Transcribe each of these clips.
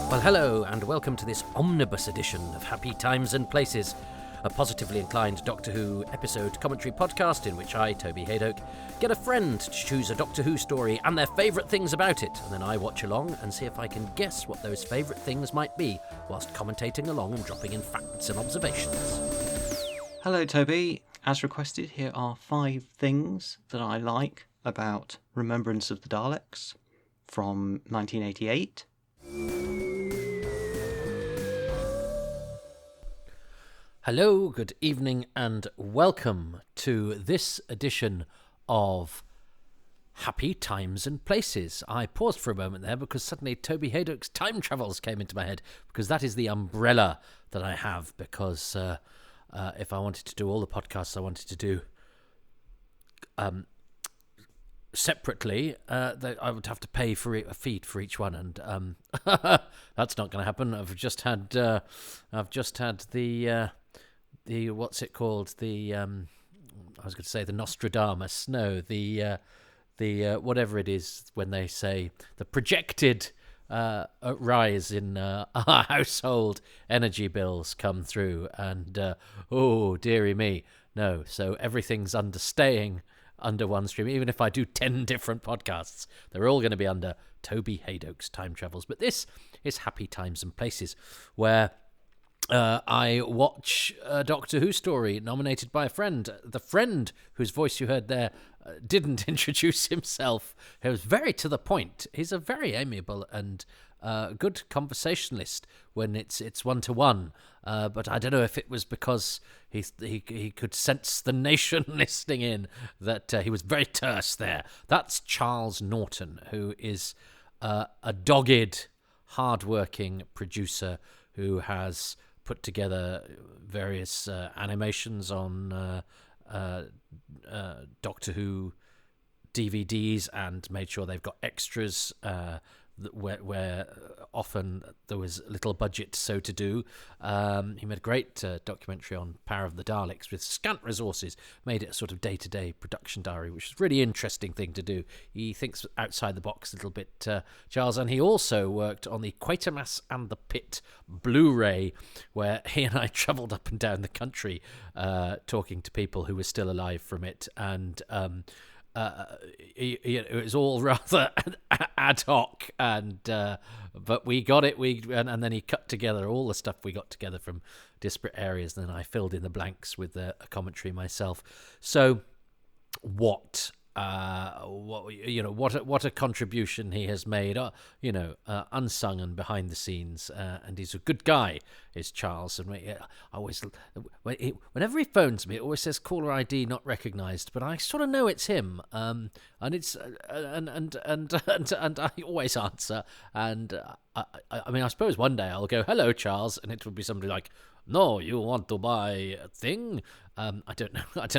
Well, hello, and welcome to this omnibus edition of Happy Times and Places, a positively inclined Doctor Who episode commentary podcast in which I, Toby Haydock, get a friend to choose a Doctor Who story and their favourite things about it, and then I watch along and see if I can guess what those favourite things might be, whilst commentating along and dropping in facts and observations. Hello, Toby. As requested, here are 5 things that I like about Remembrance of the Daleks from 1988. Hello, good evening, and welcome to this edition of Happy Times and Places. I paused for a moment there because suddenly Toby Haydock's Time Travels came into my head, because that is the umbrella that I have, because if I wanted to do all the podcasts I wanted to do separately, I would have to pay for a feed for each one, and that's not going to happen. I've just had the what's it called? I was going to say the Nostradamus. No, the whatever it is when they say the projected rise in our household energy bills come through, and oh dearie me, no. So everything's under one stream. Even if I do 10 different podcasts, they're all going to be under Toby Haydock's Time Travels. But this is Happy Times and Places, where I watch a Doctor Who story nominated by a friend. The friend whose voice you heard there didn't introduce himself. He was very to the point. He's a very amiable and good conversationalist when it's one-to-one. But I don't know if it was because he could sense the nation listening in that he was very terse there. That's Charles Norton, who is a dogged, hard-working producer who has put together various animations on Doctor Who DVDs and made sure they've got extras where often there was little budget so to do. He made a great documentary on Power of the Daleks with scant resources, made it a sort of day-to-day production diary, which is a really interesting thing to do. He thinks outside the box a little bit, Charles, and he also worked on the Quatermass and the Pit Blu-ray, where he and I travelled up and down the country talking to people who were still alive from it, and it was all rather ad hoc, and but we got it. And then he cut together all the stuff we got together from disparate areas, and then I filled in the blanks with a commentary myself. So, what a contribution he has made, unsung and behind the scenes, and he's a good guy, is Charles. And whenever he phones me, it always says caller ID not recognised, but I sort of know it's him, and it's and I always answer, and I mean, I suppose one day I'll go, "Hello, Charles," and it would be somebody like, "No, you want to buy a thing?" I don't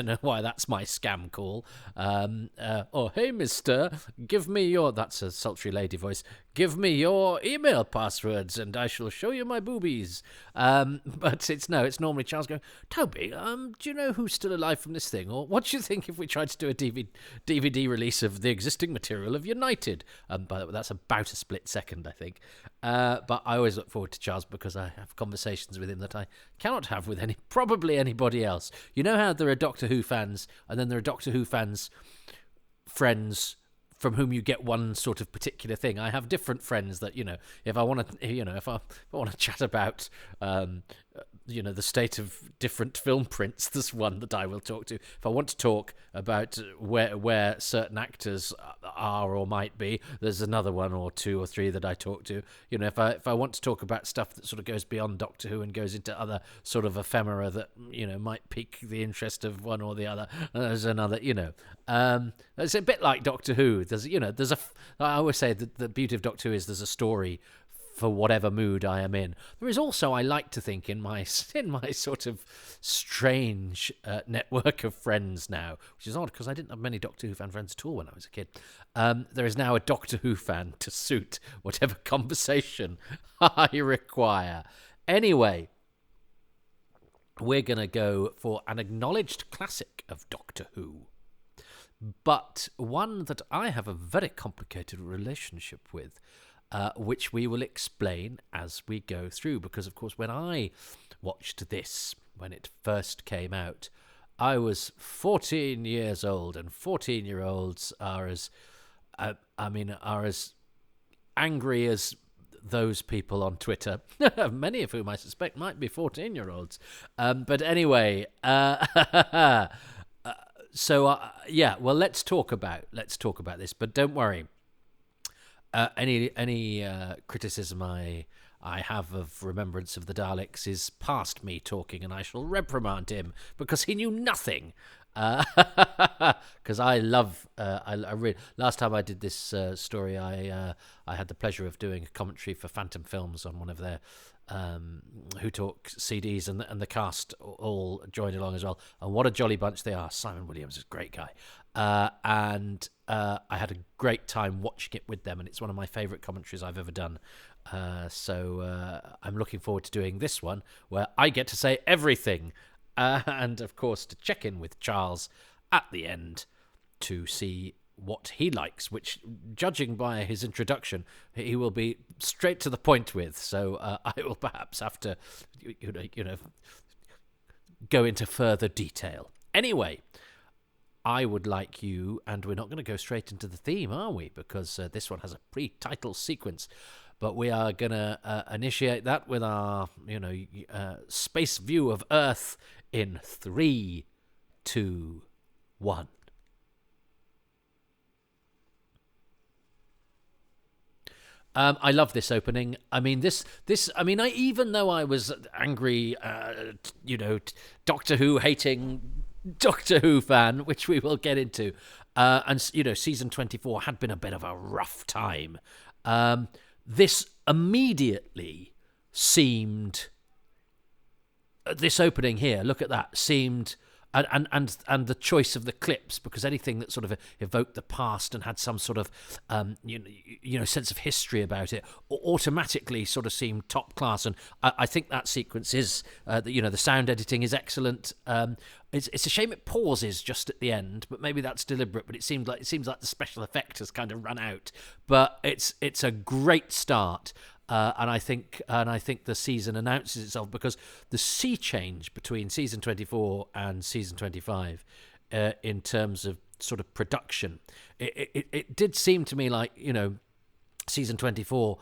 know why that's my scam call. Or, "Hey, mister, give me your..." That's a sultry lady voice. "Give me your email passwords and I shall show you my boobies." But it's normally Charles going, "Toby, do you know who's still alive from this thing? Or what do you think if we tried to do a DVD release of the existing material of United?" By the way, that's about a split second, I think. But I always look forward to Charles because I have conversations with him that I cannot have with probably anybody else. You know how there are Doctor Who fans, and then there are Doctor Who fans' friends from whom you get one sort of particular thing. I have different friends that, if I want to chat about, the state of different film prints, there's one that I will talk to. If I want to talk about where certain actors are or might be, there's another one or two or three that I talk to. If I want to talk about stuff that sort of goes beyond Doctor Who and goes into other sort of ephemera that, might pique the interest of one or the other, there's another, it's a bit like Doctor Who. I always say that the beauty of Doctor Who is there's a story for whatever mood I am in. There is also, I like to think, in my sort of strange network of friends now, which is odd because I didn't have many Doctor Who fan friends at all when I was a kid. There is now a Doctor Who fan to suit whatever conversation I require. Anyway, we're going to go for an acknowledged classic of Doctor Who, but one that I have a very complicated relationship with. which we will explain as we go through. Because, of course, when I watched this, when it first came out, I was 14 years old, and 14-year-olds are as angry as those people on Twitter, many of whom I suspect might be 14-year-olds. But anyway, well, let's talk about this. But don't worry. Any criticism I have of Remembrance of the Daleks is past me talking, and I shall reprimand him because he knew nothing. Because I love, last time I did this story, I had the pleasure of doing a commentary for Phantom Films on one of their Who Talk CDs, and the cast all joined along as well. And what a jolly bunch they are! Simon Williams is a great guy, and I had a great time watching it with them, and it's one of my favourite commentaries I've ever done. So I'm looking forward to doing this one where I get to say everything. And, of course, to check in with Charles at the end to see what he likes, which, judging by his introduction, he will be straight to the point with. So I will perhaps have to, go into further detail. Anyway, I would like you, and we're not going to go straight into the theme, are we? Because this one has a pre-title sequence. But we are going to initiate that with our, space view of Earth in 3, 2, 1. I love this opening. I mean, even though I was angry, Doctor Who hating Doctor Who fan, which we will get into, and season 24 had been a bit of a rough time. This immediately seemed, this opening here, look at that, seemed, and the choice of the clips, because anything that sort of evoked the past and had some sort of sense of history about it automatically sort of seemed top class. And I think that sequence is the sound editing is excellent. It's a shame it pauses just at the end, but maybe that's deliberate. But it seems like the special effect has kind of run out. But it's a great start. And I think the season announces itself, because the sea change between season 24 and season 25, in terms of sort of production, it did seem to me like season 24,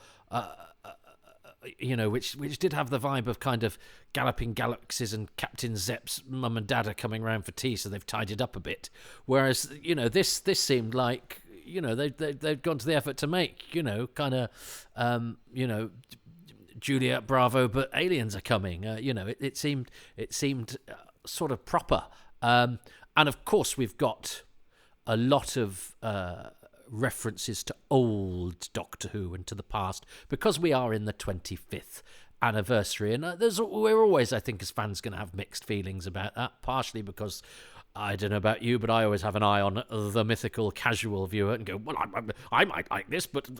which did have the vibe of kind of galloping galaxies and Captain Zepp's mum and dad are coming round for tea, so they've tidied up a bit. Whereas this seemed like, they've gone to the effort to make, Juliet Bravo, but aliens are coming. It seemed sort of proper. And of course, we've got a lot of references to old Doctor Who and to the past, because we are in the 25th anniversary. And we're always, I think, as fans, going to have mixed feelings about that, partially because, I don't know about you, but I always have an eye on the mythical casual viewer and go, well, I might like this, but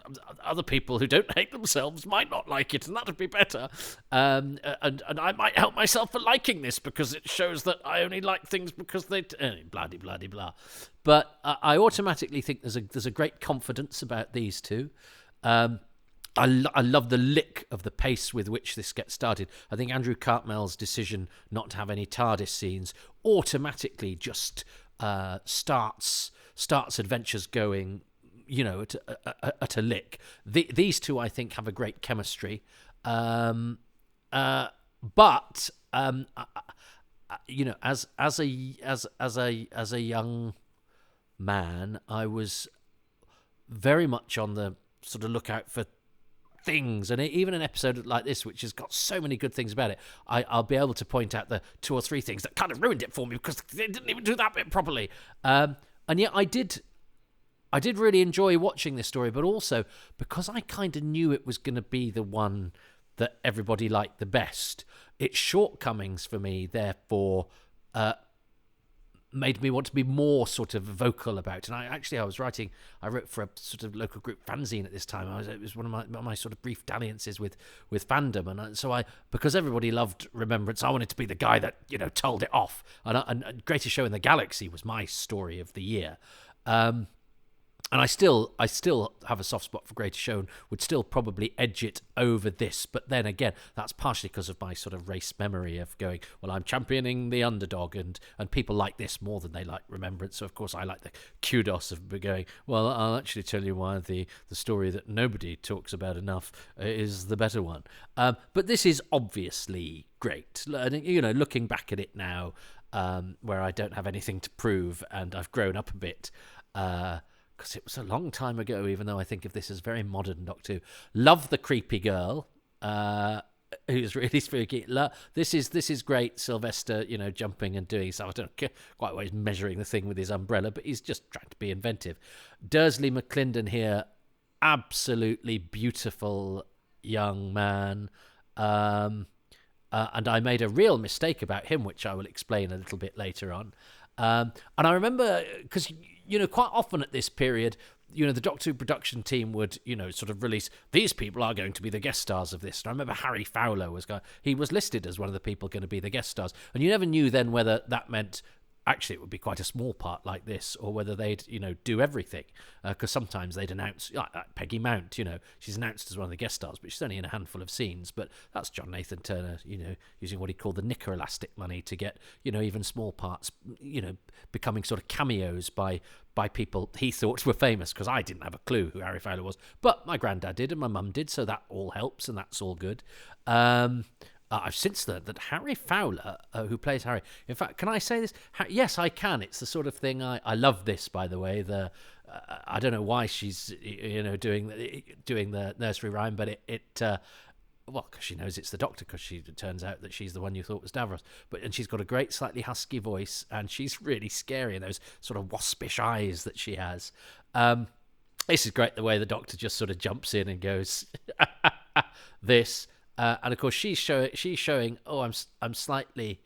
other people who don't hate themselves might not like it, and that would be better. And I might help myself for liking this because it shows that I only like things because they blah de blah de blah. But I automatically think there's a great confidence about these two. I love the lick of the pace with which this gets started. I think Andrew Cartmell's decision not to have any TARDIS scenes automatically just starts adventures going, at a lick. These two, I think, have a great chemistry. But as a young man, I was very much on the sort of lookout for things, and even an episode like this, which has got so many good things about it, I'll be able to point out the 2 or 3 things that kind of ruined it for me because they didn't even do that bit properly. And yet I did really enjoy watching this story, but also because I kind of knew it was going to be the one that everybody liked the best. Its shortcomings for me, therefore, made me want to be more sort of vocal about it. And I wrote for a sort of local group fanzine at this time. It was one of my sort of brief dalliances with fandom. And so because everybody loved Remembrance, I wanted to be the guy that, told it off. And Greatest Show in the Galaxy was my story of the year. and I still have a soft spot for Greater Show and would still probably edge it over this. But then again, that's partially because of my sort of race memory of going, well, I'm championing the underdog, and people like this more than they like Remembrance. So of course I like the kudos of going, well, I'll actually tell you why the story that nobody talks about enough is the better one. But this is obviously great. You know, looking back at it now, where I don't have anything to prove and I've grown up a bit, because it was a long time ago, even though I think of this as very modern Doctor Who. Love the creepy girl, who's really spooky. This is great. Sylvester, you know, jumping and doing stuff. I don't know quite what he's measuring the thing with his umbrella, but he's just trying to be inventive. Dursley McClendon here, absolutely beautiful young man. And I made a real mistake about him, which I will explain a little bit later on. And I remember, because, you know, quite often at this period, you know, the Doctor Who production team would, you know, sort of release, these people are going to be the guest stars of this. And I remember Harry Fowler he was listed as one of the people going to be the guest stars. And you never knew then whether that meant actually it would be quite a small part like this, or whether they'd, you know, do everything. Because sometimes they'd announce, like Peggy Mount, you know, she's announced as one of the guest stars, but she's only in a handful of scenes. But that's John Nathan Turner, you know, using what he called the knicker elastic money to get, you know, even small parts, you know, becoming sort of cameos by people he thought were famous, because I didn't have a clue who Harry Fowler was. But my granddad did and my mum did, so that all helps and that's all good. I've since learned that Harry Fowler, who plays Harry... In fact, can I say this? Yes, I can. It's the sort of thing... I love this, by the way. I don't know why she's, you know, doing the nursery rhyme, but well, because she knows it's the Doctor, because it turns out that she's the one you thought was Davros. And she's got a great, slightly husky voice, and she's really scary, and those sort of waspish eyes that she has. This is great, the way the Doctor just sort of jumps in and goes, this... and of course she's showing. Oh, I'm slightly,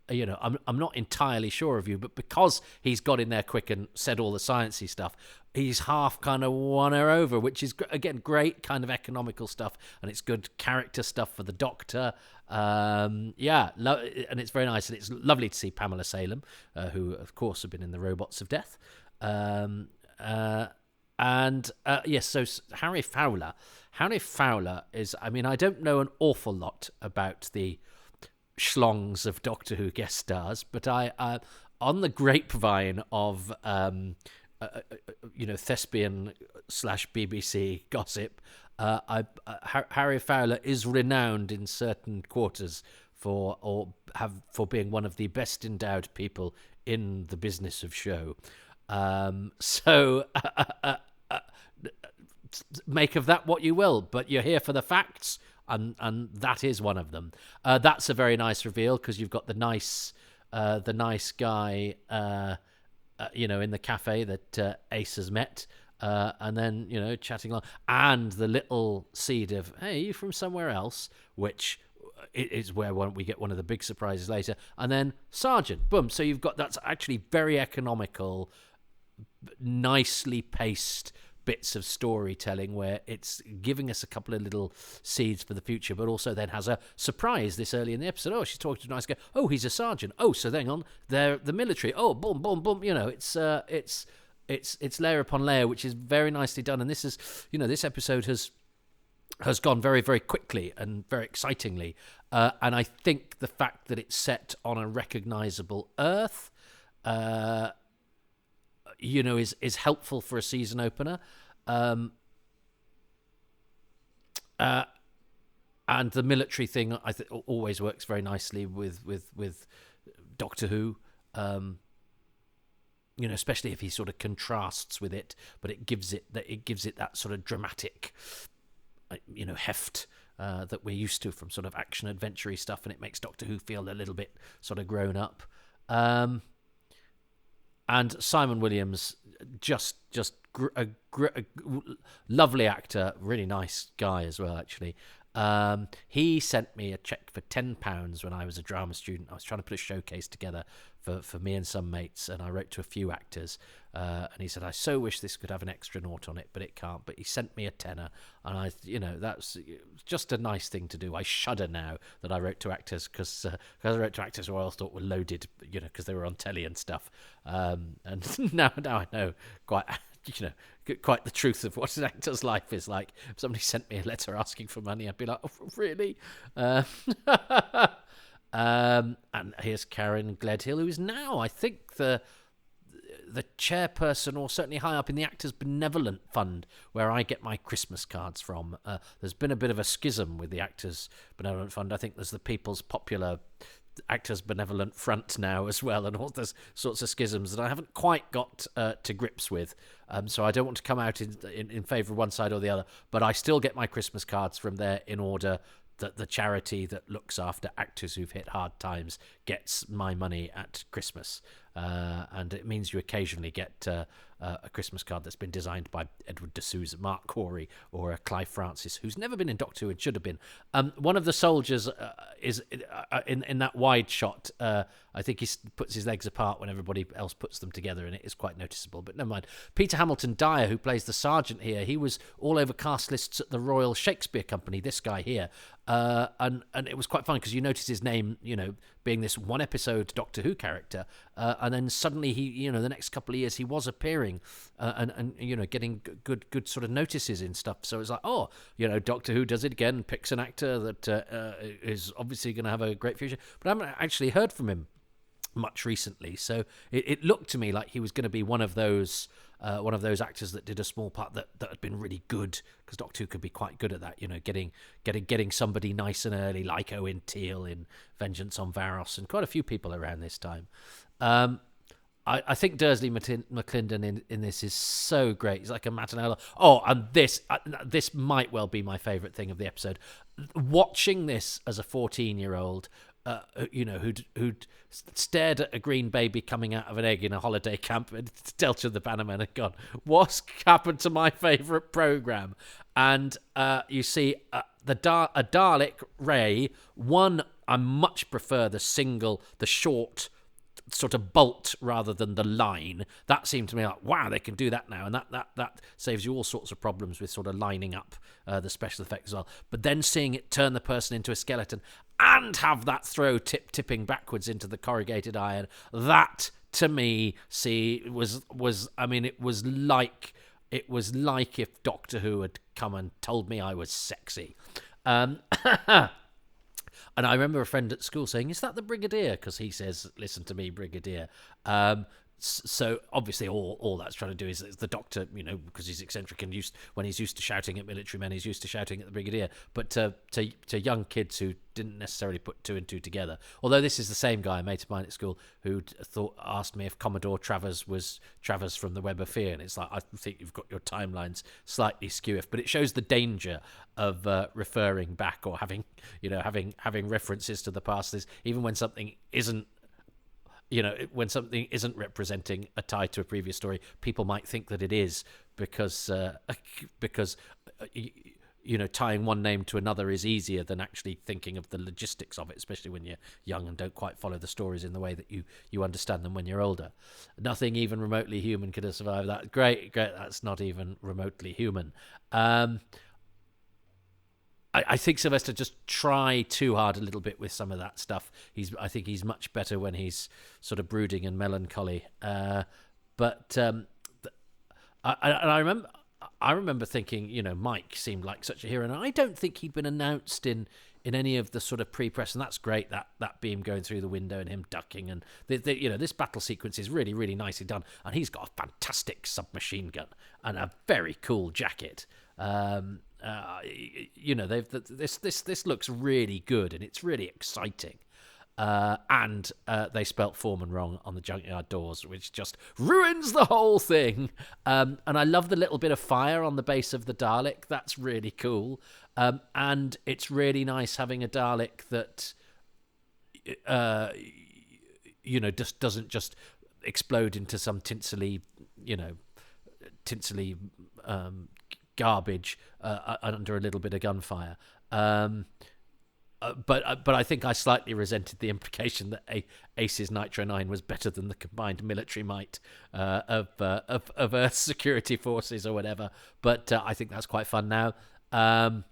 you know, I'm not entirely sure of you, but because he's got in there quick and said all the sciencey stuff, he's half kind of won her over, which is again great kind of economical stuff, and it's good character stuff for the Doctor. And it's very nice, and it's lovely to see Pamela Salem, who of course have been in the Robots of Death. Yes, so Harry Fowler. Harry Fowler is, I mean, I don't know an awful lot about the schlongs of Doctor Who guest stars, but I on the grapevine of, you know, thespian / BBC gossip, Harry Fowler is renowned in certain quarters for being one of the best endowed people in the business of show. Make of that what you will, but you're here for the facts, and that is one of them. That's a very nice reveal, because you've got the nice guy, you know, in the cafe that Ace has met, and then, you know, chatting along, and the little seed of, hey, you from somewhere else, which is where we get one of the big surprises later, and then Sergeant, boom. So you've got, that's actually very economical, nicely paced bits of storytelling, where it's giving us a couple of little seeds for the future, but also then has a surprise this early in the episode. Oh, she's talking to a nice guy. Oh, he's a sergeant. Oh, so then on, they're the military. Oh, boom, boom, boom. You know, it's layer upon layer, which is very nicely done. And this is, you know, this episode has gone very, very quickly and very excitingly. And I think the fact that it's set on a recognizable Earth, you know, is helpful for a season opener. And the military thing, I think, always works very nicely with Doctor Who. You know, especially if he sort of contrasts with it, but it gives it that sort of dramatic, you know, heft that we're used to from sort of action adventure-y stuff, and it makes Doctor Who feel a little bit sort of grown up. And Simon Williams, just a lovely actor, really nice guy as well, actually. He sent me a cheque for £10 when I was a drama student. I was trying to put a showcase together for me and some mates, and I wrote to a few actors, and he said, I so wish this could have an extra nought on it, but it can't. But he sent me a tenner, and that's just a nice thing to do. I shudder now that I wrote to actors, because I wrote to actors who I thought were loaded, you know, because they were on telly and stuff. And now I know quite quite the truth of what an actor's life is like. If somebody sent me a letter asking for money, I'd be like, oh, really? And here's Karen Gledhill, who is now, I think, the chairperson, or certainly high up in the Actors Benevolent Fund, where I get my Christmas cards from. There's been a bit of a schism with the Actors Benevolent Fund. I think there's the People's Popular Actors Benevolent Front now as well, and all those sorts of schisms that I haven't quite got to grips with. So I don't want to come out in favour of one side or the other, but I still get my Christmas cards from there in order that the charity that looks after actors who've hit hard times gets my money at Christmas. And it means you occasionally get a Christmas card that's been designed by Edward de Souza, Mark Corey, or Clive Francis, who's never been in Doctor Who and should have been. One of the soldiers is in that wide shot. I think he puts his legs apart when everybody else puts them together, and it is quite noticeable. But never mind. Peter Hamilton Dyer, who plays the sergeant here, he was all over cast lists at the Royal Shakespeare Company, this guy here. And it was quite fun because you notice his name, being this one episode Doctor Who character, and then suddenly he, the next couple of years he was appearing and getting good sort of notices in stuff. So it's like, Doctor Who does it again, picks an actor that is obviously going to have a great future. But I haven't actually heard from him much recently, so it looked to me like he was going to be one of those actors that did a small part that had been really good, because Doctor Who could be quite good at that, getting somebody nice and early, like Owen Teale in Vengeance on Varos, and quite a few people around this time. I think Dursley McClendon in this is so great. He's like a Matanella. Oh, and this might well be my favourite thing of the episode. Watching this as a 14-year-old, who'd stared at a green baby coming out of an egg in a holiday camp and dealt with the Bannerman and gone, what's happened to my favourite programme? And you see a Dalek Ray. One, I much prefer the short sort of bolt rather than the line. That seemed to me like, wow, they can do that now, and that saves you all sorts of problems with sort of lining up the special effects as well. But then seeing it turn the person into a skeleton and have that throw tipping backwards into the corrugated iron, that to me was like if Doctor Who had come and told me I was sexy. And I remember a friend at school saying, is that the Brigadier? Because he says, listen to me, Brigadier. So obviously all that's trying to do is the Doctor, because he's eccentric and when he's used to shouting at military men, he's used to shouting at the Brigadier. But to young kids who didn't necessarily put two and two together, although this is the same guy, a mate of mine at school, who asked me if Commodore Travers was Travers from the Web of Fear, and it's like, I think you've got your timelines slightly skew, but it shows the danger of referring back or having references to the past. Even when something isn't representing a tie to a previous story, people might think that it is because tying one name to another is easier than actually thinking of the logistics of it, especially when you're young and don't quite follow the stories in the way that you understand them when you're older. Nothing even remotely human could have survived that. Great, that's not even remotely human. I think Sylvester just tried too hard a little bit with some of that stuff. I think he's much better when he's sort of brooding and melancholy. I remember thinking, Mike seemed like such a hero, and I don't think he'd been announced in any of the sort of pre-press, and that's great, that beam going through the window and him ducking, and this battle sequence is really, really nicely done, and he's got a fantastic submachine gun and a very cool jacket. This looks really good, and it's really exciting. And they spelt Foreman wrong on the junkyard doors, which just ruins the whole thing. And I love the little bit of fire on the base of the Dalek. That's really cool. And it's really nice having a Dalek that, just doesn't just explode into some tinsely garbage under a little bit of gunfire. But I think I slightly resented the implication that Ace's Nitro 9 was better than the combined military might of Earth's security forces or whatever. But I think that's quite fun now. And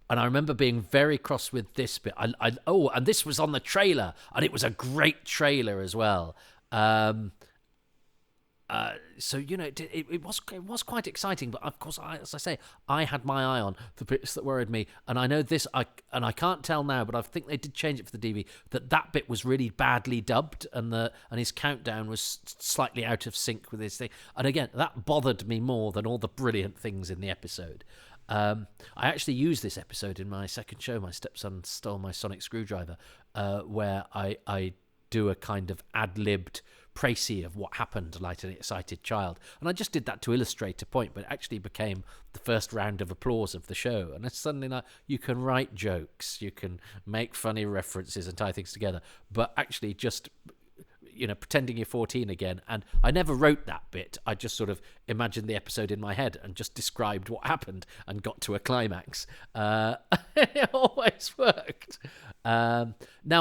I remember being very cross with this bit. And this was on the trailer, and it was a great trailer as well. So it was quite exciting, but of course, as I say, I had my eye on the bits that worried me, and I know this. I can't tell now, but I think they did change it for the DV. That bit was really badly dubbed, and his countdown was slightly out of sync with his thing. And again, that bothered me more than all the brilliant things in the episode. I actually used this episode in my second show. My stepson stole my sonic screwdriver, where I do a kind of ad-libbed précis of what happened like an excited child, and I just did that to illustrate a point, but it actually became the first round of applause of the show. And it's suddenly like, you can write jokes, you can make funny references and tie things together, but actually just pretending you're 14 again. And I never wrote that bit. I just sort of imagined the episode in my head and just described what happened and got to a climax. It always worked. Now,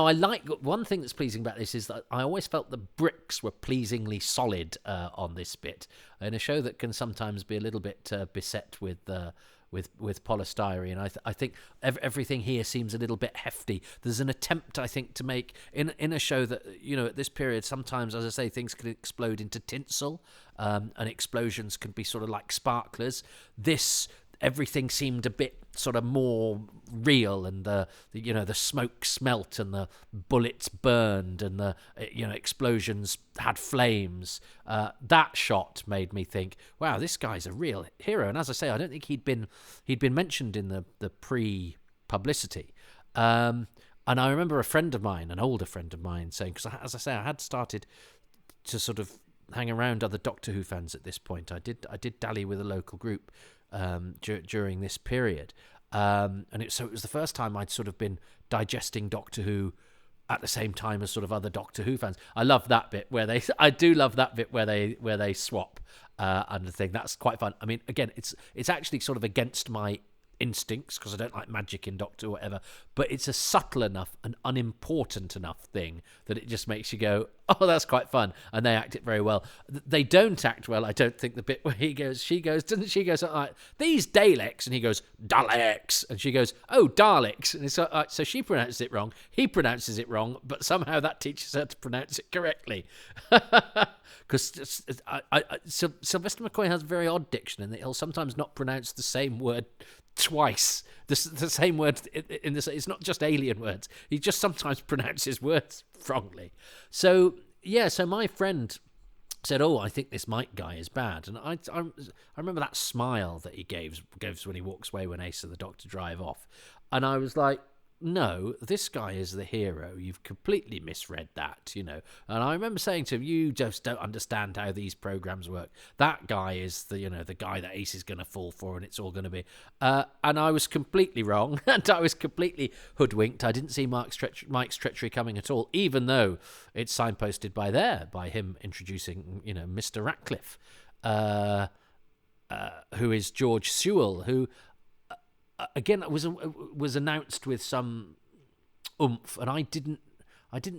I like one thing that's pleasing about this is that I always felt the bricks were pleasingly solid on this bit in a show that can sometimes be a little bit beset with polystyrene. I think everything here seems a little bit hefty. There's an attempt, I think, to make in a show that at this period sometimes, as I say, things can explode into tinsel, and explosions can be sort of like sparklers. Everything seemed a bit sort of more real, and the smoke smelt and the bullets burned and the explosions had flames. That shot made me think, wow, this guy's a real hero. And as I say, I don't think he'd been mentioned in the pre-publicity. And I remember a friend of mine, an older friend of mine, saying, because as I say, I had started to sort of hang around other Doctor Who fans at this point. I did dally with a local group during this period, and it was the first time I'd sort of been digesting Doctor Who at the same time as sort of other Doctor Who fans. I love that bit where they swap and the thing. That's quite fun. I mean, again, it's actually sort of against my instincts because I don't like magic in Doctor or whatever, but it's a subtle enough and unimportant enough thing that it just makes you go, oh, that's quite fun. And they act it very well. They don't act well, I don't think, the bit where she goes, doesn't she go something like, these Daleks, and he goes, Daleks, and she goes, oh, Daleks, and it's so she pronounces it wrong, he pronounces it wrong, but somehow that teaches her to pronounce it correctly. Because Sylvester McCoy has a very odd diction in that he'll sometimes not pronounce the same word twice. The same word in this. It's not just alien words. He just sometimes pronounces words wrongly. So my friend said, "Oh, I think this Mike guy is bad." And I remember that smile that he gives when he walks away when Ace and the Doctor drive off, and I was like, no, this guy is the hero. You've completely misread that, And I remember saying to him, you just don't understand how these programs work. That guy is the guy that Ace is going to fall for, and it's all going to be. And I was completely wrong, and I was completely hoodwinked. I didn't see Mike's treachery coming at all, even though it's signposted by him introducing, Mr. Ratcliffe, who is George Sewell, who. Again, it was announced with some oomph, and I didn't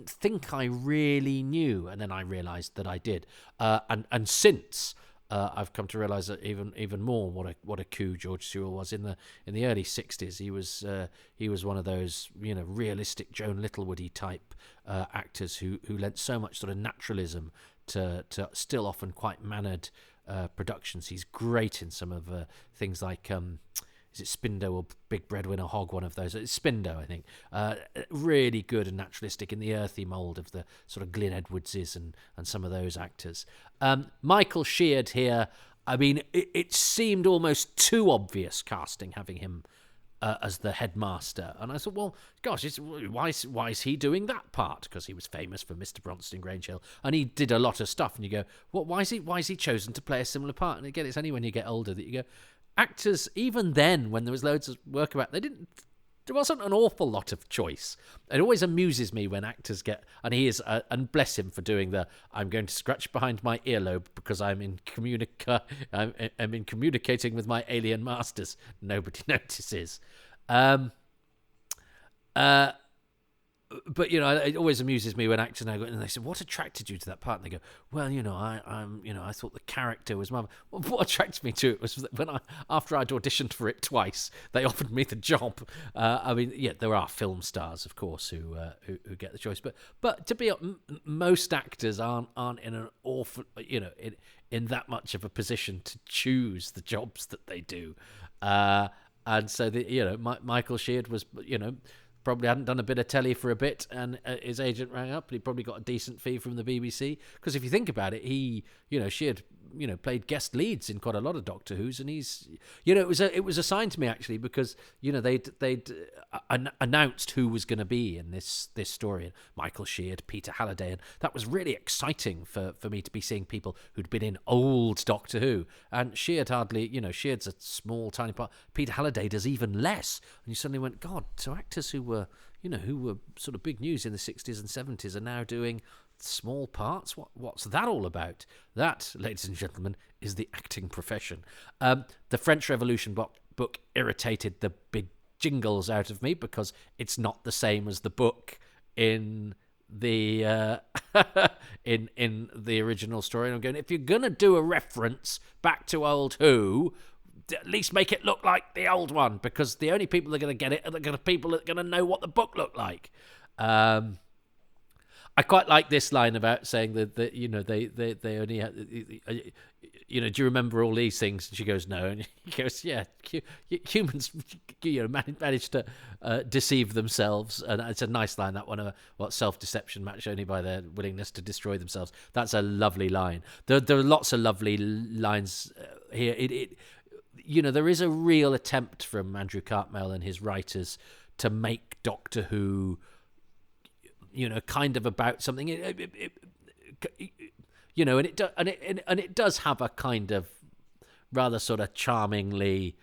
think I really knew, and then I realised that I did. And since I've come to realise that even more what a coup George Sewell was in the early '60s. He was one of those realistic Joan Littlewoody type actors who lent so much sort of naturalism to still often quite mannered productions. He's great in some of things like. Is it Spindo or Big Breadwinner Hog? One of those. It's Spindo, I think. Really good and naturalistic in the earthy mould of the sort of Glyn Edwardses and some of those actors. Michael Sheard here. I mean, it seemed almost too obvious casting, having him as the headmaster. And I thought, well, gosh, why is he doing that part? Because he was famous for Mr. Bronston in Grange Hill, and he did a lot of stuff. And you go, well, why is he chosen to play a similar part? And again, it's only when you get older that you go, actors, even then, when there was loads of work about, there wasn't an awful lot of choice. It always amuses me when actors get, and he is, and bless him for doing I'm going to scratch behind my earlobe because I'm in communicating with my alien masters. Nobody notices. but it always amuses me when actors now go and they say, "What attracted you to that part?" And they go, "Well, I thought the character was marvelous." Well, what attracted me to it was that after I'd auditioned for it twice, they offered me the job. I mean, yeah, there are film stars, of course, who get the choice, but to be most actors aren't in an awful, in that much of a position to choose the jobs that they do, and so Michael Sheard was, probably hadn't done a bit of telly for a bit, and his agent rang up, and he probably got a decent fee from the BBC. Because if you think about it, Sheard, played guest leads in quite a lot of Doctor Who's, and he's, it was a sign to me actually, because they'd announced who was going to be in this story, and Michael Sheard, Peter Halliday, and that was really exciting for me to be seeing people who'd been in old Doctor Who. And Sheard Sheard's a small tiny part. Peter Halliday does even less, and you suddenly went, God, so actors who were sort of big news in the 60s and 70s are now doing small parts. What's that all about? That, ladies and gentlemen, is the acting profession. The French Revolution book irritated the big jingles out of me, because it's not the same as the book in the in the original story. And I'm going, if you're gonna do a reference back to old Who, at least make it look like the old one, because the only people that are going to get it are the people that are going to know what the book looked like. I quite like this line about saying that they only had, do you remember all these things? And she goes, no. And he goes, yeah, humans manage to deceive themselves. And it's a nice line, that one, what self-deception matched only by their willingness to destroy themselves. That's a lovely line. There are lots of lovely lines here. There is a real attempt from Andrew Cartmel and his writers to make Doctor Who, kind of about something. And it does have a kind of rather sort of charmingly,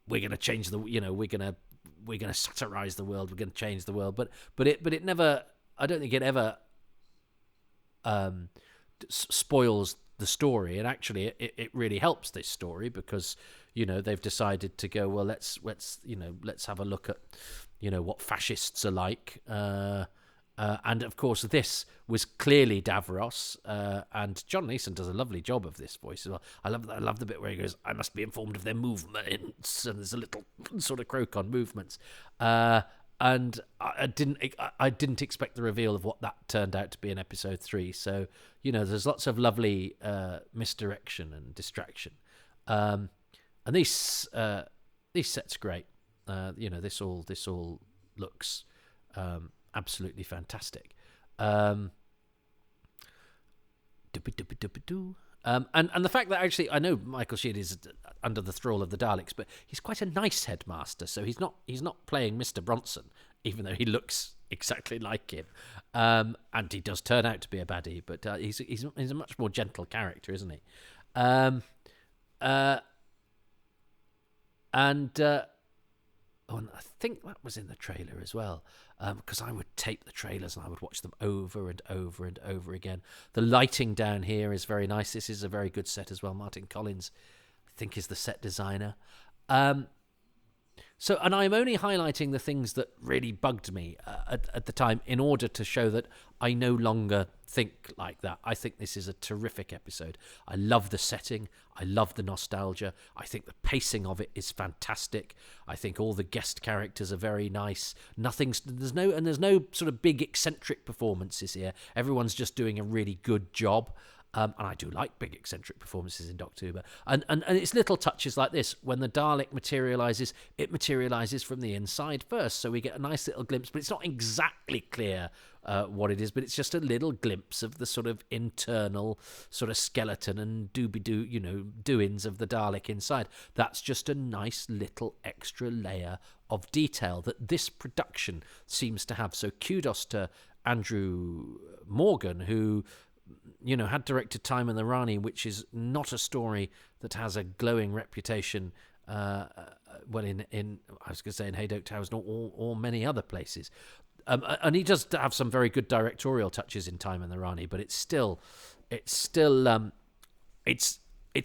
we're going to change the, we're going to satirize the world, we're going to change the world, but it never, I don't think it ever spoils the story. And actually it really helps this story, because they've decided to go, well, let's have a look at what fascists are like, and of course this was clearly Davros, and John Leeson does a lovely job of this voice as well. I love the bit where he goes, I must be informed of their movements, and there's a little sort of croak on movements, and I didn't expect the reveal of what that turned out to be in episode 3. So there's lots of lovely misdirection and distraction, and these sets are great. This all looks absolutely fantastic. And the fact that actually, I know Michael Sheard is under the thrall of the Daleks, but he's quite a nice headmaster. So he's not playing Mr. Bronson, even though he looks exactly like him. And he does turn out to be a baddie, but he's a much more gentle character, isn't he? And I think that was in the trailer as well, because I would tape the trailers and I would watch them over and over and over again. The lighting down here is very nice. This is a very good set as well. Martin Collins, I think, is the set designer. And I'm only highlighting the things that really bugged me at the time, in order to show that I no longer think like that. I think this is a terrific episode. I love the setting. I love the nostalgia. I think the pacing of it is fantastic. I think all the guest characters are very nice. There's no sort of big eccentric performances here. Everyone's just doing a really good job. And I do like big eccentric performances in Doctor Who, but and it's little touches like this. When the Dalek materialises, it materialises from the inside first, so we get a nice little glimpse, but it's not exactly clear what it is, but it's just a little glimpse of the sort of internal sort of skeleton and doings of the Dalek inside. That's just a nice little extra layer of detail that this production seems to have. So kudos to Andrew Morgan, who had directed Time and the Rani, which is not a story that has a glowing reputation, in I was going to say in Haydock Towers or many other places. And he does have some very good directorial touches in Time and the Rani, but it's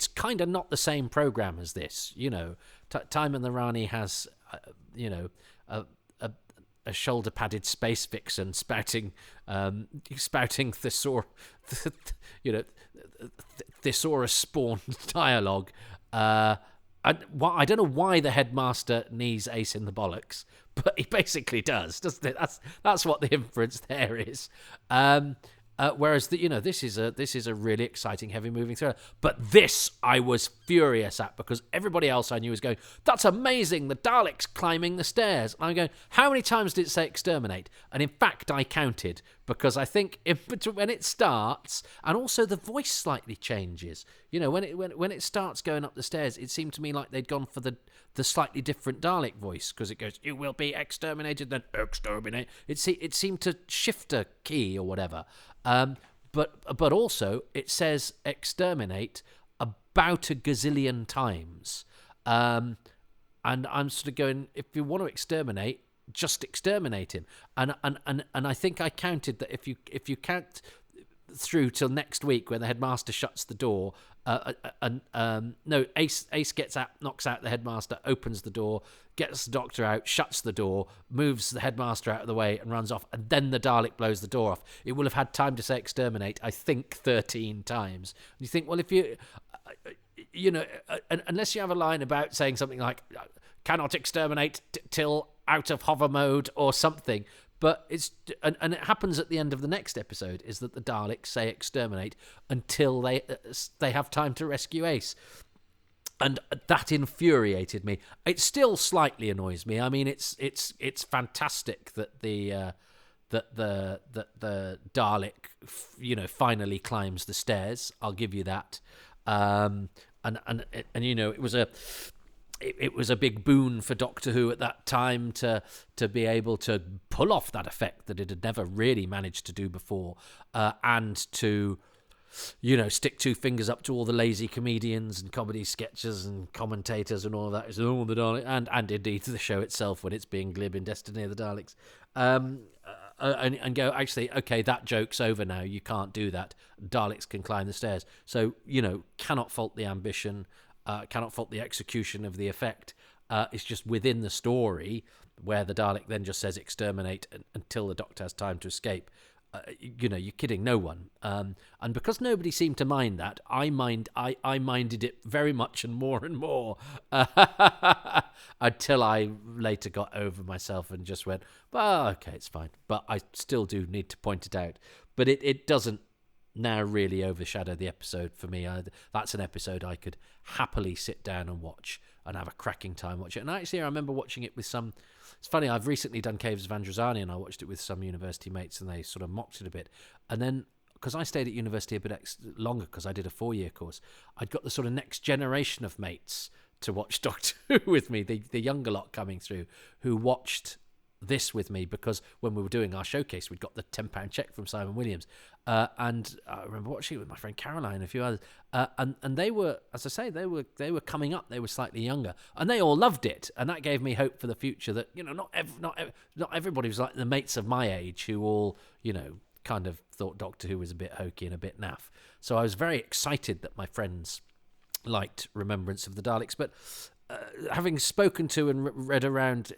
kind of not the same program as this. Time and the Rani has, a shoulder-padded space vixen spouting thesaurus-spawned dialogue. I don't know why the headmaster knees Ace in the bollocks, but he basically does, doesn't it? That's what the inference there is. Whereas this is a really exciting, heavy moving thriller. But this I was furious at, because everybody else I knew was going, "That's amazing! The Daleks climbing the stairs." And I'm going, "How many times did it say exterminate?" And in fact, I counted, because I think when it starts, and also the voice slightly changes. When it starts going up the stairs, it seemed to me like they'd gone for the slightly different Dalek voice, because it goes, "You will be exterminated," then exterminate. It seemed to shift a key or whatever. But also it says exterminate about a gazillion times. And I'm sort of going, if you want to exterminate, just exterminate him. And I think I counted that if you count through till next week when the headmaster shuts the door, Ace gets out, knocks out the headmaster, opens the door, gets the doctor out, shuts the door, moves the headmaster out of the way and runs off, and then the Dalek blows the door off. It will have had time to say exterminate, I think, 13 times. And you think, well, if you unless you have a line about saying something like "cannot exterminate till out of hover mode" or something. But and it happens at the end of the next episode, is that the Daleks say exterminate until they have time to rescue Ace. And that infuriated me. It still slightly annoys me. I mean, it's fantastic that the Dalek finally climbs the stairs. I'll give you that. And it was a big boon for Doctor Who at that time to be able to pull off that effect that it had never really managed to do before, and to stick two fingers up to all the lazy comedians and comedy sketches and commentators and all of that. It's all the Daleks, and indeed the show itself when it's being glib in Destiny of the Daleks, and go, actually, okay, that joke's over now. You can't do that. Daleks can climb the stairs. So cannot fault the ambition. Cannot fault the execution of the effect. It's just within the story where the Dalek then just says exterminate until the Doctor has time to escape. You're kidding no one. And because nobody seemed to mind that, I minded it very much and more until I later got over myself and just went, well, okay, it's fine. But I still do need to point it out. But it doesn't now really overshadow the episode for me. That's an episode I could happily sit down and watch and have a cracking time watching it. And actually, I remember watching it with some... It's funny, I've recently done Caves of Androzani, and I watched it with some university mates, and they sort of mocked it a bit. And then, because I stayed at university a bit longer, because I did a 4-year course, I'd got the sort of next generation of mates to watch Doctor Who with me, the younger lot coming through, who watched this with me, because when we were doing our showcase, we'd got the £10 check from Simon Williams, and I remember watching it with my friend Caroline and a few others, and they were, as I say, they were coming up, they were slightly younger, and they all loved it, and that gave me hope for the future, that not everybody was like the mates of my age who all kind of thought Doctor Who was a bit hokey and a bit naff. So I was very excited that my friends liked Remembrance of the Daleks, but having spoken to and read around,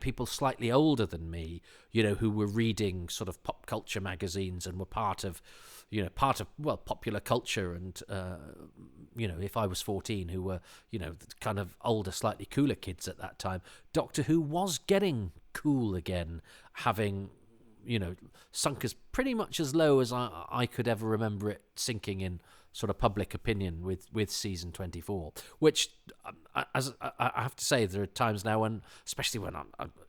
people slightly older than me, who were reading sort of pop culture magazines and were part of popular culture, and if I was 14, who were kind of older, slightly cooler kids at that time, Doctor Who was getting cool again, having sunk as pretty much as low as I could ever remember it sinking in sort of public opinion with season 24, which, as I have to say, there are times now when, especially when I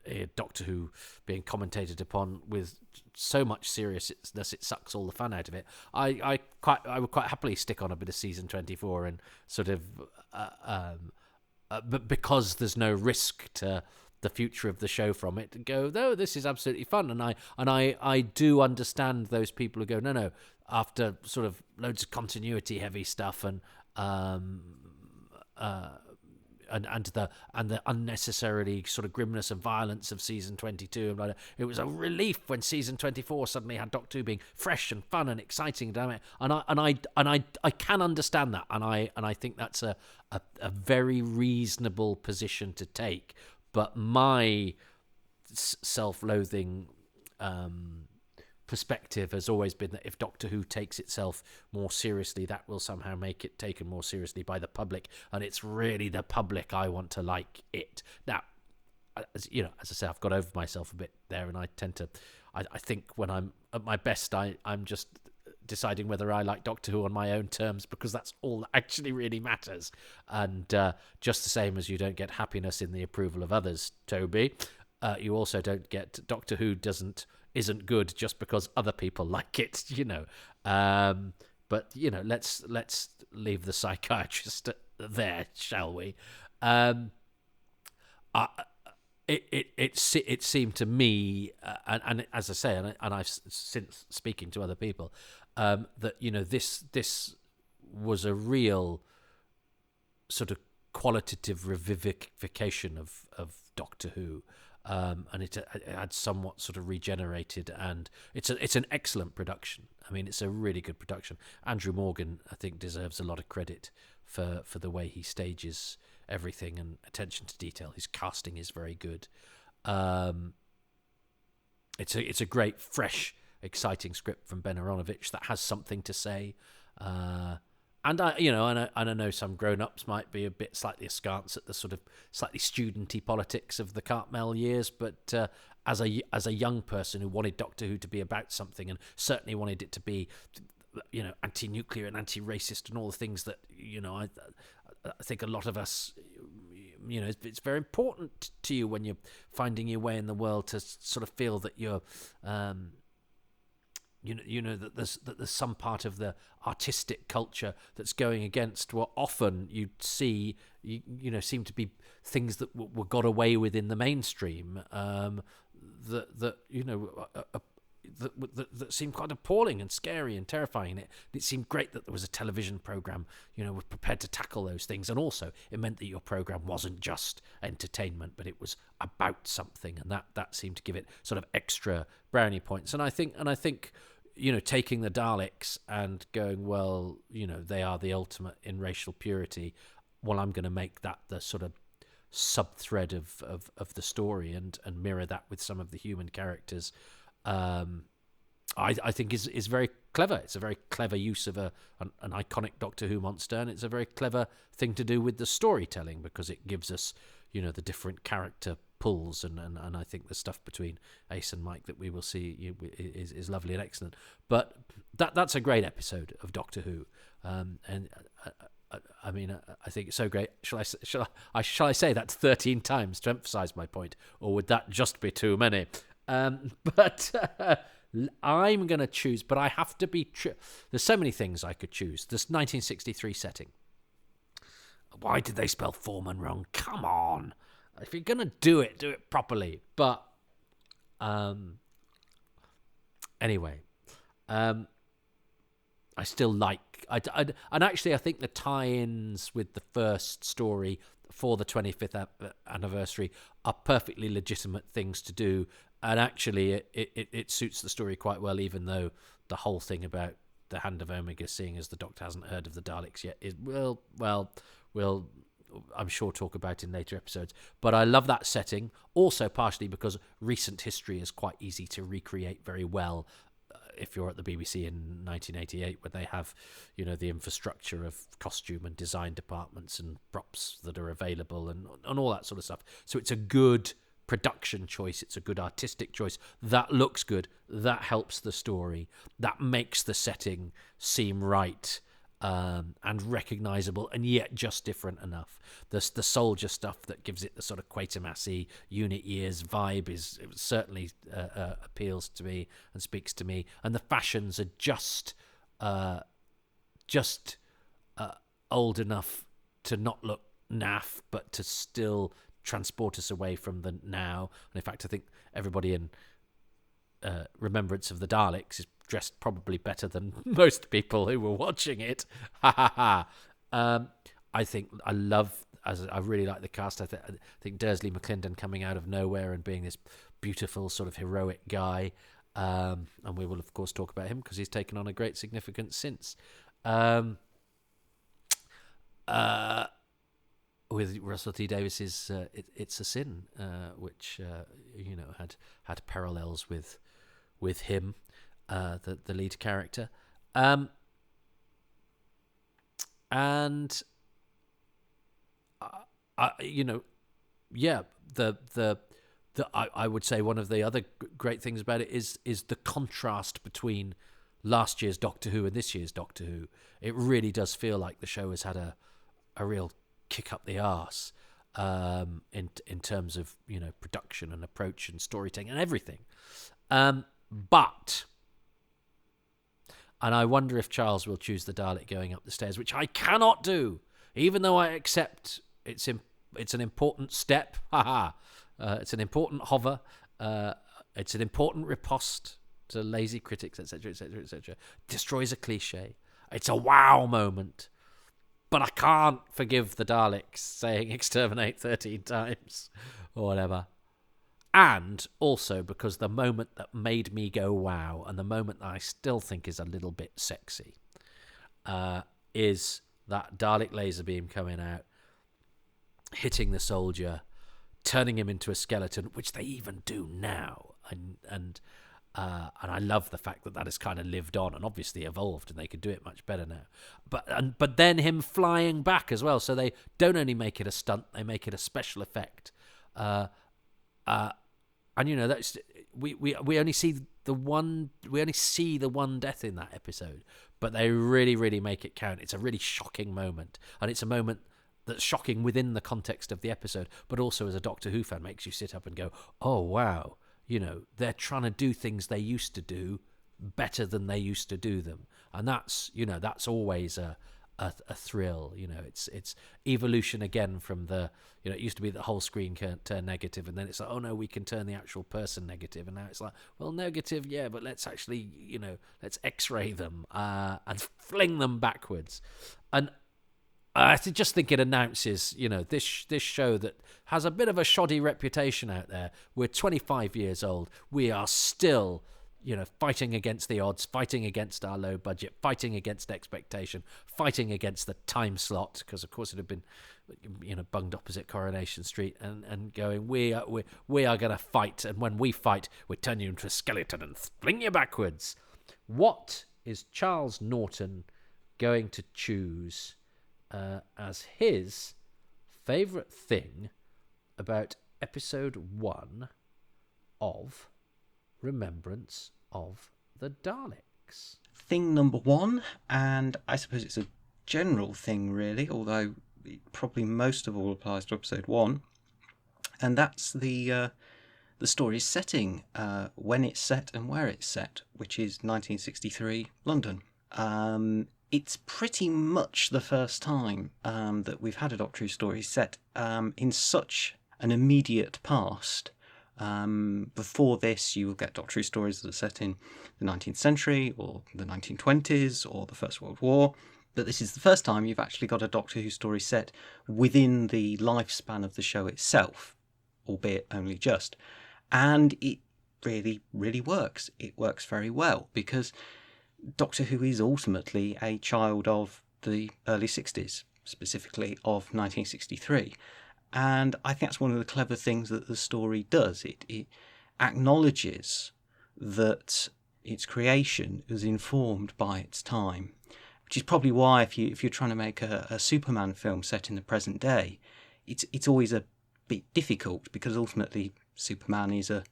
hear Doctor Who being commentated upon with so much seriousness it sucks all the fun out of it, I would quite happily stick on a bit of season 24 and sort of but because there's no risk to the future of the show from it, go, no, this is absolutely fun. And I do understand those people who go, no, after sort of loads of continuity heavy stuff and the unnecessarily sort of grimness and violence of season 22, and it was a relief when season 24 suddenly had Doctor Who being fresh and fun and exciting, damn it. And I can understand that, and I think that's a very reasonable position to take. But my self-loathing perspective has always been that if Doctor Who takes itself more seriously, that will somehow make it taken more seriously by the public, and it's really the public I want to like it. Now, as I say, I've got over myself a bit there, and I tend to, I think when I'm at my best, I'm just deciding whether I like Doctor Who on my own terms, because that's all that actually really matters. And just the same as you don't get happiness in the approval of others, Toby, you also don't get Doctor Who isn't good just because other people like it, but let's leave the psychiatrist there, shall we? It seemed to me, and as I say, and I've since speaking to other people, that this was a real sort of qualitative revivification of Doctor Who, and it had somewhat sort of regenerated, and it's an excellent production. I mean, it's a really good production. Andrew Morgan, I think, deserves a lot of credit for the way he stages everything and attention to detail. His casting is very good. It's a great, fresh, exciting script from Ben Aronovich that has something to say. And I know some grown-ups might be a bit slightly askance at the sort of slightly studenty politics of the Cartmel years, but as a young person who wanted Doctor Who to be about something, and certainly wanted it to be, anti-nuclear and anti-racist and all the things that I think a lot of us, it's very important to you when you're finding your way in the world to sort of feel that you're, that there's some part of the artistic culture that's going against what often you'd see, seem to be things that were got away with in the mainstream, that seemed quite appalling and scary and terrifying. It seemed great that there was a television program, was prepared to tackle those things, and also it meant that your program wasn't just entertainment, but it was about something, and that seemed to give it sort of extra brownie points. And I think, taking the Daleks and going, well, they are the ultimate in racial purity. Well, I'm going to make that the sort of sub-thread of the story and mirror that with some of the human characters. I think is very clever. It's a very clever use of an iconic Doctor Who monster, and it's a very clever thing to do with the storytelling, because it gives us, the different character pulls, and I think the stuff between Ace and Mike that we will see is lovely and excellent. But that's a great episode of Doctor Who, and I mean, I think it's so great. Shall I say that 13 times to emphasise my point, or would that just be too many? But I'm going to choose, but I have to be there's so many things I could choose. This 1963 setting. Why did they spell Foreman wrong? Come on. If you're going to do it properly. But anyway, I still like... and actually, I think the tie-ins with the first story for the 25th anniversary are perfectly legitimate things to do. And actually, it suits the story quite well, even though the whole thing about the Hand of Omega, seeing as the Doctor hasn't heard of the Daleks yet, is, we'll I'm sure talk about in later episodes. But I love that setting, also partially because recent history is quite easy to recreate very well. If you're at the BBC in 1988, where they have, the infrastructure of costume and design departments and props that are available and all that sort of stuff. So it's a good production choice. It's a good artistic choice. That looks good. That helps the story. That makes the setting seem right and recognisable, and yet just different enough. The soldier stuff that gives it the sort of Quatermassy unit years vibe it certainly appeals to me and speaks to me. And the fashions are just old enough to not look naff, but to still transport us away from the now. And in fact, I think everybody in Remembrance of the Daleks is dressed probably better than most people who were watching it. I think I really like the cast. I think Dursley McClendon coming out of nowhere and being this beautiful sort of heroic guy, and we will of course talk about him because he's taken on a great significance since. with Russell T Davis's "It's a Sin," which had parallels with him, the lead character, and I would say one of the other great things about it is the contrast between last year's Doctor Who and this year's Doctor Who. It really does feel like the show has had a real kick up the arse in terms of production and approach and storytelling and everything. But I wonder if Charles will choose the Dalek going up the stairs, which I cannot do, even though I accept it's an important step. It's an important hover. It's an important riposte to lazy critics, etc., etc., etc. Destroys a cliche. It's a wow moment. But I can't forgive the Daleks saying exterminate 13 times or whatever. And also because the moment that made me go wow, and the moment that I still think is a little bit sexy, is that Dalek laser beam coming out, hitting the soldier, turning him into a skeleton, which they even do now. And I love the fact that has kind of lived on and obviously evolved, and they could do it much better now. But then him flying back as well, so they don't only make it a stunt, they make it a special effect. And that's we only see the one death in that episode, but they really, really make it count. It's a really shocking moment, and it's a moment that's shocking within the context of the episode, but also as a Doctor Who fan makes you sit up and go, oh wow, they're trying to do things they used to do better than they used to do them, and that's always a thrill. It's evolution again from the it used to be the whole screen can turn negative, and then it's like, oh no, we can turn the actual person negative, and now it's like, well, negative, yeah, but let's actually let's X-ray them and fling them backwards. And I just think it announces, this show that has a bit of a shoddy reputation out there. We're 25 years old. We are still, fighting against the odds, fighting against our low budget, fighting against expectation, fighting against the time slot, because of course it had been, bunged opposite Coronation Street, and going, we are going to fight, and when we fight, we turn you into a skeleton and fling you backwards. What is Charles Norton going to choose as his favourite thing about episode 1 of Remembrance of the Daleks? Thing number 1, and I suppose it's a general thing really, although it probably most of all applies to episode 1, and that's the story's setting, when it's set and where it's set, which is 1963 London. It's pretty much the first time that we've had a Doctor Who story set in such an immediate past. Before this, you will get Doctor Who stories that are set in the 19th century or the 1920s or the First World War. But this is the first time you've actually got a Doctor Who story set within the lifespan of the show itself, albeit only just. And it really, really works. It works very well because Doctor Who is ultimately a child of the early 60s, specifically of 1963. And I think that's one of the clever things that the story does. It acknowledges that its creation is informed by its time, which is probably why if you're trying to make a Superman film set in the present day, it's always a bit difficult because ultimately Superman is a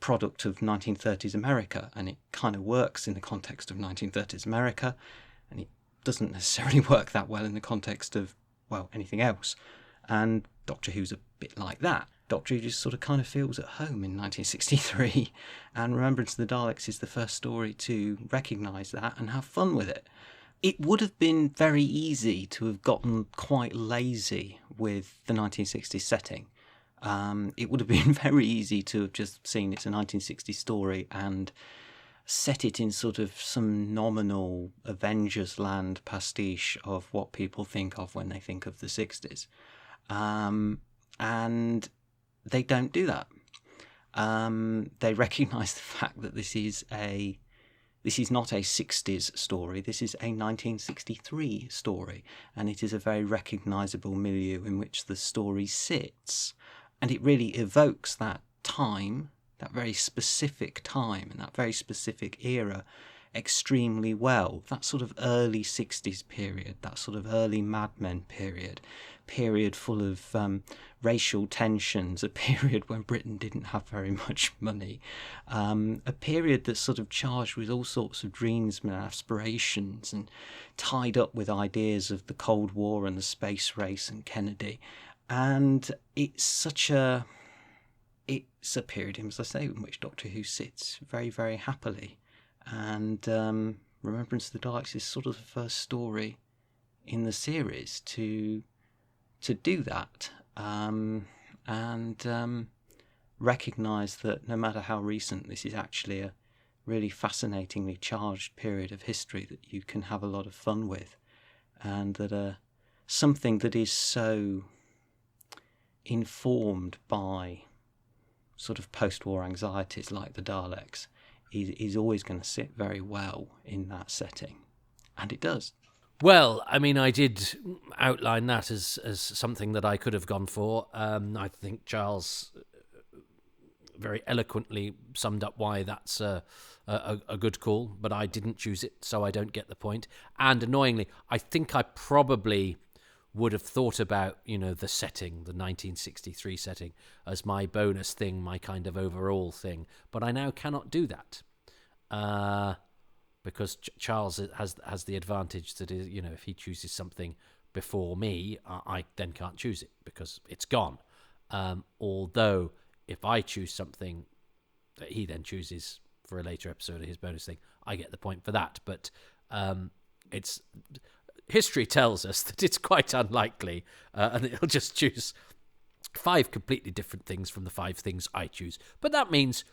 product of 1930s America, and it kind of works in the context of 1930s America, and it doesn't necessarily work that well in the context of, well, anything else. And Doctor Who's a bit like that. Doctor Who just sort of kind of feels at home in 1963, and Remembrance of the Daleks is the first story to recognise that and have fun with it. It would have been very easy to have gotten quite lazy with the 1960s setting. It would have been very easy to have just seen it's a 1960s story and set it in sort of some nominal Avengers Land pastiche of what people think of when they think of the 60s. And they don't do that. They recognise the fact that this is a this is not a 60s story, this is a 1963 story, and it is a very recognisable milieu in which the story sits. And it really evokes that time, that very specific time and that very specific era extremely well. That sort of early 60s period, that sort of early Mad Men period full of racial tensions, a period when Britain didn't have very much money, a period that's sort of charged with all sorts of dreams and aspirations and tied up with ideas of the Cold War and the space race and Kennedy. And it's a period, as I say, in which Doctor Who sits very, very happily. And Remembrance of the Daleks is sort of the first story in the series to do that, and recognise that no matter how recent, this is actually a really fascinatingly charged period of history that you can have a lot of fun with, and that something that is so informed by sort of post-war anxieties like the Daleks is always going to sit very well in that setting, and it does. Well, I mean, I did outline that as something that I could have gone for. I think Charles very eloquently summed up why that's a good call, but I didn't choose it, so I don't get the point. And annoyingly, I think I probably would have thought about, the setting, the 1963 setting, as my bonus thing, my kind of overall thing. But I now cannot do that. Because Charles has the advantage that, if he chooses something before me, I then can't choose it because it's gone. Although, if I choose something that he then chooses for a later episode of his bonus thing, I get the point for that. But it's history tells us that it's quite unlikely, and he'll just choose 5 completely different things from the 5 things I choose. But that means,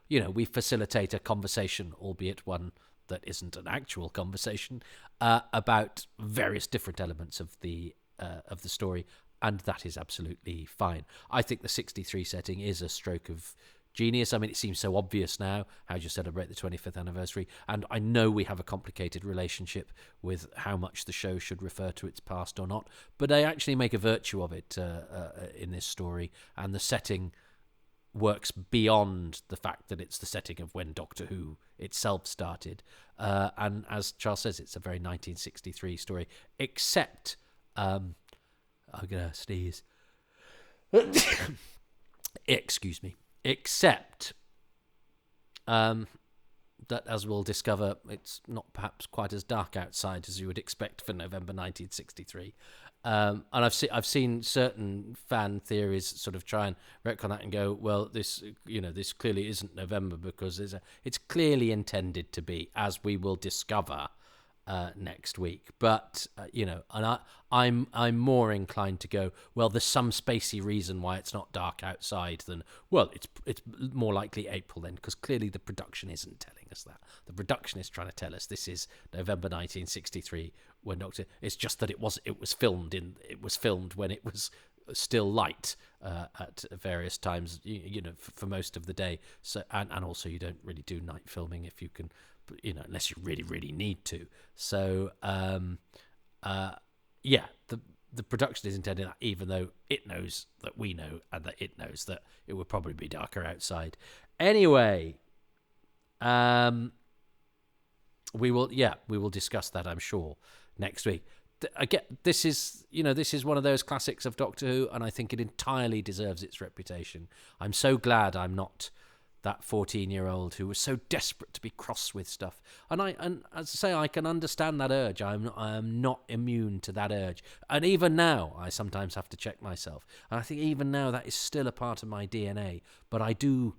we facilitate a conversation, albeit one that isn't an actual conversation, about various different elements of the story, and that is absolutely fine. I think the 63 setting is a stroke of genius. I mean, it seems so obvious now how you celebrate the 25th anniversary, and I know we have a complicated relationship with how much the show should refer to its past or not, but they actually make a virtue of it in this story, and the setting works beyond the fact that it's the setting of when Doctor Who itself started. And as Charles says, it's a very 1963 story, except, I'm going to sneeze. Excuse me. Except that, as we'll discover, it's not perhaps quite as dark outside as you would expect for November 1963. And I've seen certain fan theories sort of try and retcon that and go, well, this clearly isn't November because it's clearly intended to be, as we will discover next week. But and I'm more inclined to go, well, there's some spacey reason why it's not dark outside than, well, it's more likely April then, because clearly the production isn't telling us that. The production is trying to tell us this is November 1963 when Doctor. It's just that it was filmed when it was still light at various times, for most of the day. So and also you don't really do night filming if you can, unless you really, really need to. So, the production is intended that, even though it knows that we know, and that it knows that it would probably be darker outside. Anyway, we will discuss that, I'm sure, next week. Again, this is one of those classics of Doctor Who, and I think it entirely deserves its reputation. I'm so glad I'm not that 14-year-old who was so desperate to be cross with stuff. And as I say, I can understand that urge. I am not immune to that urge. And even now, I sometimes have to check myself. And I think even now that is still a part of my DNA. But I do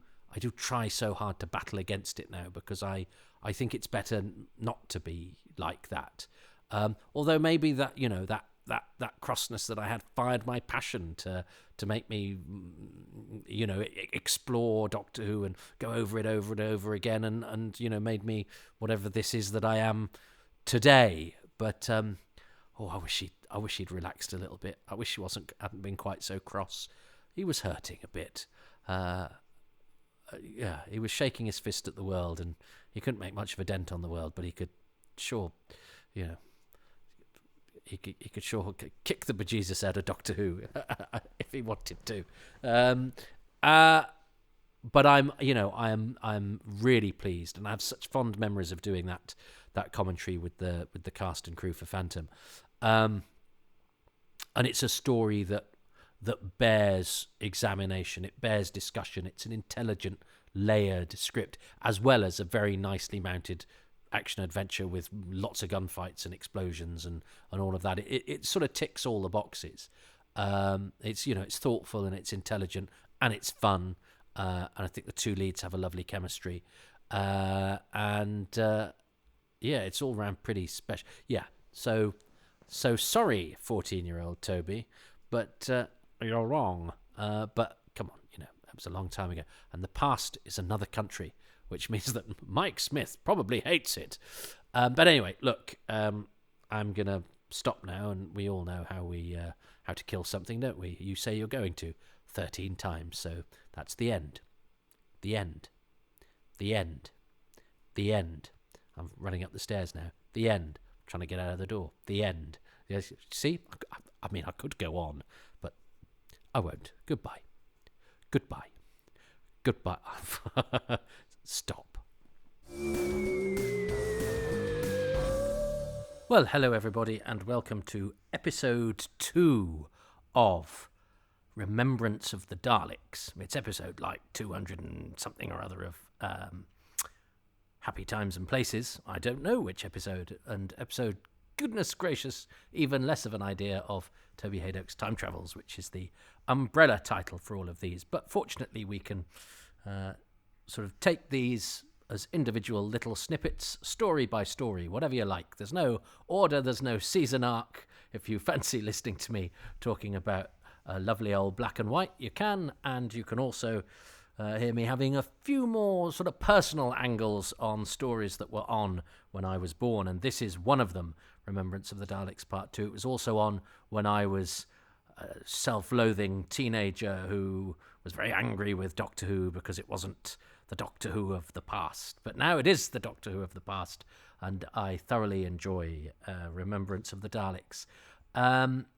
try so hard to battle against it now, because I think it's better not to be like that. Although maybe that that crossness that I had fired my passion to make me, explore Doctor Who and go over it over and over again, and made me whatever this is that I am today. But I wish he'd relaxed a little bit. I wish he hadn't been quite so cross. He was hurting a bit. yeah, he was shaking his fist at the world, and he couldn't make much of a dent on the world, but he could sure, you know, he could sure kick the bejesus out of Doctor Who if he wanted to. But I'm really pleased, and I have such fond memories of doing that commentary with the cast and crew for Phantom. And it's a story that bears examination, it bears discussion. It's an intelligent, layered script, as well as a very nicely mounted action adventure with lots of gunfights and explosions and all of that. It sort of ticks all the boxes. It's thoughtful and it's intelligent and it's fun. And I think the two leads have a lovely chemistry. Yeah, it's all around pretty special. Yeah, so sorry, 14-year-old Toby, but you're wrong. But come on, that was a long time ago. And the past is another country, which means that Mike Smith probably hates it. But anyway, look, I'm going to stop now, and we all know how to kill something, don't we? You say you're going to 13 times, so that's the end. The end. The end. The end. I'm running up the stairs now. The end. I'm trying to get out of the door. The end. Yes, see? I mean, I could go on, but I won't. Goodbye. Goodbye. Goodbye. Stop. Well, hello everybody, and welcome to episode 2 of Remembrance of the Daleks. It's episode like 200 and something or other of Happy Times and Places. I don't know which episode, and episode, goodness gracious, even less of an idea of Toby Hadoke's Time Travels, which is the umbrella title for all of these. But fortunately we can sort of take these as individual little snippets, story by story, whatever you like. There's no order, there's no season arc. If you fancy listening to me talking about a lovely old black and white, you can, and you can also hear me having a few more sort of personal angles on stories that were on when I was born, and this is one of them, Remembrance of the Daleks Part 2. It was also on when I was a self-loathing teenager who was very angry with Doctor Who because it wasn't the Doctor Who of the past. But now it is the Doctor Who of the past, and I thoroughly enjoy Remembrance of the Daleks.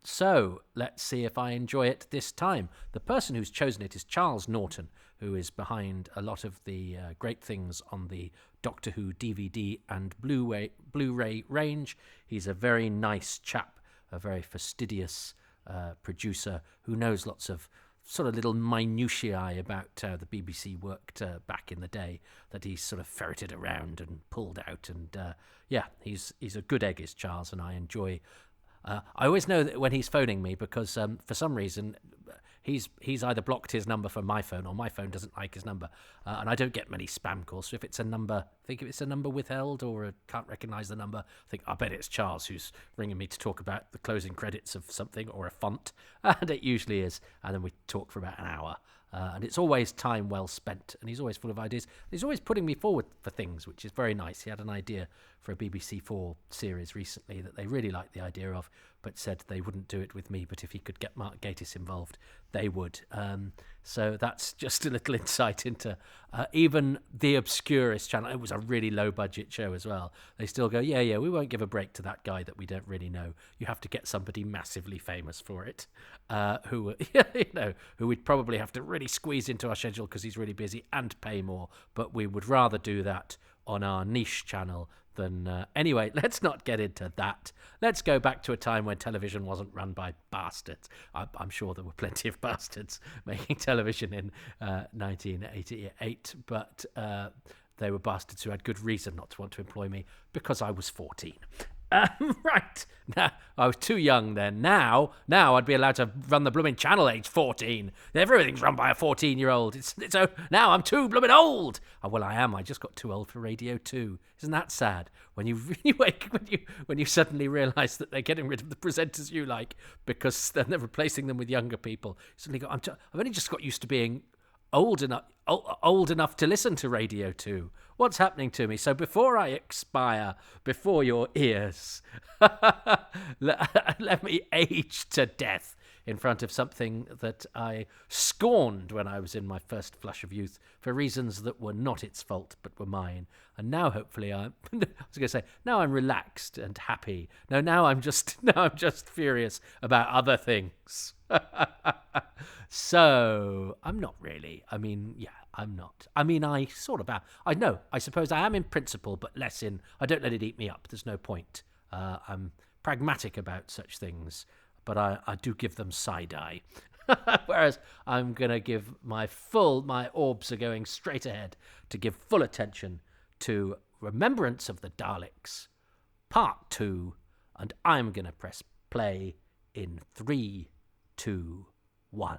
So let's see if I enjoy it this time. The person who's chosen it is Charles Norton, who is behind a lot of the great things on the Doctor Who DVD and Blu-ray range. He's a very nice chap, a very fastidious producer who knows lots of sort of little minutiae about how the BBC worked back in the day that he's sort of ferreted around and pulled out. And yeah, he's a good egg, is Charles, and I enjoy. I always know that when he's phoning me because for some reason he's either blocked his number from my phone or my phone doesn't like his number, and I don't get many spam calls. So if it's a number, if it's a number withheld or can't recognise the number, I bet it's Charles who's ringing me to talk about the closing credits of something or a font, and it usually is. And then we talk for about an hour. And it's always time well spent, and he's always full of ideas. He's always putting me forward for things, which is very nice. He had an idea for a BBC 4 series recently that they really liked the idea of, but said they wouldn't do it with me, but if he could get Mark Gatiss involved, they would. So that's just a little insight into even the obscurest channel. It was a really low-budget show as well. They still go, yeah, we won't give a break to that guy that we don't really know. You have to get somebody massively famous for it, who we'd probably have to really squeeze into our schedule because he's really busy and pay more, but we would rather do that on our niche channel than... Anyway, let's not get into that. Let's go back to a time when television wasn't run by bastards. I'm sure there were plenty of bastards making television in 1988, but they were bastards who had good reason not to want to employ me because I was 14. Right. Now, I was too young then. Now I'd be allowed to run the blooming channel age 14. Everything's run by a 14-year-old. Now I'm too blooming old. Oh, well, I am. I just got too old for Radio 2. Isn't that sad? When you suddenly realise that they're getting rid of the presenters you like because then they're replacing them with younger people. You suddenly go, I've only just got used to being old enough to listen to Radio 2. What's happening to me? So before I expire before your ears, let me age to death in front of something that I scorned when I was in my first flush of youth for reasons that were not its fault but were mine. And now, hopefully, I was going to say, now I'm relaxed and happy. No, now I'm just furious about other things. So I'm not really. I mean, yeah, I'm not. I mean, I sort of am. I know. I suppose I am in principle, but less in. I don't let it eat me up. There's no point. I'm pragmatic about such things, but I do give them side eye. Whereas I'm going to give my orbs are going straight ahead to give full attention to Remembrance of the Daleks, Part 2, and I'm going to press play in 3, 2, 1.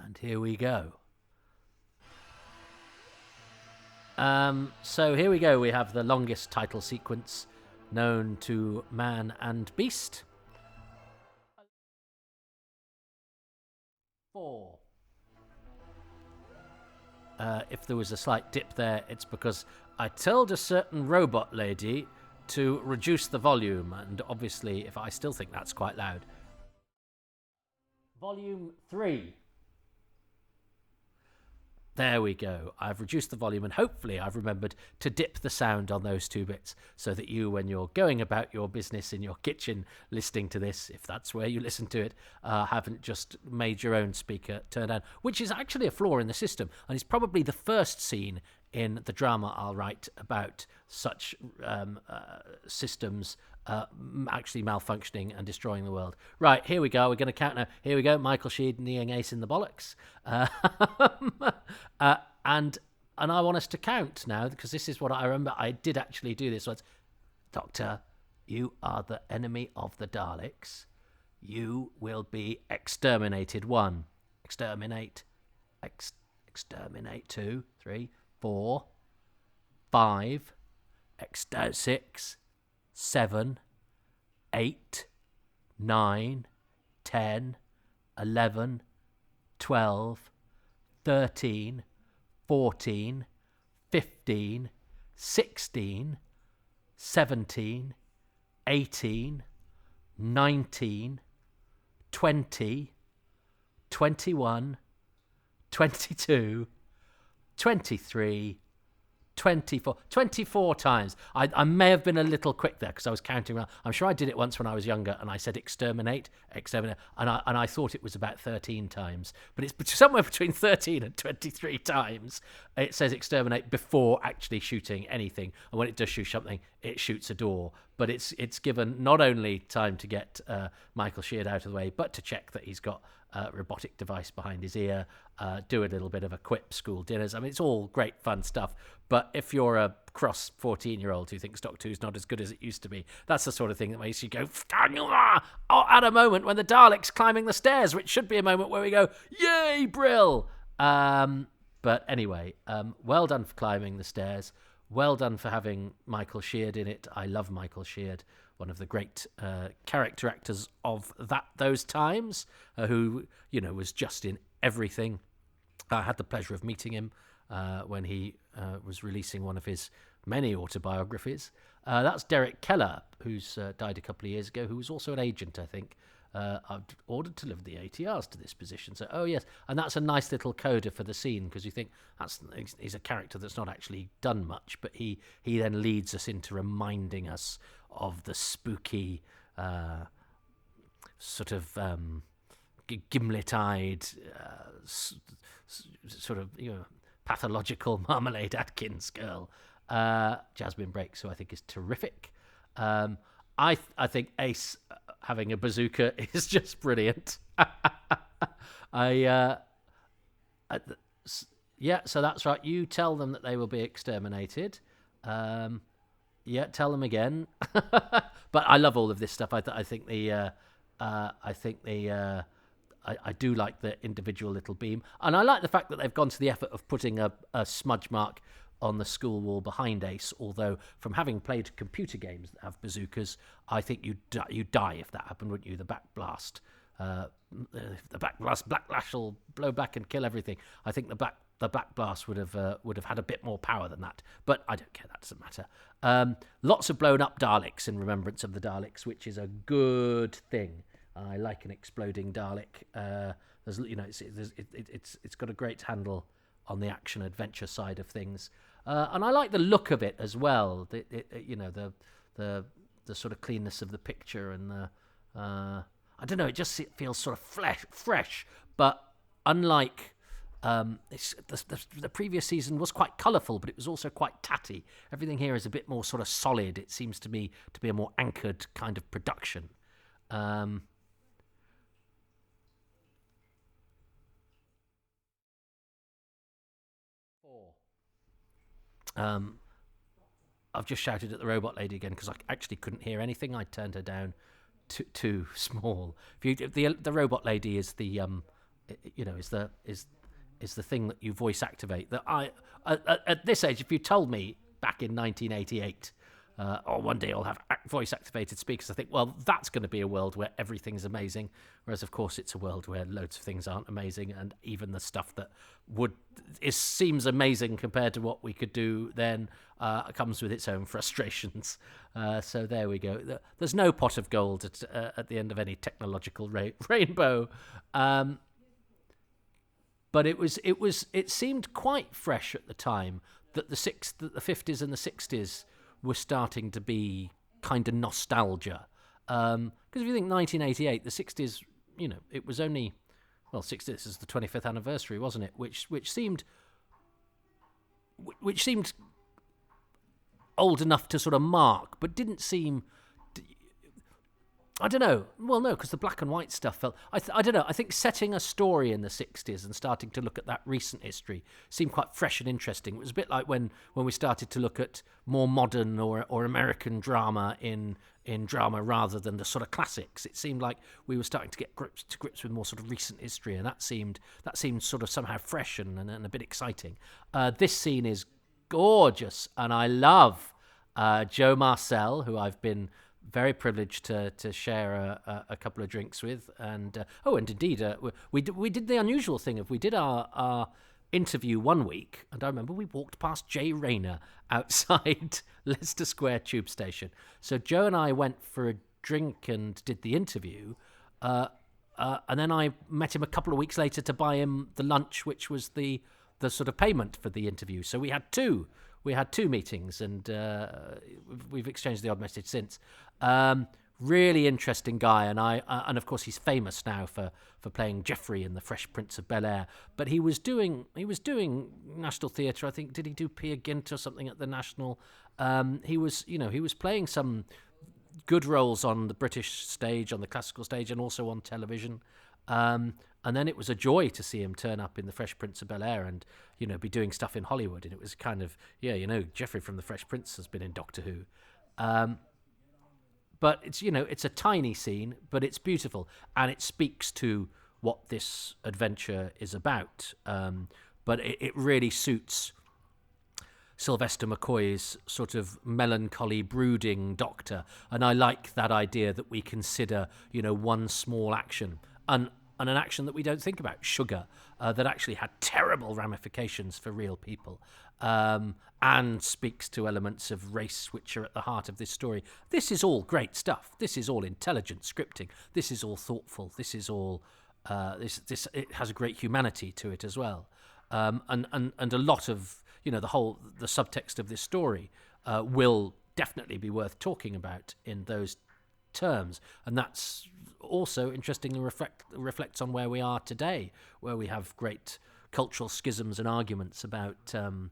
And here we go. So here we go. We have the longest title sequence known to man and beast. 4. If there was a slight dip there, it's because I told a certain robot lady to reduce the volume, and obviously, if I still think that's quite loud. Volume 3. There we go. I've reduced the volume, and hopefully I've remembered to dip the sound on those 2 bits so that you, when you're going about your business in your kitchen listening to this, if that's where you listen to it, haven't just made your own speaker turn down, which is actually a flaw in the system, and it's probably the first scene in the drama I'll write about such systems actually malfunctioning and destroying the world. Right, here we go. We're going to count now. Here we go. Michael Sheed kneeing Ace in the bollocks. And I want us to count now, because this is what I remember. I did actually do this once. Doctor, you are the enemy of the Daleks. You will be exterminated. 1. Exterminate. Exterminate. 2, 3, 4, 5. 6, 7, 8, 9, 10, 11, 12, 13, 14, 15, 16, 17, 18, 19, 20, 21, 22, 23, 24 times. I may have been a little quick there because I was counting around. I'm sure I did it once when I was younger, and I said exterminate, and I thought it was about 13 times, but it's somewhere between 13 and 23 times. It says exterminate before actually shooting anything, and when it does shoot something, it shoots a door. But it's given not only time to get Michael Sheard out of the way, but to check that he's got a robotic device behind his ear, do a little bit of a quip, school dinners. I mean, it's all great fun stuff. But if you're a cross 14-year-old who thinks Doctor Who's not as good as it used to be, that's the sort of thing that makes you go, at a moment when the Dalek's climbing the stairs, which should be a moment where we go, yay, Brill! But anyway, well done for climbing the stairs. Well done for having Michael Sheard in it. I love Michael Sheard, one of the great character actors of those times, who, was just in everything. I had the pleasure of meeting him when he was releasing one of his many autobiographies. That's Derek Keller, who's died a couple of years ago, who was also an agent, I think. I've ordered to deliver the ATRs to this position. So, oh yes, and that's a nice little coda for the scene, because you think he's a character that's not actually done much, but he then leads us into reminding us of the spooky sort of gimlet-eyed sort of pathological Marmalade Atkins girl, Jasmine Brakes, who I think is terrific. I think Ace having a bazooka is just brilliant. So that's right. You tell them that they will be exterminated. Tell them again. But I love all of this stuff. I do like the individual little beam, and I like the fact that they've gone to the effort of putting a smudge mark on the school wall behind Ace, although from having played computer games that have bazookas, I think you'd die if that happened, wouldn't you? The backblast backlash will blow back and kill everything. I think the backblast would have had a bit more power than that, but I don't care, that doesn't matter. Lots of blown up Daleks in Remembrance of the Daleks, which is a good thing. I like an exploding Dalek. There's, it's got a great handle on the action adventure side of things, and I like the look of it as well. The sort of cleanness of the picture and the I don't know. It feels sort of fresh, but unlike. The previous season was quite colourful, but it was also quite tatty. Everything here is a bit more sort of solid. It seems to me to be a more anchored kind of production. I've just shouted at the robot lady again because I actually couldn't hear anything. I turned her down too small. The robot lady is the is the thing that you voice activate. That at this age, if you told me back in 1988, one day I'll have voice activated speakers, I think, well, that's going to be a world where everything's amazing. Whereas, of course, it's a world where loads of things aren't amazing, and even the stuff that seems amazing compared to what we could do then comes with its own frustrations. So there we go. There's no pot of gold at the end of any technological rainbow. But it seemed quite fresh at the time that the 50s and the 60s were starting to be kind of nostalgia. Because if you think 1988, the 60s, it was only, 60s, this is the 25th anniversary, wasn't it? Which seemed old enough to sort of mark, but didn't seem. I don't know. Well, no, because the black and white stuff felt. I don't know. I think setting a story in the 60s and starting to look at that recent history seemed quite fresh and interesting. It was a bit like when we started to look at more modern or American drama in drama rather than the sort of classics. It seemed like we were starting to get grips with more sort of recent history, and that seemed sort of somehow fresh and a bit exciting. This scene is gorgeous, and I love Joe Marcel, who I've been very privileged to share a couple of drinks with, and indeed we did the unusual thing of we did our interview one week, and I remember we walked past Jay Rayner outside Leicester Square tube station. So Joe and I went for a drink and did the interview, and then I met him a couple of weeks later to buy him the lunch, which was the sort of payment for the interview. So we had two meetings, and we've exchanged the odd message since. Really interesting guy, and of course he's famous now for playing Geoffrey in The Fresh Prince of Bel-Air. But he was doing National Theatre. I think, did he do Peer Gynt or something at the National? He was playing some good roles on the British stage, on the classical stage, and also on television. And then it was a joy to see him turn up in The Fresh Prince of Bel-Air and, be doing stuff in Hollywood. And it was kind of, Geoffrey from The Fresh Prince has been in Doctor Who. But it's a tiny scene, but it's beautiful. And it speaks to what this adventure is about. But it really suits Sylvester McCoy's sort of melancholy, brooding Doctor. And I like that idea that we consider, one small action. And an action that we don't think about, sugar, that actually had terrible ramifications for real people, and speaks to elements of race which are at the heart of this story. This is all great stuff. This is all intelligent scripting. This is all thoughtful. This is all it has a great humanity to it as well, and a lot of the subtext of this story will definitely be worth talking about in those terms, and that's also interestingly reflects on where we are today, where we have great cultural schisms and arguments about our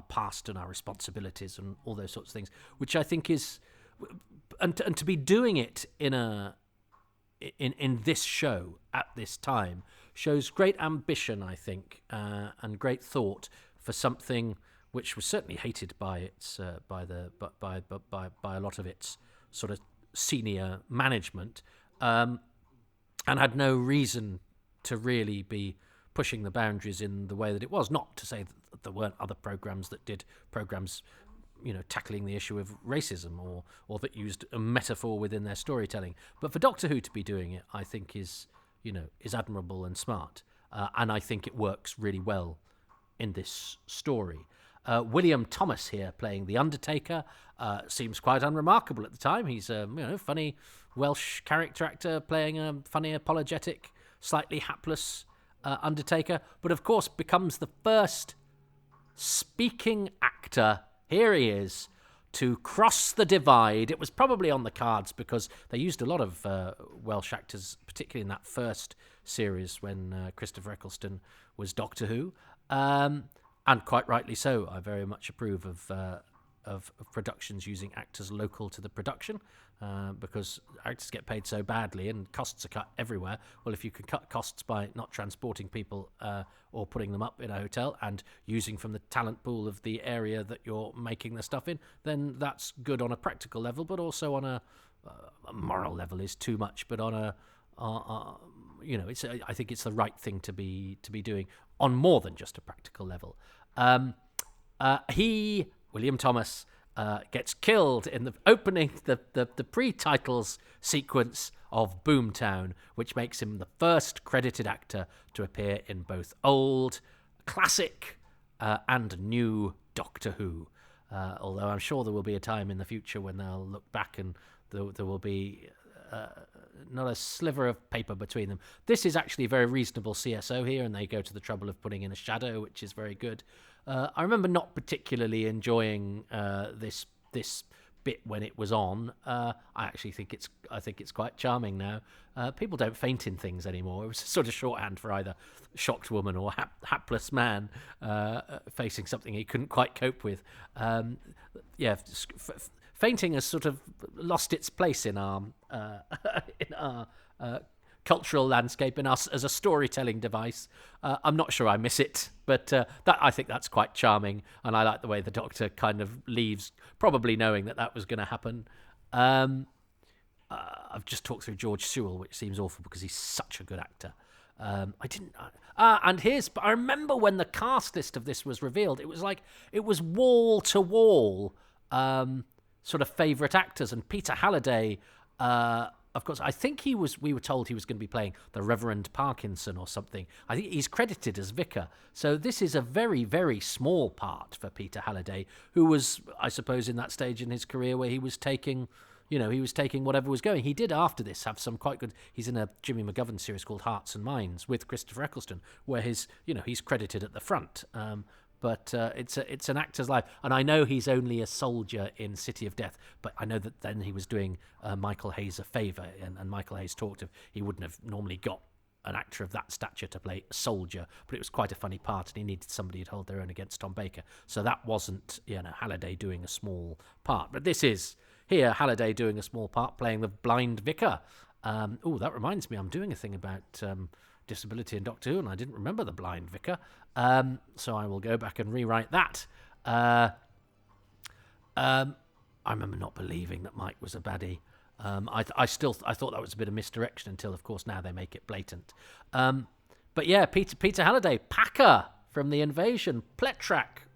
past and our responsibilities and all those sorts of things, which I think is and to be doing it in this show at this time shows great ambition, I think, and great thought for something which was certainly hated by by a lot of its sort of senior management, and had no reason to really be pushing the boundaries in the way that it was. Not to say that there weren't other programs that did programs, tackling the issue of racism or that used a metaphor within their storytelling. But for Doctor Who to be doing it, I think is admirable and smart, and I think it works really well in this story. William Thomas here playing the Undertaker. Seems quite unremarkable at the time. He's a funny Welsh character actor playing a funny, apologetic, slightly hapless Undertaker, but of course becomes the first speaking actor. Here he is, to cross the divide. It was probably on the cards because they used a lot of Welsh actors, particularly in that first series when Christopher Eccleston was Doctor Who, and quite rightly so. I very much approve of productions using actors local to the production, because actors get paid so badly and costs are cut everywhere. Well, if you can cut costs by not transporting people or putting them up in a hotel and using from the talent pool of the area that you're making the stuff in, then that's good on a practical level, but also on a moral level is too much. But on a I think it's the right thing to be doing on more than just a practical level. William Thomas, gets killed in the opening, the pre-titles sequence of Boomtown, which makes him the first credited actor to appear in both old, classic, and new Doctor Who. Although I'm sure there will be a time in the future when they'll look back and there will be not a sliver of paper between them. This is actually a very reasonable CSO here, and they go to the trouble of putting in a shadow, which is very good. I remember not particularly enjoying this bit when it was on. I actually think it's quite charming now. People don't faint in things anymore. It was sort of shorthand for either shocked woman or hapless man facing something he couldn't quite cope with. Fainting has sort of lost its place in our cultural landscape, in us as a storytelling device. I'm not sure I miss it, but I think that's quite charming, and I like the way the Doctor kind of leaves, probably knowing that was going to happen. I've just talked through George Sewell, which seems awful because he's such a good actor. I remember when the cast list of this was revealed, it was wall to wall sort of favourite actors, and Peter Halliday, of course, I think we were told he was going to be playing the Reverend Parkinson or something. I think he's credited as Vicar. So this is a very, very small part for Peter Halliday, who was, I suppose, in that stage in his career where he was taking whatever was going. He did after this have some quite good. He's in a Jimmy McGovern series called Hearts and Minds with Christopher Eccleston, where he's credited at the front. But it's an actor's life. And I know he's only a soldier in City of Death, but I know that then he was doing Michael Hayes a favour, and Michael Hayes talked of he wouldn't have normally got an actor of that stature to play a soldier, but it was quite a funny part, and he needed somebody who'd hold their own against Tom Baker. So that wasn't Halliday doing a small part. But this is here Halliday doing a small part, playing the blind vicar. That reminds me, I'm doing a thing about disability in Doctor Who, and I didn't remember the blind vicar, so I will go back and rewrite that. I remember not believing that Mike was a baddie. I thought that was a bit of misdirection until, of course, now they make it blatant. But yeah, Peter Halliday, Packer from The Invasion, Pletrak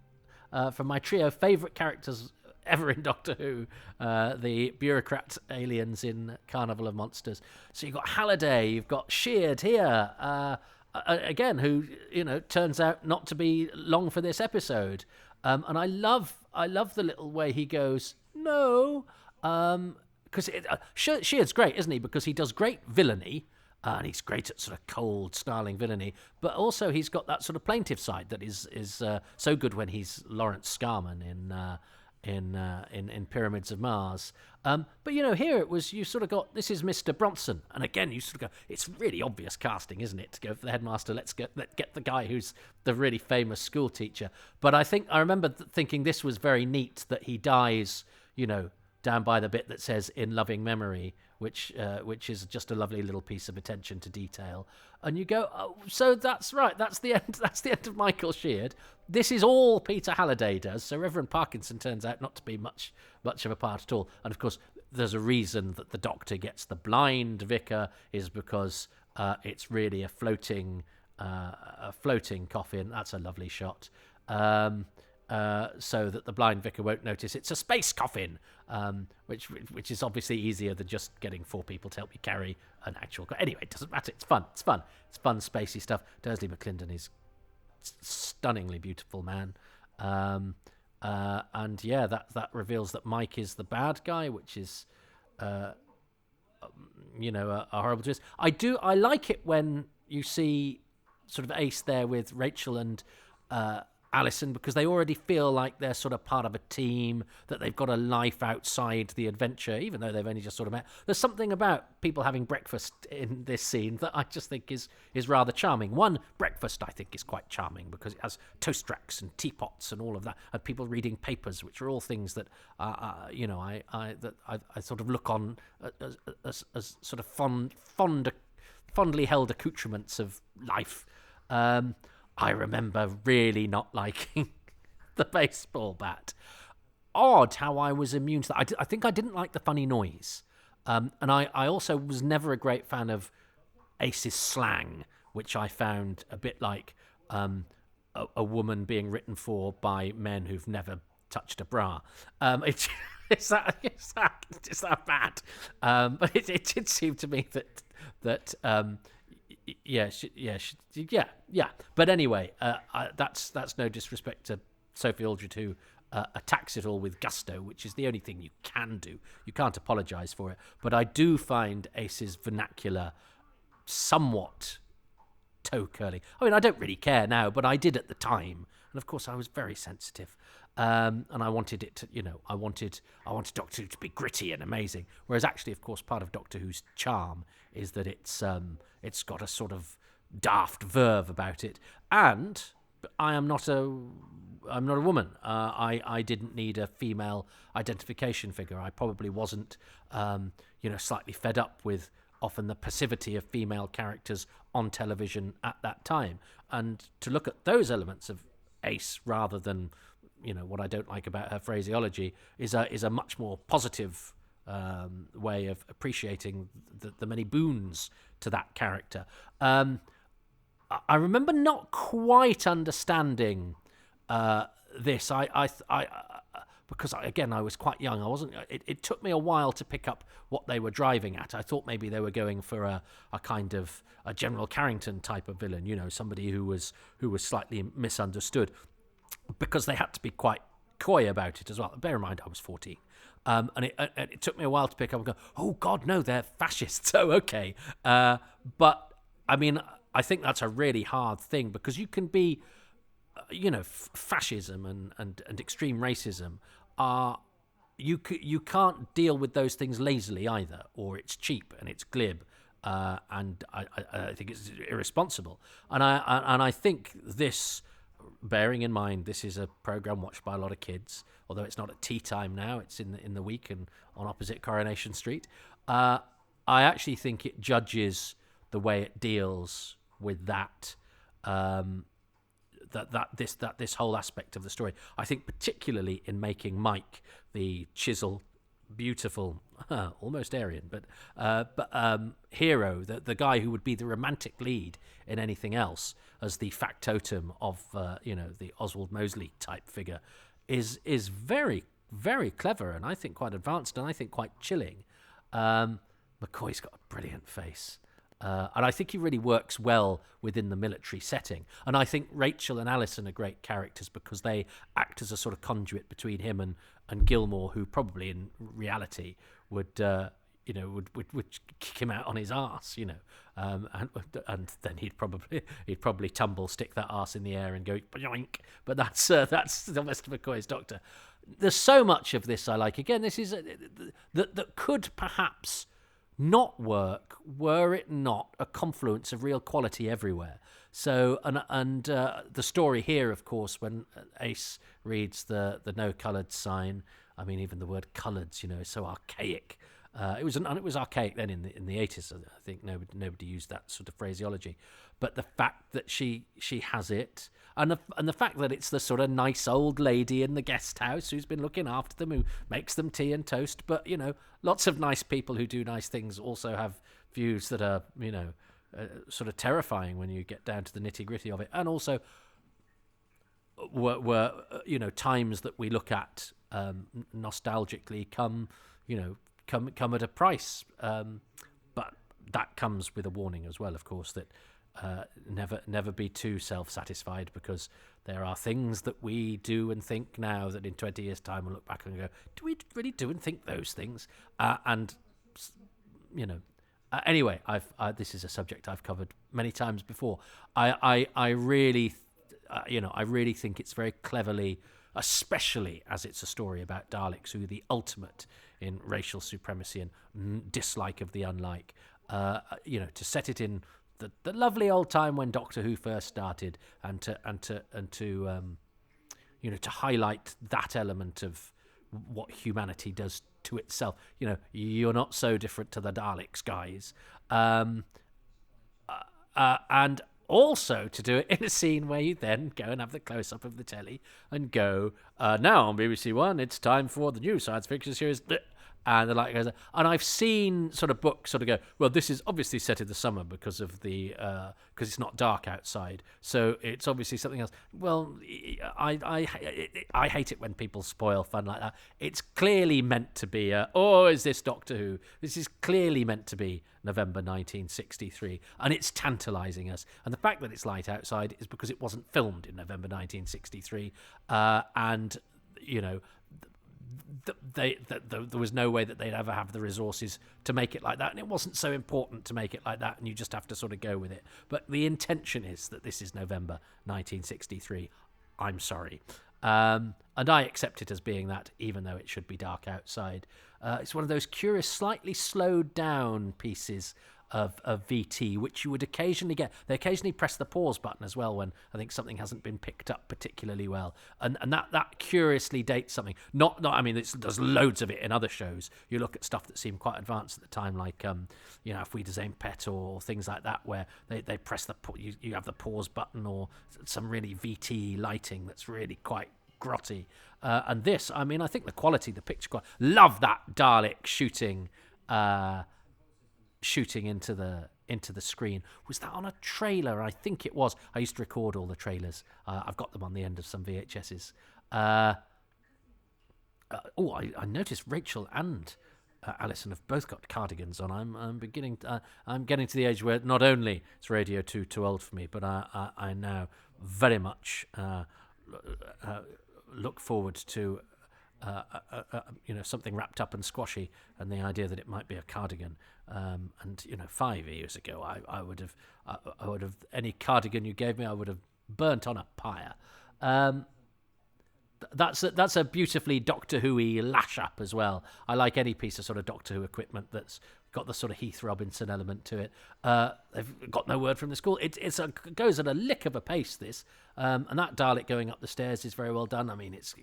from my trio of favourite characters ever in Doctor Who, the bureaucrat aliens in Carnival of Monsters. So you've got Halliday, you've got Sheard here, again, who turns out not to be long for this episode. And I love the little way he goes, no, because Sheard's great, isn't he? Because he does great villainy. And he's great at sort of cold, snarling villainy, but also he's got that sort of plaintive side that is so good when he's Lawrence Scarman in Pyramids of Mars. But here it was, you sort of got, this is Mr. Bronson, and again you sort of go, it's really obvious casting, isn't it, to go for the headmaster. Let's get the guy who's the really famous school teacher. But I remember thinking this was very neat that he dies, down by the bit that says "in loving memory," which is just a lovely little piece of attention to detail. And you go, oh, so that's right. That's the end. That's the end of Michael Sheard. This is all Peter Halliday does. So Reverend Parkinson turns out not to be much of a part at all. And of course, there's a reason that the Doctor gets the blind vicar, is because it's really a floating coffin. That's a lovely shot. So that the blind vicar won't notice it's a space coffin, which is obviously easier than just getting 4 people to help you carry an actual coffin. Anyway, it doesn't matter. It's fun, spacey stuff. Dursley McClendon is stunningly beautiful man. And yeah, that reveals that Mike is the bad guy, which is a horrible twist. I like it when you see sort of Ace there with Rachel and Alison, because they already feel like they're sort of part of a team, that they've got a life outside the adventure, even though they've only just sort of met. There's something about people having breakfast in this scene that I just think is rather charming. One, breakfast I think is quite charming because it has toast racks and teapots and all of that, and people reading papers, which are all things that I sort of look on as sort of fondly held accoutrements of life. I remember really not liking the baseball bat. Odd how I was immune to that. I think I didn't like the funny noise. And I also was never a great fan of Ace's slang, which I found a bit like a woman being written for by men who've never touched a bra. It's that bad. But it did seem to me that yeah. But anyway, that's no disrespect to Sophie Aldred, who attacks it all with gusto, which is the only thing you can do. You can't apologise for it. But I do find Ace's vernacular somewhat toe curling. I mean, I don't really care now, but I did at the time, and of course I was very sensitive. And I wanted it to, I wanted Doctor Who to be gritty and amazing. Whereas actually, of course, part of Doctor Who's charm is that it's got a sort of daft verve about it. And I'm not a woman. I didn't need a female identification figure. I probably wasn't, slightly fed up with often the passivity of female characters on television at that time. And to look at those elements of Ace rather than what I don't like about her phraseology is a much more positive way of appreciating the many boons to that character. I remember not quite understanding this. I because I was quite young. I wasn't. It took me a while to pick up what they were driving at. I thought maybe they were going for a kind of a General Carrington type of villain. Somebody who was slightly misunderstood, because they had to be quite coy about it as well. Bear in mind, I was 14. And it took me a while to pick up and go, oh, God, no, they're fascists. Oh, okay. But, I mean, I think that's a really hard thing, because you can be, fascism and extreme racism are... You can't deal with those things lazily either, or it's cheap and it's glib. And I think it's irresponsible. And I think this... Bearing in mind, this is a program watched by a lot of kids, although it's not at tea time now. It's in the week and on opposite Coronation Street. I actually think it judges the way it deals with that. This whole aspect of the story. I think particularly in making Mike the chiseled, beautiful, almost Aryan, but hero, the guy who would be the romantic lead in anything else, as the factotum of the Oswald Mosley type figure, is very, very clever, and I think quite advanced, and I think quite chilling. McCoy's got a brilliant face. And I think he really works well within the military setting. And I think Rachel and Alison are great characters because they act as a sort of conduit between him and Gilmore, who probably in reality would kick him out on his arse, and then he'd probably tumble, stick that arse in the air, and go yoink. But that's Sylvester McCoy's Doctor. There's so much of this I like. Again, this is that could perhaps not work were it not a confluence of real quality everywhere. So and the story here, of course, when Ace reads the no coloured sign, I mean, even the word coloured's is so archaic. It was archaic then in the 80s. I think nobody used that sort of phraseology. But the fact that she has it, and the fact that it's the sort of nice old lady in the guest house who's been looking after them, who makes them tea and toast. But lots of nice people who do nice things also have views that are sort of terrifying when you get down to the nitty gritty of it. And also were times that we look at nostalgically come at a price. But that comes with a warning as well, of course, that never be too self-satisfied, because there are things that we do and think now that in 20 years' time we'll look back and go, do we really do and think those things? And anyway, this is a subject I've covered many times before. I really think it's very cleverly, especially as it's a story about Daleks, who are the ultimate in racial supremacy and dislike of the unlike. To set it in the lovely old time when Doctor Who first started, and to highlight that element of what humanity does to itself. You're not so different to the Daleks, guys. And also to do it in a scene where you then go and have the close-up of the telly and go, now on BBC One, it's time for the new science fiction series. And the light goes, and I've seen sort of books sort of go, well, this is obviously set in the summer because of because it's not dark outside, so it's obviously something else. Well, I hate it when people spoil fun like that. It's clearly meant to be is this Doctor Who? This is clearly meant to be November 1963, and it's tantalising us. And the fact that it's light outside is because it wasn't filmed in November 1963, and there was no way that they'd ever have the resources to make it like that, and it wasn't so important to make it like that, and you just have to sort of go with it. But the intention is that this is November 1963. I'm sorry. And I accept it as being that, even though it should be dark outside. It's one of those curious, slightly slowed down pieces of VT, which you would occasionally get. They occasionally press the pause button as well when I think something hasn't been picked up particularly well, and that curiously dates something. I mean, there's loads of it in other shows. You look at stuff that seemed quite advanced at the time, like If We Design Pet or things like that, where they press you have the pause button, or some really VT lighting that's really quite grotty. And this, I mean, I think the quality, the picture quality, love that Dalek shooting into the screen. Was that on a trailer? I think it was. I used to record all the trailers. I've got them on the end of some VHSs. I noticed Rachel and Alison have both got cardigans on. I'm getting to the age where not only is Radio 2 too old for me, but I now very much look forward to something wrapped up and squashy, and the idea that it might be a cardigan. And 5 years ago, I would have any cardigan you gave me, I would have burnt on a pyre. That's a beautifully Doctor Who-y lash up as well. I like any piece of sort of Doctor Who equipment that's got the sort of Heath Robinson element to it. They've got no word from the school. It goes at a lick of a pace, this, and that Dalek going up the stairs is very well done. I mean, it's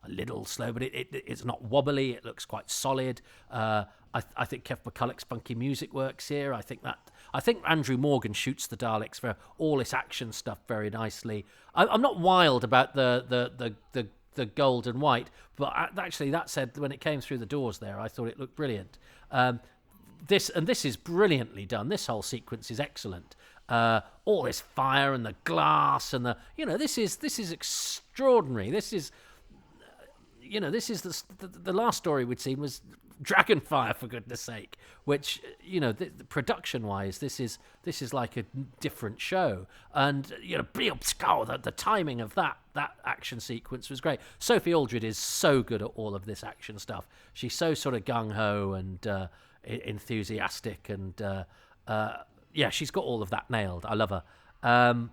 a little slow, but it's not wobbly. It looks quite solid. I think Kev McCulloch's funky music works here. I think Andrew Morgan shoots the Daleks for all this action stuff very nicely. I'm not wild about the gold and white, but actually, that said, when it came through the doors there, I thought it looked brilliant. This is brilliantly done. This whole sequence is excellent. All this fire and the glass and this is extraordinary. This is the last story we'd seen was Dragonfire, for goodness sake, which the production-wise, this is like a different show, and the timing of that action sequence was great. Sophie Aldred is so good at all of this action stuff. She's so sort of gung-ho and enthusiastic, and she's got all of that nailed. I love her, and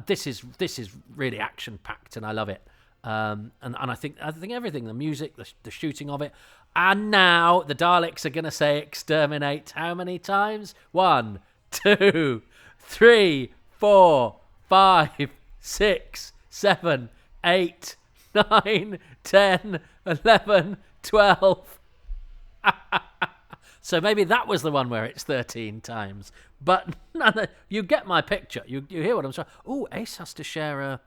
this is really action-packed, and I love it. And I think everything, the music, the shooting of it. And now the Daleks are going to say exterminate how many times? 1, 2, 3, 4, 5, 6, 7, 8, 9, 10, 11, 12. So maybe that was the one where it's 13 times. But you get my picture. You hear what I'm saying. Oh, Ace has to share a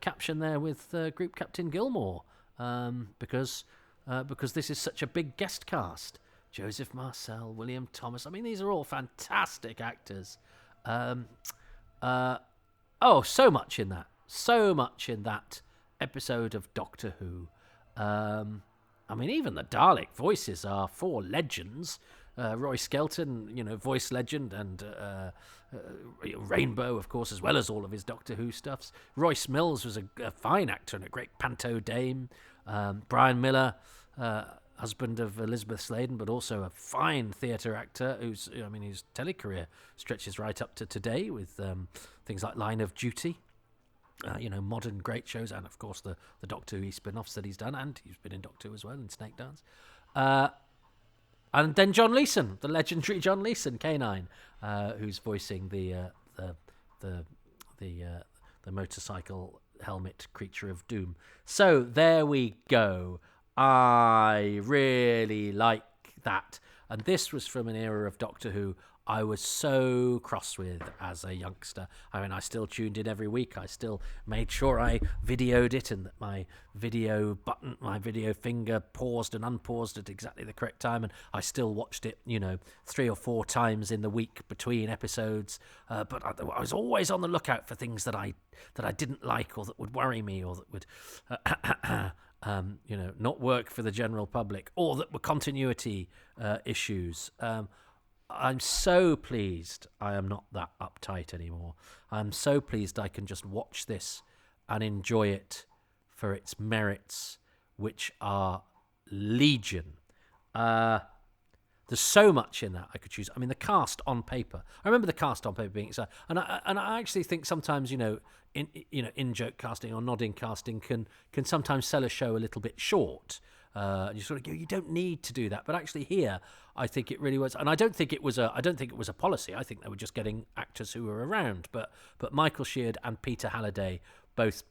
caption there with Group Captain Gilmore, because this is such a big guest cast. Joseph Marcel, William Thomas. I mean, these are all fantastic actors. So much in that episode of Doctor Who. I mean, even the Dalek voices are 4 legends. Roy Skelton, voice legend, and Rainbow, of course, as well as all of his Doctor Who stuffs. Royce Mills was a fine actor and a great panto dame. Brian Miller, husband of Elizabeth Sladen, but also a fine theatre actor whose telecareer stretches right up to today with things like Line of Duty. Modern great shows, and of course the Doctor Who spin-offs that he's done, and he's been in Doctor Who as well, in Snake Dance. And then John Leeson, the legendary John Leeson, K9, who's voicing the motorcycle helmet creature of doom. So there we go. I really like that. And this was from an era of Doctor Who I was so cross with as a youngster. I mean, I still tuned in every week. I still made sure I videoed it and that my video button, my video finger paused and unpaused at exactly the correct time. And I still watched it, 3 or 4 times in the week between episodes. But I was always on the lookout for things that I didn't like, or that would worry me, or that would not work for the general public, or that were continuity issues. I'm so pleased I am not that uptight anymore. I'm so pleased I can just watch this and enjoy it for its merits, which are legion. There's so much in that I could choose. I mean, the cast on paper. I remember the cast on paper being exciting, and I actually think sometimes in-joke casting or nodding casting can sometimes sell a show a little bit short. You sort of go, you don't need to do that, but actually here, I think it really was, and I don't think it was a policy. I think they were just getting actors who were around. But Michael Sheard and Peter Halliday both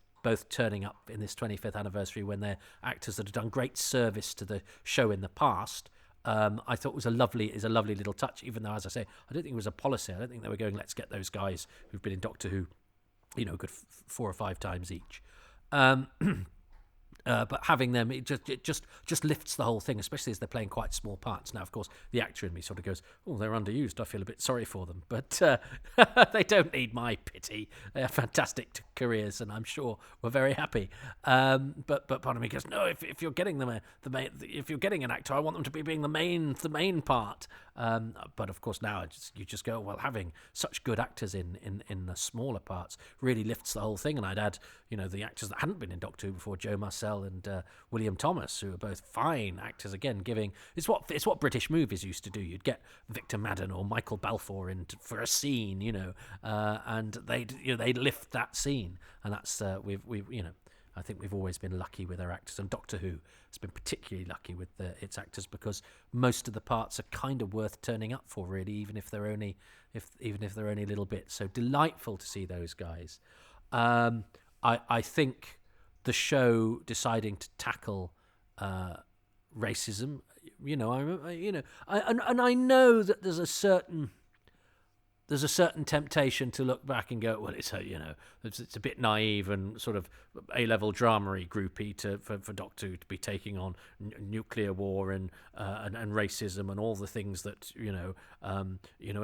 turning up in this 25th anniversary when they're actors that have done great service to the show in the past. I thought was a lovely little touch. Even though, as I say, I don't think it was a policy. I don't think they were going, let's get those guys who've been in Doctor Who, good 4 or 5 times each. But having them, it just lifts the whole thing, especially as they're playing quite small parts. Now, of course, the actor in me sort of goes, oh, they're underused. I feel a bit sorry for them. But they don't need my pity. They have fantastic careers, and I'm sure we're very happy. But part of me goes, no, if you're getting them if you're getting an actor, I want them to be being the main part. But of course, now you just go, well, having such good actors in the smaller parts really lifts the whole thing. And I'd add, the actors that hadn't been in Doctor Who before, Joe Marcel and William Thomas, who are both fine actors. Again, it's what British movies used to do. You'd get Victor Madden or Michael Balfour in for a scene, and they'd lift that scene. And that's I think we've always been lucky with our actors, and Doctor Who has been particularly lucky with its actors, because most of the parts are kind of worth turning up for, really, even if they're only a little bit. So delightful to see those guys. I think the show deciding to tackle racism, I know that there's a certain temptation to look back and go, well, it's a bit naive and sort of A-level drama-y groupy for Doctor Who to be taking on nuclear war and racism and all the things that an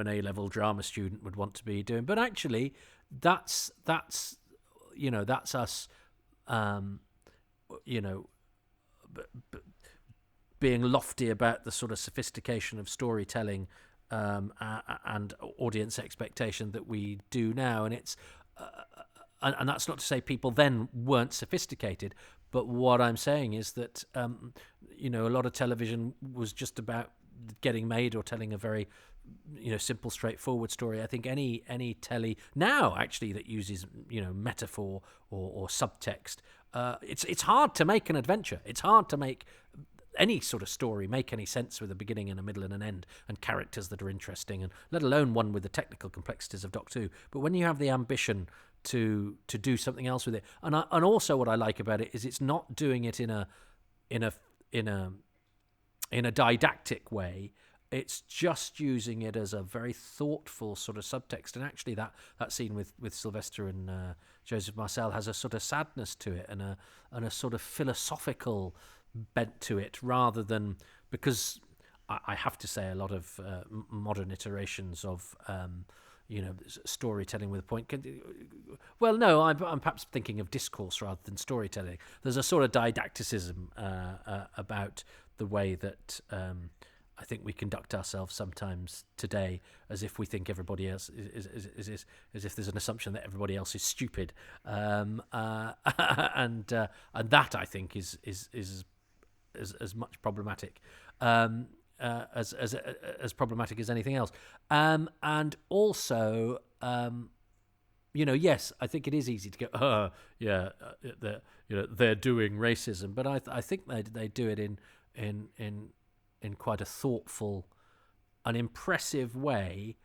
A-level drama student would want to be doing. But actually, that's us. Being lofty about the sort of sophistication of storytelling and audience expectation that we do now, and it's and that's not to say people then weren't sophisticated, but what I'm saying is that a lot of television was just about getting made or telling a very simple, straightforward story. I think any telly now actually that uses metaphor or subtext, it's hard to make an adventure. It's hard to make any sort of story make any sense with a beginning and a middle and an end and characters that are interesting, and let alone one with the technical complexities of Doctor Who. But when you have the ambition to do something else with it, and also what I like about it is it's not doing it in a didactic way. It's just using it as a very thoughtful sort of subtext. And actually that scene with Sylvester and Joseph Marcel has a sort of sadness to it and a sort of philosophical bent to it, rather than, because I have to say a lot of modern iterations of storytelling with a point I'm perhaps thinking of discourse rather than storytelling. There's a sort of didacticism about the way that I think we conduct ourselves sometimes today as if we think everybody else is as if there's an assumption that everybody else is stupid, and that I think is as much problematic as problematic as anything else, and also. Yes, I think it is easy to go, they're doing racism, but I think they do it in quite a thoughtful, an impressive way,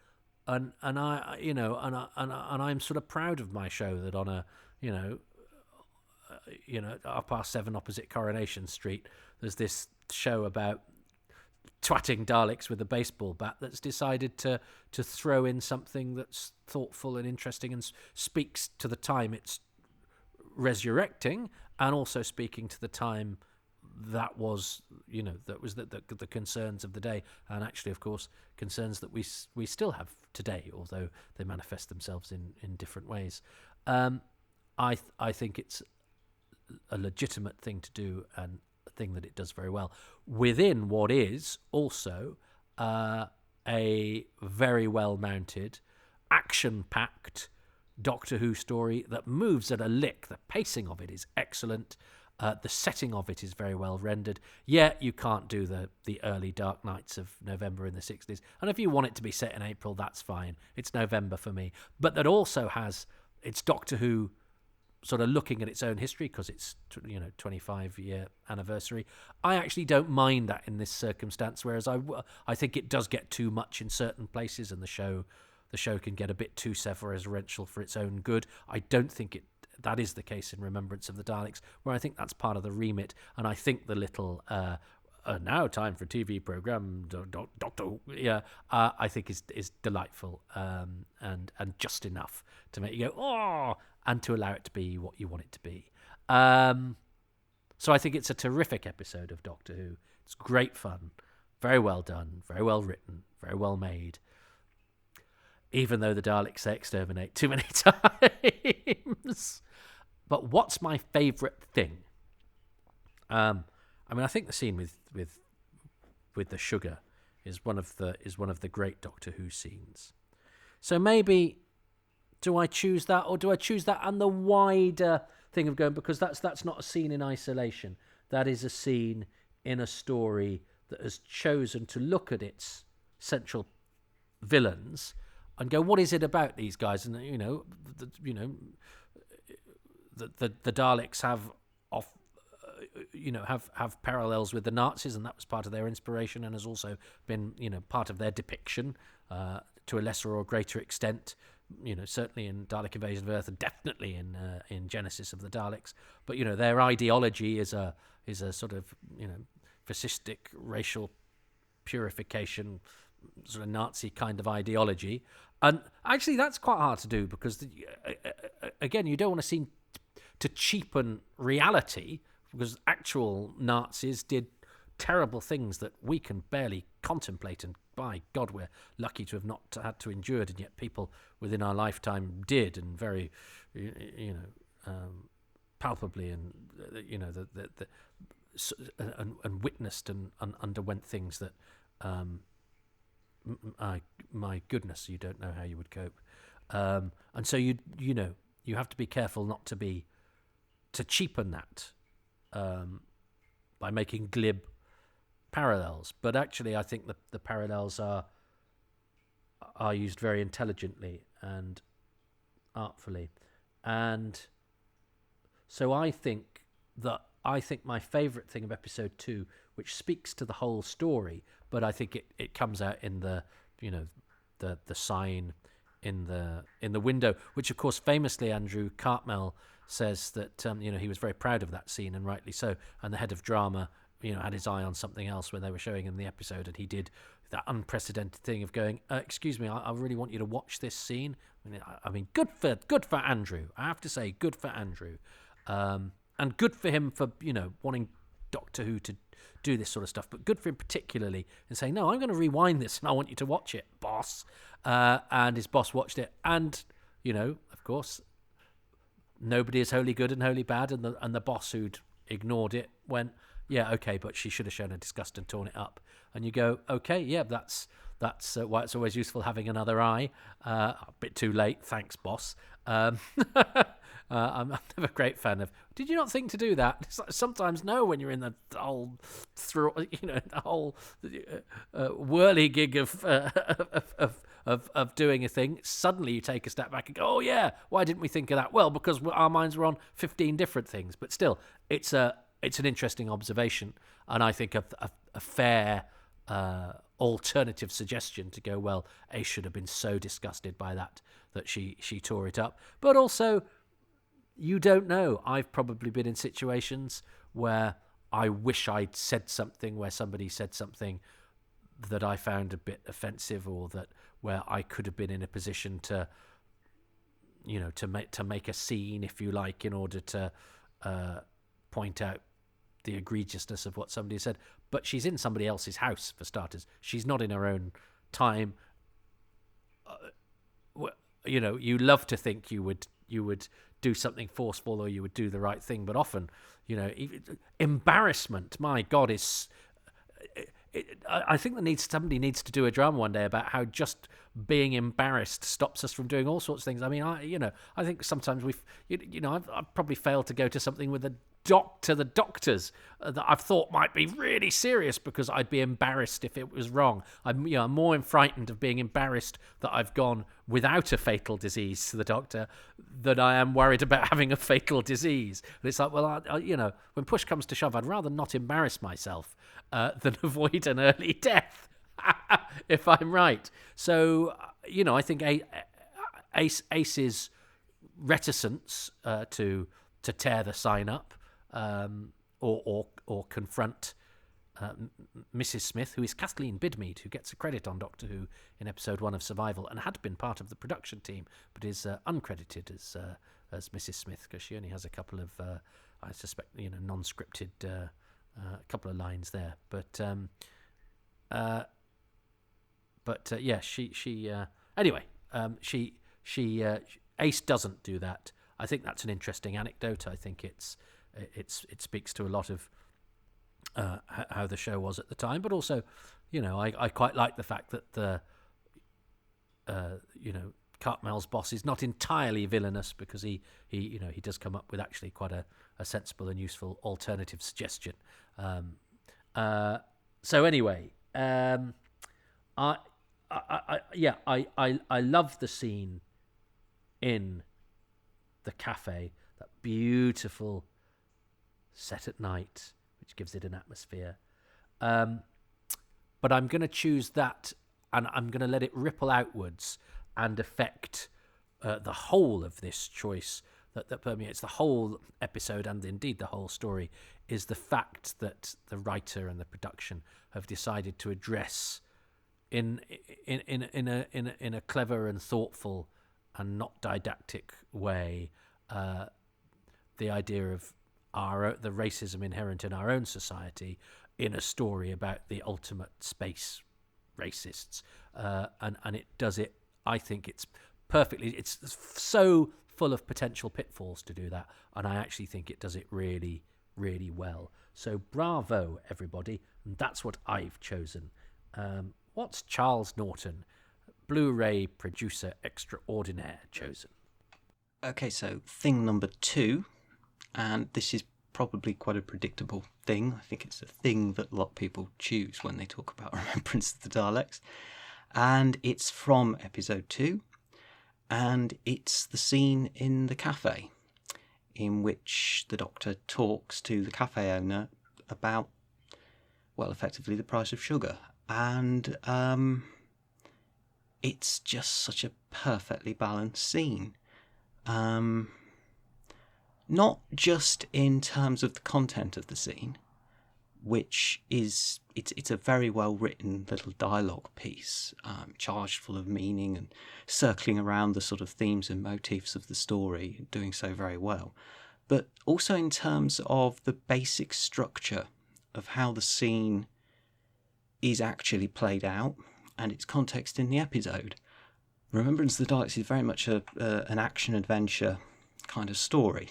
and I'm sort of proud of my show that on a at 7:30 opposite Coronation Street, there's this show about twatting Daleks with a baseball bat that's decided to throw in something that's thoughtful and interesting and speaks to the time it's resurrecting, and also speaking to the time that was the concerns of the day, and actually, of course, concerns that we still have today, although they manifest themselves in different ways. I think it's a legitimate thing to do, and thing that it does very well within what is also a very well mounted, action-packed Doctor Who story that moves at a lick. The pacing of it is excellent. The setting of it is very well rendered. Yeah, you can't do the early dark nights of November in the 60s, and if you want it to be set in April, that's fine. It's November for me. But that also has its Doctor Who sort of looking at its own history, because it's 25-year anniversary. I actually don't mind that in this circumstance, whereas I think it does get too much in certain places, and the show can get a bit too self-referential for its own good. I don't think that is the case in Remembrance of the Daleks, where I think that's part of the remit, and I think the little now time for TV program Doctor Who, I think is delightful, and just enough to make you go, oh, and to allow it to be what you want it to be. So I think it's a terrific episode of Doctor Who. It's great fun, very well done, very well written, very well made. Even though the Daleks say exterminate too many times. But what's my favourite thing? I think the scene with the sugar is one of the great Doctor Who scenes. So maybe, do I choose that, or do I choose that and the wider thing of going, because that's not a scene in isolation. That is a scene in a story that has chosen to look at its central villains and go, what is it about these guys? And the Daleks have have parallels with the Nazis, and that was part of their inspiration, and has also been part of their depiction to a lesser or greater extent. Certainly in Dalek Invasion of Earth, and definitely in Genesis of the Daleks. But their ideology is a sort of fascistic racial purification, sort of Nazi kind of ideology. And actually, that's quite hard to do, because again, you don't want to seem to cheapen reality, because actual Nazis did terrible things that we can barely contemplate, and by God, we're lucky to have not had to endure it, and yet people within our lifetime did, and very, palpably, and and witnessed and underwent things that, my goodness, you don't know how you would cope, and so you have to be careful not to cheapen that by making glib parallels. But actually, I think the parallels are used very intelligently and artfully, and so I think my favourite thing of episode 2, which speaks to the whole story, but I think it comes out in the sign in the window, which of course famously Andrew Cartmel says that he was very proud of that scene, and rightly so, and the head of drama had his eye on something else when they were showing him the episode, and he did that unprecedented thing of going, excuse me, I really want you to watch this scene. I mean, good for Andrew, I have to say, good for Andrew, and good for him for wanting Doctor Who to do this sort of stuff, but good for him particularly in saying, no, I'm going to rewind this and I want you to watch it, boss. And his boss watched it, and of course, nobody is wholly good and wholly bad, and the boss who'd ignored it went, yeah, okay, but she should have shown her disgust and torn it up. And you go, okay, yeah, that's why it's always useful having another eye. A bit too late, thanks, boss. I'm never a great fan of. Did you not think to do that? It's like, sometimes no, when you're in the whole whirligig of doing a thing. Suddenly you take a step back and go, oh yeah, why didn't we think of that? Well, because our minds were on 15 different things. But still, it's an interesting observation, and I think a fair alternative suggestion to go, well, Ace should have been so disgusted by that she tore it up. But also, you don't know. I've probably been in situations where I wish I'd said something, where somebody said something that I found a bit offensive, or that where I could have been in a position to, to make a scene, if you like, in order to point out the egregiousness of what somebody said. But she's in somebody else's house, for starters. She's not in her own time. You love to think you would do something forceful, or you would do the right thing, but often, embarrassment, my God, is... I think somebody needs to do a drama one day about how just being embarrassed stops us from doing all sorts of things. I mean, I think sometimes I've probably failed to go to something with the doctors that I've thought might be really serious because I'd be embarrassed if it was wrong. I'm more frightened of being embarrassed that I've gone without a fatal disease to the doctor than I am worried about having a fatal disease. And it's like, well, when push comes to shove, I'd rather not embarrass myself than avoid an early death, if I'm right. So, I think Ace's reticence to tear the sign up, or confront Mrs. Smith, who is Kathleen Bidmead, who gets a credit on Doctor Who in episode 1 of Survival and had been part of the production team, but is uncredited as Mrs. Smith, because she only has a couple of, I suspect, non-scripted, a couple of lines there. But Ace doesn't do that. I think that's an interesting anecdote. I think it speaks to a lot of how the show was at the time, but also, I quite like the fact that the Cartmel's boss is not entirely villainous, because he does come up with actually quite a sensible and useful alternative suggestion. So anyway, I love the scene in the cafe, that beautiful set at night, which gives it an atmosphere. But I'm going to choose that, and I'm going to let it ripple outwards and affect the whole of this choice that permeates the whole episode, and indeed the whole story, is the fact that the writer and the production have decided to address in a clever and thoughtful and not didactic way the idea of the racism inherent in our own society in a story about the ultimate space racists, and it does it. I think it's perfectly. It's so full of potential pitfalls to do that, and I actually think it does it really, really well. So bravo, everybody, and that's what I've chosen. What's Charles Norton, Blu-ray producer extraordinaire, chosen? Okay, so thing number 2, and this is probably quite a predictable thing. I think it's a thing that a lot of people choose when they talk about Remembrance of the Daleks. And it's from episode 2, and it's the scene in the cafe in which the Doctor talks to the cafe owner about, well, effectively the price of sugar. And it's just such a perfectly balanced scene. Not just in terms of the content of the scene, which is it's a very well written little dialogue piece, charged full of meaning and circling around the sort of themes and motifs of the story, doing so very well, but also in terms of the basic structure of how the scene is actually played out and its context in the episode. Remembrance of the Daleks is very much an action-adventure kind of story.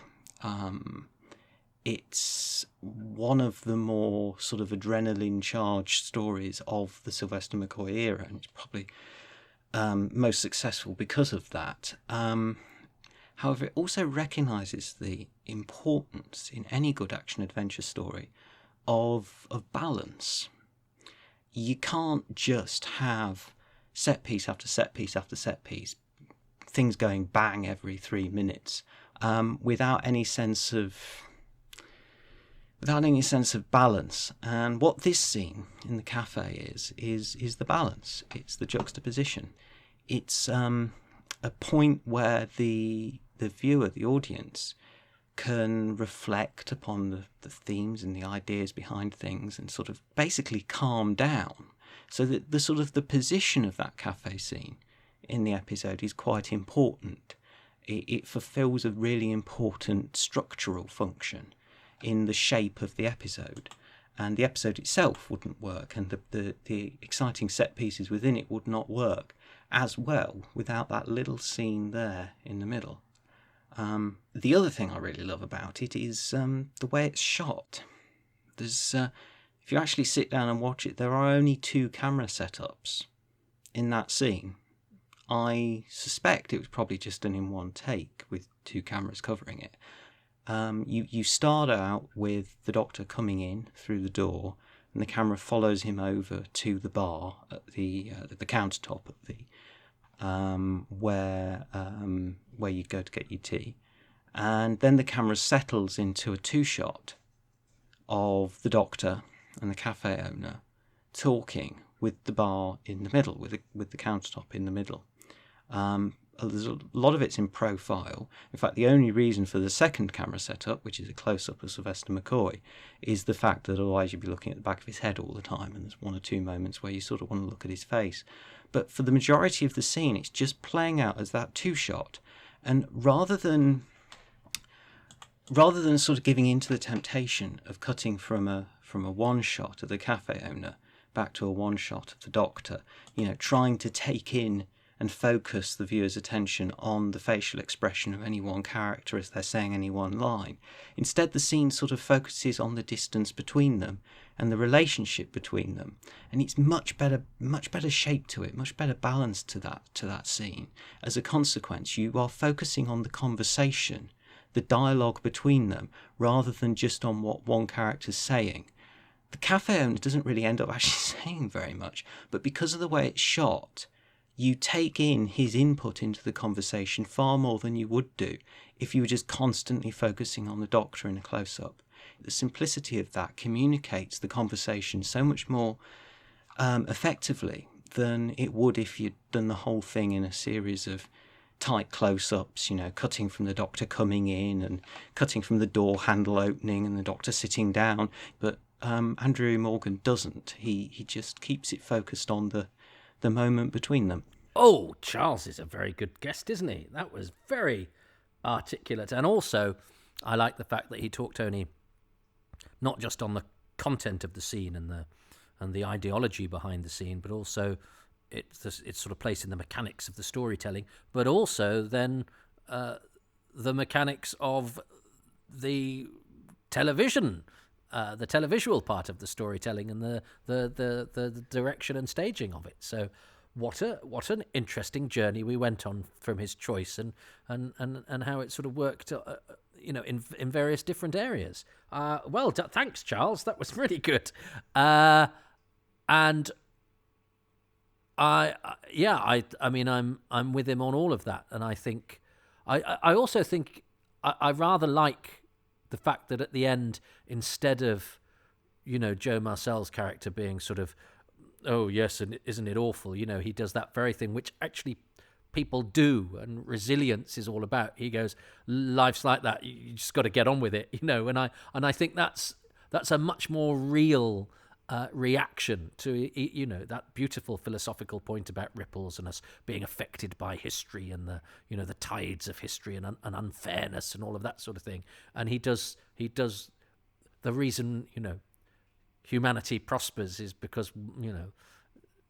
it's one of the more sort of adrenaline-charged stories of the Sylvester McCoy era, and it's probably most successful because of that. However, it also recognises the importance in any good action-adventure story of balance. You can't just have set piece after set piece after set piece, things going bang every 3 minutes, without any sense of balance. And what this scene in the cafe is the balance. It's the juxtaposition. It's a point where the viewer, the audience, can reflect upon the themes and the ideas behind things and sort of basically calm down. So that the sort of the position of that cafe scene in the episode is quite important. It fulfills a really important structural function in the shape of the episode. And the episode itself wouldn't work, and the exciting set pieces within it would not work as well without that little scene there in the middle. The other thing I really love about it is the way it's shot. There's if you actually sit down and watch it, there are only 2 camera setups in that scene. I suspect it was probably just done in one take with 2 cameras covering it. You start out with the Doctor coming in through the door, and the camera follows him over to the bar at the countertop at the where you go to get your tea, and then the camera settles into a 2-shot of the Doctor and the cafe owner talking with the bar in the middle, with the countertop in the middle. There's a lot of it's in profile. In fact, the only reason for the second camera setup, which is a close-up of Sylvester McCoy, is the fact that otherwise you'd be looking at the back of his head all the time, and there's 1 or 2 moments where you sort of want to look at his face. But for the majority of the scene, it's just playing out as that 2-shot, and rather than sort of giving into the temptation of cutting from a 1-shot of the cafe owner back to a 1-shot of the Doctor, trying to take in and focus the viewer's attention on the facial expression of any one character as they're saying any one line. Instead, the scene sort of focuses on the distance between them and the relationship between them, and it's much better shape to it, much better balance to that scene. As a consequence, you are focusing on the conversation, the dialogue between them, rather than just on what one character's saying. The cafe owner doesn't really end up actually saying very much, but because of the way it's shot, you take in his input into the conversation far more than you would do if you were just constantly focusing on the Doctor in a close-up. The simplicity of that communicates the conversation so much more effectively than it would if you'd done the whole thing in a series of tight close-ups, cutting from the Doctor coming in and cutting from the door handle opening and the Doctor sitting down. But Andrew Morgan doesn't. He just keeps it focused on the moment between them. Oh, Charles is a very good guest, isn't he? That was very articulate. And also, I like the fact that he talked only not just on the content of the scene and the ideology behind the scene, but also it's sort of placed in the mechanics of the storytelling, but also then the mechanics of the television, the televisual part of the storytelling and the direction and staging of it. So what an interesting journey we went on from his choice and how it sort of worked in various different areas. Thanks, Charles, that was really good. And I mean I'm with him on all of that, and I think I also think I rather like the fact that at the end, instead of Joe Marcel's character being sort of, oh yes, and isn't it awful, he does that very thing which actually people do, and resilience is all about. He goes, life's like that, you just got to get on with it, and I think that's a much more real reaction to that beautiful philosophical point about ripples and us being affected by history and the tides of history and unfairness and all of that sort of thing. And he does the reason humanity prospers is because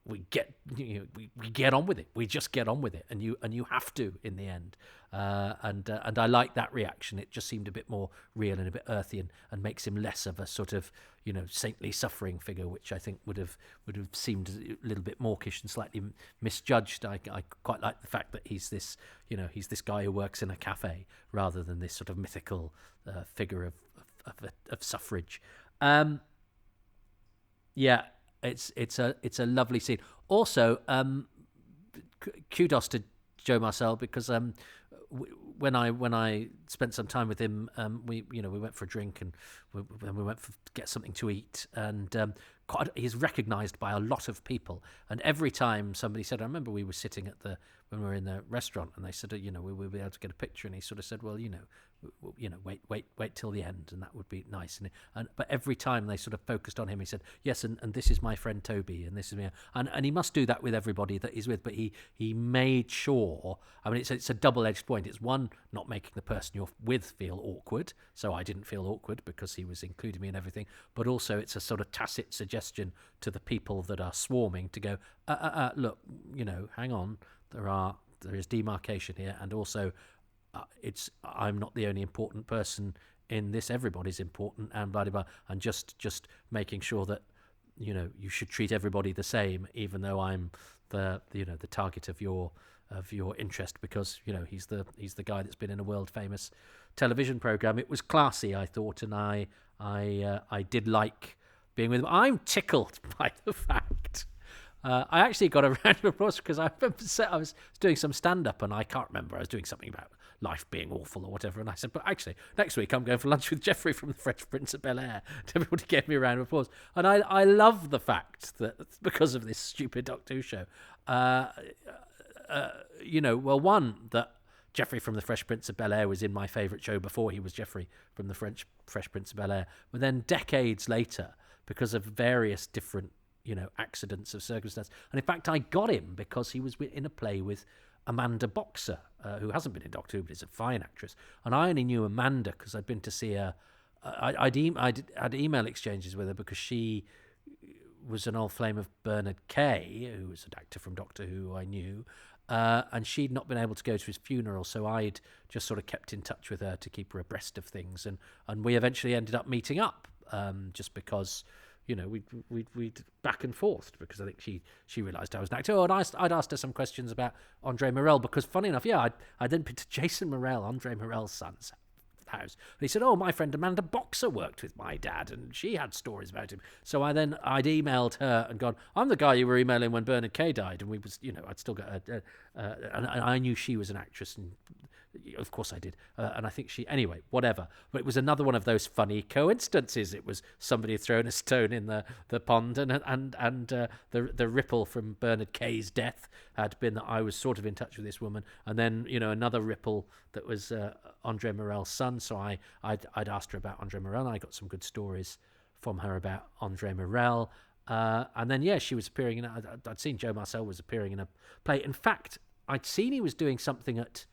we get we get on with it. We just get on with it, and you have to in the end. And I like that reaction. It just seemed a bit more real and a bit earthy, and makes him less of a sort of saintly suffering figure, which I think would have seemed a little bit mawkish and slightly misjudged. I quite like the fact that he's this guy who works in a cafe rather than this sort of mythical figure of suffrage. Yeah, it's a lovely scene. Also, kudos to Joe Marcel, because when I spent some time with him, we went for a drink, and we went to get something to eat, and he's recognised by a lot of people. And every time somebody said, I remember we were sitting when we were in the restaurant, and they said, we'll be able to get a picture, and he sort of said, well, wait till the end, and that would be nice. But every time they sort of focused on him, he said, yes, and this is my friend Toby, and this is me, and he must do that with everybody that he's with. But he made sure. I mean, it's a double-edged point. It's one, not making the person you're with feel awkward, so I didn't feel awkward because he was including me in everything. But also, it's a sort of tacit suggestion to the people that are swarming to go, look, hang on, there is demarcation here, and also. I'm not the only important person in this. Everybody's important, and blah blah blah. And just making sure that you should treat everybody the same, even though I'm the target of your interest, because he's the guy that's been in a world famous television program. It was classy, I thought, and I did like being with him. I'm tickled by the fact. I actually got a round of applause because I remember I was doing some stand-up, and I can't remember. I was doing something about life being awful or whatever, and I said, but actually, next week I'm going for lunch with Geoffrey from the Fresh Prince of Bel-Air. Everybody gave me a round of applause. And I love the fact that because of this stupid Doctor Who show, one, that Geoffrey from the Fresh Prince of Bel-Air was in my favourite show before he was Geoffrey from the Fresh Prince of Bel-Air. But then decades later, because of various different accidents of circumstance. And in fact, I got him because he was in a play with Amanda Boxer, who hasn't been in Doctor Who, but is a fine actress. And I only knew Amanda because I'd been to see her. I had email exchanges with her because she was an old flame of Bernard Kay, who was an actor from Doctor Who I knew. And she'd not been able to go to his funeral, so I'd just sort of kept in touch with her to keep her abreast of things. And we eventually ended up meeting up just because... we'd back and forth, because I think she realised I was an actor. Oh, and I'd asked her some questions about Andre Morel, because funny enough, I'd then been to Jason Morel, Andre Morel's son's house. And he said, oh, my friend Amanda Boxer worked with my dad, and she had stories about him. So I'd emailed her and gone, I'm the guy you were emailing when Bernard Kay died, and we was, I'd still got and I knew she was an actress, and of course I did. And I think anyway, whatever. But it was another one of those funny coincidences. It was somebody had thrown a stone in the pond, and the ripple from Bernard Kay's death had been that I was sort of in touch with this woman. And then, another ripple that was Andre Morel's son. So I'd asked her about Andre Morel, and I got some good stories from her about Andre Morel. And then, she was appearing in I'd seen Joe Marcel was appearing in a play. In fact, I'd seen he was doing something at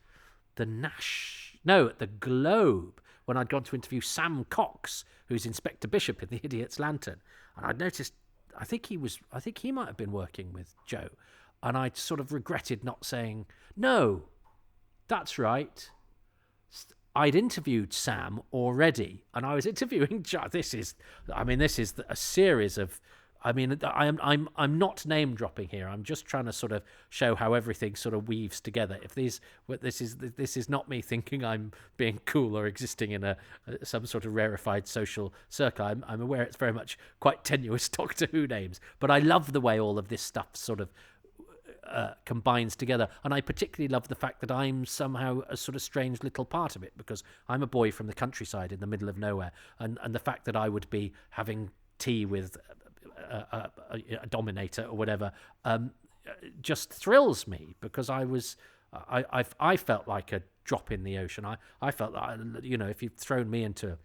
at the Globe, when I'd gone to interview Sam Cox, who's Inspector Bishop in The Idiot's Lantern. And I'd noticed, I think he might have been working with Joe. And I'd sort of regretted not saying, no, that's right. I'd interviewed Sam already, and I was interviewing Joe. This is a series of, I'm not name dropping here. I'm just trying to sort of show how everything sort of weaves together. This is not me thinking I'm being cool or existing in some sort of rarefied social circle. I'm aware it's very much quite tenuous Doctor Who names, but I love the way all of this stuff sort of combines together, and I particularly love the fact that I'm somehow a sort of strange little part of it, because I'm a boy from the countryside in the middle of nowhere, and the fact that I would be having tea with a dominator or whatever just thrills me, because I felt like a drop in the ocean. I felt that, if you'd thrown me into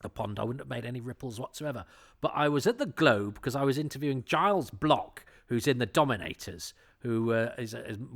a pond, I wouldn't have made any ripples whatsoever. But I was at the Globe because I was interviewing Giles Block, who's in the Dominators, who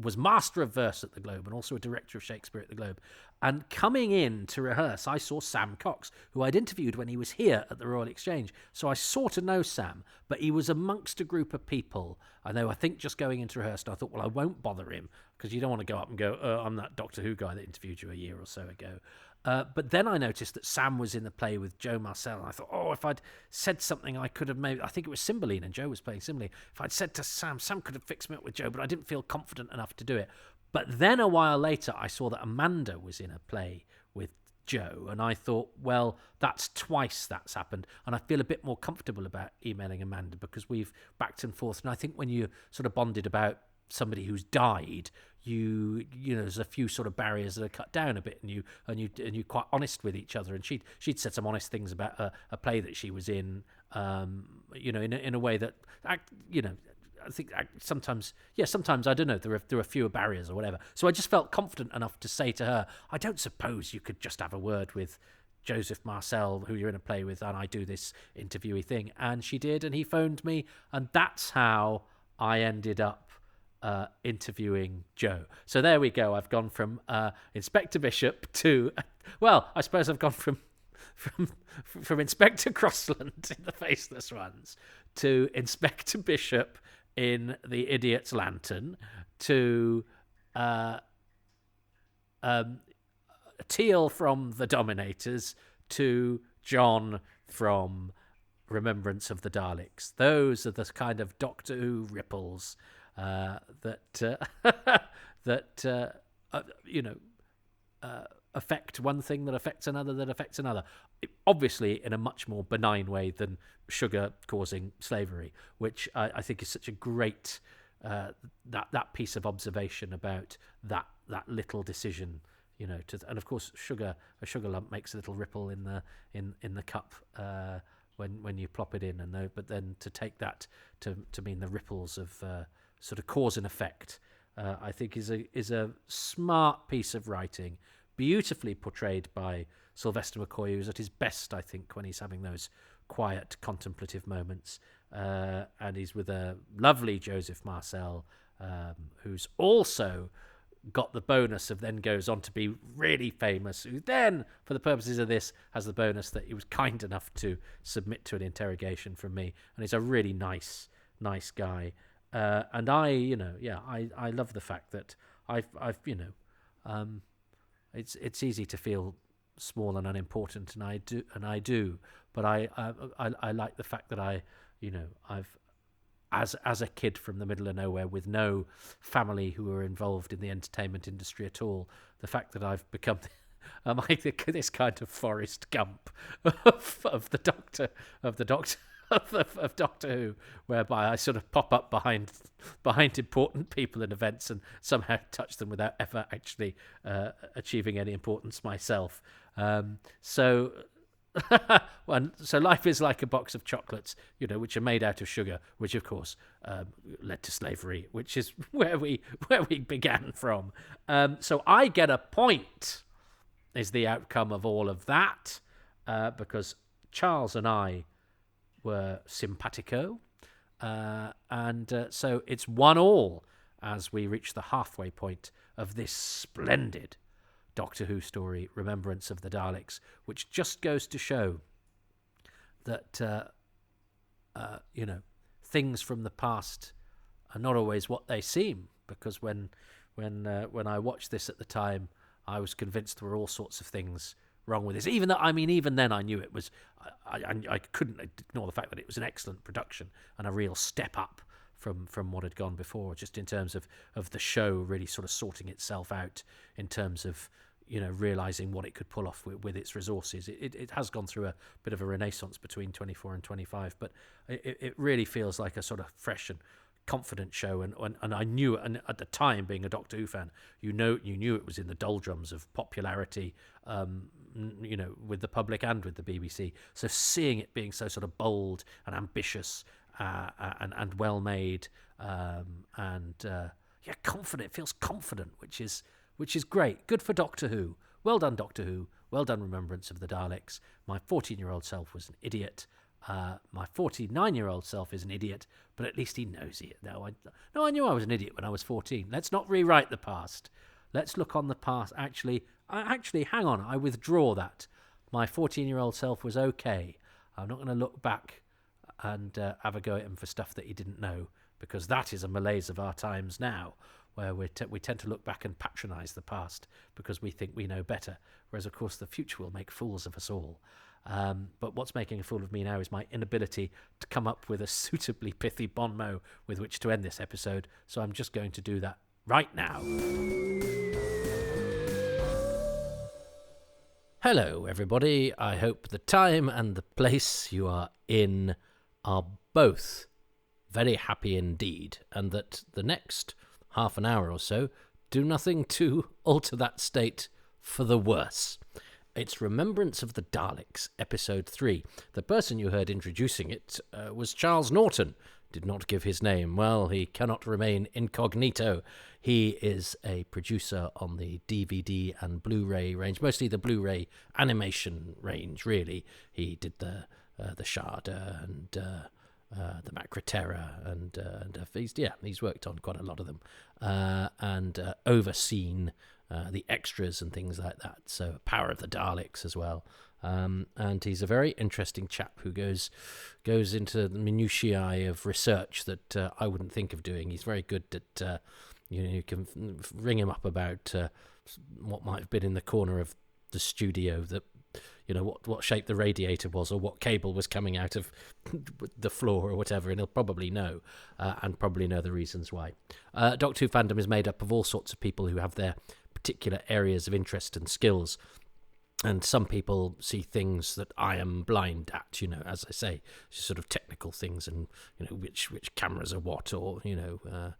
was master of verse at the Globe and also a director of Shakespeare at the Globe. And coming in to rehearse, I saw Sam Cox, who I'd interviewed when he was here at the Royal Exchange. So I sort of know Sam, but he was amongst a group of people. I know, I think just going into rehearsal, I thought, well, I won't bother him, because you don't want to go up and go, I'm that Doctor Who guy that interviewed you a year or so ago. But then I noticed that Sam was in the play with Joe Marcel, and I thought, if I'd said something, I could have maybe... I think it was Cymbeline, and Joe was playing Cymbeline. If I'd said to Sam could have fixed me up with Joe, but I didn't feel confident enough to do it. But then a while later, I saw that Amanda was in a play with Joe, and I thought, well, that's twice that's happened, and I feel a bit more comfortable about emailing Amanda because we've backed and forth. And I think when you sort of bonded about somebody who's died, you know, there's a few sort of barriers that are cut down a bit, and you're quite honest with each other. And she'd said some honest things about a play that she was in, you know, in a way that, you know, I think sometimes I don't know, there are fewer barriers or whatever. So I just felt confident enough to say to her, I don't suppose you could just have a word with Joseph Marcel, who you're in a play with, and I do this interviewee thing. And she did, and he phoned me, and that's how I ended up interviewing Joe. So there we go. I've gone from Inspector Bishop to, well, I suppose I've gone from Inspector Crossland in The Faceless Ones to Inspector Bishop in The Idiot's Lantern to Teal from The Dominators to John from Remembrance of the Daleks. Those are the kind of Doctor Who ripples that you know, affect one thing that affects another that affects another. Obviously in a much more benign way than sugar causing slavery, which I think is such a great that piece of observation about that little decision, you know, and of course a sugar lump makes a little ripple in the cup when you plop it in, but then to take that to mean the ripples of sort of cause and effect, I think is a smart piece of writing, beautifully portrayed by Sylvester McCoy, who's at his best, I think, when he's having those quiet, contemplative moments. And he's with a lovely Joseph Marcel, who's also got the bonus of then goes on to be really famous, who then, for the purposes of this, has the bonus that he was kind enough to submit to an interrogation from me. And he's a really nice guy. And I love the fact that I've you know, it's easy to feel small and unimportant, and I do, but I like the fact that I've as a kid from the middle of nowhere with no family who are involved in the entertainment industry at all, the fact that I've become this kind of Forrest Gump of Doctor Who, whereby I sort of pop up behind important people and events and somehow touch them without ever actually achieving any importance myself. So life is like a box of chocolates, you know, which are made out of sugar, which of course led to slavery, which is where we began from. So I get a point, is the outcome of all of that, because Charles and I were simpatico, and so it's 1-1 as we reach the halfway point of this splendid Doctor Who story, Remembrance of the Daleks, which just goes to show that you know, things from the past are not always what they seem, because when I watched this at the time, I was convinced there were all sorts of things wrong with this. Even then I knew it was. I couldn't ignore the fact that it was an excellent production and a real step up from what had gone before, just in terms of the show really sort of sorting itself out in terms of, you know, realising what it could pull off with its resources. It has gone through a bit of a renaissance between 24 and 25, but it really feels like a sort of fresh and confident show, and I knew, and at the time, being a Doctor Who fan, you knew it was in the doldrums of popularity, you know, with the public and with the BBC. So seeing it being so sort of bold and ambitious and well made, confident, it feels confident, which is great. Good for Doctor Who. Well done, Doctor Who. Well done, Remembrance of the Daleks. My 14-year-old self was an idiot. My 49-year-old self is an idiot, but at least he knows it. No, I knew I was an idiot when I was 14. Let's not rewrite the past. Let's look on the past. Actually, hang on. I withdraw that. My 14-year-old self was okay. I'm not going to look back and have a go at him for stuff that he didn't know, because that is a malaise of our times now, where we tend to look back and patronise the past because we think we know better, whereas, of course, the future will make fools of us all. But what's making a fool of me now is my inability to come up with a suitably pithy bon mot with which to end this episode, so I'm just going to do that right now. Hello, everybody. I hope the time and the place you are in are both very happy indeed, and that the next half an hour or so do nothing to alter that state for the worse. It's Remembrance of the Daleks, Episode 3. The person you heard introducing it was Charles Norton. Did not give his name. Well, he cannot remain incognito. He is a producer on the DVD and Blu-ray range, mostly the Blu-ray animation range, really. He did the Sharda and the Macroterra, and he's worked on quite a lot of them, and overseen the extras and things like that. So Power of the Daleks as well. And he's a very interesting chap who goes into the minutiae of research that I wouldn't think of doing. He's very good at, you can ring him up about what might have been in the corner of the studio, that, what shape the radiator was, or what cable was coming out of the floor or whatever, and he'll probably know, and probably know the reasons why. Doctor Who fandom is made up of all sorts of people who have their particular areas of interest and skills. And some people see things that I am blind at, as I say, sort of technical things, and which cameras are what, or how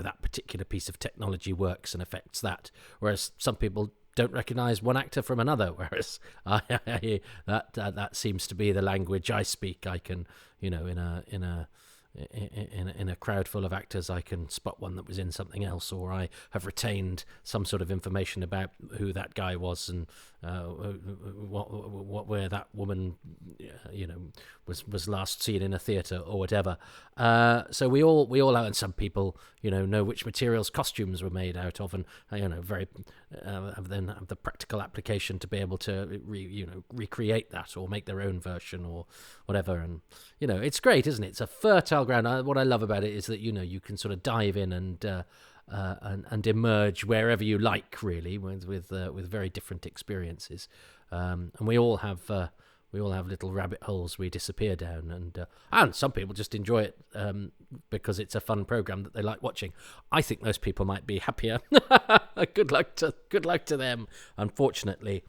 that particular piece of technology works and affects that. Whereas some people don't recognise one actor from another. Whereas that seems to be the language I speak. I can, in a crowd full of actors, I can spot one that was in something else, or I have retained some sort of information about who that guy was, and where that woman, was last seen in a theatre or whatever. So we all have, and some people, know which materials costumes were made out of, and very then have the practical application to be able to recreate that or make their own version or whatever. And it's great, isn't it? It's a fertile ground. What I love about it is that you can sort of dive in and emerge wherever you like, really, with very different experiences. And we all have little rabbit holes we disappear down, and some people just enjoy it because it's a fun program that they like watching. I think those people might be happier. Good luck to them. Unfortunately,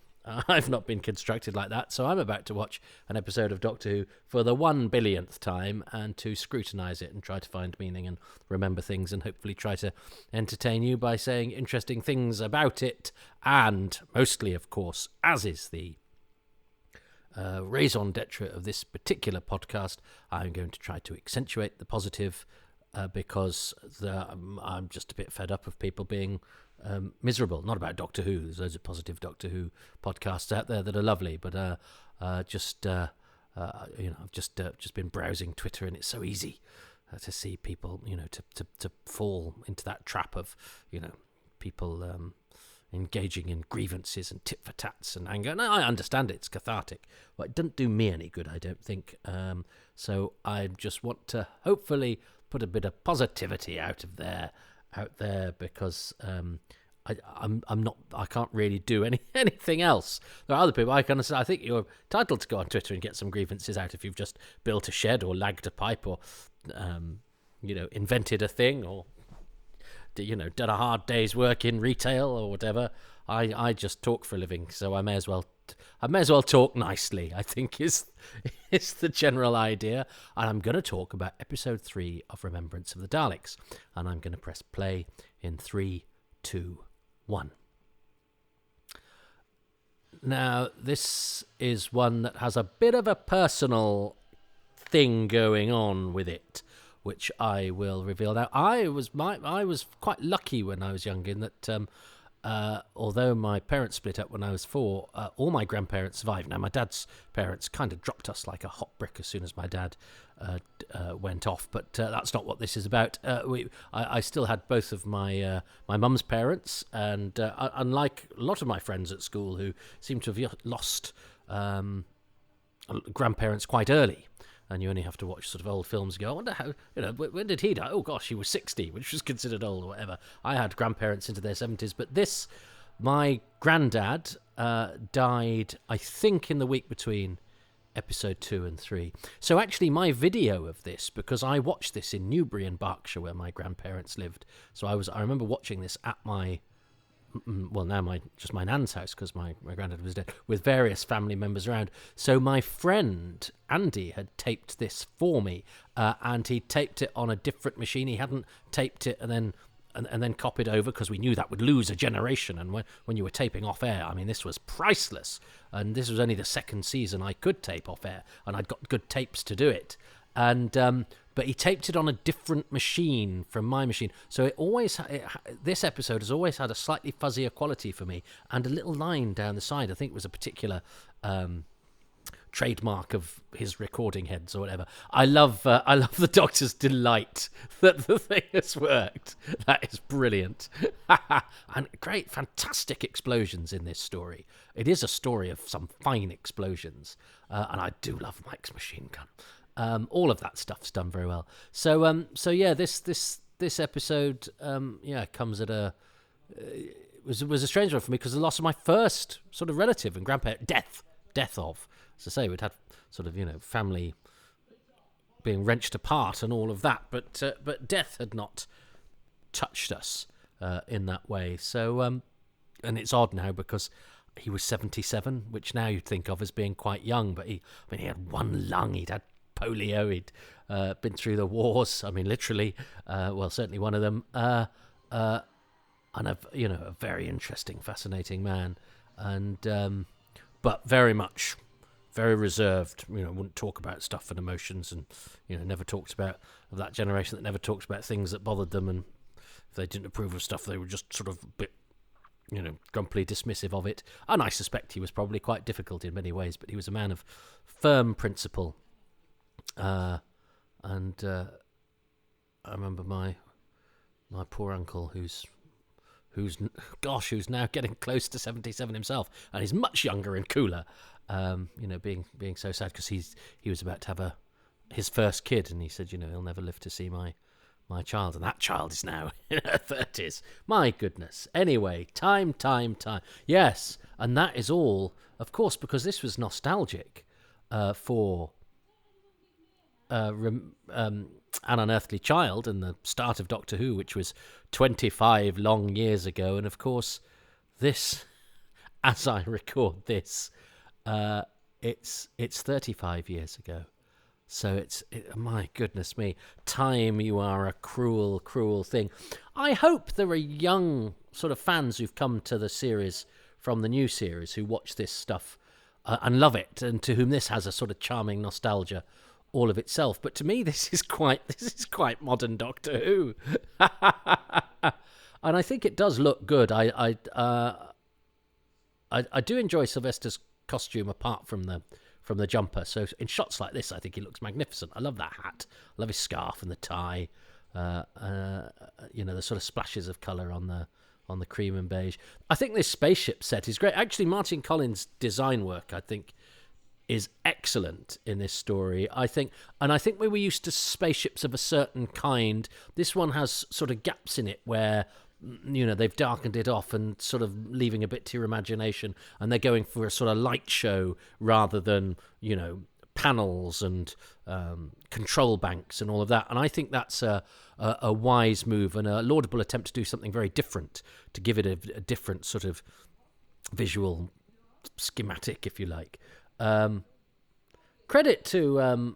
I've not been constructed like that, so I'm about to watch an episode of Doctor Who for the 1 billionth time, and to scrutinise it and try to find meaning and remember things, and hopefully try to entertain you by saying interesting things about it. And mostly, of course, as is the raison d'etre of this particular podcast, I'm going to try to accentuate the positive, because I'm just a bit fed up of people being miserable. Not about Doctor Who. There's loads of positive Doctor Who podcasts out there that are lovely, but I've just been browsing Twitter, and it's so easy to see people, to fall into that trap of, people engaging in grievances and tit for tats and anger. And I understand it's cathartic, but it doesn't do me any good, I don't think. So I just want to hopefully put a bit of positivity out there, because I can't really do anything else. There are other people I think you're entitled to go on Twitter and get some grievances out if you've just built a shed or lagged a pipe, or invented a thing, or done a hard day's work in retail or whatever. I just talk for a living, so I may as well talk nicely, I think is the general idea. And I'm going to talk about episode 3 of Remembrance of the Daleks, and I'm going to press play in 3, 2, 1. Now, this is one that has a bit of a personal thing going on with it, which I will reveal now. I was quite lucky when I was young in that although my parents split up when I was 4, all my grandparents survived. Now, my dad's parents kind of dropped us like a hot brick as soon as my dad went off, but that's not what this is about. I still had both of my mum's parents, and unlike a lot of my friends at school who seem to have lost grandparents quite early, and you only have to watch sort of old films and go, I wonder how, when did he die? Oh gosh, he was 60, which was considered old or whatever. I had grandparents into their 70s, but my granddad died, I think, in the week between episode 2 and 3. So actually my video of this, because I watched this in Newbury in Berkshire where my grandparents lived, so I remember watching this at my nan's house, because my granddad was dead, with various family members around. So my friend Andy had taped this for me, and he taped it on a different machine. He hadn't taped it and then copied over, because we knew that would lose a generation. And when you were taping off air, I mean, this was priceless. And this was only the second season I could tape off air, and I'd got good tapes to do it. And but he taped it on a different machine from my machine. So this episode has always had a slightly fuzzier quality for me, and a little line down the side. I think it was a particular trademark of his recording heads or whatever. I love the Doctor's delight that the thing has worked. That is brilliant. And great, fantastic explosions in this story. It is a story of some fine explosions, and I do love Mike's machine gun. All of that stuff's done very well. So yeah, this episode, comes at was a strange one for me, because the loss of my first sort of relative and grandparent, death of, as I say, we'd had sort of family being wrenched apart and all of that, but death had not touched us in that way. So and it's odd now because he was 77, which now you'd think of as being quite young, but he had one lung, he'd had polio, he'd been through the wars, I mean literally, certainly one of them, and a very interesting, fascinating man, and but very reserved, wouldn't talk about stuff and emotions, and never talked about, of that generation that never talked about things that bothered them, and if they didn't approve of stuff they were just sort of a bit grumpily dismissive of it. And I suspect he was probably quite difficult in many ways, but he was a man of firm principle. And I remember my poor uncle, who's now getting close to 77 himself, and he's much younger and cooler. Being so sad because he was about to have his first kid, and he said, he'll never live to see my child, and that child is now in her 30s. My goodness. Anyway, time. Yes, and that is all, of course, because this was nostalgic for An Unearthly Child and the start of Doctor Who, which was 25 long years ago. And of course, this, as I record this, it's 35 years ago. So my goodness me, time, you are a cruel, cruel thing. I hope there are young sort of fans who've come to the series from the new series who watch this stuff and love it, and to whom this has a sort of charming nostalgia all of itself. But to me, this is quite modern Doctor Who, and I think it does look good. I do enjoy Sylvester's costume apart from the jumper. So in shots like this, I think he looks magnificent. I love that hat. I love his scarf and the tie. The sort of splashes of colour on the cream and beige. I think this spaceship set is great. Actually, Martin Collins' design work, I think, is excellent in this story. I think we were used to spaceships of a certain kind. This one has sort of gaps in it where they've darkened it off and sort of leaving a bit to your imagination, and they're going for a sort of light show rather than panels and control banks and all of that. And I think that's a wise move and a laudable attempt to do something very different, to give it a different sort of visual schematic, if you like. Credit to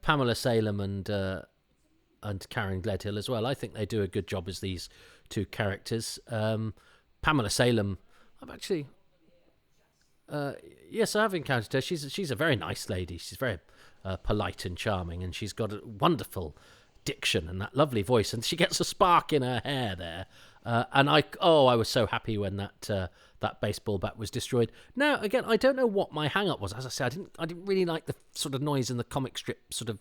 Pamela Salem and Karen Gledhill as well. I think they do a good job as these two characters. Pamela Salem, I've actually, yes, I have encountered her. She's a very nice lady. She's very polite and charming, and she's got a wonderful diction and that lovely voice, and she gets a spark in her hair there. And I was so happy when that baseball bat was destroyed. Now, again, I don't know what my hang-up was. As I said, I didn't really like the sort of noise in the comic strip sort of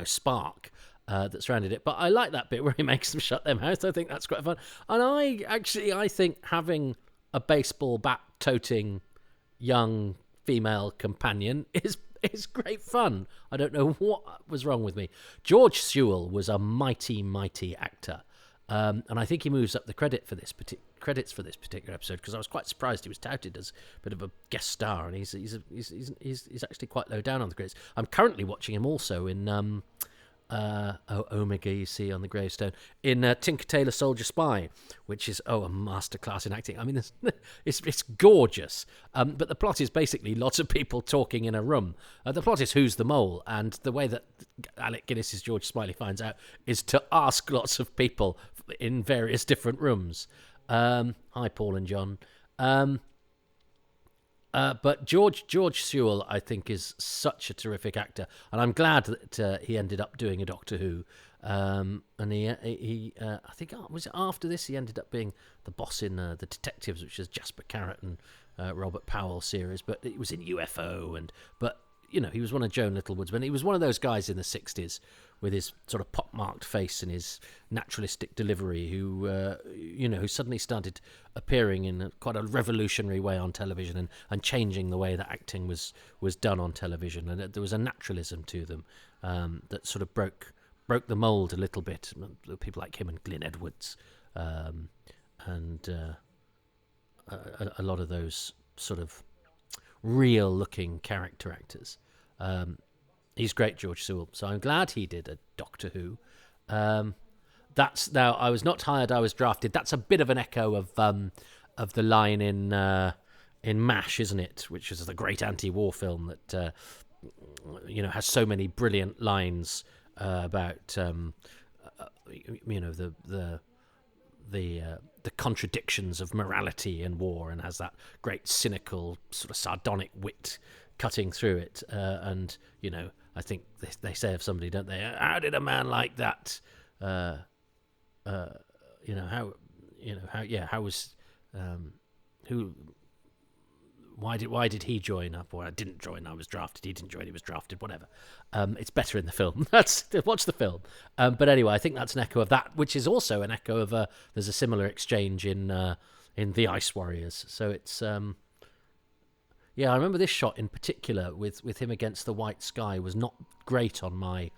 spark that surrounded it. But I like that bit where he makes them shut their mouth. I think that's quite fun. And I think having a baseball bat toting young female companion is great fun. I don't know what was wrong with me. George Sewell was a mighty, mighty actor. And I think he moves up the credits for this particular episode, because I was quite surprised he was touted as a bit of a guest star, and he's actually quite low down on the credits. I'm currently watching him also in Omega, you see on the gravestone, in Tinker Tailor Soldier Spy, which is a masterclass in acting. I mean, it's gorgeous. But the plot is basically lots of people talking in a room. The plot is who's the mole, and the way that Alec Guinness's George Smiley finds out is to ask lots of people in various different rooms. Hi, Paul and John. But George Sewell, I think, is such a terrific actor, and I'm glad that he ended up doing a Doctor Who. And he I think, was it after this he ended up being the boss in the Detectives, which is Jasper Carrott and Robert Powell series. But it was in UFO, but he was one of Joan Littlewood's men. He was one of those guys in the 60s with his sort of pock-marked face and his naturalistic delivery who suddenly started appearing in quite a revolutionary way on television and changing the way that acting was done on television. And there was a naturalism to them that sort of broke the mould a little bit. People like him and Glyn Edwards and a lot of those sort of real-looking character actors. He's great, George Sewell. So I'm glad he did a Doctor Who. That's now. I was not hired. I was drafted. That's a bit of an echo of the line in MASH, isn't it? Which is the great anti-war film that has so many brilliant lines about the contradictions of morality and war, and has that great cynical sort of sardonic wit cutting through it. And I think they say of somebody, don't they? How did a man like that? How was who? Why did he join up? Or I didn't join. I was drafted. He didn't join. He was drafted. Whatever. It's better in the film. Watch the film. But anyway, I think that's an echo of that, which is also an echo of there's a similar exchange in The Ice Warriors. So it's I remember this shot in particular with him against the white sky was not great on my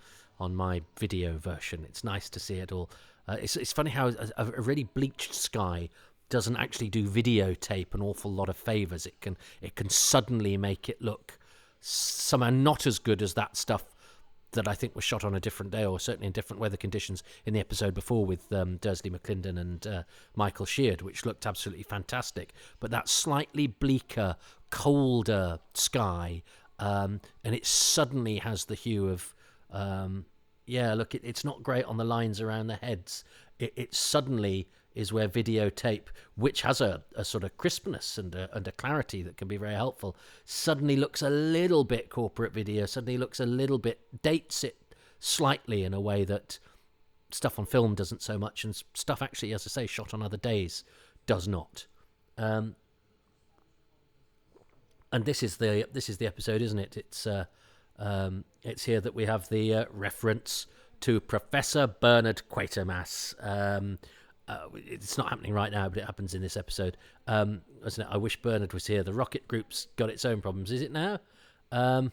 video version. It's nice to see it all. It's funny how a really bleached sky doesn't actually do videotape an awful lot of favours. It can suddenly make it look somehow not as good as that stuff that I think was shot on a different day, or certainly in different weather conditions in the episode before with Dursley McClendon and Michael Sheard, which looked absolutely fantastic. But that slightly bleaker, colder sky, and it suddenly has the hue of it's not great on the lines around the heads. It suddenly is where videotape, which has a sort of crispness and a clarity that can be very helpful, suddenly looks a little bit corporate video, suddenly looks a little bit, dates it slightly in a way that stuff on film doesn't so much, and stuff actually, as I say, shot on other days does not. And this is the episode, isn't it? It's here that we have the reference to Professor Bernard Quatermass. It's not happening right now, but it happens in this episode. Isn't it? I wish Bernard was here. The rocket group's got its own problems. Is it now? I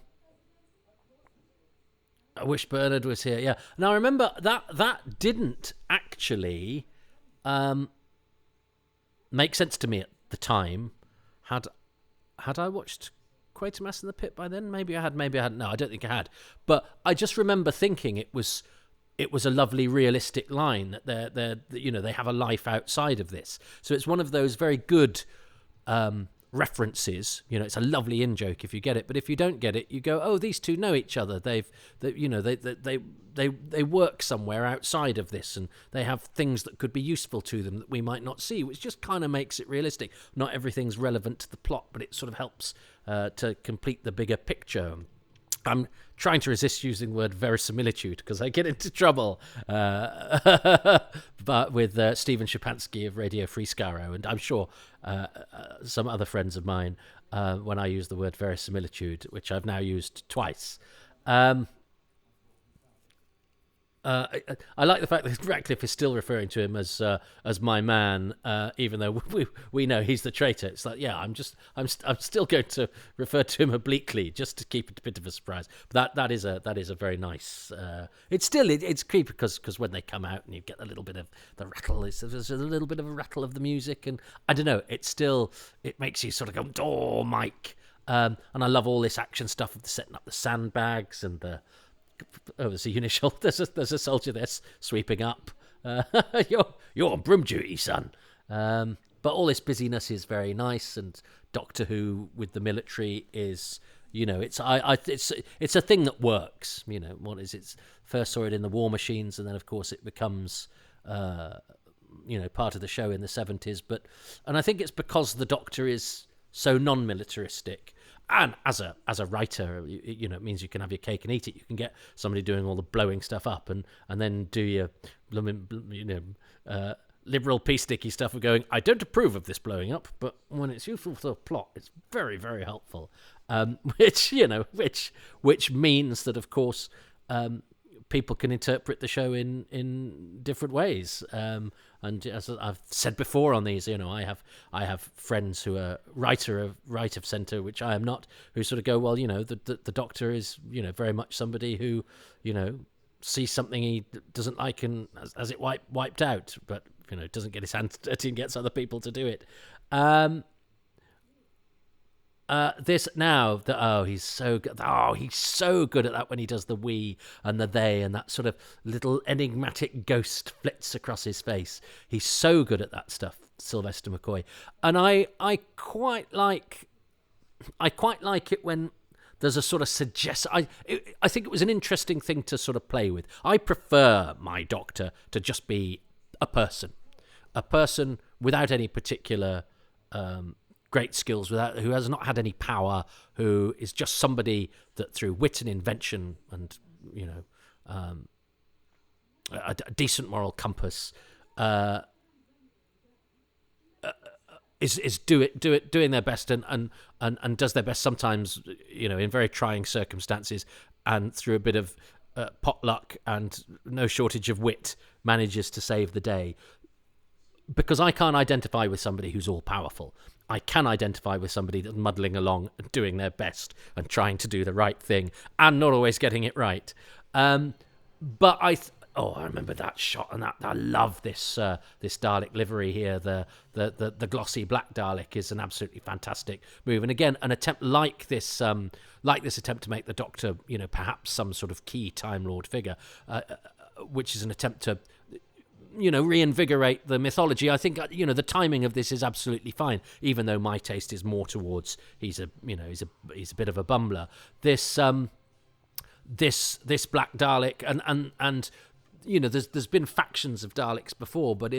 wish Bernard was here. Yeah. Now I remember that didn't actually make sense to me at the time. Had I watched Quatermass in the Pit by then? Maybe I had. Maybe I hadn't. No, I don't think I had. But I just remember thinking it was a lovely, realistic line that they have a life outside of this. So it's one of those very good references. It's a lovely in joke if you get it, but if you don't get it, you go, "Oh, these two know each other. They work somewhere outside of this, and they have things that could be useful to them that we might not see," which just kind of makes it realistic. Not everything's relevant to the plot, but it sort of helps to complete the bigger picture. I'm trying to resist using the word verisimilitude because I get into trouble. But with Stephen Shapansky of Radio Free Skaro, and I'm sure some other friends of mine, when I use the word verisimilitude, which I've now used twice. I like the fact that Ratcliffe is still referring to him as my man, even though we know he's the traitor. It's like, yeah, I'm still going to refer to him obliquely just to keep it a bit of a surprise. But that is a very nice. It's creepy because when they come out and you get a little bit of the rattle, there's a little bit of a rattle of the music, and I don't know. It makes you sort of go, oh, Mike. And I love all this action stuff of the setting up the sandbags and the. Oh, there's a Unishoal. There's a soldier there sweeping up. You're on broom duty, son. But all this busyness is very nice, and Doctor Who with the military is, it's a thing that works. What is it? First saw it in the War Machines, and then of course it becomes part of the show in the 70s. And I think it's because the Doctor is so non-militaristic. And as a writer, it means you can have your cake and eat it. You can get somebody doing all the blowing stuff up, and then do your liberal peace sticky stuff of going, I don't approve of this blowing up, but when it's useful for the plot, it's very, very helpful. Which means that, of course, people can interpret the show in different ways. And as I've said before on these, I have friends who are right of centre, which I am not, who sort of go, well, the Doctor is, very much somebody who, sees something he doesn't like and has it wiped out, but, doesn't get his hands dirty and gets other people to do it. He's so good. Oh, he's so good at that when he does the we and the they, and that sort of little enigmatic ghost flits across his face. He's so good at that stuff, Sylvester McCoy. And I quite like it when there's a sort of I think it was an interesting thing to sort of play with. I prefer my Doctor to just be a person without any particular great skills, who has not had any power, who is just somebody that through wit and invention and a decent moral compass is doing their best and does their best sometimes in very trying circumstances, and through a bit of potluck and no shortage of wit manages to save the day. Because I can't identify with somebody who's all powerful. I can identify with somebody that's muddling along and doing their best and trying to do the right thing and not always getting it right. But I remember that shot, and that I love this Dalek livery here. The glossy black Dalek is an absolutely fantastic move, and again an attempt like this attempt to make the Doctor perhaps some sort of key Time Lord figure, which is an attempt to reinvigorate the mythology. I think the timing of this is absolutely fine, even though my taste is more towards he's a bit of a bumbler. This black Dalek and there's been factions of Daleks before, but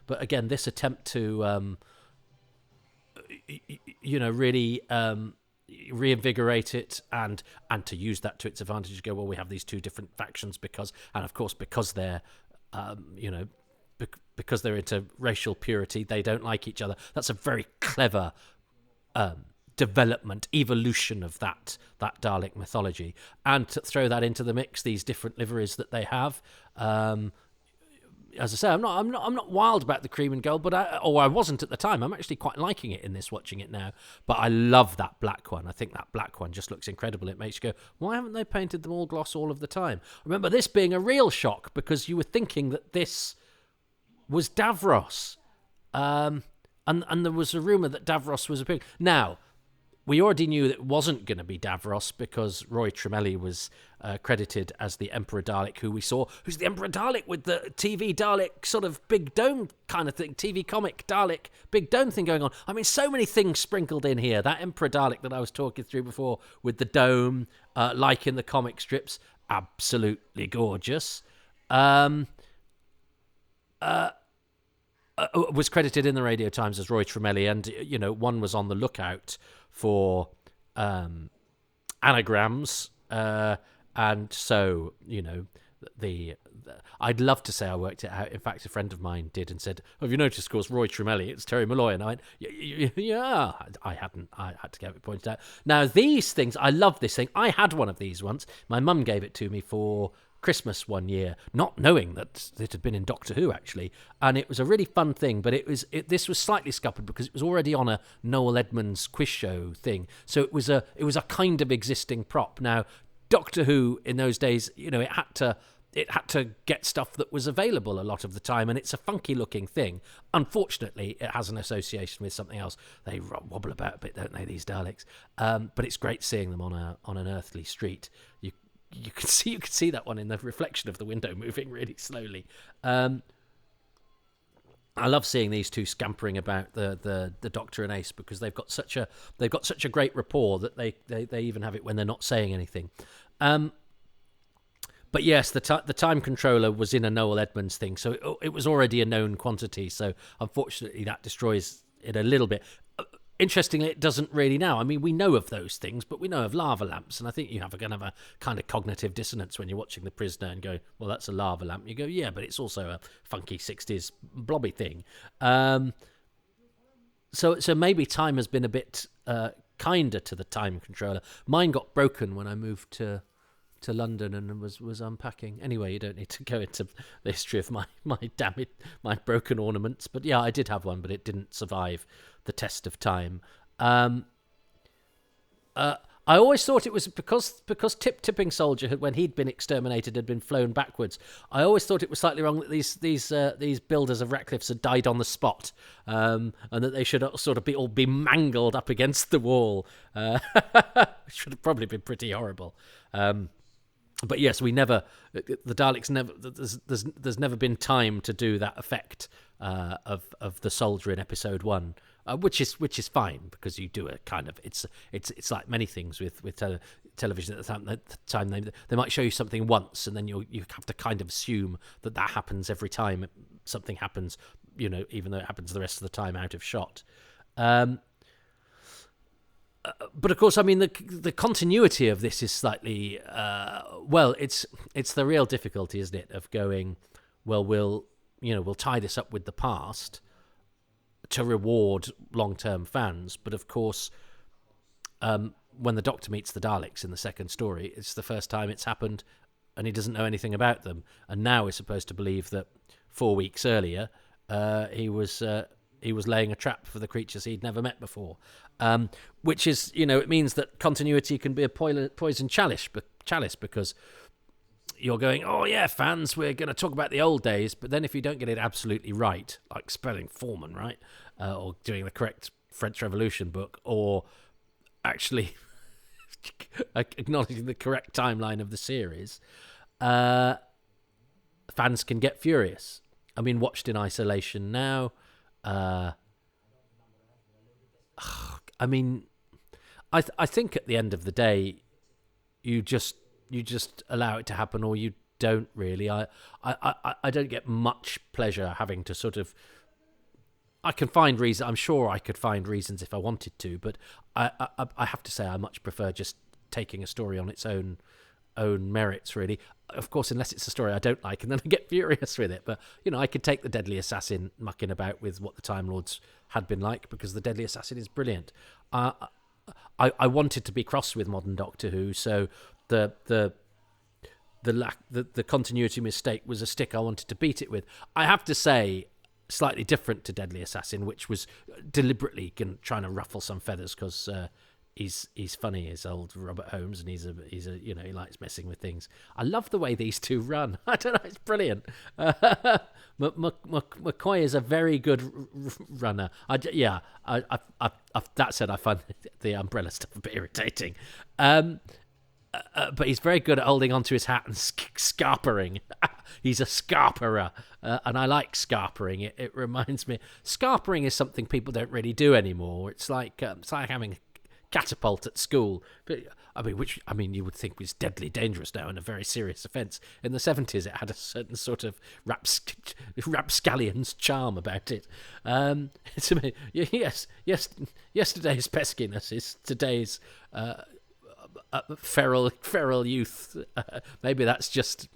again this attempt to really reinvigorate it and to use that to its advantage, to go, well, we have these two different factions because they're because they're into racial purity, they don't like each other. That's a very clever evolution of that Dalek mythology. And to throw that into the mix, these different liveries that they have. As I say, I'm not wild about the cream and gold, but I wasn't at the time. I'm actually quite liking it in this, watching it now. But I love that black one. I think that black one just looks incredible. It makes you go, why haven't they painted them all gloss all of the time? I remember this being a real shock because you were thinking that this was Davros. And there was a rumour that Davros was appearing. Now, we already knew that it wasn't going to be Davros because Roy Tremelli was credited as the Emperor Dalek, who's the Emperor Dalek with the TV Dalek sort of big dome kind of thing, TV comic Dalek big dome thing going on. I mean, so many things sprinkled in here. That Emperor Dalek that I was talking through before with the dome, like in the comic strips, absolutely gorgeous. Was credited in the Radio Times as Roy Tremelli, and one was on the lookout for anagrams, and so I'd love to say I worked it out. In fact, a friend of mine did and said, "Have you noticed, of course, Roy Tremelli, it's Terry Malloy?" And I went, "Yeah." I hadn't. I had to get it pointed out. Now, these things, I love this thing. I had one of these once. My mum gave it to me for Christmas one year, not knowing that it had been in Doctor Who, actually. And it was a really fun thing, but this was slightly scuppered because it was already on a Noel Edmonds quiz show thing. So it was a kind of existing prop. Now, Doctor Who in those days, it had to get stuff that was available a lot of the time, and it's a funky looking thing. Unfortunately, it has an association with something else. They wobble about a bit, don't they, these Daleks? But it's great seeing them on an earthly street. You can see that one in the reflection of the window moving really slowly. I love seeing these two scampering about the Doctor and Ace, because they've got such a great rapport that they even have it when they're not saying anything. But yes, the time controller was in a Noel Edmonds thing, so it was already a known quantity. So unfortunately, that destroys it a little bit. Interestingly, it doesn't really now. I mean, we know of those things, but we know of lava lamps, and I think you have a kind of cognitive dissonance when you're watching The Prisoner and go, "Well, that's a lava lamp." You go, "Yeah, but it's also a funky 60s blobby thing." So maybe time has been a bit kinder to the time controller. Mine got broken when I moved to London and was unpacking. Anyway, you don't need to go into the history of my broken ornaments. But yeah, I did have one, but it didn't survive the test of time. I always thought it was because Tipping Soldier when he'd been exterminated had been flown backwards. I always thought it was slightly wrong that these builders of Ratcliffe's had died on the spot, and that they should sort of all be mangled up against the wall, which would have probably been pretty horrible. But yes, the Daleks never. There's never been time to do that effect of the soldier in episode 1, which is fine, because you do a kind of it's like many things with television at the time. They might show you something once, and then you have to kind of assume that happens every time something happens. Even though it happens the rest of the time out of shot. But of course, I mean, the continuity of this is slightly it's the real difficulty, isn't it, of going, well, we'll tie this up with the past to reward long-term fans, but of course, when the Doctor meets the Daleks in the second story, it's the first time it's happened, and he doesn't know anything about them, and now we're supposed to believe that 4 weeks earlier he was laying a trap for the creatures he'd never met before. Which is, it means that continuity can be a poison chalice, because you're going, "Oh yeah, fans, we're going to talk about the old days," but then if you don't get it absolutely right, like spelling Foreman right, or doing the correct French Revolution book, or actually acknowledging the correct timeline of the series, fans can get furious. I mean, watched in isolation now. I mean, I think at the end of the day, you just allow it to happen, or you don't really. I don't get much pleasure having to sort of. I can find reasons. I'm sure I could find reasons if I wanted to, but I have to say I much prefer just taking a story on its own merits, really. Of course, unless it's a story I don't like, and then I get furious with it. But I could take the Deadly Assassin mucking about with what the Time Lords had been like, because the Deadly Assassin is brilliant. I wanted to be cross with modern Doctor Who, so the continuity mistake was a stick I wanted to beat it with. I have to say, slightly different to Deadly Assassin, which was deliberately trying to ruffle some feathers, because he's funny, his old Robert Holmes, and he's a he likes messing with things. I love the way these two run. I don't know, it's brilliant. McCoy is a very good runner. That said, I find the umbrella stuff a bit irritating. But he's very good at holding onto his hat and scarpering. He's a scarperer, and I like scarpering. It reminds me, scarpering is something people don't really do anymore. It's like having a catapult at school. But I mean, you would think was deadly dangerous now and a very serious offence. In the 70s, it had a certain sort of rapscallion's charm about it. Yes, yesterday's peskiness is today's feral youth. Maybe that's just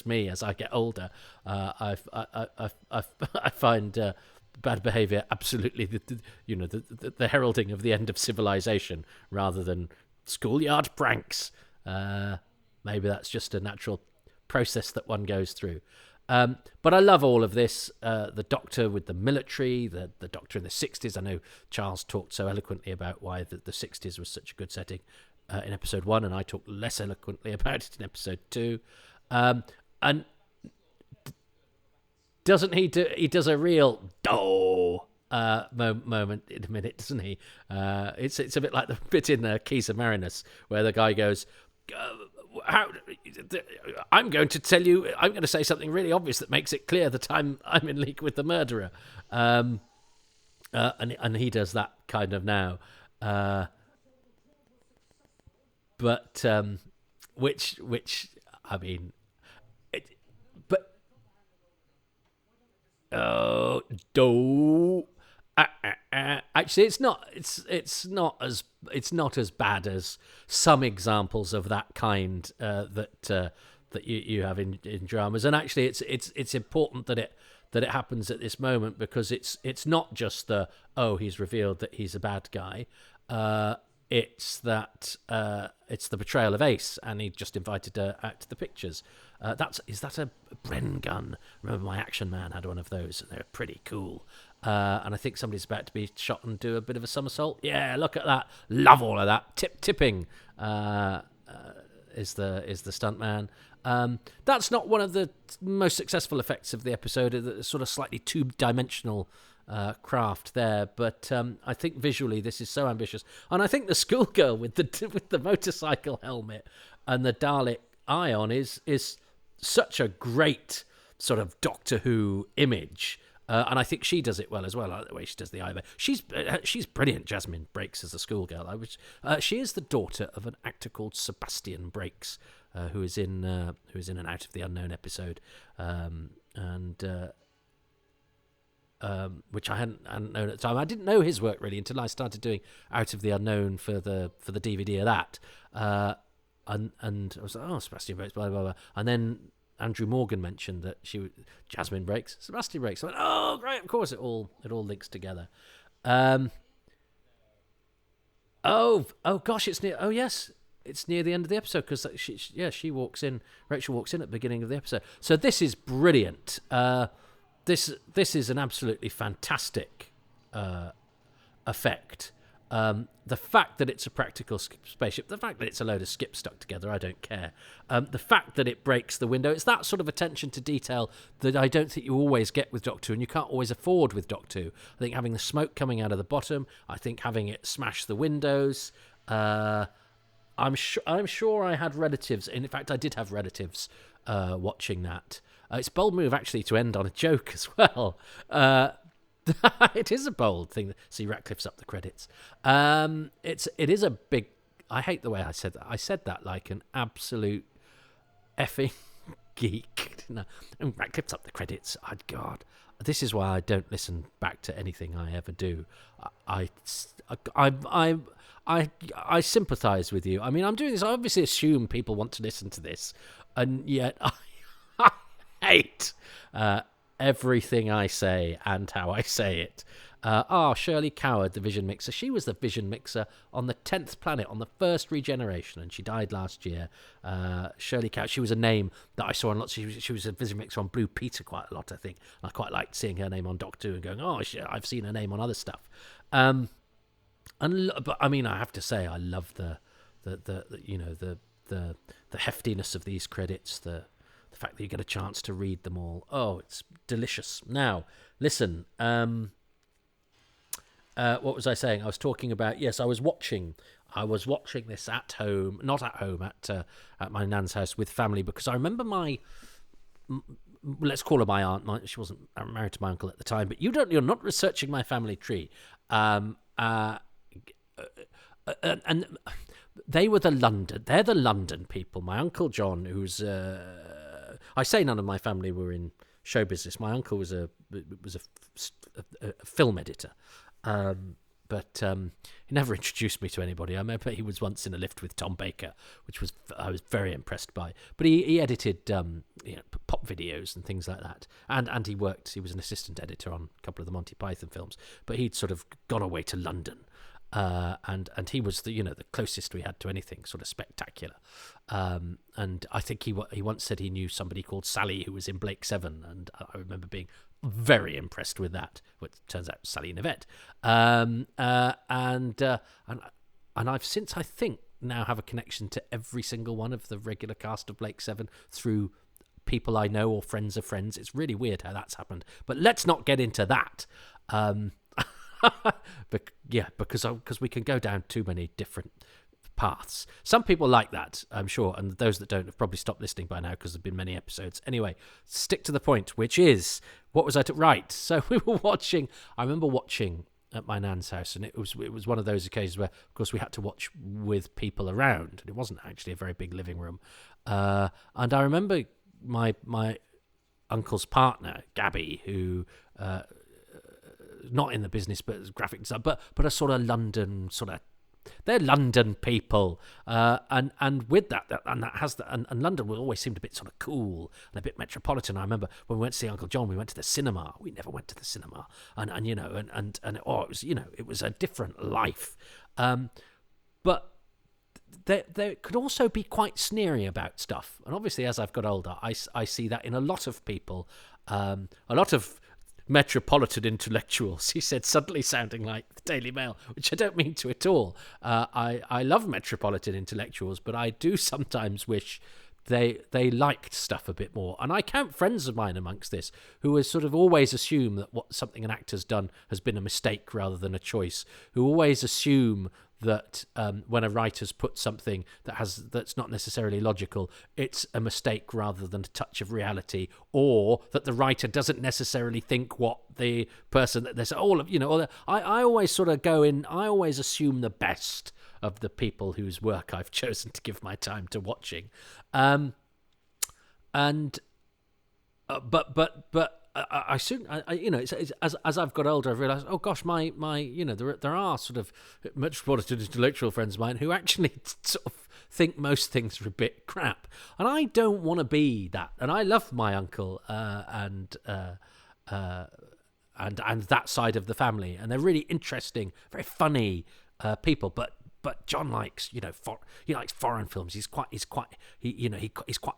me as I get older. I find bad behaviour absolutely the heralding of the end of civilization rather than schoolyard pranks. Maybe that's just a natural process that one goes through. But I love all of this. The Doctor with the military, the Doctor in the 60s. I know Charles talked so eloquently about why the 60s was such a good setting in episode 1, and I talked less eloquently about it in episode 2. And doesn't he does a real moment in a minute, doesn't he? It's a bit like the bit in Keys of Marinus where the guy goes, I'm going to say something really obvious that makes it clear that I'm in league with the murderer. And he does that kind of now. But which I mean, actually, it's not as bad as some examples of that kind that you have in dramas. And actually, it's important that it happens at this moment, because it's not just he's revealed that he's a bad guy. It's that it's the betrayal of Ace, and he just invited her out to the pictures. Is that a Bren gun? Remember, my Action Man had one of those, and they're pretty cool. And I think somebody's about to be shot and do a bit of a somersault. Yeah, look at that! Love all of that. Tipping is the stunt man. That's not one of the most successful effects of the episode. The sort of slightly two-dimensional craft there, but I think visually this is so ambitious, and I think the schoolgirl with the motorcycle helmet and the Dalek ion is such a great sort of Doctor Who image, and I think she does it well as well. I like the way she does the eye. She's brilliant. Jasmine Brakes as a schoolgirl. She is the daughter of an actor called Sebastian Brakes, who is in an Out of the Unknown episode, which I hadn't known at the time. I didn't know his work really until I started doing Out of the Unknown for the DVD of that. And I was like, Sebastian Brakes, blah, blah, blah. And then Andrew Morgan mentioned that Jasmine Brakes, Sebastian Brakes. I went, oh, great, of course, it all links together. Gosh, it's near. Oh, yes, it's near the end of the episode, because Rachel walks in at the beginning of the episode. So this is brilliant. This is an absolutely fantastic effect. The fact that it's a practical spaceship, the fact that it's a load of skips stuck together, I don't care. The fact that it breaks the window, it's that sort of attention to detail that I don't think you always get with Doctor Who, and you can't always afford with Doctor Who. I think having the smoke coming out of the bottom, I think having it smash the windows. I'm sure I had relatives. In fact, I did have relatives watching that. It's a bold move, actually, to end on a joke as well. It is a bold thing. See, Ratcliffe's up the credits. It is a big... I hate the way I said that. I said that like an absolute effing geek. No, and Ratcliffe's up the credits. God, this is why I don't listen back to anything I ever do. I sympathise with you. I mean, I'm doing this. I obviously assume people want to listen to this, and yet I hate everything I say and how I say it. Shirley Coward, the Vision Mixer. She was the Vision Mixer on the 10th planet, on the first regeneration, and she died last year. Shirley Coward, she was a name that I saw on lots. She was a Vision Mixer on Blue Peter quite a lot, I think. I quite liked seeing her name on Doctor Who and going, I've seen her name on other stuff. But I mean, I have to say, I love the heftiness of these credits, the fact that you get a chance to read them all. Oh, it's delicious. Now, listen, what was I saying? I was talking about, yes, I was watching this at home, not at home, at my nan's house with family, because I remember let's call her my aunt. She wasn't married to my uncle at the time, but you're not researching my family tree. And they're the London people. My Uncle John, who's, I say none of my family were in show business. My uncle was a film editor. But but he never introduced me to anybody. I remember he was once in a lift with Tom Baker, which I was very impressed by. But he edited pop videos and things like that, and he was an assistant editor on a couple of the Monty Python films. But he'd sort of gone away to London. And he was the closest we had to anything sort of spectacular, and I think he once said he knew somebody called Sally who was in Blake 7, and I remember being very impressed with that. Well, it turns out Sally Nivette, and I've since, I think, now have a connection to every single one of the regular cast of Blake 7 through people I know or friends of friends. It's really weird how that's happened, but let's not get into that. Because we can go down too many different paths. Some people like that, I'm sure, and those that don't have probably stopped listening by now because there've been many episodes. Anyway, stick to the point, which is, what was I to write? So we were watching. I remember watching at my nan's house, and it was one of those occasions where, of course, we had to watch with people around, and it wasn't actually a very big living room. And I remember my uncle's partner, Gabby, who. Not in the business, but graphic design, but a sort of London they're London people, and with that has and London will always seemed a bit sort of cool and a bit metropolitan. I remember when we went to see Uncle John, we went to the cinema. We never went to the cinema, it was a different life, but they could also be quite sneery about stuff. And obviously, as I've got older, I see that in a lot of people, a lot of metropolitan intellectuals, he said, suddenly sounding like the Daily Mail, which I don't mean to at all. I love metropolitan intellectuals, but I do sometimes wish they liked stuff a bit more. And I count friends of mine amongst this who has sort of always assume that something an actor's done has been a mistake rather than a choice, who always assume that when a writer's put something that's not necessarily logical, it's a mistake rather than a touch of reality, or that the writer doesn't necessarily think what the person that there's all of I always sort of go in. I always assume the best of the people whose work I've chosen to give my time to watching, but I soon, as I've got older, I've realised, oh gosh, my there are sort of metropolitan intellectual friends of mine who actually sort of think most things are a bit crap, and I don't want to be that. And I love my uncle and that side of the family, and they're really interesting, very funny people, but. But John likes, he likes foreign films. He's quite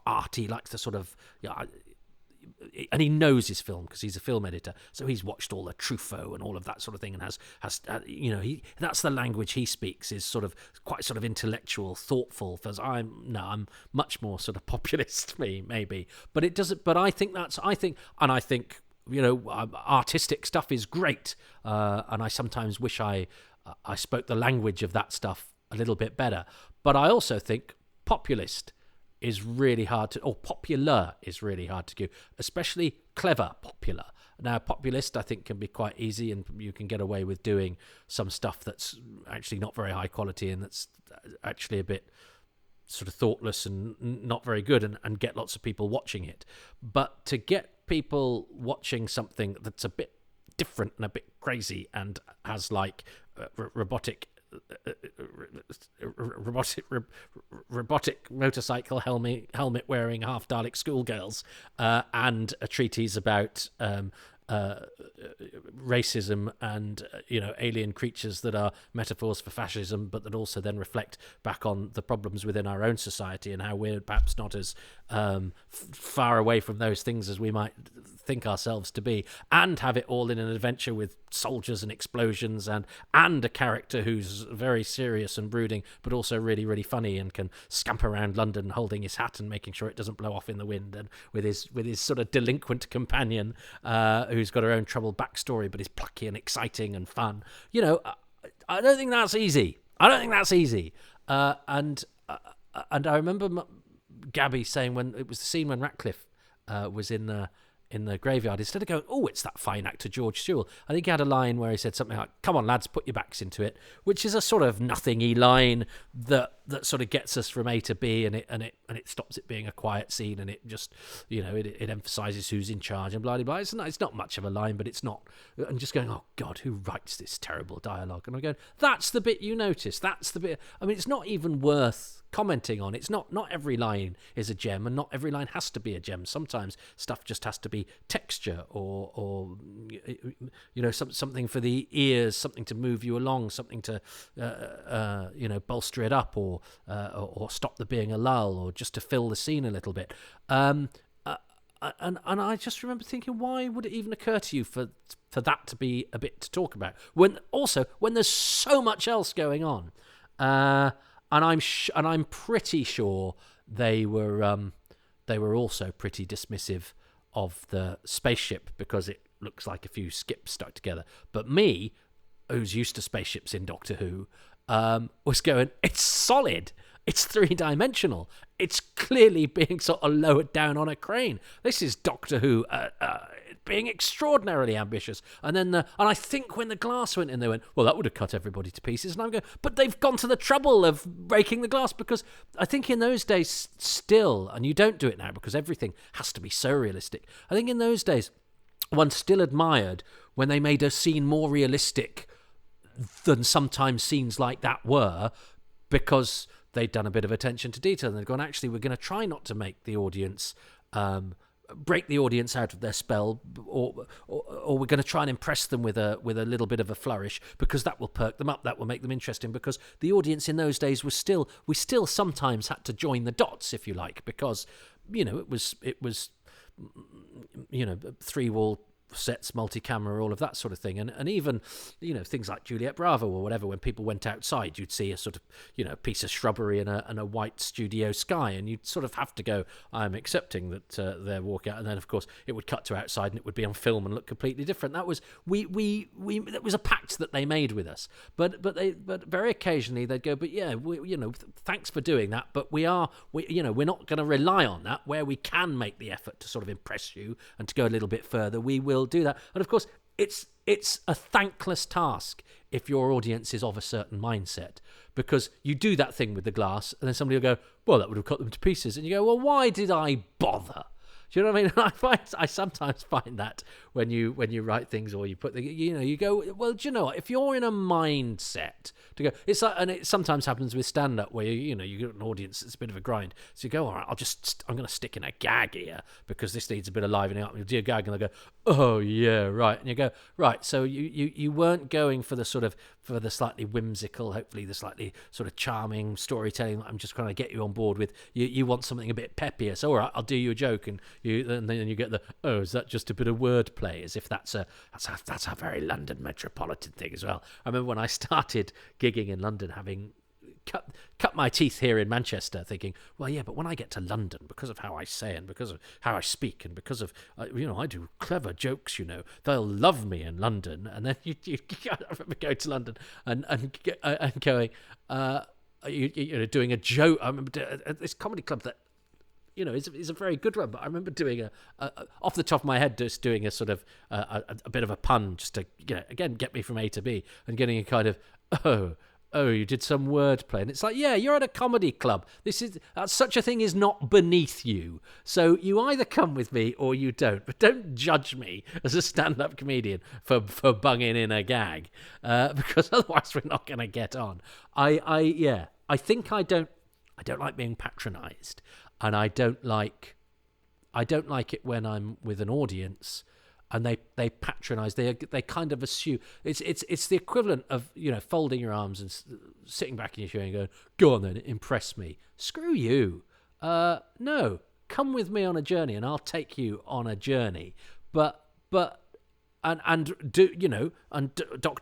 arty. He likes the sort of, and he knows his film because he's a film editor. So he's watched all the Truffaut and all of that sort of thing, and has that's the language he speaks, is sort of quite sort of intellectual, thoughtful. Because I'm much more sort of populist, maybe. But it doesn't. But I think artistic stuff is great, and I sometimes wish I spoke the language of that stuff a little bit better. But I also think populist is really hard to, or popular is really hard to do, especially clever popular. Now, populist, I think, can be quite easy, and you can get away with doing some stuff that's actually not very high quality and that's actually a bit sort of thoughtless and not very good, and get lots of people watching it. But to get people watching something that's a bit different and a bit crazy and has like robotic motorcycle helmet wearing half Dalek schoolgirls, and a treatise about racism and alien creatures that are metaphors for fascism, but that also then reflect back on the problems within our own society and how we're perhaps not as far away from those things as we might think ourselves to be, and have it all in an adventure with soldiers and explosions and a character who's very serious and brooding but also really, really funny and can scamper around London holding his hat and making sure it doesn't blow off in the wind, and with his sort of delinquent companion who's got her own troubled backstory but is plucky and exciting and fun. I don't think that's easy. And I remember Gabby saying, when it was the scene when Ratcliffe was in the graveyard, instead of going, oh, it's that fine actor George Sewell, I think he had a line where he said something like, come on lads, put your backs into it, which is a sort of nothingy line that that sort of gets us from A to B, and it stops it being a quiet scene, and it just, it emphasises who's in charge and blah blah blah. It's not much of a line, but it's not. And just going, oh God, who writes this terrible dialogue? And I'm going, that's the bit you notice. That's the bit. I mean, it's not even worth commenting on. It's not every line is a gem, and not every line has to be a gem. Sometimes stuff just has to be texture or something for the ears, something to move you along, something to bolster it up, or stop there being a lull, or just to fill the scene a little bit. And I just remember thinking, why would it even occur to you for that to be a bit to talk about when there's so much else going on? And I'm pretty sure they were also pretty dismissive of the spaceship because it looks like a few skips stuck together. But me, who's used to spaceships in Doctor Who, was going, it's solid. It's three-dimensional. It's clearly being sort of lowered down on a crane. This is Doctor Who being extraordinarily ambitious. And I think when the glass went in, they went, well, that would have cut everybody to pieces. And I'm going, but they've gone to the trouble of breaking the glass, because I think in those days still, and you don't do it now because everything has to be so realistic. I think in those days, one still admired when they made a scene more realistic than sometimes scenes like that were, because they'd done a bit of attention to detail, and they'd gone, actually, we're going to try not to make the audience break the audience out of their spell, or we're going to try and impress them with a little bit of a flourish, because that will perk them up, that will make them interesting, because the audience in those days we still sometimes had to join the dots, if you like, because it was three-wall sets, multi-camera, all of that sort of thing, and even things like Juliet Bravo or whatever, when people went outside, you'd see a sort of piece of shrubbery and a white studio sky, and you'd sort of have to go, I'm accepting that they're walking out, and then of course it would cut to outside and it would be on film and look completely different. That was that was a pact that they made with us, but very occasionally they'd go, but yeah, thanks for doing that, but we're not going to rely on that. Where we can make the effort to sort of impress you and to go a little bit further, we will do that. And of course, it's a thankless task if your audience is of a certain mindset, because you do that thing with the glass, and then somebody will go, well, that would have cut them to pieces, and you go, well, why did I bother? Do you know what I mean? I sometimes find that when you write things, or you put you go, well, do you know what? If you're in a mindset to go, it's like, and it sometimes happens with stand-up where you get an audience that's a bit of a grind, so you go, all right, I'm going to stick in a gag here because this needs a bit of livening up. You do a gag, and they go, oh yeah, right, and you go, right. So you weren't going for the slightly whimsical, hopefully the slightly sort of charming storytelling that I'm just trying to get you on board with. You want something a bit peppier, so all right, I'll do you a joke, and then you get the, oh, is that just a bit of wordplay, as if that's a very London metropolitan thing as well. I remember when I started gigging in London, having cut my teeth here in Manchester, thinking, well, yeah, but when I get to London, because of how I say and because of how I speak and because of I do clever jokes, they'll love me in London. And then you I remember going to London and going, doing a joke. I remember this comedy club that is a very good one, but I remember doing off the top of my head, just doing a sort of a bit of a pun, just to again get me from A to B, and getting a kind of oh, you did some wordplay, and it's like, yeah, you're at a comedy club. Such a thing is not beneath you. So you either come with me or you don't. But don't judge me as a stand-up comedian for bunging in a gag, because otherwise we're not going to get on. I think I don't like being patronised, and I don't like it when I'm with an audience and they patronise. They kind of assume it's the equivalent of folding your arms and sitting back in your chair and going, go on then, impress me. Screw you. No, come with me on a journey and I'll take you on a journey. But Doctor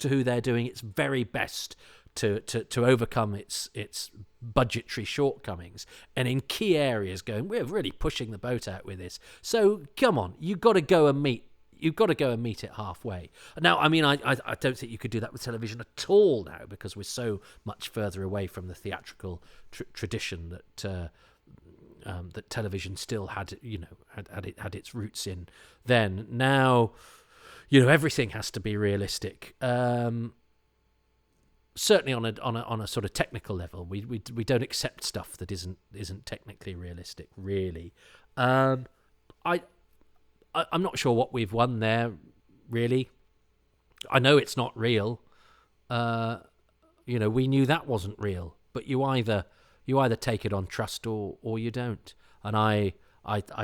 Who, they're doing its very best to overcome its budgetary shortcomings, and in key areas going, we're really pushing the boat out with this. So come on, you've got to go and meet it halfway. Now, I mean, I don't think you could do that with television at all now, because we're so much further away from the theatrical tradition that that television still had its roots in then. Now, everything has to be realistic. certainly on a sort of technical level, we don't accept stuff that isn't technically realistic, really. I'm not sure what we've won there, really. I know it's not real. We knew that wasn't real, but you either take it on trust or you don't. And I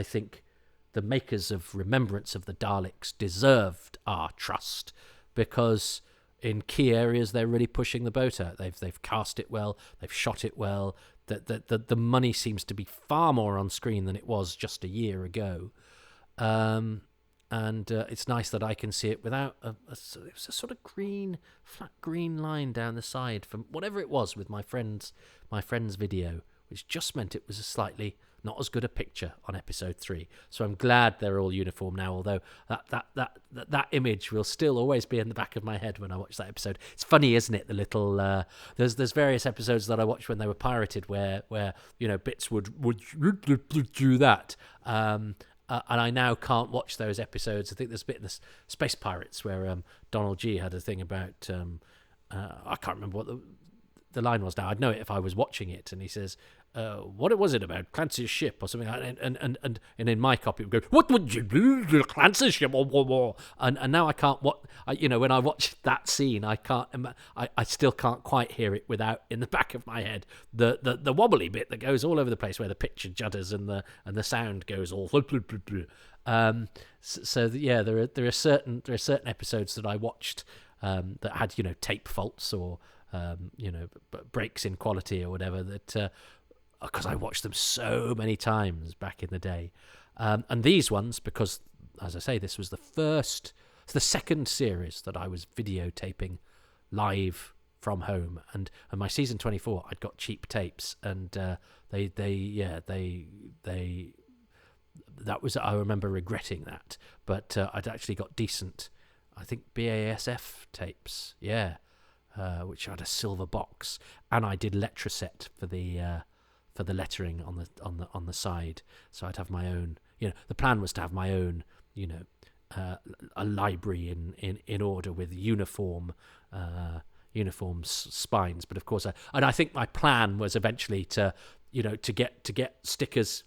think the makers of Remembrance of the Daleks deserved our trust, because in key areas they're really pushing the boat out. They've cast it well, they've shot it well. The money seems to be far more on screen than it was just a year ago. And it's nice that I can see it without it was a sort of flat green line down the side from whatever it was with my friend's video, which just meant it was a slightly not as good a picture on episode 3. So I'm glad they're all uniform now, although that image will still always be in the back of my head when I watch that episode. It's funny, isn't it? The little there's various episodes that I watched when they were pirated where bits would do that. And I now can't watch those episodes. I think there's a bit in the Space Pirates where Donald G had a thing about I can't remember what the line was now. I'd know it if I was watching it. And he says, what was it about? Clancy's ship or something? And in my copy it would go, what would you do to Clancy's ship? And now I can't when I watch that scene, I can't. I still can't quite hear it without in the back of my head the wobbly bit that goes all over the place where the picture judders and the sound goes all. There are certain episodes that I watched that had tape faults or breaks in quality or whatever, that because I watched them so many times back in the day, and these ones, because as I say, this was the second series that I was videotaping live from home, and my season 24 I'd got cheap tapes, and they that was, I remember regretting that, but I'd actually got decent, I think, BASF tapes, which had a silver box, and I did Letraset for the lettering on the side. So I'd have my own. The plan was to have my own. A library in order with uniform spines. But of course, I think my plan was eventually to get stickers.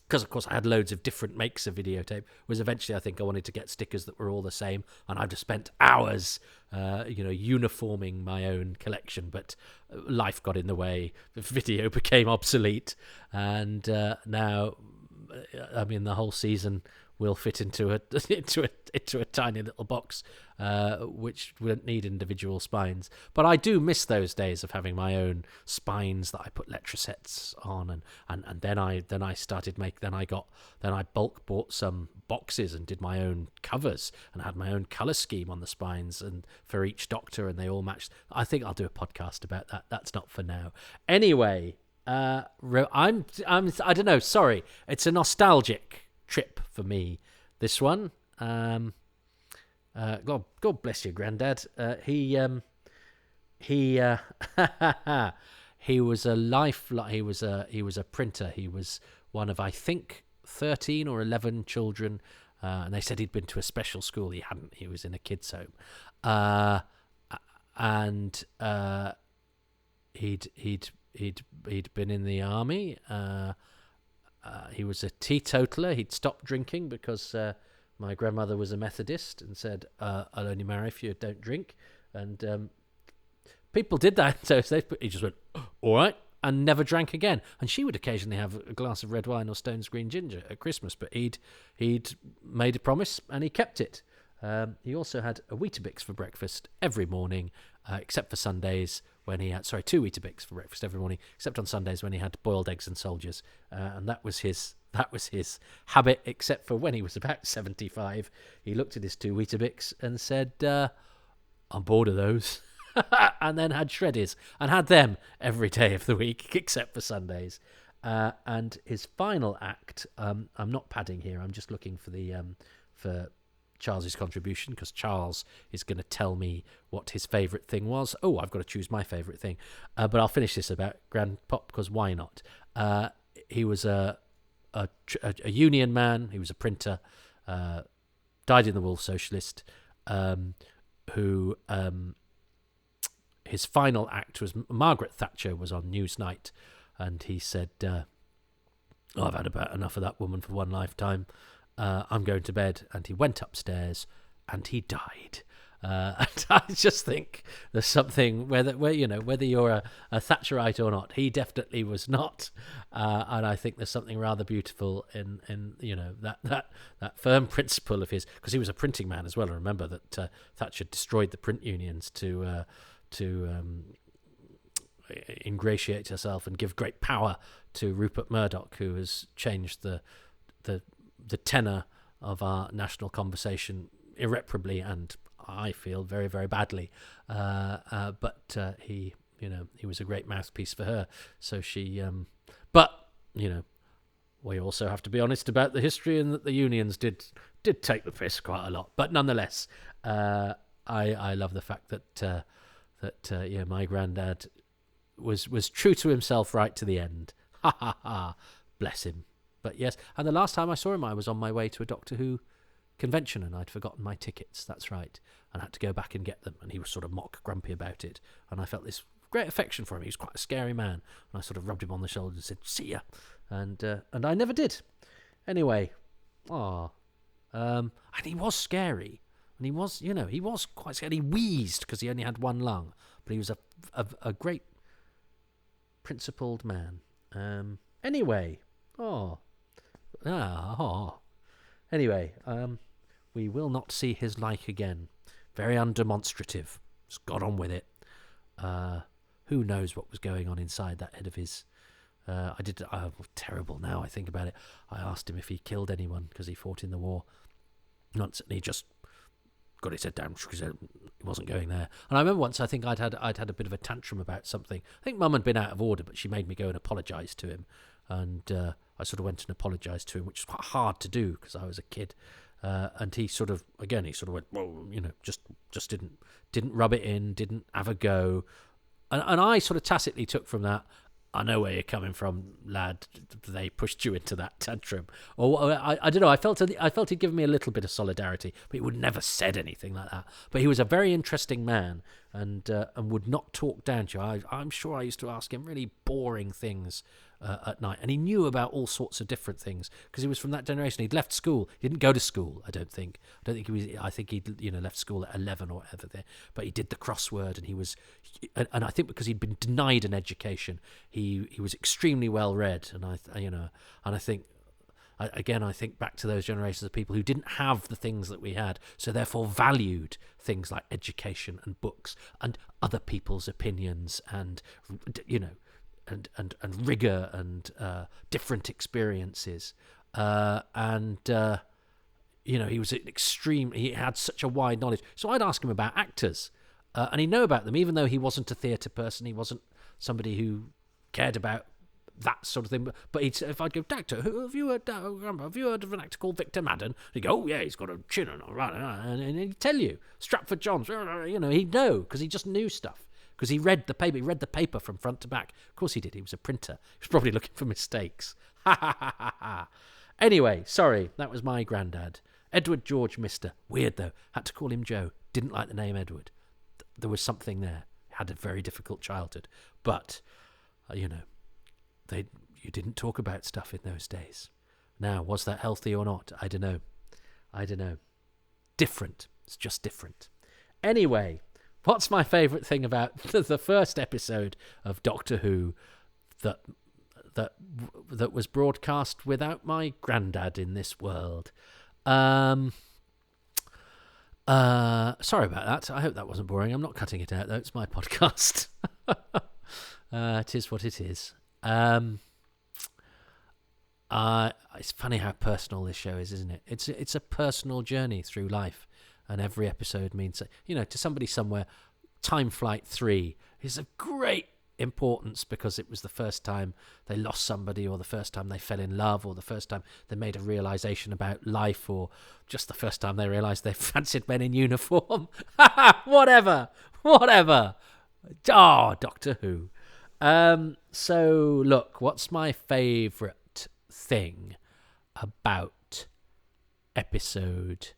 Because, of course, I had loads of different makes of videotape, was eventually I think I wanted to get stickers that were all the same, and I've just spent hours, uniforming my own collection, but life got in the way, video became obsolete, and now, the whole season will fit into a tiny little box, which wouldn't need individual spines. But I do miss those days of having my own spines that I put Letrasets on, and then I bulk bought some boxes and did my own covers and had my own color scheme on the spines and for each Doctor, and they all matched. I think I'll do a podcast about that. That's not for now. Anyway, I don't know. Sorry, it's a nostalgic trip for me, this one. God bless you, Grandad. He was a printer. He was one of, I think, 13 or 11 children, and they said he'd been to a special school. He hadn't. He was in a kids' home, and he'd been in the army. He was a teetotaler. He'd stopped drinking because my grandmother was a Methodist and said, I'll only marry if you don't drink. And people did that. So he just went, all right, and never drank again. And she would occasionally have a glass of red wine or Stone's Green Ginger at Christmas, but he'd made a promise and he kept it. He also had a Weetabix for breakfast every morning, except for Sundays, when he had 2 Weetabix for breakfast every morning, except on Sundays when he had boiled eggs and soldiers, and that was his habit. Except for when he was about 75, he looked at his 2 Weetabix and said, "I'm bored of those," and then had shreddies and had them every day of the week except for Sundays. And his final act, I'm not padding here. I'm just looking for Charles's contribution, because Charles is going to tell me what his favourite thing was. Oh, I've got to choose my favourite thing. But I'll finish this about Grandpop, because why not? He was a union man. He was a printer, dyed in the wool socialist, who his final act was Margaret Thatcher was on Newsnight, and he said, I've had about enough of that woman for one lifetime. I'm going to bed. And he went upstairs and he died. And I just think there's something whether you're a Thatcherite or not, he definitely was not. And I think there's something rather beautiful in that firm principle of his, because he was a printing man as well. I remember that Thatcher destroyed the print unions to ingratiate herself and give great power to Rupert Murdoch, who has changed the tenor of our national conversation irreparably, and I feel very, very badly. But he was a great mouthpiece for her. So she, but we also have to be honest about the history, and that the unions did take the piss quite a lot. But nonetheless, I love the fact that my granddad was true to himself right to the end. Ha ha ha! Bless him. But yes, and the last time I saw him, I was on my way to a Doctor Who convention, and I'd forgotten my tickets. That's right, and I had to go back and get them. And he was sort of mock grumpy about it, and I felt this great affection for him. He was quite a scary man, and I sort of rubbed him on the shoulder and said, "See ya," and I never did. Anyway, and he was scary, and he was quite scary. He wheezed because he only had one lung, but he was a great principled man. Anyway, Anyway, we will not see his like again. Very undemonstrative. Just got on with it. Who knows what was going on inside that head of his? Terrible now I think about it. I asked him if he killed anyone because he fought in the war once, and he just got his head down because he wasn't going there. And I remember once, I think I'd had a bit of a tantrum about something. I think Mum had been out of order, but she made me go and apologise to him. And I sort of went and apologised to him, which was quite hard to do because I was a kid. And he sort of went, well, just didn't rub it in, didn't have a go. And I sort of tacitly took from that, I know where you're coming from, lad. They pushed you into that tantrum. Or I don't know, I felt he'd given me a little bit of solidarity, but he would never said anything like that. But he was a very interesting man, and would not talk down to you. I'm sure I used to ask him really boring things at night, and he knew about all sorts of different things because he was from that generation. He'd left school. He didn't go to school, I don't think he was. I think he'd left school at 11 or whatever there, but he did the crossword, and he was, and I think because he'd been denied an education, he was extremely well read. And I think back to those generations of people who didn't have the things that we had, so therefore valued things like education and books and other people's opinions and and rigor and different experiences. He was an extreme. He had such a wide knowledge. So I'd ask him about actors, and he'd know about them, even though he wasn't a theatre person. He wasn't somebody who cared about that sort of thing. But if I'd go, Doctor, have you heard of an actor called Victor Madden? He'd go, oh yeah, he's got a chin and he'd tell you. Stratford Johns, he'd know because he just knew stuff. Because he read the paper. He read the paper from front to back. Of course he did. He was a printer. He was probably looking for mistakes. Ha ha ha ha ha. Anyway, sorry. That was my granddad. Edward George Mister. Weird though. Had to call him Joe. Didn't like the name Edward. There was something there. Had a very difficult childhood. But, you didn't talk about stuff in those days. Now, was that healthy or not? I don't know. Different. It's just different. Anyway, what's my favourite thing about the first episode of Doctor Who that was broadcast without my granddad in this world? Sorry about that. I hope that wasn't boring. I'm not cutting it out though. It's my podcast. It is what it is. It's funny how personal this show is, isn't it? It's a personal journey through life. And every episode means, to somebody somewhere, Time Flight 3 is of great importance because it was the first time they lost somebody, or the first time they fell in love, or the first time they made a realisation about life, or just the first time they realised they fancied men in uniform. Whatever. Oh, Doctor Who. So, look, what's my favourite thing about episode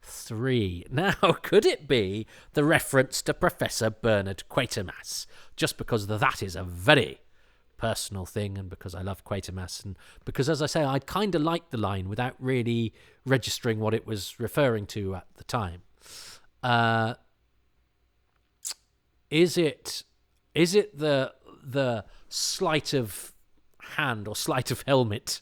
3. Now, could it be the reference to Professor Bernard Quatermass? Just because that is a very personal thing, and because I love Quatermass, and because, as I say, I kind of liked the line without really registering what it was referring to at the time. Is it the sleight of hand or sleight of helmet?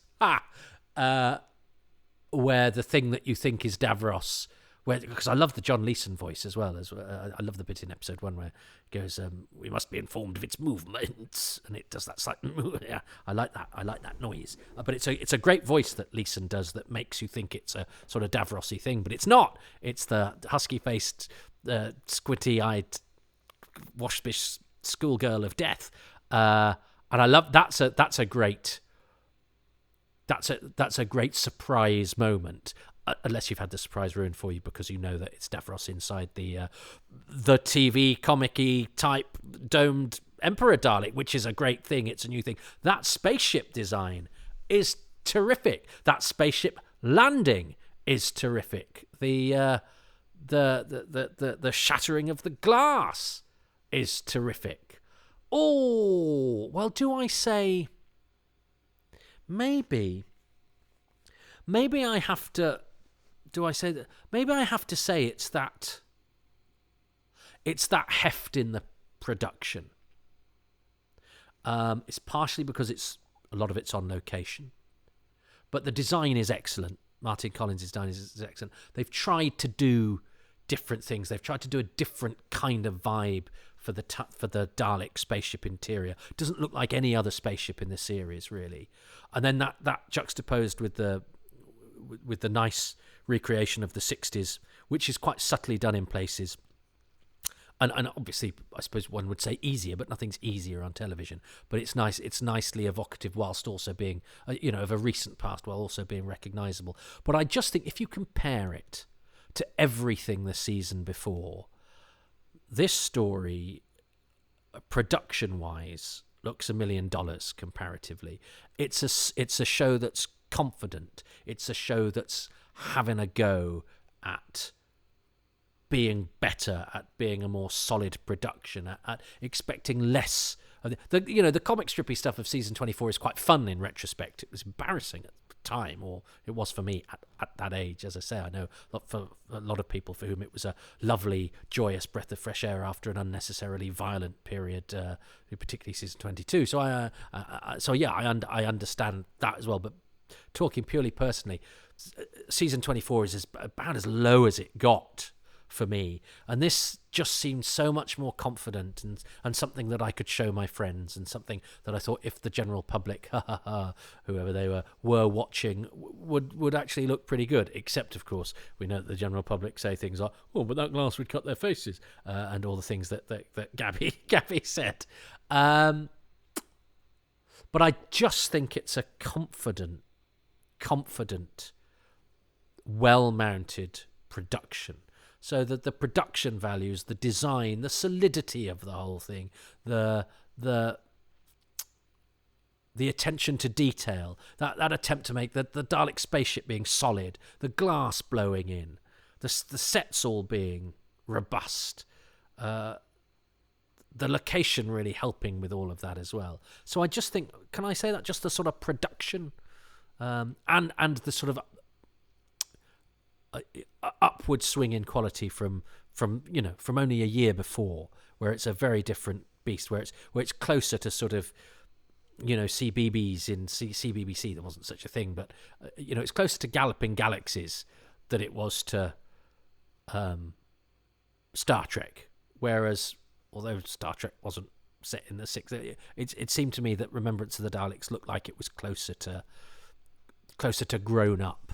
Where the thing that you think is Davros, because I love the John Leeson voice as well. I love the bit in episode 1 where it goes, "We must be informed of its movements," and it does that slight. Yeah, I like that. I like that noise. But it's a great voice that Leeson does that makes you think it's a sort of Davros-y thing, but it's not. It's the husky-faced, squinty-eyed, waspish schoolgirl of death, and I love that's a great surprise moment, unless you've had the surprise ruined for you because you know that it's Davros inside the TV comic-y type domed Emperor Dalek, which is a great thing. It's a new thing. That spaceship design is terrific. That spaceship landing is terrific. The shattering of the glass is terrific. Oh, well, do I say... Maybe I have to... Do I say that? Maybe I have to say it's that heft in the production. It's partially because a lot of it's on location. But the design is excellent. Martin Collins' design is excellent. They've tried to do different things. They've tried to do a different kind of vibe for the Dalek spaceship interior. It doesn't look like any other spaceship in the series, really. And then that juxtaposed with the nice recreation of the 60s, which is quite subtly done in places. And obviously, I suppose one would say easier, but nothing's easier on television. But it's nice. It's nicely evocative, whilst also being, of a recent past, while also being recognisable. But I just think if you compare it to everything the season before, this story, production-wise, looks $1 million comparatively. It's a show that's confident. It's a show that's having a go at being better, at being a more solid production, at expecting less. The comic strippy stuff of season 24 is quite fun in retrospect. It was embarrassing at the time, or it was for me at that age. As I say, I know for a lot of people for whom it was a lovely, joyous breath of fresh air after an unnecessarily violent period, particularly season 22. So I understand that as well. But talking purely personally, season 24 is about as low as it got for me, and this just seemed so much more confident and something that I could show my friends, and something that I thought if the general public, whoever they were watching, would actually look pretty good. Except, of course, we know that the general public say things like, "Oh, but that glass would cut their faces," and all the things that Gabby said. But I just think it's a confident, well-mounted production. So that the production values, the design, the solidity of the whole thing, the attention to detail, that attempt to make the Dalek spaceship being solid, the glass blowing in, the sets all being robust, the location really helping with all of that as well. So I just think, can I say that just the sort of production and the sort of upward swing in quality from only a year before, where it's a very different beast, where it's closer to sort of CBBS in CBBC. There wasn't such a thing, but it's closer to Galloping Galaxies than it was to Star Trek. Whereas, although Star Trek wasn't set in the 60s, it seemed to me that Remembrance of the Daleks looked like it was closer to grown up,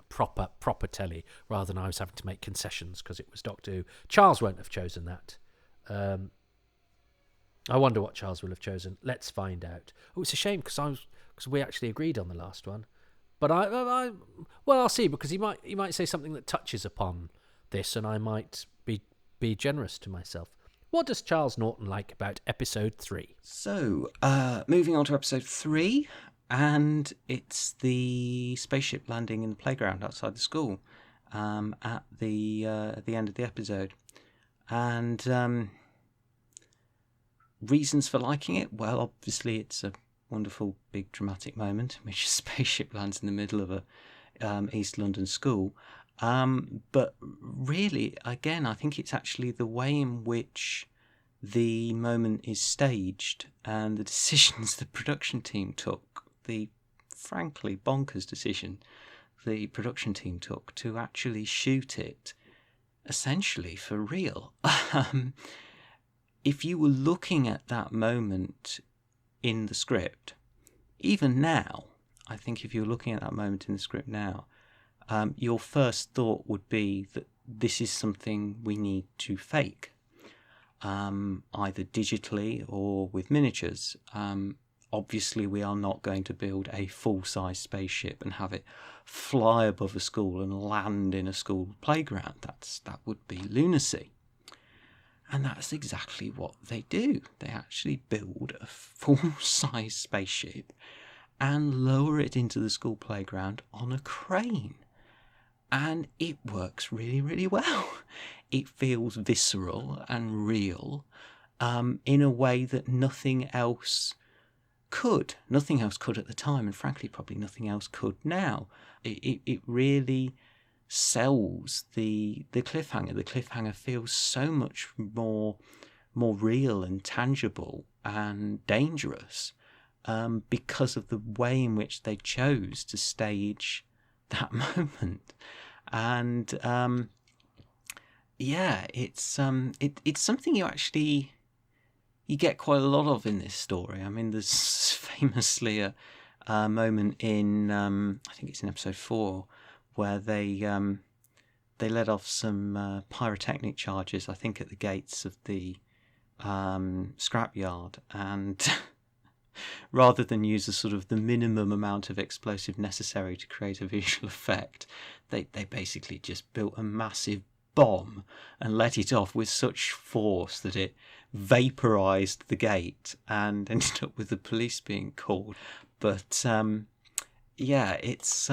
proper telly, rather than I was having to make concessions because it was Doctor Who. Charles won't have chosen that. I wonder what Charles will have chosen. Let's find out. Oh, it's a shame because we actually agreed on the last one. But I'll see, because he might say something that touches upon this, and I might be generous to myself. What does Charles Norton like about episode 3? So, moving on to episode 3. And it's the spaceship landing in the playground outside the school. at the end of the episode. And reasons for liking it? Well, obviously it's a wonderful big dramatic moment in which a spaceship lands in the middle of a East London school. But really, again, I think it's actually the way in which the moment is staged and the decisions the production team took, the frankly bonkers decision the production team took to actually shoot it essentially for real. If you were looking at that moment in the script, even now, I think if you're looking at that moment in the script now, your first thought would be that this is something we need to fake, either digitally or with miniatures. Obviously, we are not going to build a full-size spaceship and have it fly above a school and land in a school playground. That would be lunacy. And that's exactly what they do. They actually build a full-size spaceship and lower it into the school playground on a crane. And it works really, really well. It feels visceral and real in a way that nothing else could. Nothing else could at the time, and frankly, probably nothing else could now. It really sells the cliffhanger. The cliffhanger feels so much more real and tangible and dangerous because of the way in which they chose to stage that moment. And it's something you get quite a lot of in this story. I mean, there's famously a moment in I think it's in episode 4 where they let off some pyrotechnic charges, I think at the gates of the scrapyard, and rather than use the minimum amount of explosive necessary to create a visual effect, they basically just built a massive bomb and let it off with such force that it vaporized the gate and ended up with the police being called. But it's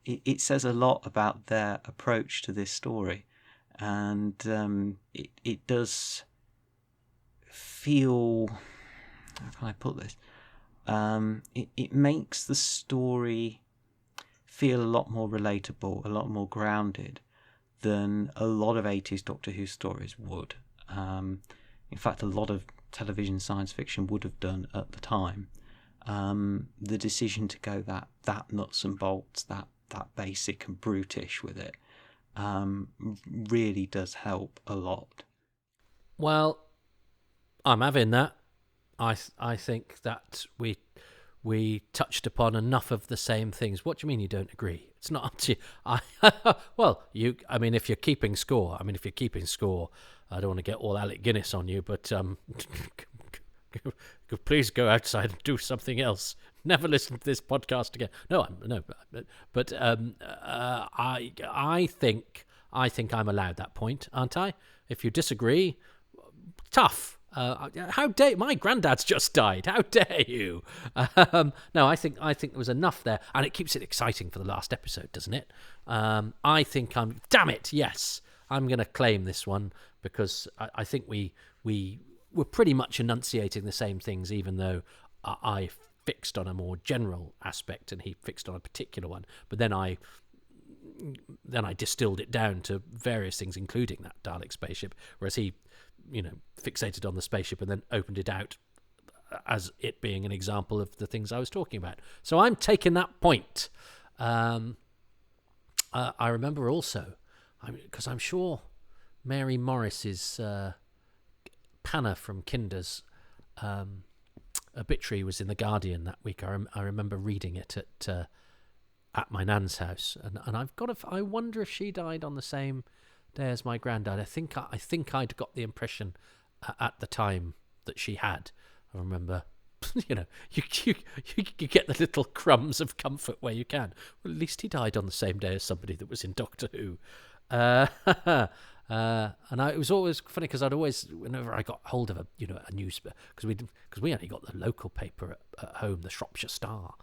it says a lot about their approach to this story, and it does feel, how can I put this? It makes the story feel a lot more relatable, a lot more grounded than a lot of 80s Doctor Who stories would. In fact, a lot of television science fiction would have done at the time. The decision to go that nuts and bolts, that basic and brutish with it, really does help a lot. Well, I'm having that. I think that we touched upon enough of the same things. What do you mean you don't agree? It's not up to you. Well, I mean, if you're keeping score, I don't want to get all Alec Guinness on you, but please go outside and do something else. Never listen to this podcast again. But I think I'm allowed that point, aren't I? If you disagree, tough. How dare my granddad's just died? How dare you? No, I think there was enough there, and it keeps it exciting for the last episode, doesn't it? I think damn it, yes, I'm going to claim this one because I think we were pretty much enunciating the same things, even though I fixed on a more general aspect and he fixed on a particular one. But then I distilled it down to various things, including that Dalek spaceship, whereas he, fixated on the spaceship and then opened it out as it being an example of the things I was talking about. So I'm taking that point. I remember also, because I'm sure Mary Morris's Panna from Kinder's obituary was in The Guardian that week. I remember reading it at my nan's house, and I wonder if she died on the same day as my granddad. I think I'd got the impression at the time that she had. I remember, you get the little crumbs of comfort where you can. Well, at least he died on the same day as somebody that was in Doctor Who. And it was always funny because I'd always, whenever I got hold of a newspaper, because we only got the local paper at home, the Shropshire Star.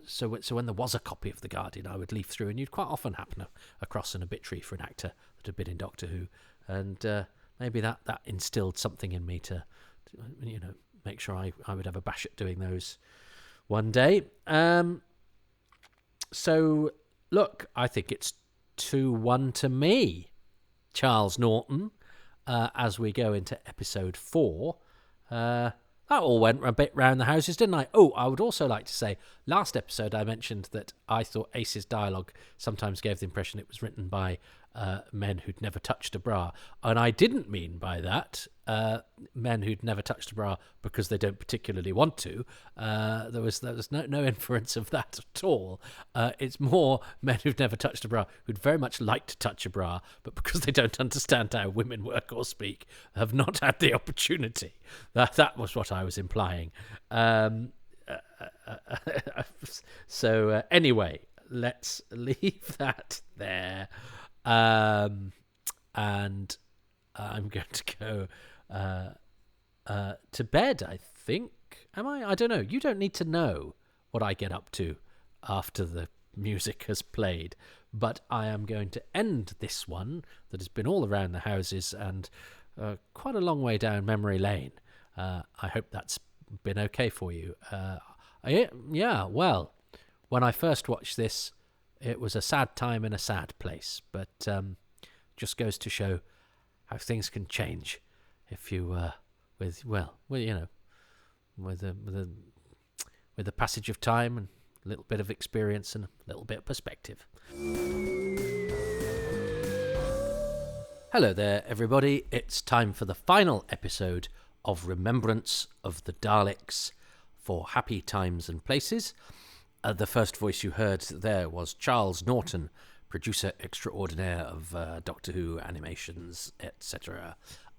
So when there was a copy of The Guardian, I would leaf through, and you'd quite often happen across an obituary for an actor that had been in Doctor Who, and maybe that instilled something in me to make sure I would have a bash at doing those one day. So look, I think it's 2-1 to me, Charles Norton, as we go into episode 4. That all went a bit round the houses, didn't I? Oh, I would also like to say, last episode I mentioned that I thought Ace's dialogue sometimes gave the impression it was written by men who'd never touched a bra. And I didn't mean by that men who'd never touched a bra because they don't particularly want to. There was no inference of that at all. It's more men who've never touched a bra who'd very much like to touch a bra, but because they don't understand how women work or speak, have not had the opportunity. That was what I was implying. So anyway, let's leave that there. And I'm going to go to bed, I think. Am I? I don't know. You don't need to know what I get up to after the music has played. But I am going to end this one that has been all around the houses and quite a long way down memory lane. I hope that's been okay for you. Yeah, well, when I first watched this, it was a sad time in a sad place, but just goes to show how things can change if you, with the passage of time and a little bit of experience and a little bit of perspective. Hello there, everybody. It's time for the final episode of Remembrance of the Daleks for Happy Times and Places. The first voice you heard there was Charles Norton, producer extraordinaire of Doctor Who animations, etc.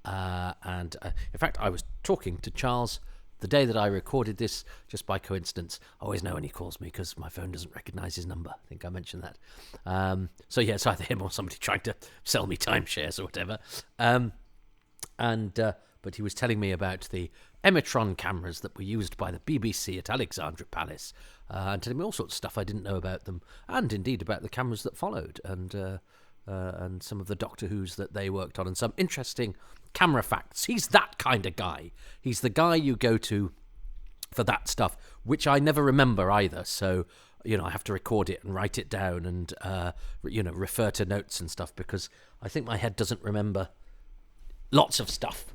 In fact, I was talking to Charles the day that I recorded this, just by coincidence. I always know when he calls me because my phone doesn't recognise his number. I think I mentioned that. So yeah, it's either him or somebody trying to sell me timeshares or whatever. But he was telling me about the Emitron cameras that were used by the BBC at Alexandra Palace, and telling me all sorts of stuff I didn't know about them, and indeed about the cameras that followed, and some of the Doctor Who's that they worked on, and some interesting camera facts. He's that kind of guy. He's the guy you go to for that stuff, which I never remember either, so I have to record it and write it down and refer to notes and stuff, because I think my head doesn't remember lots of stuff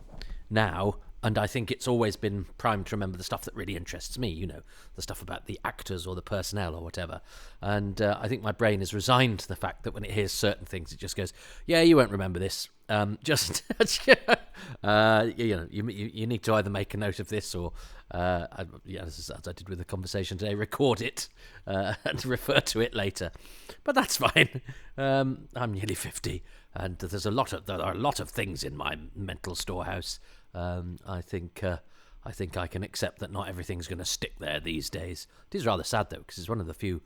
now, and I think it's always been primed to remember the stuff that really interests me, the stuff about the actors or the personnel or whatever. And I think my brain is resigned to the fact that when it hears certain things, it just goes, yeah, you won't remember this. You need to either make a note of this or, as I did with the conversation today, record it and refer to it later. But that's fine. I'm nearly 50, and there are a lot of things in my mental storehouse. I think I can accept that not everything's going to stick there these days. It is rather sad though, because it's one of the few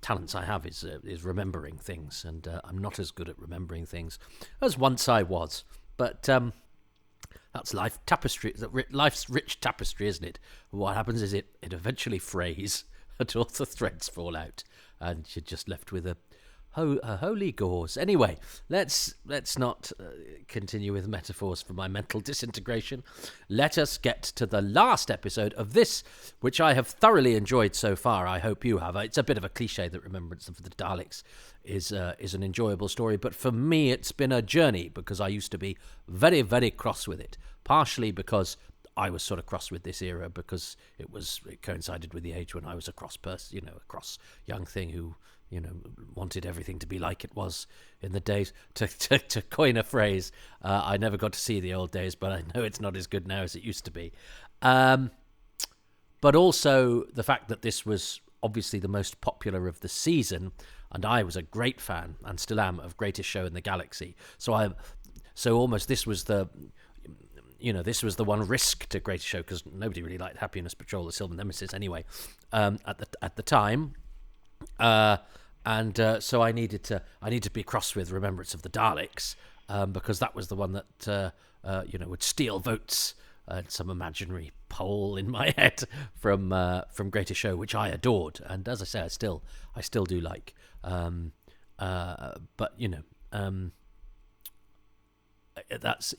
talents I have is remembering things, and I'm not as good at remembering things as once I was. But that's life tapestry. Life's rich tapestry, isn't it? What happens is it eventually frays, and all the threads fall out, and you're just left with a holy gauze. Anyway, let's not continue with metaphors for my mental disintegration. Let us get to the last episode of this, which I have thoroughly enjoyed so far. I hope you have. It's a bit of a cliche that Remembrance of the Daleks is an enjoyable story, but for me it's been a journey, because I used to be very, very cross with it, partially because I was sort of cross with this era because it coincided with the age when I was a cross person, a cross young thing who wanted everything to be like it was in the days. To coin a phrase, I never got to see the old days, but I know it's not as good now as it used to be. But also the fact that this was obviously the most popular of the season, and I was a great fan, and still am, of Greatest Show in the Galaxy. So almost this was the one risk to Greatest Show, because nobody really liked Happiness Patrol or Silver Nemesis anyway at the time. So I needed to be cross with Remembrance of the Daleks, because that was the one that would steal votes some imaginary pole in my head from Greatest Show, which I adored, and as I say, I still do like. But that's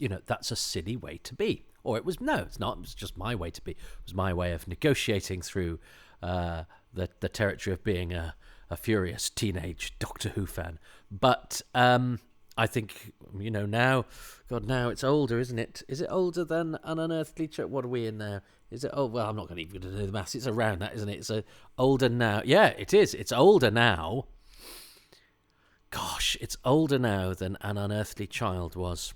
a silly way to be. Or it's not. It was just my way to be. It was my way of negotiating through the territory of being a furious teenage Doctor Who fan. But I think, now it's older, isn't it? Is it older than An Unearthly Child? What are we in now? Is it? Oh, well, I'm not going to do the maths. It's around that, isn't it? It's older now. Yeah, it is. It's older now. Gosh, it's older now than An Unearthly Child was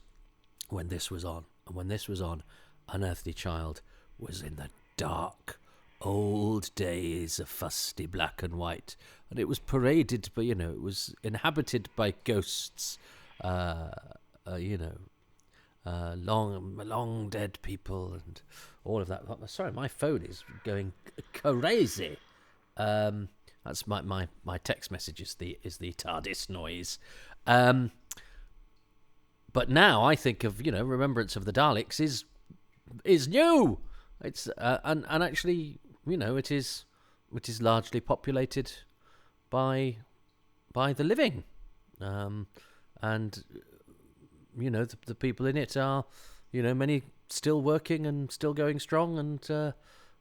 when this was on. And when this was on, Unearthly Child was in the dark, old days of fusty black and white. And it was paraded by, it was inhabited by ghosts, long dead people and all of that. Sorry, my phone is going crazy. That's my text message is the TARDIS noise. But now I think of Remembrance of the Daleks is new. It's and actually it is largely populated by the living, and the people in it are many still working and still going strong and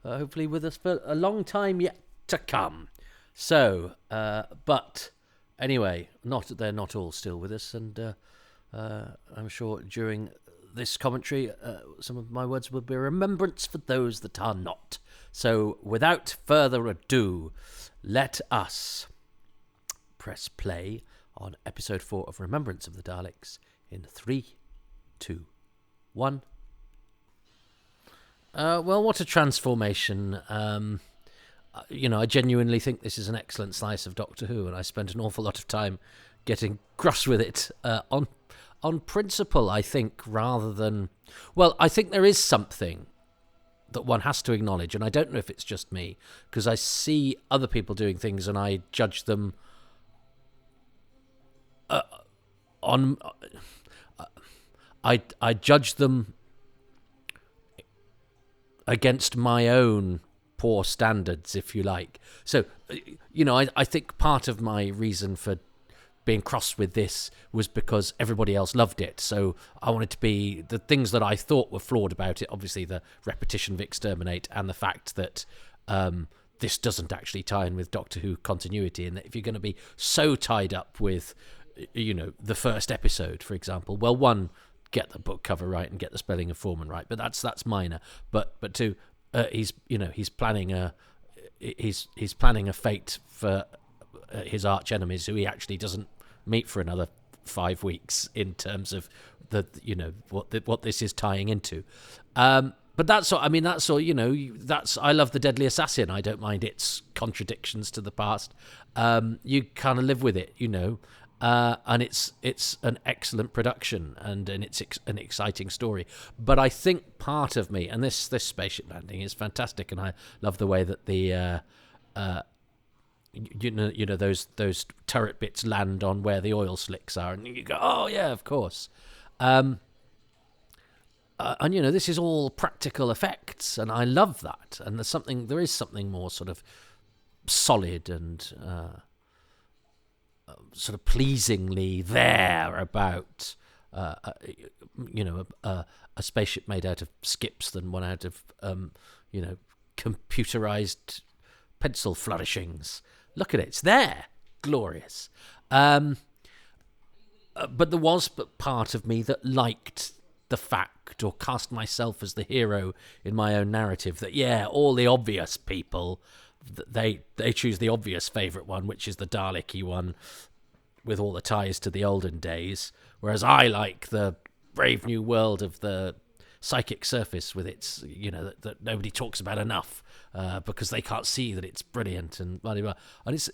hopefully with us for a long time yet to come. So, but anyway, they're not all still with us, and I'm sure during this commentary, some of my words will be a remembrance for those that are not. So, without further ado, let us press play on episode 4 of Remembrance of the Daleks in 3, 2, 1. Well, what a transformation. I genuinely think this is an excellent slice of Doctor Who, and I spent an awful lot of time getting cross with it on principle, I think, rather than... Well, I think there is something that one has to acknowledge, and I don't know if it's just me, because I see other people doing things and I judge them I judge them against my own poor standards, if you like. So, I think part of my reason for being cross with this was because everybody else loved it. So I wanted to be the things that I thought were flawed about it, obviously the repetition of exterminate and the fact that this doesn't actually tie in with Doctor Who continuity, and that if you're going to be so tied up with, the first episode, for example, well, one, get the book cover right and get the spelling of Foreman right, but that's minor. But two, he's planning a fate for his arch enemies who he actually doesn't meet for another 5 weeks in terms of what this is tying into. But that's all. I mean, that's all. I love The Deadly Assassin. I don't mind its contradictions to the past. You kind of live with it, and it's an excellent production and it's an exciting story. But I think part of me, and this spaceship landing is fantastic, and I love the way that the those turret bits land on where the oil slicks are, and you go, oh yeah, of course. And this is all practical effects, and I love that. And there is something more sort of solid and sort of pleasingly there about a spaceship made out of skips than one out of computerized pencil flourishings. Look at it, it's there, glorious. But there was part of me that liked the fact, or cast myself as the hero in my own narrative, that all the obvious people, they choose the obvious favourite one, which is the Dalek-y one with all the ties to the olden days, whereas I like the brave new world of the psychic surface with its that nobody talks about enough because they can't see that it's brilliant and blah, blah, blah. And it's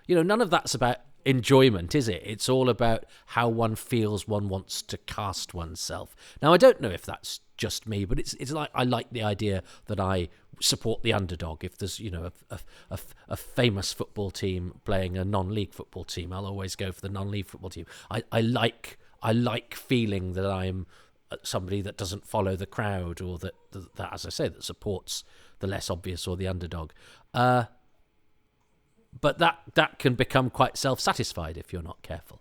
none of that's about enjoyment, is it? It's all about how one feels one wants to cast oneself. Now, I don't know if that's just me, but it's like I like the idea that I support the underdog. If there's a famous football team playing a non-league football team, I'll always go for the non-league football team. I like feeling that I'm somebody that doesn't follow the crowd, or that, as I say, that supports the less obvious or the underdog. But that can become quite self-satisfied if you're not careful.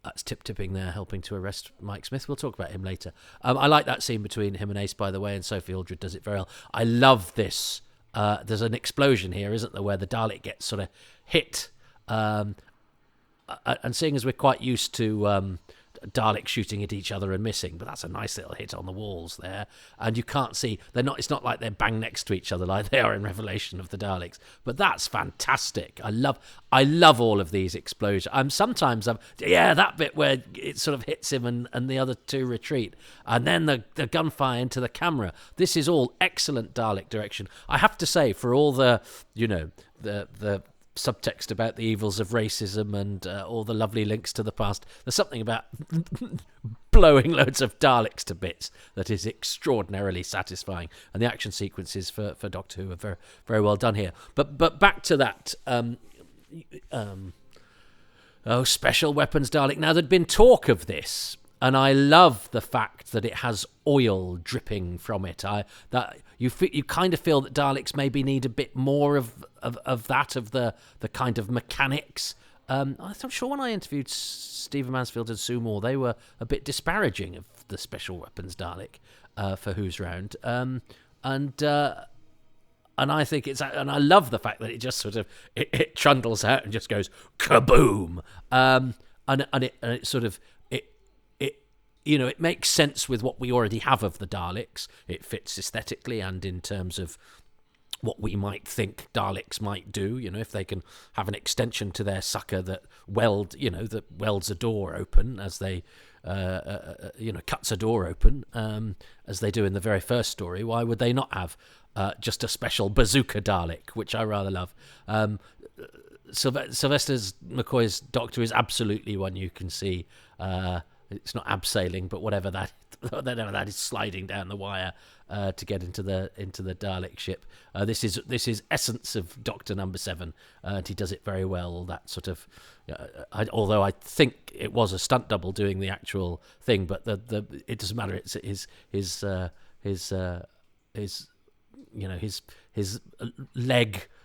That's Tip-Tipping there, helping to arrest Mike Smith. We'll talk about him later. I like that scene between him and Ace, by the way, and Sophie Aldred does it very well. I love this. There's an explosion here, isn't there, where the Dalek gets sort of hit. And seeing as we're quite used to Daleks shooting at each other and missing, but that's a nice little hit on the walls there, and you can't see, it's not like they're bang next to each other like they are in Revelation of the Daleks, but that's fantastic. I love all of these explosions. Sometimes that bit where it sort of hits him and the other two retreat, and then the gunfire into the camera. This is all excellent Dalek direction. I have to say, for all the subtext about the evils of racism and all the lovely links to the past, there's something about blowing loads of Daleks to bits that is extraordinarily satisfying, and the action sequences for Doctor Who are very, very well done here. But back to that special weapons Dalek. Now, there'd been talk of this, and I love the fact that it has oil dripping from it. You kind of feel that Daleks maybe need a bit more of the kind of mechanics. I'm sure when I interviewed Stephen Mansfield and Sue Moore, they were a bit disparaging of the special weapons Dalek for Who's Round. And I think and I love the fact that it just sort of it trundles out and just goes kaboom. And it sort of it makes sense with what we already have of the Daleks. It fits aesthetically and in terms of what we might think Daleks might do. If they can have an extension to their sucker that welds a door open as they, cuts a door open, as they do in the very first story. Why would they not have just a special bazooka Dalek, which I rather love? Sylvester McCoy's Doctor is absolutely one you can see. It's not abseiling, but whatever that is, sliding down the wire to get into the Dalek ship. This is essence of Doctor Number 7, and he does it very well. That sort of, although I think it was a stunt double doing the actual thing, but it doesn't matter. It's his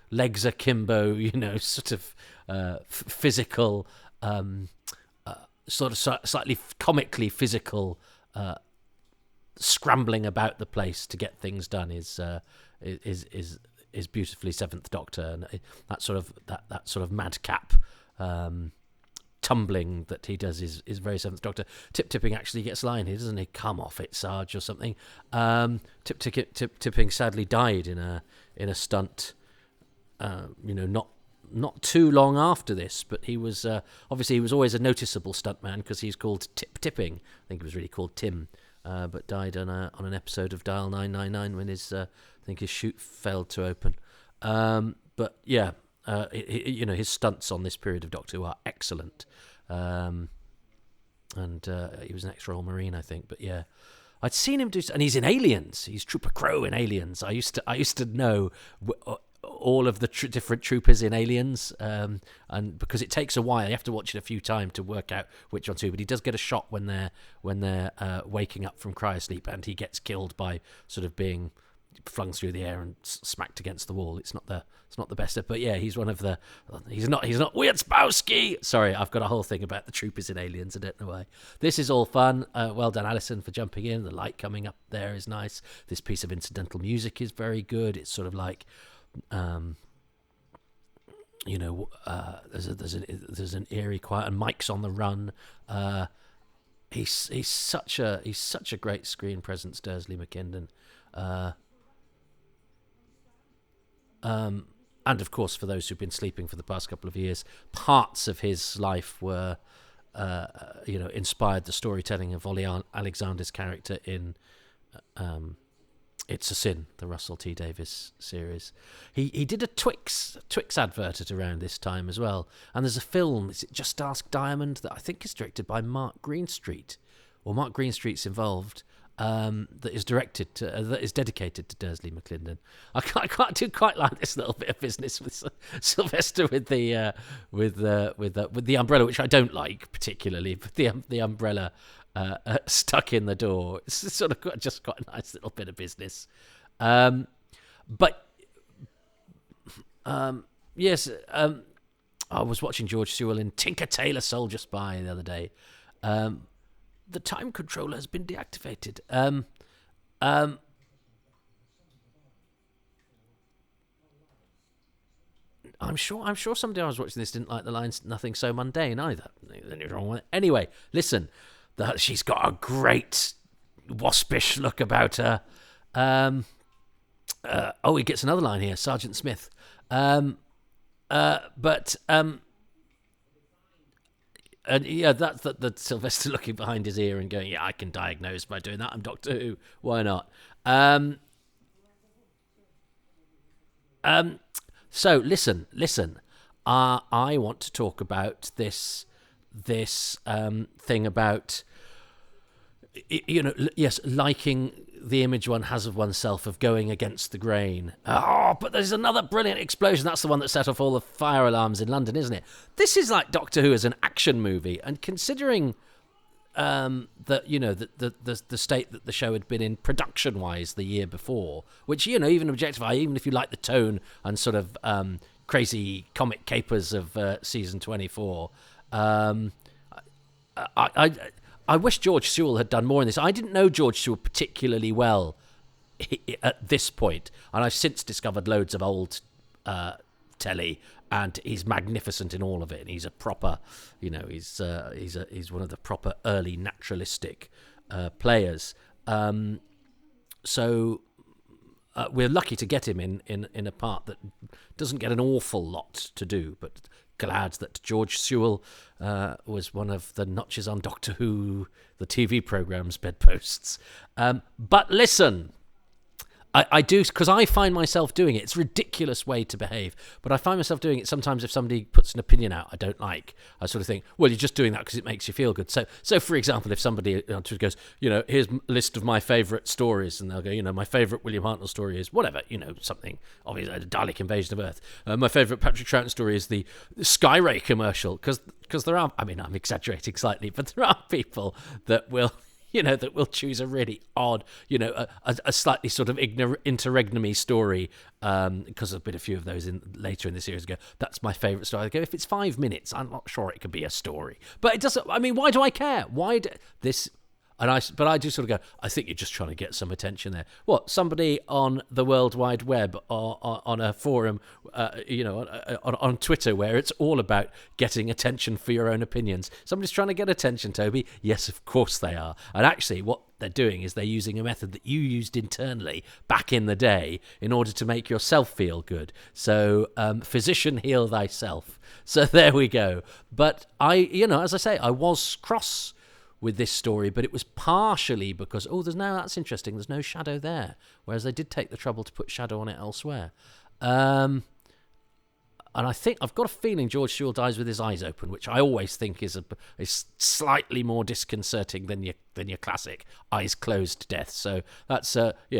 legs akimbo, sort of physical. Sort of slightly comically physical scrambling about the place to get things done is beautifully Seventh Doctor, and that sort of madcap tumbling that he does is very Seventh Doctor. Tip-Tipping actually gets a line here, doesn't he? Come off it, Sarge, or something. Tip-Tipping sadly died in a stunt. Not too long after this, but he was obviously he was always a noticeable stuntman because he's called Tip-Tipping. I think he was really called Tim, but died on an episode of Dial 999 when his chute failed to open. But yeah, his stunts on this period of Doctor Who are excellent, and he was an ex-Royal Marine, I think. But yeah, I'd seen him do, and he's in Aliens. He's Trooper Crow in Aliens. I used to know all of the different troopers in Aliens, and because it takes a while, you have to watch it a few times to work out which one's who. But he does get a shot when they're waking up from cryosleep, and he gets killed by sort of being flung through the air and smacked against the wall. It's not the best, but yeah, he's one of the. He's not Wierzbowski. Sorry, I've got a whole thing about the troopers in Aliens. I don't know why. This is all fun. Well done, Alison, for jumping in. The light coming up there is nice. This piece of incidental music is very good. It's sort of like. There's an eerie quiet, and Mike's on the run. He's such a great screen presence, Dursley McKinnon. And of course, for those who've been sleeping for the past couple of years, parts of his life were, inspired the storytelling of Ollie Alexander's character in. It's a Sin, the Russell T Davies series. He did a Twix advert at around this time as well. And there's a film, is it Just Ask Diamond, that I think is directed by Mark Greenstreet. Or Mark Greenstreet's involved. that is dedicated to Dursley McClendon. I do quite like this little bit of business with Sylvester with the umbrella, which I don't like particularly, but the umbrella stuck in the door. It's sort of just quite a nice little bit of business. Yes. I was watching George Sewell in Tinker Tailor Soldier Spy the other day. The time controller has been deactivated. I'm sure somebody I was watching this didn't like the lines "nothing so mundane" either. Nothing wrong with it. Anyway, listen, she's got a great waspish look about her. He gets another line here, Sergeant Smith. And yeah, that's the Sylvester looking behind his ear and going, yeah, I can diagnose by doing that. I'm Doctor Who. Why not? So listen. I want to talk about this thing about, yes, liking the image one has of oneself of going against the grain. Oh, but there's another brilliant explosion. That's the one that set off all the fire alarms in London, isn't it? This is like Doctor Who as an action movie, and considering the state that the show had been in production-wise the year before, which even objectify, even if you like the tone and sort of crazy comic capers of season 24. I wish George Sewell had done more in this. I didn't know George Sewell particularly well at this point, and I've since discovered loads of old telly, and he's magnificent in all of it. And he's a proper, he's one of the proper early naturalistic players. So we're lucky to get him in a part that doesn't get an awful lot to do, but glad that George Sewell was one of the notches on Doctor Who, the TV programme's bedposts. But listen, I do, because I find myself doing it. It's a ridiculous way to behave, but I find myself doing it sometimes if somebody puts an opinion out I don't like. I sort of think, well, you're just doing that because it makes you feel good. So for example, if somebody goes, here's a list of my favourite stories, and they'll go, my favourite William Hartnell story is whatever, something, obviously, the Dalek Invasion of Earth. My favourite Patrick Troughton story is the Skyray commercial, because there are, I'm exaggerating slightly, but there are people that will... that will choose a really odd, a slightly sort of interregnum story, because there's been a few of those later in the series. That's my favourite story. I go, if it's 5 minutes, I'm not sure it could be a story. But it doesn't. Why do I care? But I do sort of go, I think you're just trying to get some attention there. What, somebody on the World Wide Web or on a forum, on Twitter, where it's all about getting attention for your own opinions. Somebody's trying to get attention, Toby. Yes, of course they are. And actually what they're doing is they're using a method that you used internally back in the day in order to make yourself feel good. So, physician, heal thyself. So there we go. But as I say, I was cross with this story, but it was partially because, that's interesting, there's no shadow there, whereas they did take the trouble to put shadow on it elsewhere. And I think I've got a feeling George Sewell dies with his eyes open, which I always think is slightly more disconcerting than your classic eyes closed death. So that's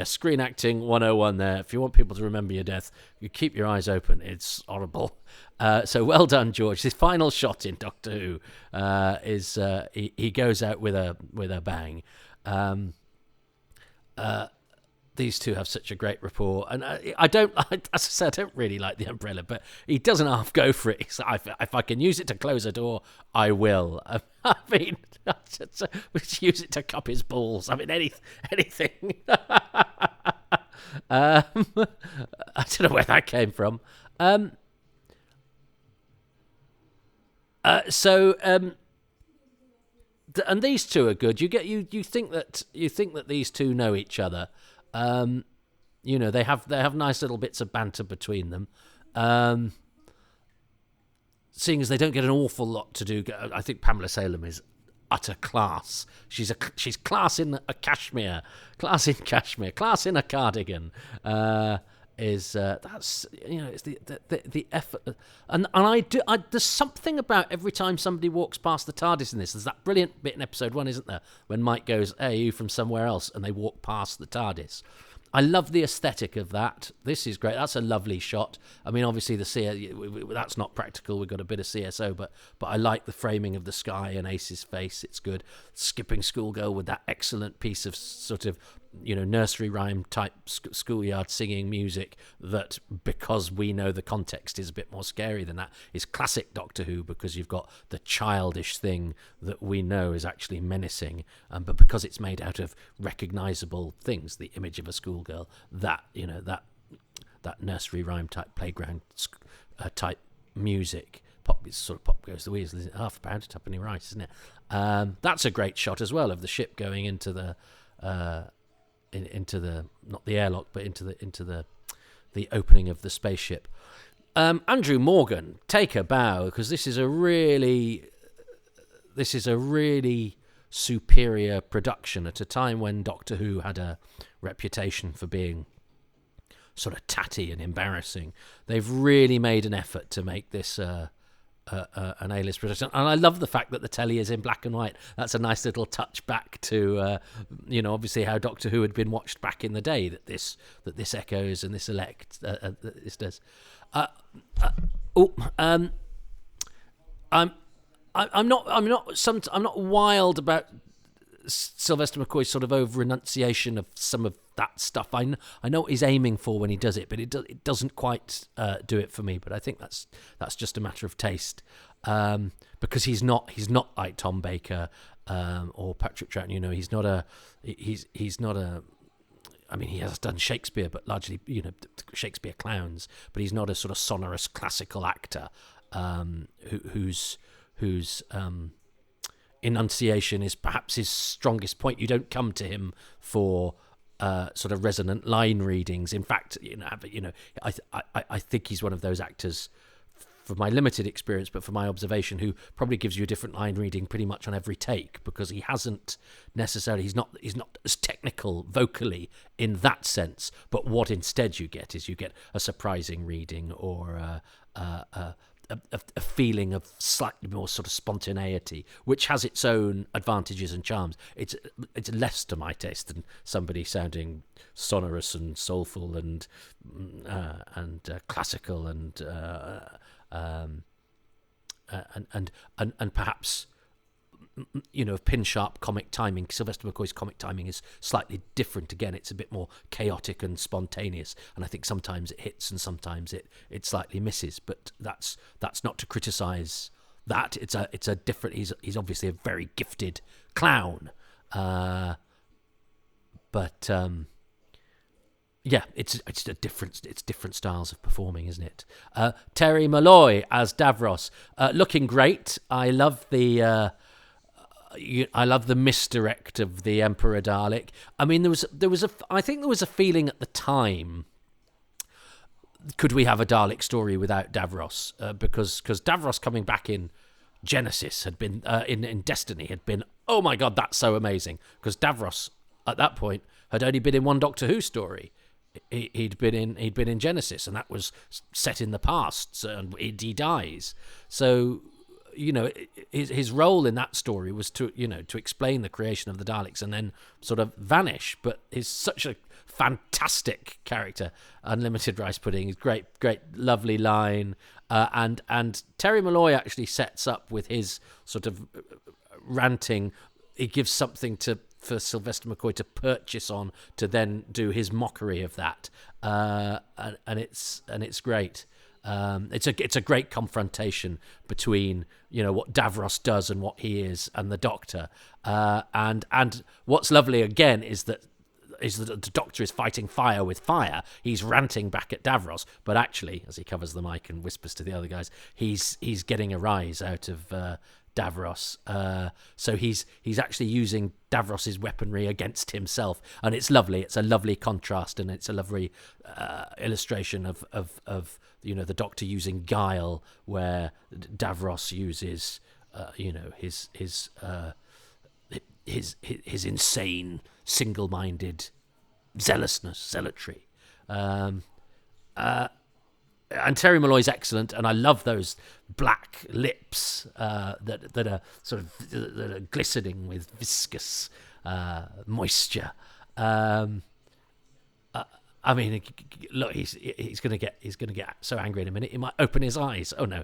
screen acting 101 there. If you want people to remember your death, you keep your eyes open. It's horrible. So well done, George. His final shot in Doctor Who is he goes out with a bang. These two have such a great rapport, and I don't, as I said, I don't really like the umbrella, but he doesn't half go for it. He's like, if I can use it to close a door, I will. Just use it to cup his balls. Anything. I don't know where that came from. And these two are good. You think that these two know each other. They have nice little bits of banter between them. Seeing as they don't get an awful lot to do, I think Pamela Salem is utter class. She's class in a cashmere, class in a cardigan, is that's it's the effort, and there's something about every time somebody walks past the TARDIS in this. There's that brilliant bit in episode 1, isn't there, when Mike goes, "Hey, are you from somewhere else?" and they walk past the TARDIS. I love the aesthetic of that. This is great. That's a lovely shot. I mean, obviously that's not practical. We've got a bit of CSO, but I like the framing of the sky and Ace's face. It's good. Skipping Schoolgirl with that excellent piece of sort of nursery rhyme type schoolyard singing music that, because we know the context is a bit more scary than that, is classic Doctor Who, because you've got the childish thing that we know is actually menacing, but because it's made out of recognizable things, the image of a schoolgirl, that that nursery rhyme type playground type music, pop goes the wheels, half a pound of tuppenny rice, isn't it? That's a great shot as well of the ship going into the into the, not the airlock, but into the opening of the spaceship. Andrew Morgan, take a bow, because this is a really superior production at a time when Doctor Who had a reputation for being sort of tatty and embarrassing. They've really made an effort to make this an A-list production, and I love the fact that the telly is in black and white. That's a nice little touch back to obviously how Doctor Who had been watched back in the day. That this echoes and this this does. I'm not wild about Sylvester McCoy's sort of over enunciation of some of that stuff. I know what he's aiming for when he does it, but it doesn't quite do it for me. But I think that's just a matter of taste, because he's not like Tom Baker or Patrick Troughton. He's not a. I mean, he has done Shakespeare, but largely Shakespeare clowns. But he's not a sort of sonorous classical actor whose enunciation is perhaps his strongest point. You don't come to him for sort of resonant line readings. In fact, I think he's one of those actors, from my limited experience, but from my observation, who probably gives you a different line reading pretty much on every take, because he hasn't necessarily, he's not as technical vocally in that sense. But what instead you get is a surprising reading, or a feeling of slightly more sort of spontaneity, which has its own advantages and charms. It's less to my taste than somebody sounding sonorous and soulful and classical and perhaps pin sharp comic timing. Sylvester McCoy's comic timing is slightly different. Again, it's a bit more chaotic and spontaneous, and I think sometimes it hits and sometimes it slightly misses. But that's not to criticise that. It's a different. He's obviously a very gifted clown, but yeah, it's a different. It's different styles of performing, isn't it? Terry Malloy as Davros, looking great. I love the misdirect of the Emperor Dalek. I mean, I think there was a feeling at the time, could we have a Dalek story without Davros? Because Davros coming back in Genesis had been in Destiny had been, oh my god, that's so amazing. Because Davros at that point had only been in one Doctor Who story. He'd been in Genesis, and that was set in the past, and he dies. So his role in that story was to explain the creation of the Daleks and then sort of vanish. But he's such a fantastic character. Unlimited rice pudding is great, lovely line. And Terry Malloy actually sets up with his sort of ranting. He gives something for Sylvester McCoy to purchase on, to then do his mockery of that, and it's great. It's a great confrontation between what Davros does and what he is, and the Doctor. And what's lovely again is that the Doctor is fighting fire with fire. He's ranting back at Davros, but actually, as he covers the mic and whispers to the other guys, he's getting a rise out of Davros. So he's actually using Davros's weaponry against himself, and it's lovely. It's a lovely contrast, and it's a lovely illustration of the Doctor using guile, where Davros uses his insane single-minded zealousness, zealotry. And Terry Malloy's excellent, and I love those black lips that are sort of that are glistening with viscous moisture. I mean, look, he's gonna get so angry in a minute he might open his eyes. Oh no,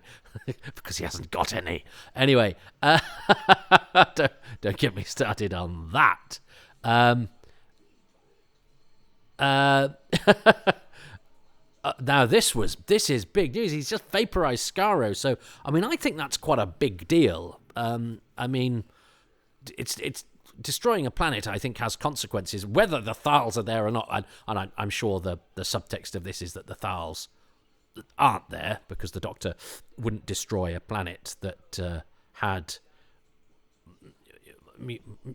because he hasn't got any. Anyway, don't get me started on that. Now this is big news. He's just vaporized Skaro, so I mean I think that's quite a big deal. I mean, it's destroying a planet. I think has consequences, whether the Thals are there or not. And I'm sure the subtext of this is that the Thals aren't there because the Doctor wouldn't destroy a planet that had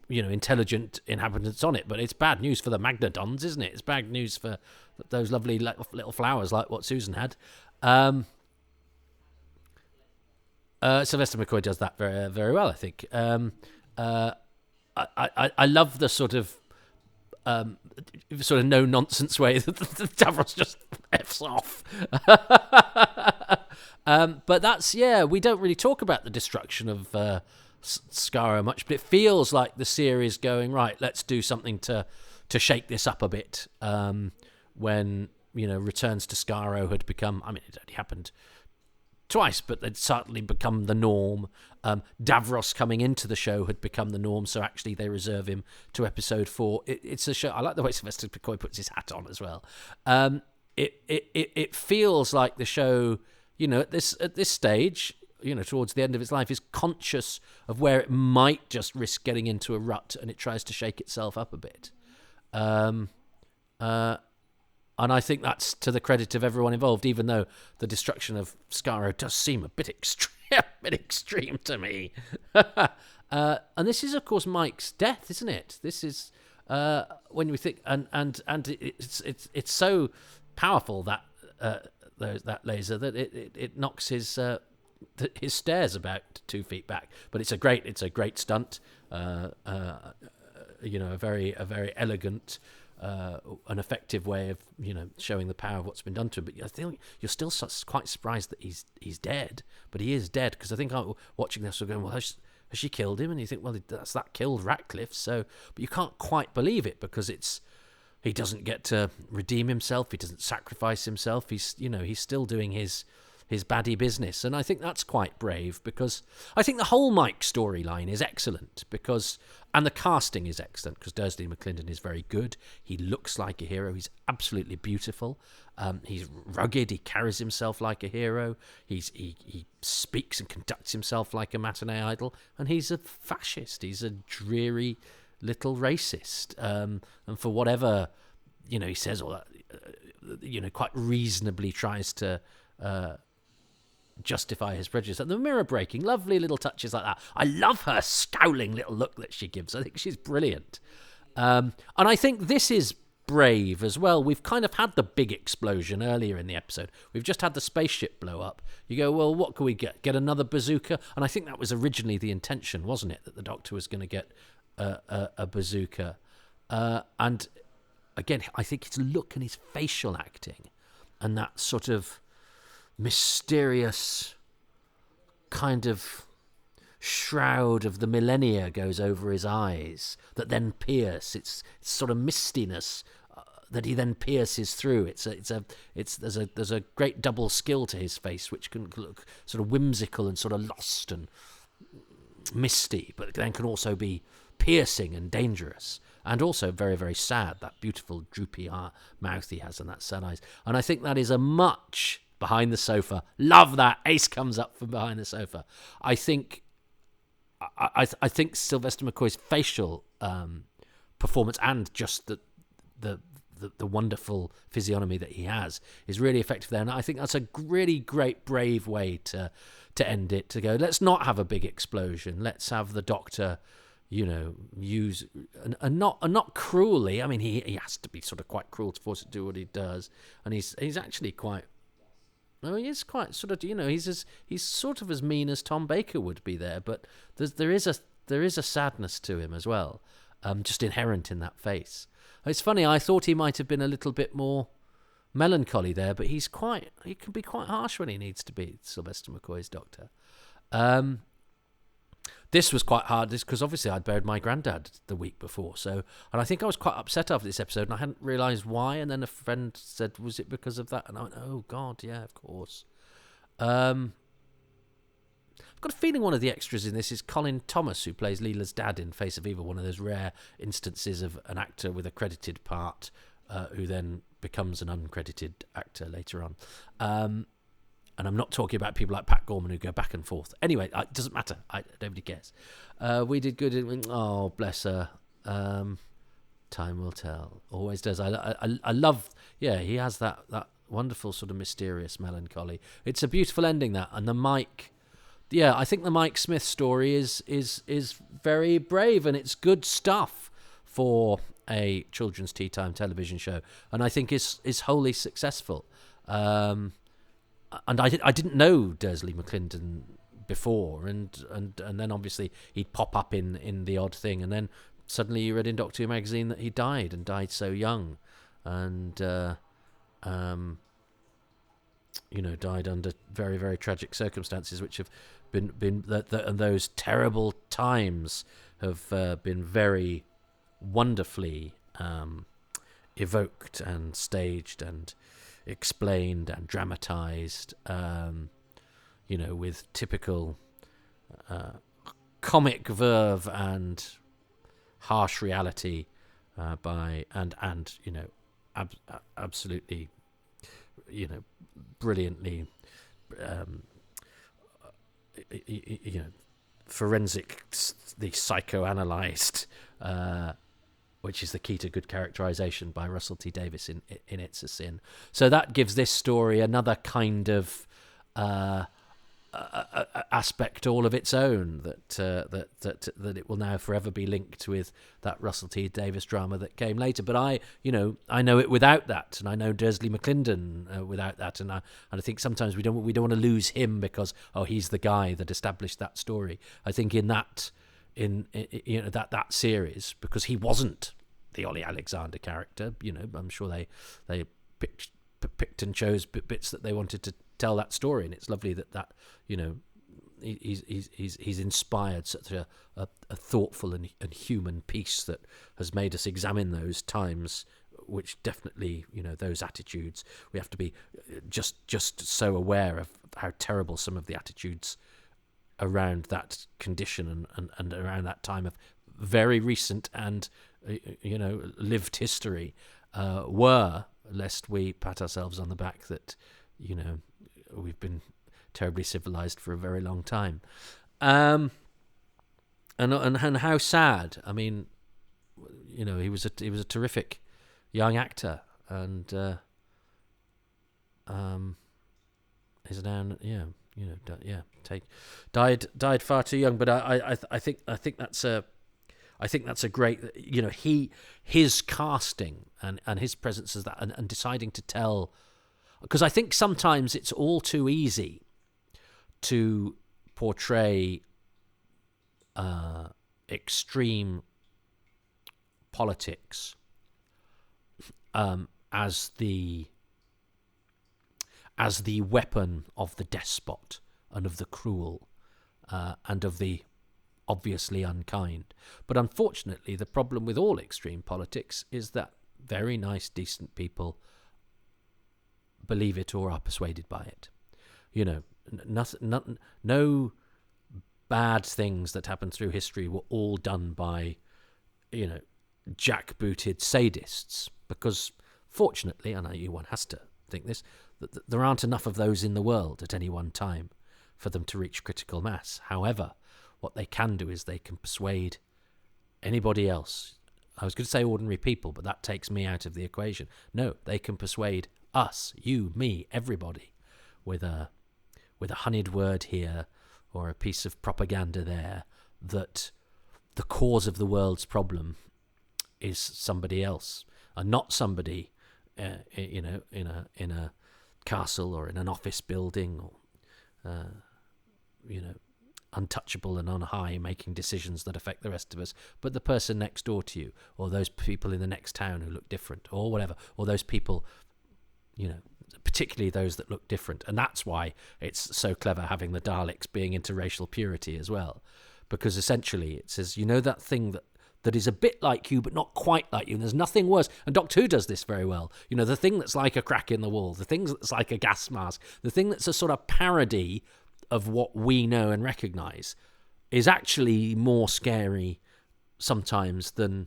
intelligent inhabitants on it. But it's bad news for the Magnetons, isn't it? It's bad news for those lovely little flowers like what Susan had. Sylvester McCoy does that very, very well, I think. I love the sort of no nonsense way that Davros just f's off. But that's we don't really talk about the destruction of Skaro much, but it feels like the series going right. Let's do something to shake this up a bit. When returns to Skaro had become, I mean, it only happened twice, but they'd certainly become the norm. Davros coming into the show had become the norm, so actually they reserve him to episode 4. It's a show. I like the way Sylvester McCoy puts his hat on as well. It feels like the show, at this stage, towards the end of its life, is conscious of where it might just risk getting into a rut, and it tries to shake itself up a bit. And I think that's to the credit of everyone involved, even though the destruction of Skaro does seem a bit extreme to me. And this is, of course, Mike's death, isn't it? This is when we think, and it's so powerful that laser that it knocks his stairs about 2 feet back. But it's a great stunt. A very elegant. An effective way of showing the power of what's been done to him. But I think you're still quite surprised that he's dead, but he is dead, because I think watching this we're going, well, has she killed him? And you think, well, that killed Ratcliffe, so, but you can't quite believe it because he doesn't get to redeem himself, he doesn't sacrifice himself, he's still doing his baddie business. And I think that's quite brave, because I think the whole Mike storyline is excellent, and the casting is excellent, because Dursley McClendon is very good. He looks like a hero. He's absolutely beautiful. He's rugged. He carries himself like a hero. He speaks and conducts himself like a matinee idol. And he's a fascist. He's a dreary little racist. And for whatever he says, or quite reasonably tries to justify his prejudice. And the mirror breaking, lovely little touches like that. I love her scowling little look that she gives. I think she's brilliant. And I think this is brave as well. We've kind of had the big explosion earlier in the episode. We've just had the spaceship blow up. You go, well, what can we get? Get another bazooka? And I think that was originally the intention, wasn't it? That the Doctor was going to get a bazooka. And again, I think his look and his facial acting and that sort of mysterious kind of shroud of the millennia goes over his eyes that then pierce. It's sort of mistiness that he then pierces through. There's a great double skill to his face, which can look sort of whimsical and sort of lost and misty, but then can also be piercing and dangerous, and also very, very sad. That beautiful droopy mouth he has and that sad eyes. And I think that is a much behind the sofa. Love that. Ace comes up from behind the sofa. I think Sylvester McCoy's facial performance and just the wonderful physiognomy that he has is really effective there. And I think that's a really great, brave way to end it, to go, let's not have a big explosion. Let's have the Doctor, use and not cruelly. I mean, he has to be sort of quite cruel to force it to do what he does. And he's actually quite, no, he is quite sort of, he's sort of as mean as Tom Baker would be there, but there is a sadness to him as well, just inherent in that face. It's funny, I thought he might have been a little bit more melancholy there, but he can be quite harsh when he needs to be, Sylvester McCoy's Doctor. This was quite hard, because obviously I'd buried my granddad the week before, and I think I was quite upset after this episode, and I hadn't realised why, and then a friend said, was it because of that? And I went, oh God, yeah, of course. I've got a feeling one of the extras in this is Colin Thomas, who plays Leela's dad in Face of Evil, one of those rare instances of an actor with a credited part who then becomes an uncredited actor later on. And I'm not talking about people like Pat Gorman who go back and forth. Anyway, it doesn't matter. Nobody cares. We did good. Oh, bless her. Time will tell. Always does. I love. Yeah, he has that wonderful sort of mysterious melancholy. It's a beautiful ending, that. And the Mike. Yeah, I think the Mike Smith story is very brave, and it's good stuff for a children's tea time television show, and I think is wholly successful. And I didn't know Dursley McClendon before, and then obviously he'd pop up in the odd thing, and then suddenly you read in Doctor Who magazine that he died so young, and died under very, very tragic circumstances, which have been and those terrible times have been very wonderfully evoked and staged and explained and dramatized, with typical comic verve and harsh reality, absolutely, brilliantly, forensic, the psychoanalyzed, which is the key to good characterization by Russell T Davies in It's a Sin. So that gives this story another kind of aspect all of its own, that it will now forever be linked with that Russell T Davies drama that came later. But I know it without that, and I know Dursley McClendon without that, and I think sometimes we don't want to lose him because he's the guy that established that story. I think in that series, because he wasn't the Ollie Alexander character, I'm sure they picked and chose bits that they wanted to tell that story, and it's lovely that he's inspired such a thoughtful and human piece that has made us examine those times, which definitely, those attitudes, we have to be just so aware of how terrible some of the attitudes around that condition and around that time of very recent and lived history were, lest we pat ourselves on the back that we've been terribly civilized for a very long time, and how sad. I mean, he was a terrific young actor, and is now died far too young. But I think that's a great, his casting and his presence as that, and deciding to tell, because I think sometimes it's all too easy to portray extreme politics as the weapon of the despot and of the cruel and of the obviously unkind. But unfortunately, the problem with all extreme politics is that very nice, decent people believe it or are persuaded by it. No bad things that happen through history were all done by, jackbooted sadists, because fortunately, and one has to think this, that there aren't enough of those in the world at any one time for them to reach critical mass. However, what they can do is they can persuade anybody else. I was going to say ordinary people, but that takes me out of the equation. No, they can persuade us, you, me, everybody, with a honeyed word here or a piece of propaganda there, that the cause of the world's problem is somebody else, and not somebody in a castle or in an office building, or untouchable and on high, making decisions that affect the rest of us, but the person next door to you, or those people in the next town who look different, or whatever, or those people particularly those that look different. And that's why it's so clever having the Daleks being interracial purity as well, because essentially it says, that thing that is a bit like you but not quite like you, and there's nothing worse. And Doctor Who does this very well. The thing that's like a crack in the wall, the thing that's like a gas mask, the thing that's a sort of parody of what we know and recognise is actually more scary sometimes than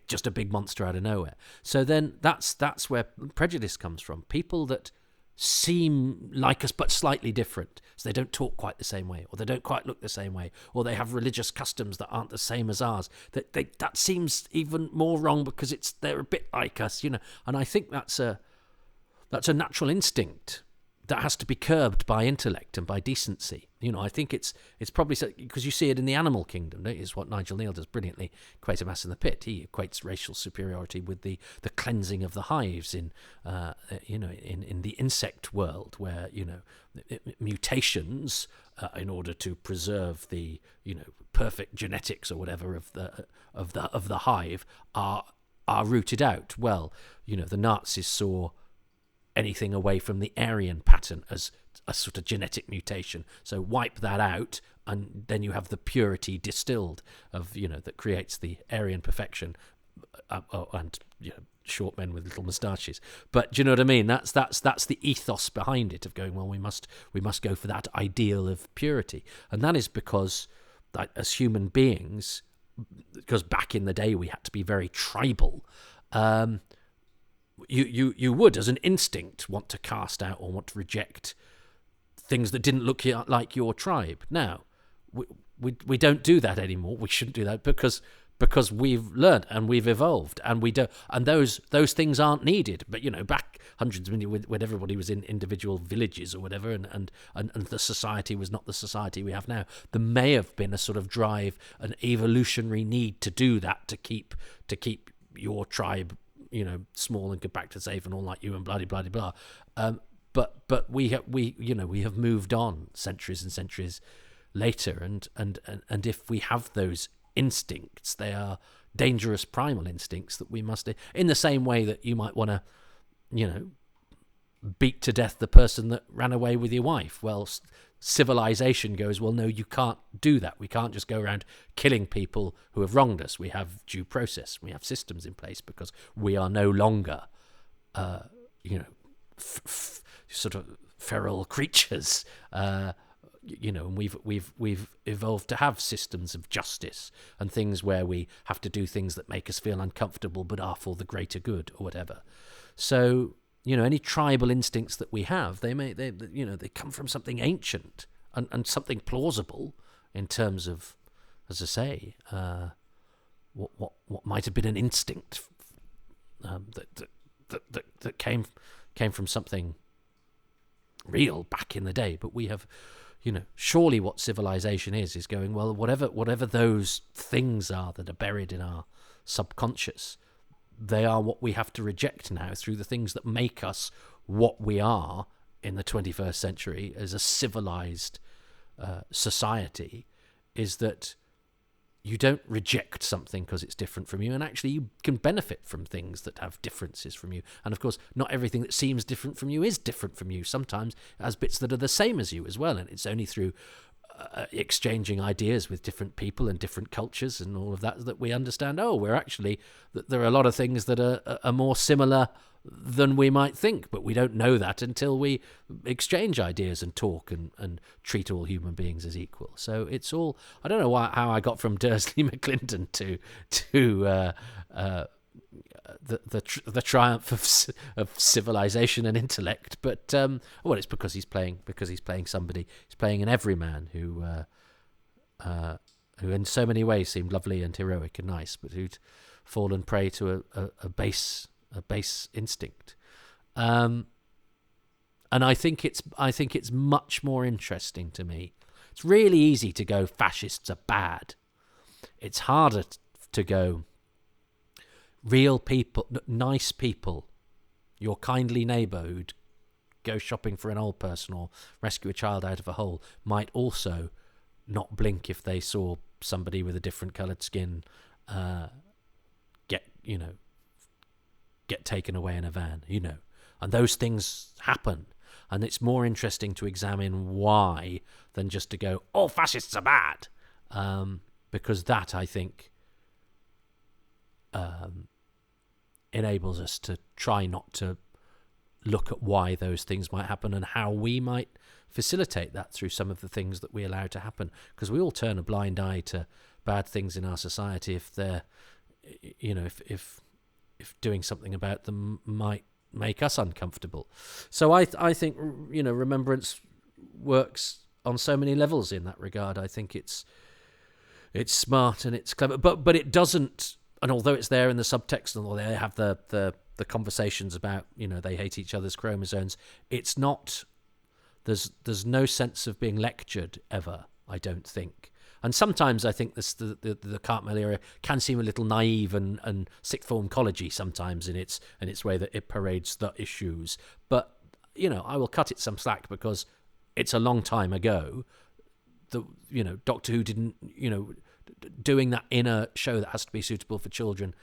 just a big monster out of nowhere. So then that's where prejudice comes from. People that seem like us but slightly different, so they don't talk quite the same way, or they don't quite look the same way, or they have religious customs that aren't the same as ours. That seems even more wrong because they're a bit like us, And I think that's a natural instinct that has to be curbed by intellect and by decency. I think it's probably because you see it in the animal kingdom, don't you? It's what Nigel Neal does brilliantly. Quatermass in the Pit. He equates racial superiority with the cleansing of the hives in the insect world, where mutations in order to preserve the perfect genetics or whatever of the hive are rooted out. Well, the Nazis saw anything away from the Aryan pattern as a sort of genetic mutation. So wipe that out, and then you have the purity distilled of that creates the Aryan perfection, and short men with little moustaches. But do you know what I mean? That's the ethos behind it, of going, well, we must go for that ideal of purity, and that is because as human beings, because back in the day we had to be very tribal. You would, as an instinct, want to cast out or want to reject things that didn't look like your tribe. Now, we don't do that anymore. We shouldn't do that because we've learned and we've evolved, and we don't. And those things aren't needed. But back hundreds of million, when everybody was in individual villages or whatever, and the society was not the society we have now, there may have been a sort of drive, an evolutionary need to do that, to keep your tribe small and compact and safe and all like you and blah blah blah blah. But we have moved on centuries and centuries later, and if we have those instincts, they are dangerous primal instincts that we must, in the same way that you might want to beat to death the person that ran away with your wife. Well, civilization goes, well, no, you can't do that. We can't just go around killing people who have wronged us. We have due process. We have systems in place because we are no longer, sort of feral creatures. And we've evolved to have systems of justice and things where we have to do things that make us feel uncomfortable but are for the greater good or whatever. So any tribal instincts that we have, they come from something ancient and something plausible in terms of, as I say, what might have been an instinct that came from something real back in the day. But we have, surely what civilization is going, well, whatever those things are that are buried in our subconscious, they are what we have to reject now through the things that make us what we are in the 21st century as a civilized society, is that you don't reject something because it's different from you, and actually you can benefit from things that have differences from you. And of course, not everything that seems different from you is different from you. Sometimes it has bits that are the same as you as well, and it's only through exchanging ideas with different people and different cultures and all of that we understand, we're actually, that there are a lot of things that are more similar than we might think, but we don't know that until we exchange ideas and talk and treat all human beings as equal. So it's all, I don't know how I got from Dursley McClinton to the triumph of civilization and intellect, but it's because he's playing somebody. He's playing an everyman who in so many ways seemed lovely and heroic and nice, but who'd fallen prey to a base instinct. And I think it's much more interesting to me. It's really easy to go fascists are bad. It's harder to go real people, nice people, your kindly neighbour who'd go shopping for an old person or rescue a child out of a hole might also not blink if they saw somebody with a different coloured skin get taken away in a van. and those things happen. And it's more interesting to examine why than just to go, all fascists are bad. Because that, I think, enables us to try not to look at why those things might happen and how we might facilitate that through some of the things that we allow to happen. Because we all turn a blind eye to bad things in our society if they're, if doing something about them might make us uncomfortable. So I think Remembrance works on so many levels in that regard. I think it's smart and it's clever, but it doesn't. And although it's there in the subtext, and although they have the conversations about they hate each other's chromosomes, it's not. There's no sense of being lectured ever, I don't think. And sometimes I think the Cartmel era can seem a little naive and sixth form collegey sometimes in its way that it parades the issues. But I will cut it some slack because it's a long time ago. Doctor Who didn't doing that in a show that has to be suitable for children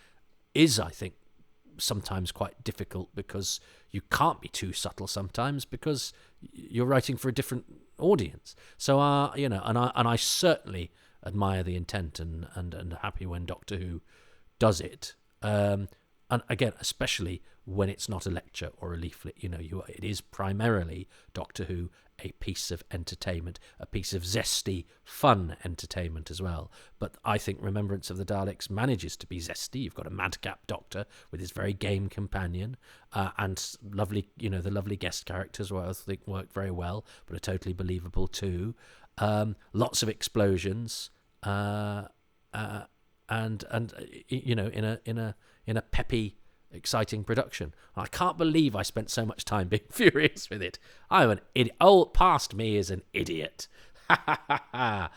is, I think, sometimes quite difficult because you can't be too subtle sometimes because you're writing for a different audience. So and I certainly admire the intent and happy when Doctor Who does it. And again, especially when it's not a lecture or a leaflet, it is primarily Doctor Who, a piece of entertainment, a piece of zesty, fun entertainment as well. But I think Remembrance of the Daleks manages to be zesty. You've got a madcap Doctor with his very game companion, and lovely, the lovely guest characters, who I think work very well, but are totally believable too. Lots of explosions, and in a peppy, exciting production. I can't believe I spent so much time being furious with it. I'm an idiot. Oh, past me is an idiot. And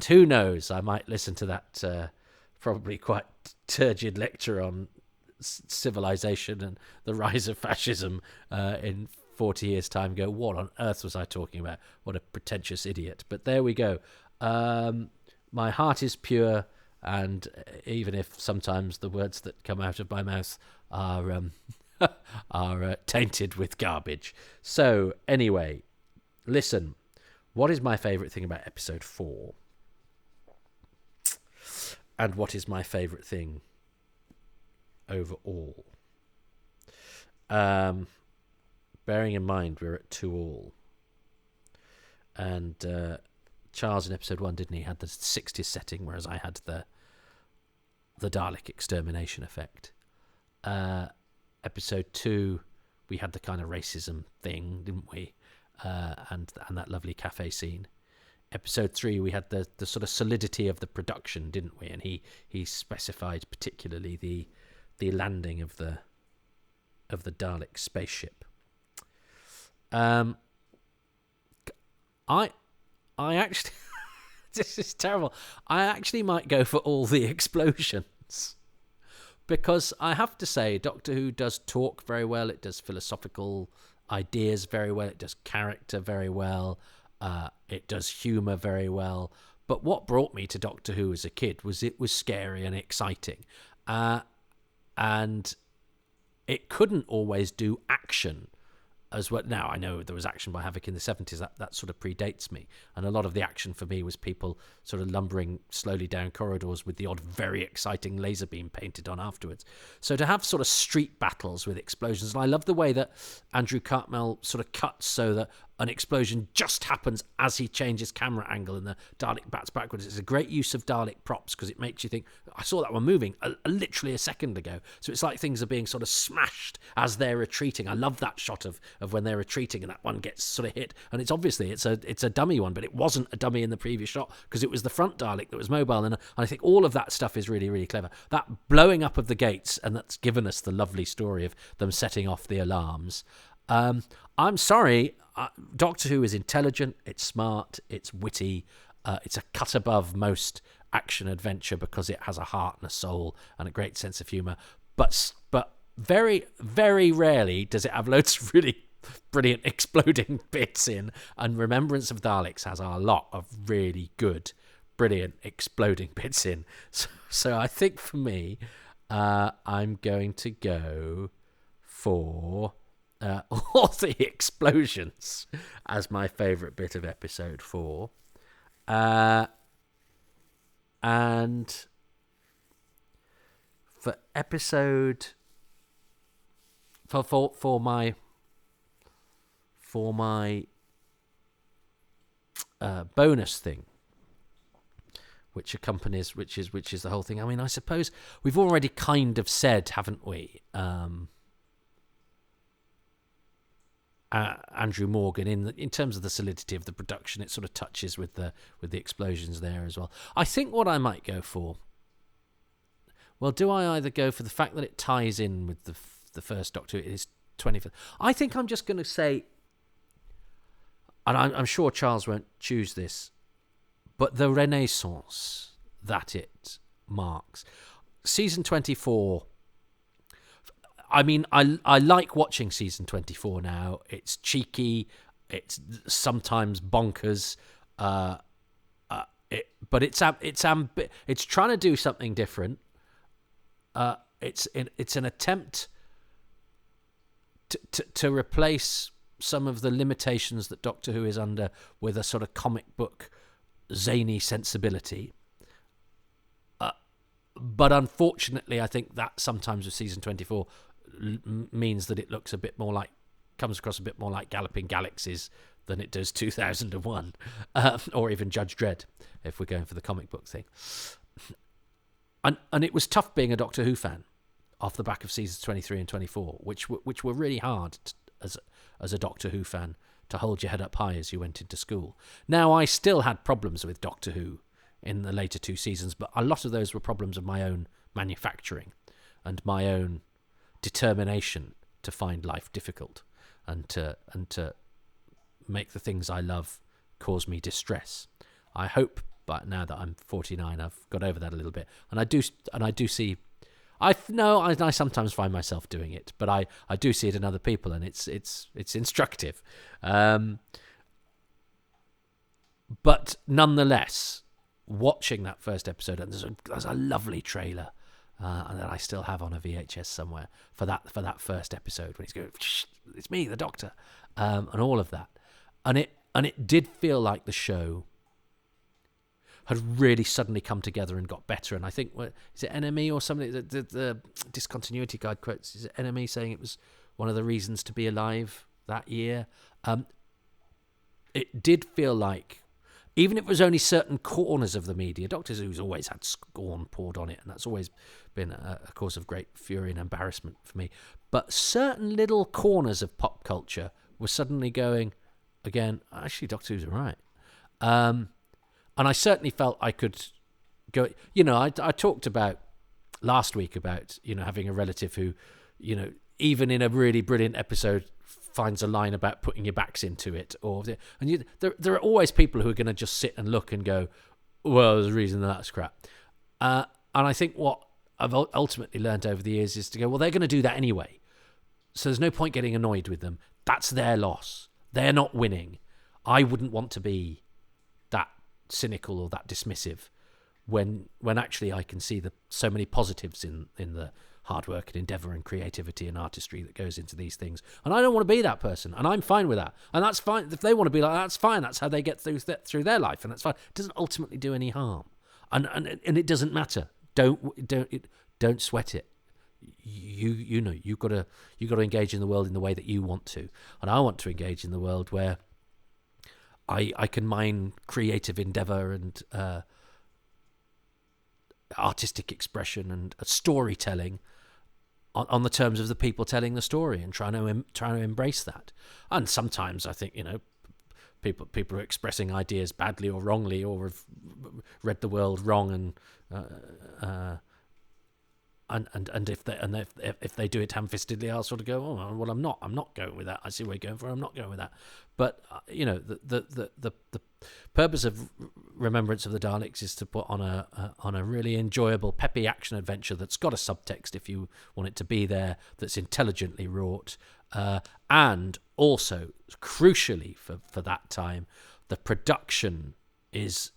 who knows, I might listen to that probably quite turgid lecture on civilization and the rise of fascism in 40 years' time and go, what on earth was I talking about? What a pretentious idiot. But there we go. My heart is pure. And even if sometimes the words that come out of my mouth are tainted with garbage. So anyway, listen, what is my favourite thing about episode 4? And what is my favourite thing overall? Bearing in mind we're at 2-2. And Charles in episode 1, didn't he, had the 60s setting, whereas I had the Dalek extermination effect. Episode 2, we had the kind of racism thing, didn't we? And that lovely cafe scene. Episode 3, we had the sort of solidity of the production, didn't we? And he specified particularly the landing of the Dalek spaceship. I actually this is terrible. I actually might go for all the explosions. Because I have to say, Doctor Who does talk very well. It does philosophical ideas very well. It does character very well. It does humour very well. But what brought me to Doctor Who as a kid was it was scary and exciting. And it couldn't always do action as well. Now, I know there was action by Havoc in the 70s. That sort of predates me. And a lot of the action for me was people sort of lumbering slowly down corridors with the odd very exciting laser beam painted on afterwards. So to have sort of street battles with explosions, and I love the way that Andrew Cartmel sort of cuts so that an explosion just happens as he changes camera angle and the Dalek bats backwards. It's a great use of Dalek props because it makes you think, I saw that one moving literally a second ago. So it's like things are being sort of smashed as they're retreating. I love that shot of when they're retreating and that one gets sort of hit. And it's obviously it's a dummy one, but it wasn't a dummy in the previous shot because it was the front Dalek that was mobile. And I think all of that stuff is really, really clever. That blowing up of the gates, and that's given us the lovely story of them setting off the alarms. I'm sorry, Doctor Who is intelligent, it's smart, it's witty, it's a cut above most action adventure because it has a heart and a soul and a great sense of humour. But very, very rarely does it have loads of really brilliant exploding bits in. And Remembrance of Daleks has a lot of really good, brilliant exploding bits in. So I think for me, I'm going to go for all the explosions as my favourite bit of episode 4. And for episode for my bonus thing, which accompanies, which is the whole thing. I mean, I suppose we've already kind of said, haven't we? Andrew Morgan, in terms of the solidity of the production, it sort of touches with the explosions there as well. I think what I might go for. Well, do I either go for the fact that it ties in with the first Doctor? It is 25th. I think I'm just going to say, and I'm sure Charles won't choose this, but the renaissance that it marks. Season 24, I mean, I like watching season 24 now. It's cheeky, it's sometimes bonkers, but it's trying to do something different. It's an attempt to replace some of the limitations that Doctor Who is under with a sort of comic book zany sensibility. But unfortunately, I think that sometimes with season 24 means that it looks a bit more like, comes across a bit more like Galloping Galaxies than it does 2001, or even Judge Dredd, if we're going for the comic book thing. And it was tough being a Doctor Who fan off the back of seasons 23 and 24, which were really hard as a Doctor Who fan to hold your head up high as you went into school. Now, I still had problems with Doctor Who in the later 2 seasons, but a lot of those were problems of my own manufacturing and my own determination to find life difficult and to make the things I love cause me distress. I hope, but now that I'm 49, I've got over that a little bit, and I do see. I sometimes find myself doing it, but I do see it in other people, and it's instructive. But nonetheless, watching that first episode, and there's a lovely trailer that I still have on a VHS somewhere for that first episode when he's going, "It's me, the Doctor," and all of that, and it did feel like the show had really suddenly come together and got better. And I think, is it NME or something? The Discontinuity Guide quotes, is it NME saying it was one of the reasons to be alive that year? It did feel like, even if it was only certain corners of the media, Doctor Who's always had scorn poured on it, and that's always been a cause of great fury and embarrassment for me. But certain little corners of pop culture were suddenly going, again, actually, Doctor Who's all right. And I certainly felt I could go, I talked about last week about, having a relative who, even in a really brilliant episode finds a line about putting your backs into it. There are always people who are going to just sit and look and go, well, there's a reason that's crap. And I think what I've ultimately learned over the years is to go, well, they're going to do that anyway. So there's no point getting annoyed with them. That's their loss. They're not winning. I wouldn't want to be that cynical or that dismissive when actually I can see so many positives in the hard work and endeavour and creativity and artistry that goes into these things. And I don't want to be that person, and I'm fine with that. And that's fine. If they want to be like that, that's fine. That's how they get through their life, and that's fine. It doesn't ultimately do any harm, and it doesn't matter. Don't sweat it. You've got to engage in the world in the way that you want to, and I want to engage in the world where I can mine creative endeavour and artistic expression and storytelling on the terms of the people telling the story, and trying to embrace that. And sometimes I think people are expressing ideas badly or wrongly, or have read the world wrong, and if they do it ham-fistedly, I'll sort of go, oh well, I'm not going with that. I see where you're going for. I'm not going with that. But the purpose of Remembrance of the Daleks is to put on a really enjoyable, peppy action adventure that's got a subtext if you want it to be there, that's intelligently wrought, and also crucially for that time, the production is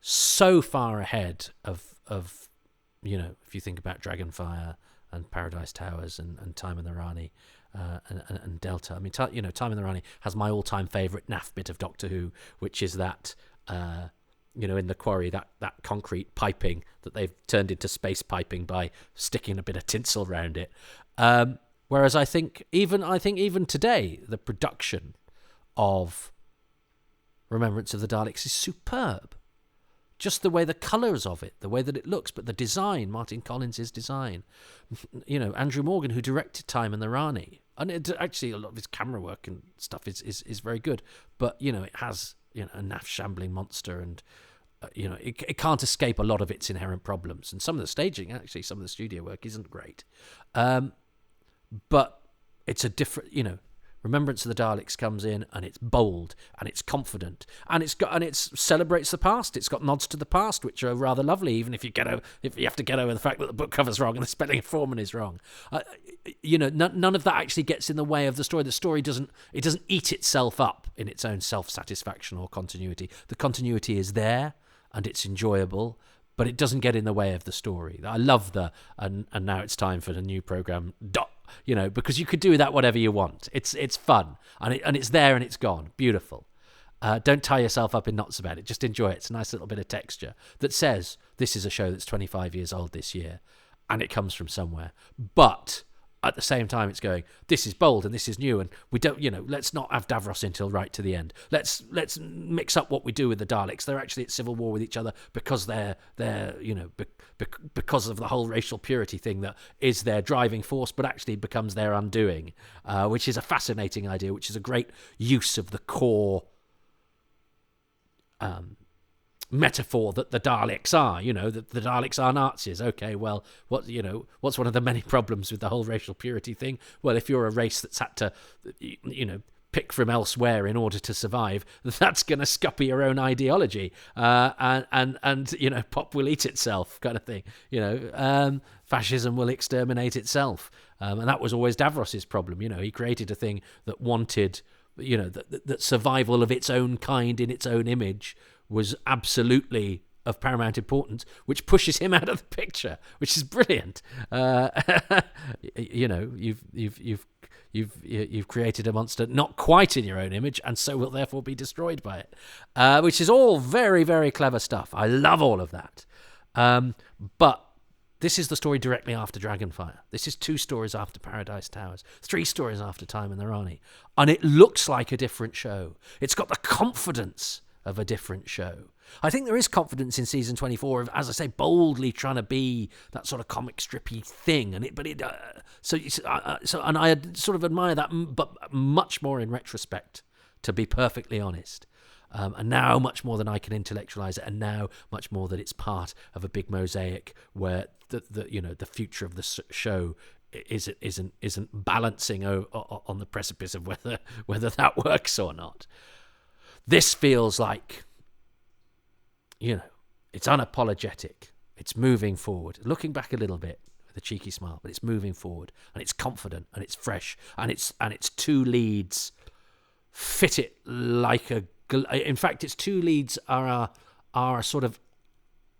so far ahead of if you think about Dragonfire and Paradise Towers and Time and the Rani and Delta. I mean, Time and the Rani has my all-time favourite naff bit of Doctor Who, which is that, in the quarry, that concrete piping that they've turned into space piping by sticking a bit of tinsel around it. Whereas I think even today, the production of Remembrance of the Daleks is superb. Just the way the colours of it, the way that it looks, but the design, Martin Collins' design. Andrew Morgan, who directed Time and the Rani. And actually, a lot of his camera work and stuff is very good. But, it has, a naff shambling monster and, it can't escape a lot of its inherent problems. And some of the staging, actually, some of the studio work isn't great. But it's a different, Remembrance of the Daleks comes in and it's bold and it's confident and it celebrates the past. It's got nods to the past, which are rather lovely, even if you have to get over the fact that the book cover's wrong and the spelling of Foreman is wrong. None of that actually gets in the way of the story. The story doesn't eat itself up in its own self-satisfaction or continuity. The continuity is there and it's enjoyable, but it doesn't get in the way of the story. I love and now it's time for the new program. Because you could do that whatever you want. It's fun and it's there and it's gone. Beautiful. Don't tie yourself up in knots about it. Just enjoy it. It's a nice little bit of texture that says this is a show that's 25 years old this year, and it comes from somewhere. But at the same time, it's going, this is bold and this is new, and we don't, let's not have Davros until right to the end. Let's mix up what we do with the Daleks. They're actually at civil war with each other because they're because of the whole racial purity thing that is their driving force, but actually becomes their undoing, which is a fascinating idea, which is a great use of the core metaphor that the Daleks are, that the Daleks are Nazis. Okay, well, what's one of the many problems with the whole racial purity thing? Well, if you're a race that's had to, pick from elsewhere in order to survive, that's going to scupper your own ideology, and pop will eat itself, kind of thing. Fascism will exterminate itself, and that was always Davros's problem. He created a thing that wanted, that survival of its own kind in its own image was absolutely of paramount importance, which pushes him out of the picture, which is brilliant. You've created a monster not quite in your own image, and so will therefore be destroyed by it, which is all very, very clever stuff. I love all of that. But this is the story directly after Dragonfire. This is 2 stories after Paradise Towers, 3 stories after Time and the Rani, and it looks like a different show. It's got the confidence of a different show. I think there is confidence in season 24 of, as I say, boldly trying to be that sort of comic strippy thing, and I sort of admire that, but much more in retrospect, to be perfectly honest. And now much more than I can intellectualize it, and now much more that it's part of a big mosaic where the future of the show isn't balancing on the precipice of whether that works or not. This feels like, it's unapologetic. It's moving forward. Looking back a little bit with a cheeky smile, but it's moving forward, and it's confident, and it's fresh, and its 2 leads fit it like a. In fact, its 2 leads are a sort of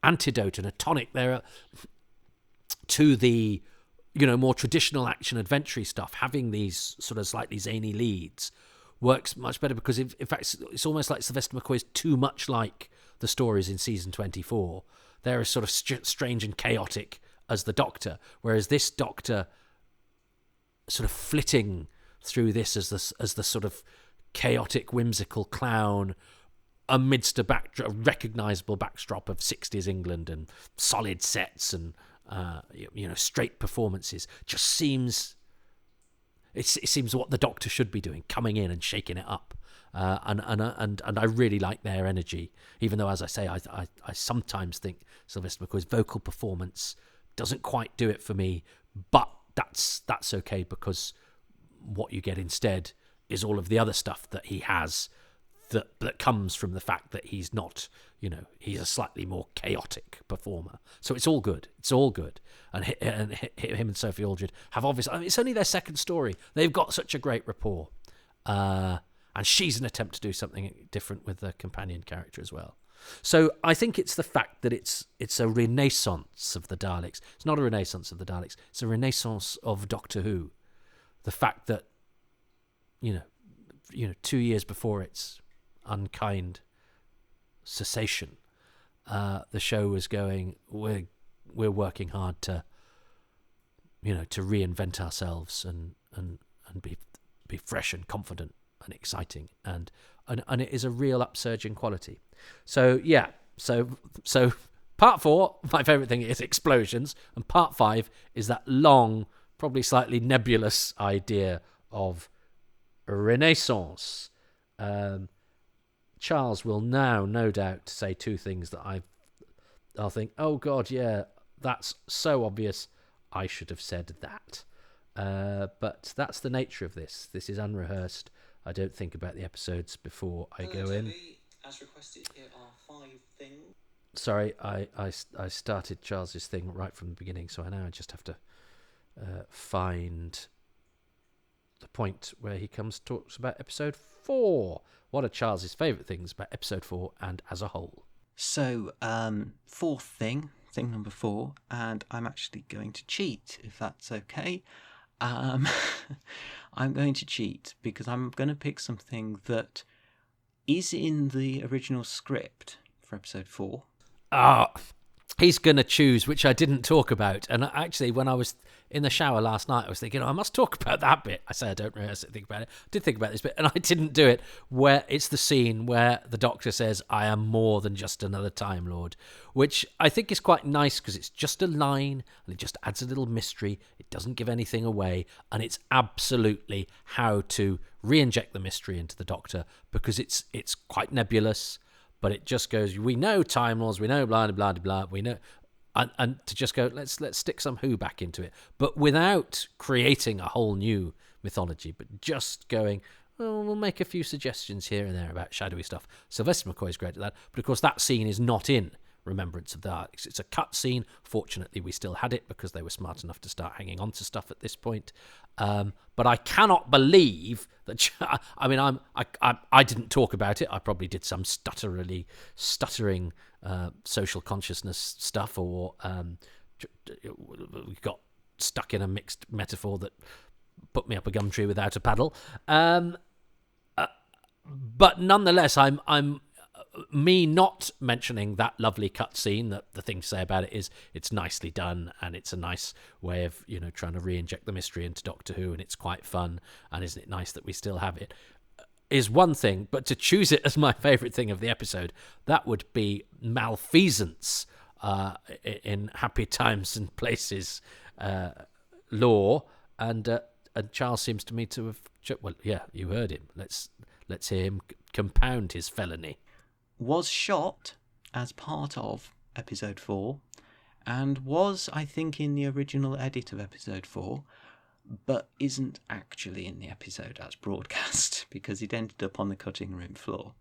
antidote and a tonic there to the more traditional action adventure stuff. Having these sort of slightly zany leads works much better, because in fact it's almost like Sylvester McCoy is too much like the stories in season 24. They're as sort of strange and chaotic as the Doctor, whereas this Doctor sort of flitting through this as the sort of chaotic, whimsical clown amidst a recognisable backdrop of 60s England and solid sets and straight performances. Just seems. It seems what the Doctor should be doing, coming in and shaking it up, and I really like their energy. Even though, as I say, I sometimes think Sylvester McCoy's vocal performance doesn't quite do it for me, but that's okay, because what you get instead is all of the other stuff that he has that comes from the fact that he's not, he's a slightly more chaotic performer. So it's all good. It's all good. And him and Sophie Aldred have obviously, it's only their second story. They've got such a great rapport. And she's an attempt to do something different with the companion character as well. So I think it's the fact that it's a renaissance of the Daleks. It's not a renaissance of the Daleks. It's a renaissance of Doctor Who. The fact that, 2 years before its unkind cessation, the show was going, we're working hard to reinvent ourselves and be fresh and confident and exciting, and it is a real upsurging quality. So yeah, so part 4, my favourite thing is explosions, and part 5 is that long, probably slightly nebulous idea of renaissance. Charles will now, no doubt, say 2 things that I'll think, oh God, yeah, that's so obvious. I should have said that. But that's the nature of this. This is unrehearsed. I don't think about the episodes before I go in. As requested, here are 5 things. Sorry, I started Charles's thing right from the beginning, so I just have to find the point where he talks about episode 4. What are Charles's favourite things about episode 4 and as a whole? So, 4th thing number 4, and I'm actually going to cheat, if that's okay. I'm going to cheat because I'm going to pick something that is in the original script for episode 4. He's going to choose, which I didn't talk about. And actually, when I was in the shower last night, I was thinking, I must talk about that bit. I say I don't really think about it. I did think about this bit, and I didn't do it, where it's the scene where the Doctor says, I am more than just another Time Lord, which I think is quite nice because it's just a line, and it just adds a little mystery. It doesn't give anything away, and it's absolutely how to re-inject the mystery into the Doctor, because it's quite nebulous. But it just goes, we know Time Lords, we know blah, blah, blah, blah, we know. And to just go, let's stick some Who back into it. But without creating a whole new mythology, but just going, well, we'll make a few suggestions here and there about shadowy stuff. Sylvester McCoy's great at that. But of course, that scene is not in Remembrance of the Daleks. It's a cut scene. Fortunately, we still had it because they were smart enough to start hanging on to stuff at this point. But I cannot believe that. I didn't talk about it. I probably did some stuttering social consciousness stuff, or we got stuck in a mixed metaphor that put me up a gum tree without a paddle. But nonetheless, I'm me not mentioning that lovely cut scene, that the thing to say about it is it's nicely done, and it's a nice way of trying to re-inject the mystery into Doctor Who, and it's quite fun, and isn't it nice that we still have it, is one thing. But to choose it as my favourite thing of the episode, that would be malfeasance in Happy Times and Places law, and Charles seems to me to have, well, yeah, you heard him. Let's hear him compound his felony. Was shot as part of episode 4, and was, I think, in the original edit of episode 4, but isn't actually in the episode as broadcast because it ended up on the cutting room floor.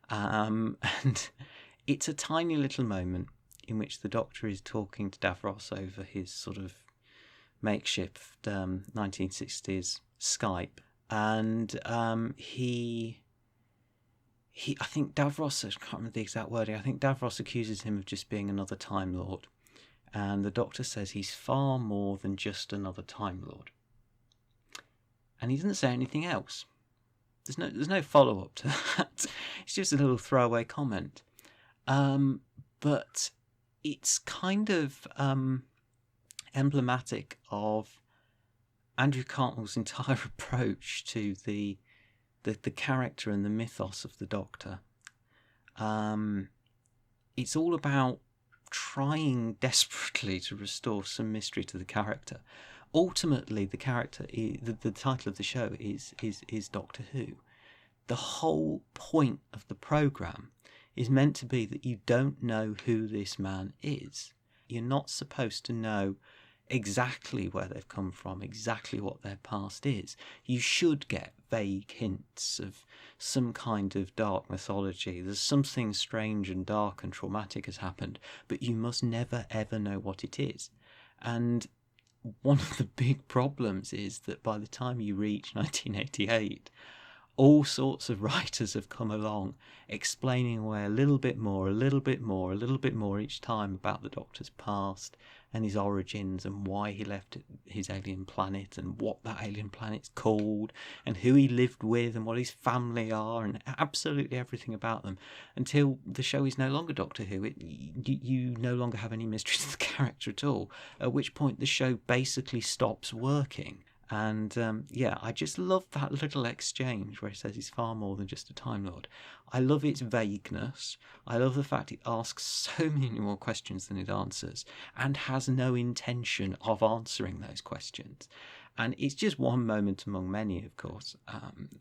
And it's a tiny little moment in which the Doctor is talking to Davros over his sort of makeshift 1960s Skype, and I think Davros, I can't remember the exact wording, I think Davros accuses him of just being another Time Lord. And the Doctor says he's far more than just another Time Lord. And he doesn't say anything else. There's no follow-up to that. It's just a little throwaway comment. But it's kind of emblematic of Andrew Cartmell's entire approach to the character and the mythos of the Doctor. It's all about trying desperately to restore some mystery to the character. Ultimately, the character, the title of the show is Doctor Who. The whole point of the programme is meant to be that you don't know who this man is. You're not supposed to know exactly where they've come from, exactly what their past is. You should get vague hints of some kind of dark mythology. There's something strange and dark and traumatic has happened, but you must never ever know what it is. And one of the big problems is that by the time you reach 1988, all sorts of writers have come along explaining away a little bit more, a little bit more, a little bit more each time about the Doctor's past and his origins and why he left his alien planet and what that alien planet's called and who he lived with and what his family are and absolutely everything about them, until the show is no longer Doctor Who. You no longer have any mystery to the character at all, at which point the show basically stops working. And I just love that little exchange where he says he's far more than just a Time Lord. I love its vagueness. I love the fact it asks so many more questions than it answers and has no intention of answering those questions. And it's just one moment among many, of course,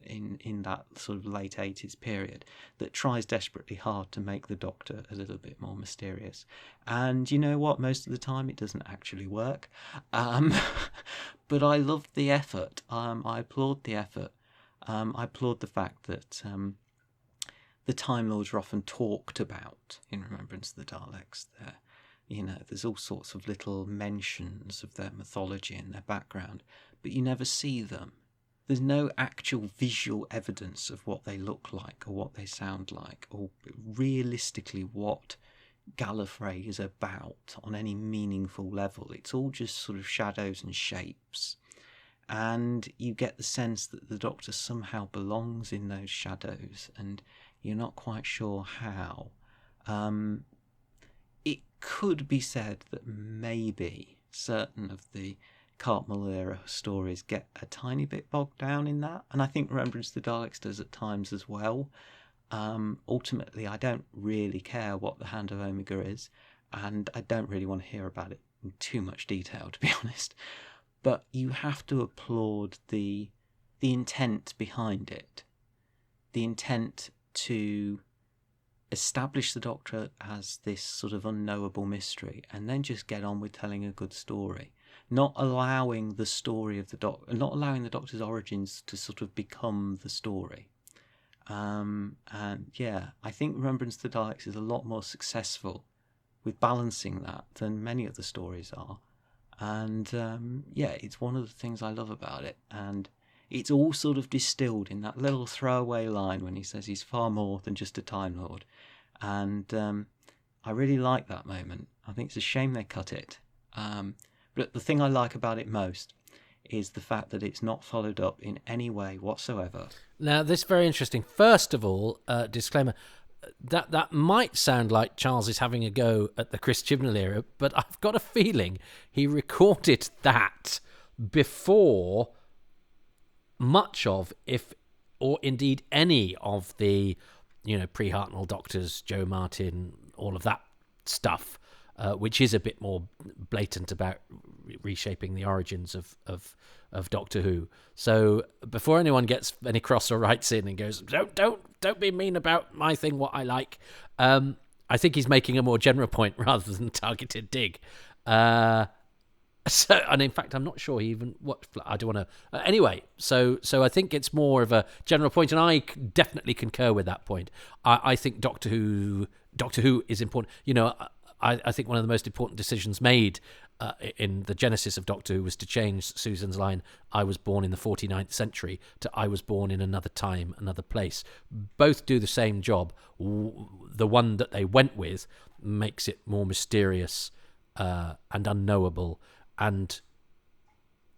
in that sort of late 80s period that tries desperately hard to make the Doctor a little bit more mysterious. And you know what? Most of the time it doesn't actually work. But I love the effort. I applaud the effort. I applaud the fact that the Time Lords are often talked about in Remembrance of the Daleks. There's all sorts of little mentions of their mythology and their background, but you never see them. There's no actual visual evidence of what they look like or what they sound like or realistically what Gallifrey is about on any meaningful level. It's all just sort of shadows and shapes. And you get the sense that the Doctor somehow belongs in those shadows and you're not quite sure how. It could be said that maybe certain of the Cartmel era stories get a tiny bit bogged down in that, and I think Remembrance of the Daleks does at times as well. Ultimately, I don't really care what the Hand of Omega is, and I don't really want to hear about it in too much detail, to be honest. But you have to applaud the intent behind it, the intent to establish the Doctor as this sort of unknowable mystery, and then just get on with telling a good story. Not allowing the story of the Doctor, not allowing the Doctor's origins to sort of become the story. I think Remembrance of the Daleks is a lot more successful with balancing that than many of the stories are. And it's one of the things I love about it. And it's all sort of distilled in that little throwaway line when he says he's far more than just a Time Lord. And I really like that moment. I think it's a shame they cut it. But the thing I like about it most is the fact that it's not followed up in any way whatsoever. Now, this is very interesting. First of all, disclaimer, that might sound like Charles is having a go at the Chris Chibnall era, but I've got a feeling he recorded that before much of, if or indeed any of the, pre-Hartnell Doctors, Joe Martin, all of that stuff, which is a bit more blatant about reshaping the origins of Doctor Who. So before anyone gets any cross or writes in and goes, don't be mean about my thing, what I like, I think he's making a more general point rather than targeted dig. And in fact, I'm not sure he even I don't want to. Anyway, so I think it's more of a general point, and I definitely concur with that point. I think Doctor Who is important. I think one of the most important decisions made in the genesis of Doctor Who was to change Susan's line, I was born in the 49th century, to I was born in another time, another place. Both do the same job. The one that they went with makes it more mysterious and unknowable, and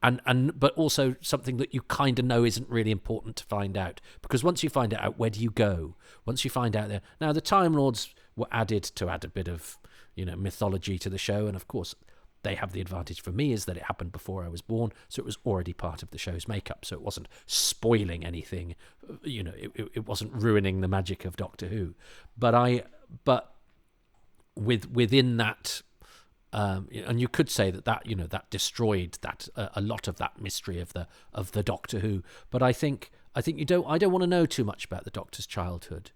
but also something that you kind of know isn't really important to find out, because once you find it out, where do you go? Once you find out there. Now, the Time Lords were added to add a bit of mythology to the show, and of course they have the advantage for me is that it happened before I was born, so it was already part of the show's makeup, so it wasn't spoiling anything, it wasn't ruining the magic of Doctor Who. But within that, and you could say that destroyed that a lot of that mystery of the Doctor Who. But I think I don't want to know too much about the Doctor's childhood.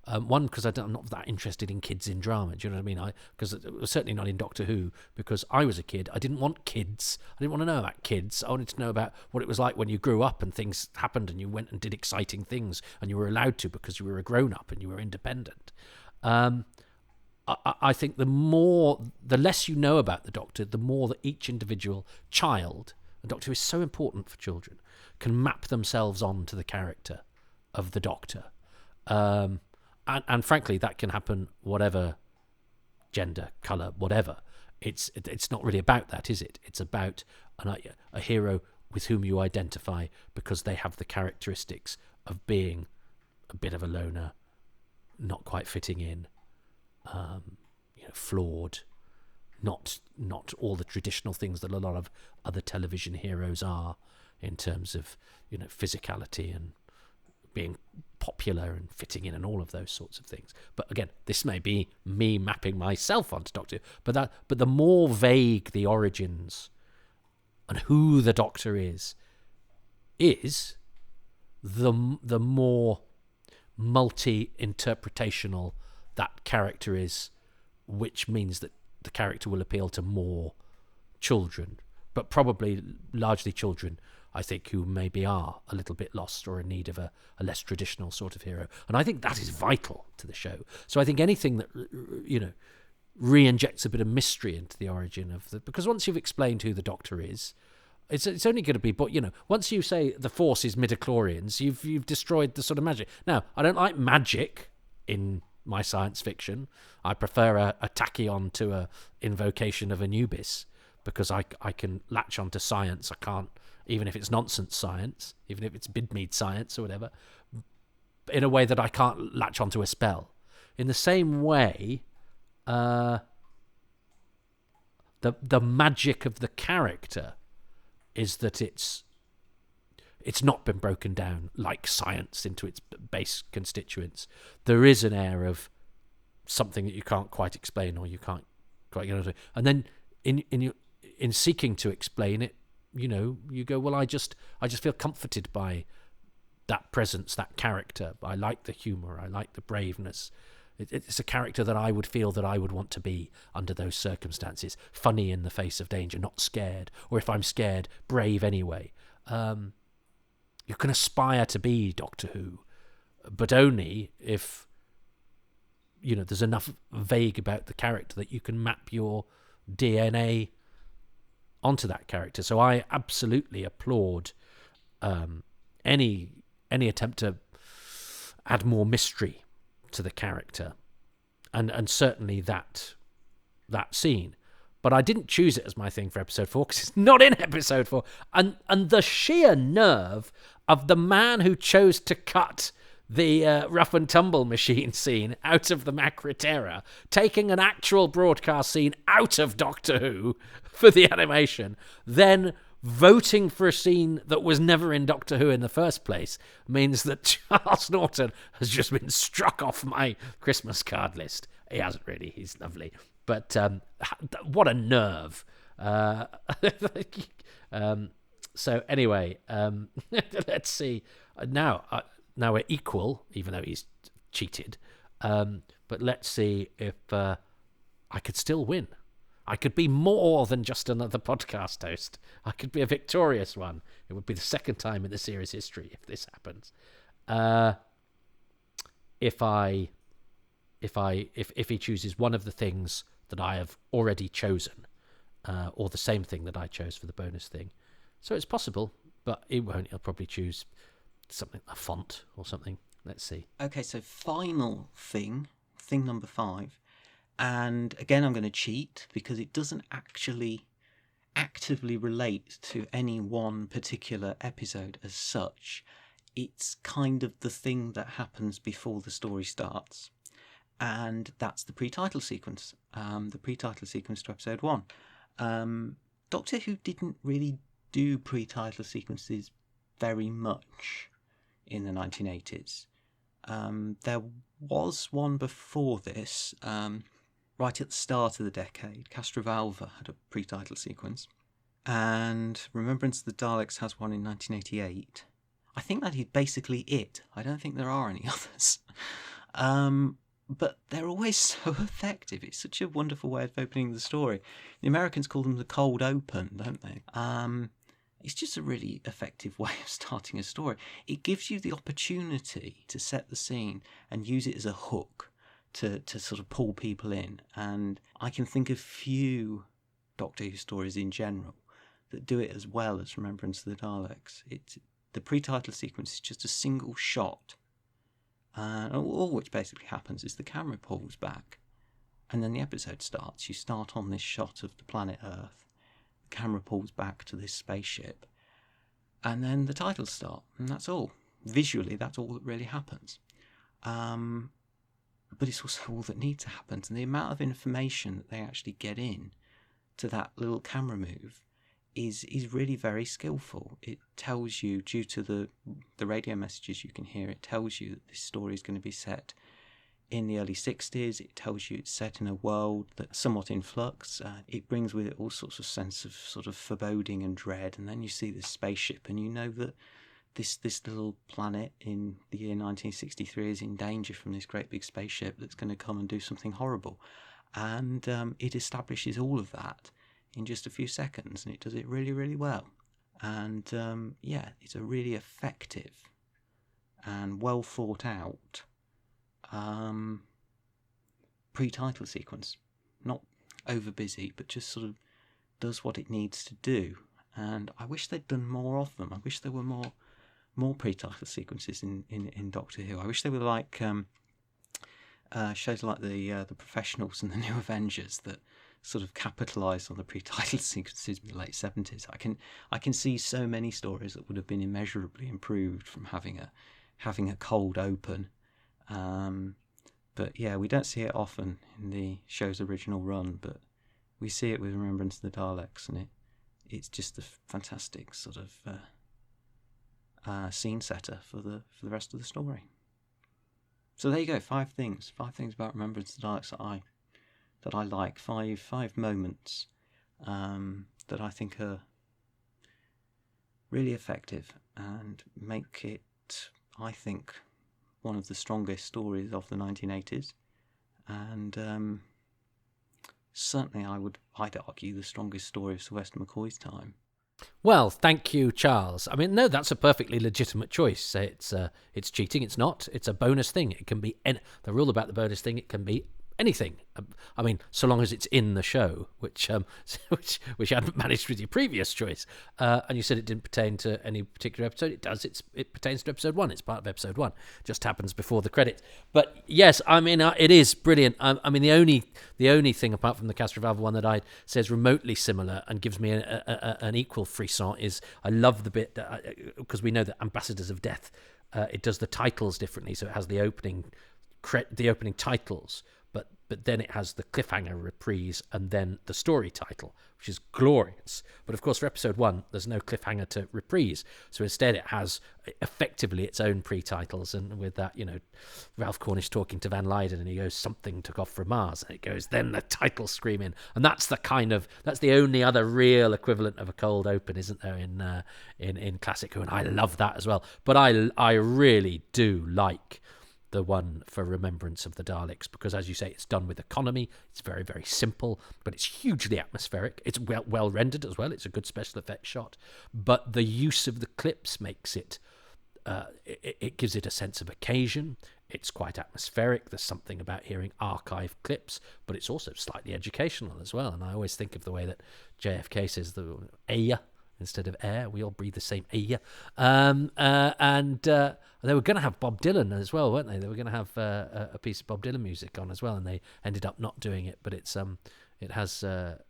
One, because I'm not that interested in kids in drama. Do you know what I mean? Because it was certainly not in Doctor Who, because I was a kid. I didn't want kids. I didn't want to know about kids. I wanted to know about what it was like when you grew up and things happened and you went and did exciting things and you were allowed to because you were a grown-up and you were independent. I think the less you know about the Doctor, the more that each individual child, the Doctor is so important for children, can map themselves onto the character of the Doctor. And frankly, that can happen whatever gender, colour, whatever. It's not really about that, is it? It's about a hero with whom you identify because they have the characteristics of being a bit of a loner, not quite fitting in, flawed, not all the traditional things that a lot of other television heroes are in terms of physicality and being popular and fitting in and all of those sorts of things. But again, this may be me mapping myself onto Doctor Who, but the more vague the origins and who the Doctor is the more multi-interpretational that character is, which means that the character will appeal to more children, but probably largely children, I think, who maybe are a little bit lost or in need of a less traditional sort of hero. And I think that is vital to the show. So I think anything that, re-injects a bit of mystery into the origin of because once you've explained who the Doctor is, it's only going to be, but once you say the Force is midichlorians, you've destroyed the sort of magic. Now, I don't like magic in my science fiction. I prefer a tachyon to a invocation of Anubis, because I can latch onto science. I can't, even if it's nonsense science, even if it's Bidmead science or whatever, in a way that I can't latch onto a spell. In the same way, the magic of the character is that it's not been broken down like science into its base constituents. There is an air of something that you can't quite explain, or you can't quite get into. And then in seeking to explain it, you go, well, I just feel comforted by that presence, that character. I like the humour. I like the braveness. It's a character that I would feel that I would want to be under those circumstances. Funny in the face of danger, not scared. Or if I'm scared, brave anyway. You can aspire to be Doctor Who, but only if, there's enough vague about the character that you can map your DNA onto that character. So I absolutely applaud any attempt to add more mystery to the character, and certainly that scene. But I didn't choose it as my thing for episode 4 because it's not in episode 4. And the sheer nerve of the man who chose to cut the rough and tumble machine scene out of the Macra Terror, taking an actual broadcast scene out of Doctor Who for the animation, then voting for a scene that was never in Doctor Who in the first place, means that Charles Norton has just been struck off my Christmas card list. He hasn't really. He's lovely. But what a nerve. So anyway, let's see. Now we're equal, even though he's cheated. But let's see if I could still win. I could be more than just another podcast host. I could be a victorious one. It would be the second time in the series history if this happens. If he chooses one of the things that I have already chosen, or the same thing that I chose for the bonus thing. So it's possible, but he won't. He'll probably choose something, a font or something. Let's see. Okay, so final thing number 5. And again, I'm going to cheat because it doesn't actually actively relate to any one particular episode as such. It's kind of the thing that happens before the story starts. And that's the pre-title sequence. The pre-title sequence to episode 1. Doctor Who didn't really do pre-title sequences very much in the 1980s. There was one before this, right at the start of the decade. Castrovalva had a pre-title sequence. And Remembrance of the Daleks has one in 1988. I think that is basically it. I don't think there are any others. But they're always so effective. It's such a wonderful way of opening the story. The Americans call them the cold open, don't they? It's just a really effective way of starting a story. It gives you the opportunity to set the scene and use it as a hook to sort of pull people in. And I can think of few Doctor Who stories in general that do it as well as Remembrance of the Daleks. The pre-title sequence is just a single shot All which basically happens is the camera pulls back, and then the episode starts. You start on this shot of the planet Earth, the camera pulls back to this spaceship, and then the titles start, and that's all. Visually, that's all that really happens. But it's also all that needs to happen. And the amount of information that they actually get in to that little camera move is really very skillful. It tells you, due to the radio messages you can hear, it tells you that this story is going to be set in the early 60s. It tells you it's set in a world that's somewhat in flux. It brings with it all sorts of sense of sort of foreboding and dread. And then you see this spaceship, and you know that this little planet in the year 1963 is in danger from this great big spaceship that's going to come and do something horrible. And it establishes all of that in just a few seconds, and it does it really, really well. And it's a really effective and well thought out pre-title sequence. Not over busy, but just sort of does what it needs to do. And I wish they'd done more of them. I wish there were more pre-title sequences in Doctor Who. I wish they were like shows like the Professionals and the New Avengers that sort of capitalise on the pre-title sequences in the late 70s. I can see so many stories that would have been immeasurably improved from having a cold open. But yeah, we don't see it often in the show's original run, but we see it with Remembrance of the Daleks, and it's just a fantastic sort of scene setter for the rest of the story. So there you go, 5 things about Remembrance of the Daleks that I like, five moments that I think are really effective and make it, I think, one of the strongest stories of the 1980s, and certainly I'd argue the strongest story of Sylvester McCoy's time. Well, thank you, Charles. I mean, no, that's a perfectly legitimate choice. Say it's cheating. It's not. It's a bonus thing. It can be the rule about the bonus thing. It can be anything. I mean, so long as it's in the show, which you hadn't managed with your previous choice. And you said it didn't pertain to any particular episode. It does. It pertains to episode 1. It's part of episode 1. Just happens before the credits. But yes, I mean, it is brilliant. I mean, the only thing apart from the Cast Revival one that I says remotely similar and gives me an equal frisson is I love the bit that, because we know that Ambassadors of Death, it does the titles differently, so it has the opening titles. But then it has the cliffhanger reprise and then the story title, which is glorious. But of course, for episode 1, there's no cliffhanger to reprise. So instead, it has effectively its own pre-titles. And with that, Ralph Cornish talking to Van Leyden, and he goes, "Something took off from Mars." And it goes, then the title screaming. And that's the only other real equivalent of a cold open, isn't there, in Classic Who? And I love that as well. But I really do like the one for Remembrance of the Daleks, because as you say, it's done with economy. It's very, very simple, but it's hugely atmospheric. It's well rendered as well. It's a good special effects shot, but the use of the clips makes it gives it a sense of occasion. It's quite atmospheric. There's something about hearing archive clips, but it's also slightly educational as well. And I always think of the way that JFK says the air instead of air. We all breathe the same air. And they were going to have Bob Dylan as well, weren't they? They were going to have a piece of Bob Dylan music on as well, and they ended up not doing it. But it has Charles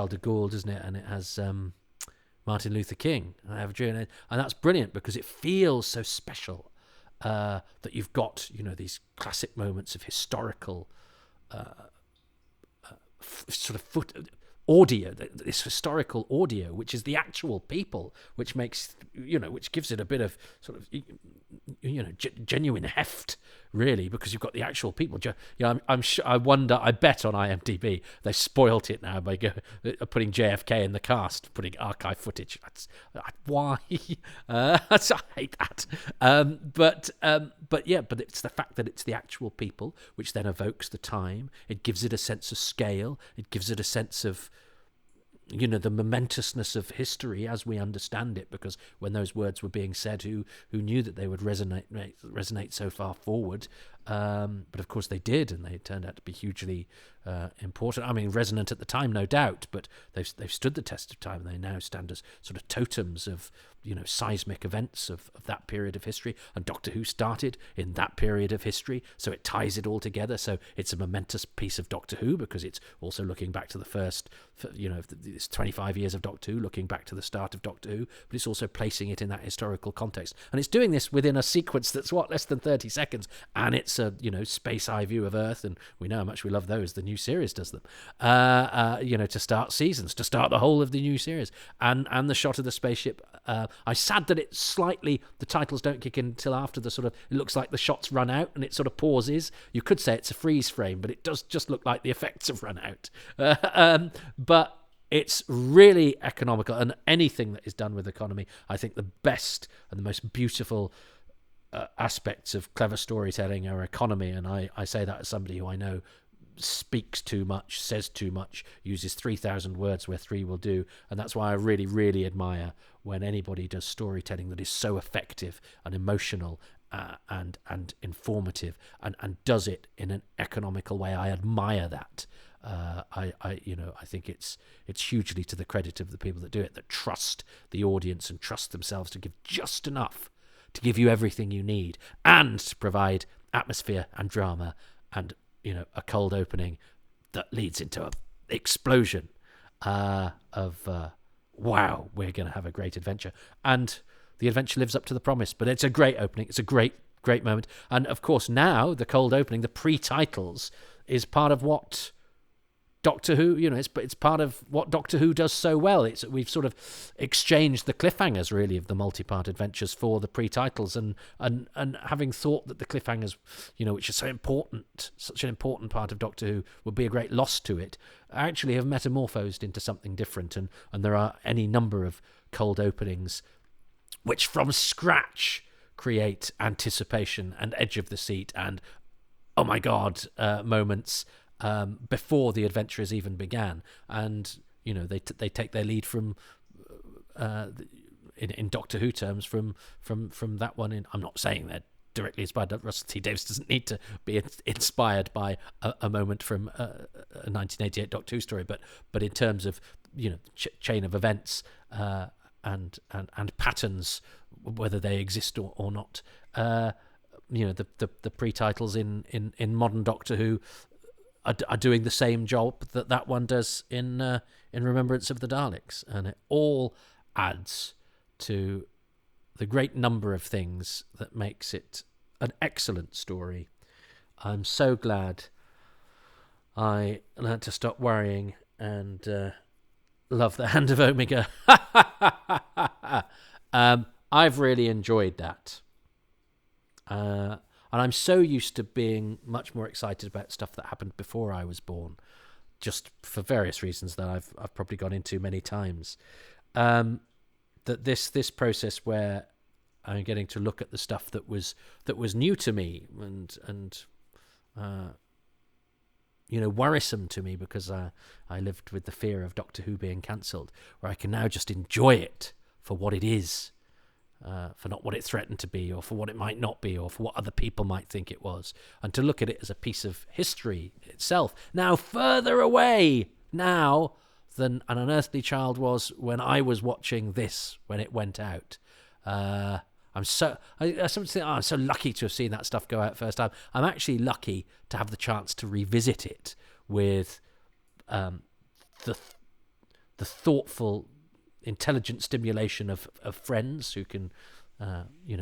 de Gaulle, doesn't it? And it has Martin Luther King. And that's brilliant because it feels so special that you've got these classic moments of historical audio, this historical audio, which is the actual people, which makes which gives it a bit of sort of genuine heft, really, because you've got the actual people. I'm sure. I bet on IMDb they spoilt it now by putting JFK in the cast, putting archive footage. Why? I hate that. But it's the fact that it's the actual people, which then evokes the time. It gives it a sense of scale. It gives it a sense of the momentousness of history as we understand it, because when those words were being said, who knew that they would resonate so far forward? But of course they did, and they turned out to be hugely important. I mean, resonant at the time, no doubt, but they've stood the test of time. They now stand as sort of totems of, seismic events of that period of history. And Doctor Who started in that period of history, so it ties it all together. So it's a momentous piece of Doctor Who because it's also looking back to the first, it's 25 years of Doctor Who, looking back to the start of Doctor Who, but it's also placing it in that historical context. And it's doing this within a sequence that's less than 30 seconds, and it's a space eye view of Earth, and we know how much we love those. The new series does them. To start seasons, to start the whole of the new series, and the shot of the spaceship. I'm sad that the titles don't kick in until after it looks like the shots run out and it sort of pauses. You could say it's a freeze frame, but it does just look like the effects have run out. But it's really economical, and anything that is done with economy, I think the best and the most beautiful aspects of clever storytelling are economy, and I say that as somebody who I know speaks too much, says too much, uses 3,000 words where 3 will do, and that's why I really, really admire when anybody does storytelling that is so effective and emotional and informative and does it in an economical way. I admire that. I think it's hugely to the credit of the people that do it, that trust the audience and trust themselves to give just enough to give you everything you need and to provide atmosphere and drama and a cold opening that leads into an explosion of wow, we're going to have a great adventure. And the adventure lives up to the promise. But it's a great opening. It's a great, great moment. And of course, now the cold opening, the pre-titles, is part of what Doctor Who, it's part of what Doctor Who does so well. We've sort of exchanged the cliffhangers, really, of the multi-part adventures for the pre-titles, and having thought that the cliffhangers, which are so important, such an important part of Doctor Who, would be a great loss to it, actually have metamorphosed into something different, and there are any number of cold openings which from scratch create anticipation and edge of the seat and oh my god moments before the adventure has even began. And they take their lead from in Doctor Who terms from that one. I'm not saying they're directly inspired. Russell T Davies doesn't need to be inspired by a moment from a 1988 Doctor Who story, but in terms of chain of events and patterns, whether they exist or not. The pre-titles in modern Doctor Who are doing the same job that one does in Remembrance of the Daleks, and it all adds to the great number of things that makes it an excellent story. I'm so glad I learned to stop worrying and love the Hand of Omega. I've really enjoyed that. And I'm so used to being much more excited about stuff that happened before I was born, just for various reasons that I've probably gone into many times. That this process where I'm getting to look at the stuff that was new to me and worrisome to me because I lived with the fear of Doctor Who being cancelled, where I can now just enjoy it for what it is. For not what it threatened to be, or for what it might not be, or for what other people might think it was, and to look at it as a piece of history itself, now further away now than An Unearthly Child was when I was watching this when it went out. I'm so lucky to have seen that stuff go out first time. I'm actually lucky to have the chance to revisit it with the thoughtful, intelligent stimulation of friends who can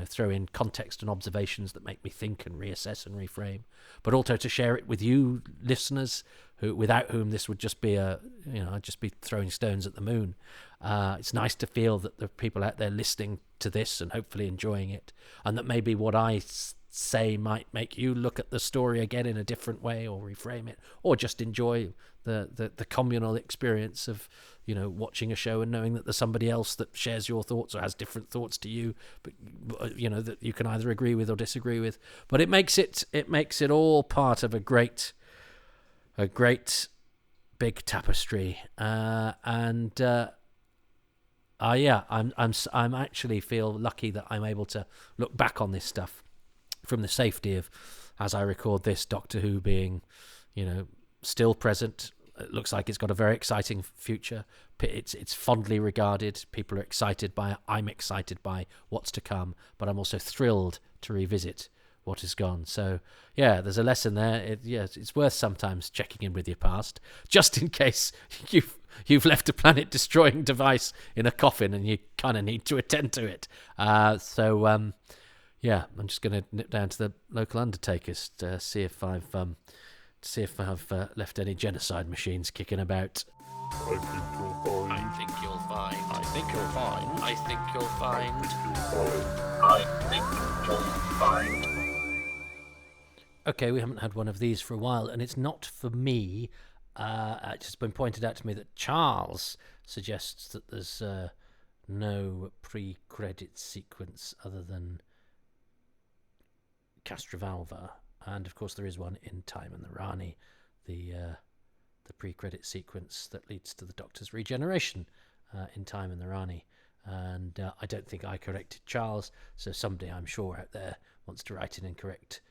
throw in context and observations that make me think and reassess and reframe, but also to share it with you listeners without whom this would just be I'd just be throwing stones at the moon. It's nice to feel that there are people out there listening to this and hopefully enjoying it, and that maybe what I say might make you look at the story again in a different way, or reframe it, or just enjoy the communal experience of watching a show and knowing that there's somebody else that shares your thoughts or has different thoughts to you, but that you can either agree with or disagree with. But it makes it all part of a great big tapestry. I'm actually feel lucky that I'm able to look back on this stuff from the safety of as I record this, Doctor Who being, still present. It looks like it's got a very exciting future. It's fondly regarded. People are excited by it. I'm excited by what's to come, but I'm also thrilled to revisit what is gone. So, yeah, there's a lesson there. It's worth sometimes checking in with your past, just in case you've left a planet-destroying device in a coffin and you kind of need to attend to it. I'm just going to nip down to the local undertakers to see if I've left any genocide machines kicking about. I think you'll find. I think you'll find. I think you'll find. I think you'll find. Okay, we haven't had one of these for a while, and it's not for me. It's just been pointed out to me that Charles suggests that there's no pre-credit sequence other than Castrovalva, and of course there is one in Time and the Rani, the pre-credit sequence that leads to the Doctor's regeneration in Time and the Rani. And I don't think I corrected Charles, so somebody I'm sure out there wants to write in and correct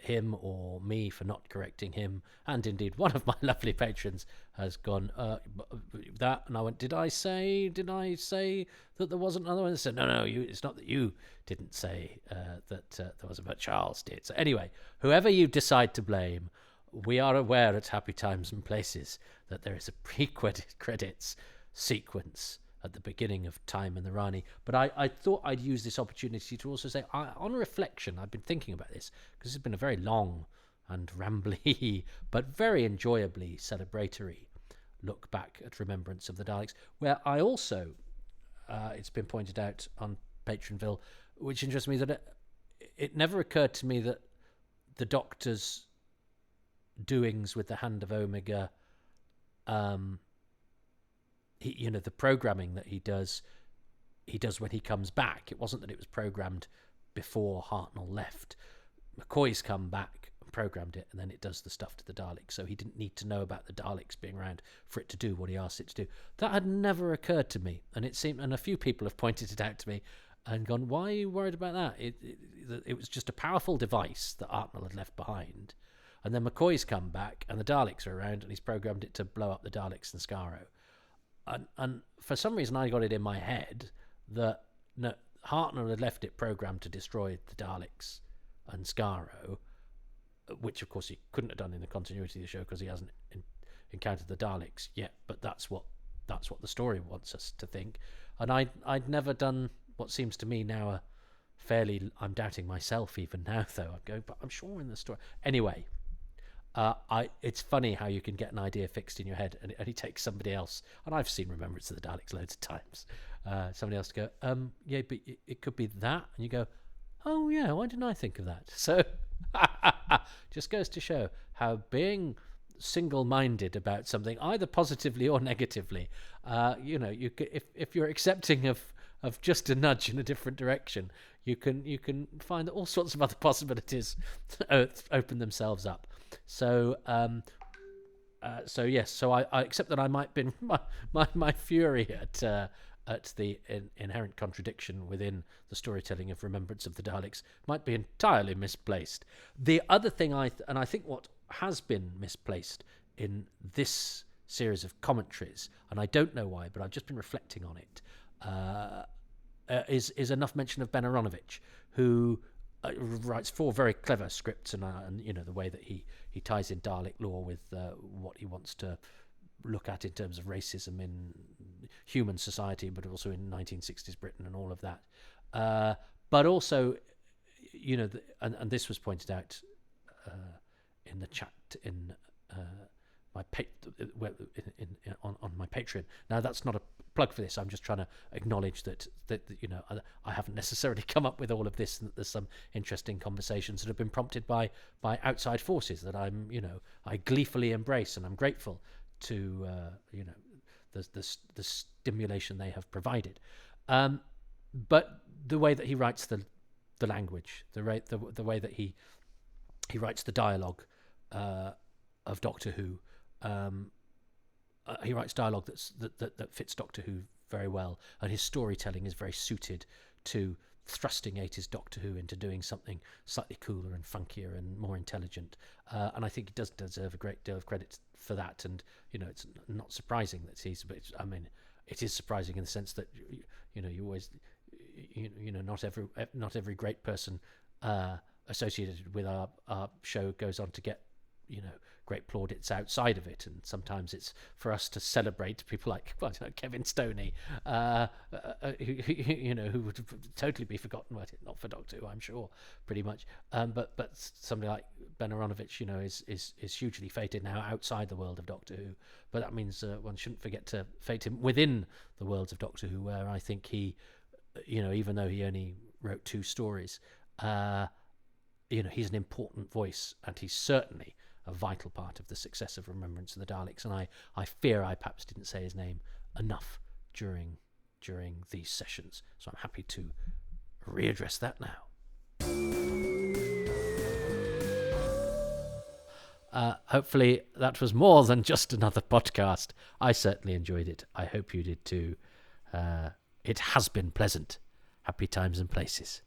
him or me for not correcting him. And indeed one of my lovely patrons has gone that, and I went, did I say that there wasn't another one? They said, no, it's not that you didn't say that there wasn't, but Charles did. So anyway, whoever you decide to blame, we are aware at Happy Times and Places that there is a pre-credits sequence at the beginning of Time and the Rani. But I thought I'd use this opportunity to also say, on reflection, I've been thinking about this, because it's been a very long and rambly, but very enjoyably celebratory look back at Remembrance of the Daleks, where I also, it's been pointed out on Patronville, which interests me, that it never occurred to me that the Doctor's doings with the Hand of Omega, the programming that he does when he comes back. It wasn't that it was programmed before Hartnell left. McCoy's come back and programmed it, and then it does the stuff to the Daleks. So he didn't need to know about the Daleks being around for it to do what he asked it to do. That had never occurred to me, and a few people have pointed it out to me and gone, "Why are you worried about that?" It was just a powerful device that Hartnell had left behind. And then McCoy's come back, and the Daleks are around, and he's programmed it to blow up the Daleks and Skaro. And for some reason, I got it in my head that Hartnell had left it programmed to destroy the Daleks and Skaro, which of course he couldn't have done in the continuity of the show because he hasn't encountered the Daleks yet. But that's what the story wants us to think. And I'd never done what seems to me now I'm doubting myself even now, though. I'm going, but I'm sure in the story. Anyway. It's funny how you can get an idea fixed in your head and it only takes somebody else, and I've seen Remembrance of the Daleks loads of times, somebody else to go, yeah, but it could be that, and you go, oh yeah, why didn't I think of that? So just goes to show how being single-minded about something, either positively or negatively, if you're accepting of just a nudge in a different direction, you can find that all sorts of other possibilities open themselves up. So yes. So I accept that I might be my fury at the inherent contradiction within the storytelling of Remembrance of the Daleks might be entirely misplaced. The other thing I think what has been misplaced in this series of commentaries, and I don't know why, but I've just been reflecting on it, is enough mention of Ben Aronovich, who writes 4 very clever scripts, and the way that he ties in Dalek lore with what he wants to look at in terms of racism in human society, but also in 1960s Britain and all of that. But also, and this was pointed out in the chat on my Patreon. Now, that's not a plug for this. I'm just trying to acknowledge that I haven't necessarily come up with all of this, and that there's some interesting conversations that have been prompted by outside forces that I gleefully embrace, and I'm grateful to the stimulation they have provided. But the way that he writes the language, the way that he writes the dialogue of Doctor Who. He writes dialogue that fits Doctor Who very well, and his storytelling is very suited to thrusting 80s Doctor Who into doing something slightly cooler and funkier and more intelligent. And I think he does deserve a great deal of credit for that. And, it's not surprising that he's a bit, it is surprising in the sense that, you always, not every great person associated with our show goes on to get, great plaudits outside of it, and sometimes it's for us to celebrate people like Kevin Stoney, who would totally be forgotten. Well, not for Doctor Who, I'm sure, pretty much. But somebody like Ben Aronovich, is hugely feted now outside the world of Doctor Who. But that means one shouldn't forget to fate him within the worlds of Doctor Who, where I think he, even though he only wrote 2 stories, he's an important voice, and he's certainly a vital part of the success of Remembrance of the Daleks. And I fear I perhaps didn't say his name enough during these sessions, so I'm happy to readdress that now. Hopefully that was more than just another podcast. I certainly enjoyed it. I hope you did too. It has been pleasant. Happy times and places.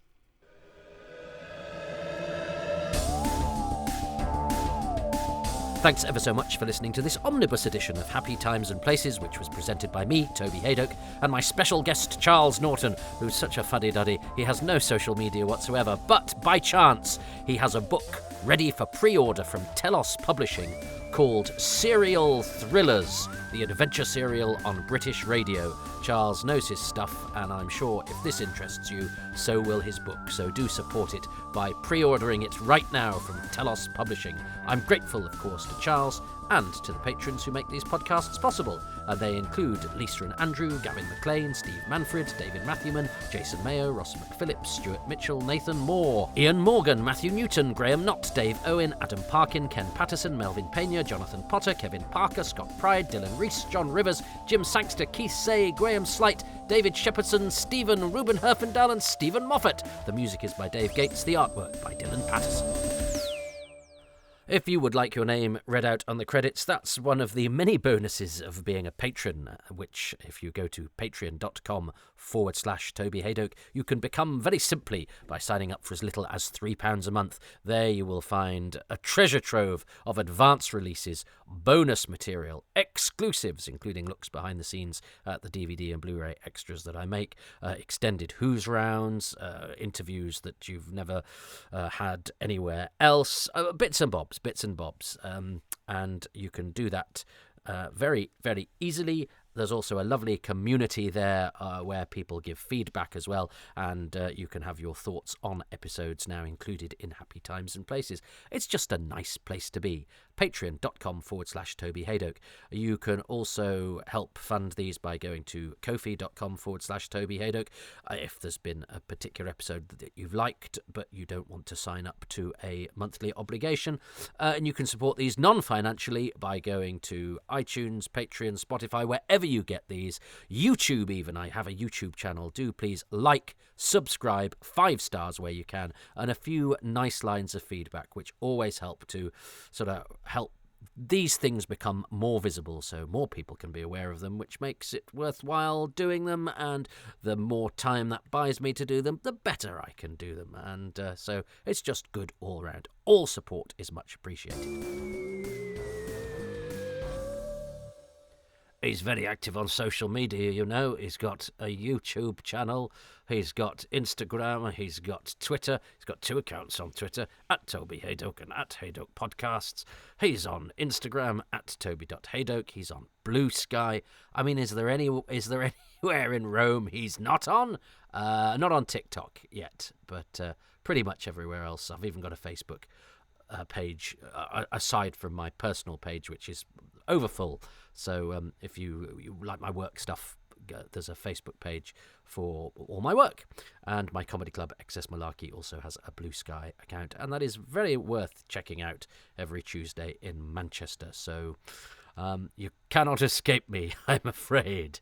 Thanks ever so much for listening to this omnibus edition of Happy Times and Places, which was presented by me, Toby Haydock, and my special guest, Charles Norton, who's such a fuddy-duddy. He has no social media whatsoever, but by chance, he has a book ready for pre-order from Telos Publishing called Serial Thrillers, the adventure serial on British radio. Charles knows his stuff, and I'm sure if this interests you, so will his book. So do support it by pre-ordering it right now from Telos Publishing. I'm grateful, of course, to Charles and to the patrons who make these podcasts possible. They include Lisa and Andrew, Gavin McLean, Steve Manfred, David Matthewman, Jason Mayo, Ross McPhillips, Stuart Mitchell, Nathan Moore, Ian Morgan, Matthew Newton, Graham Knott, Dave Owen, Adam Parkin, Ken Patterson, Melvin Pena, Jonathan Potter, Kevin Parker, Scott Pride, Dylan Rees, John Rivers, Jim Sangster, Keith Say, Graham Slight, David Shepherdson, Stephen, Ruben Herfindahl and Stephen Moffat. The music is by Dave Gates, the artwork by Dylan Patterson. If you would like your name read out on the credits, that's one of the many bonuses of being a patron, which, if you go to patreon.com/Toby Haydock, you can become very simply by signing up for as little as £3 a month. There you will find a treasure trove of advance releases, bonus material, exclusives, including looks behind the scenes at the DVD and Blu-ray extras that I make, extended Who's Rounds, interviews that you've never had anywhere else, bits and bobs, and you can do that very, very easily. There's also a lovely community there where people give feedback as well, and you can have your thoughts on episodes now included in Happy Times and Places. It's just a nice place to be. Patreon.com/Toby Haydock. You can also help fund these by going to Ko-fi.com/Toby Haydock. If there's been a particular episode that you've liked, but you don't want to sign up to a monthly obligation, and you can support these non-financially by going to iTunes, Patreon, Spotify, wherever you get these, YouTube even. I have a YouTube channel. Do please like, subscribe, 5 stars where you can, and a few nice lines of feedback, which always help to sort of help these things become more visible so more people can be aware of them, which makes it worthwhile doing them, and the more time that buys me to do them, the better I can do them, and so it's just good all round. All support is much appreciated. He's very active on social media, you know. He's got a YouTube channel, he's got Instagram, he's got Twitter. He's got 2 accounts on Twitter, at Toby Haydock and at Haydock Podcasts. He's on Instagram, at Toby.Haydock. He's on Blue Sky. I mean, is there anywhere in Rome he's not on? Not on TikTok yet, but pretty much everywhere else. I've even got a Facebook page, aside from my personal page, which is overfull. So if you like my work stuff, there's a Facebook page for all my work. And my comedy club, Excess Malarkey, also has a Blue Sky account, and that is very worth checking out every Tuesday in Manchester. So you cannot escape me, I'm afraid.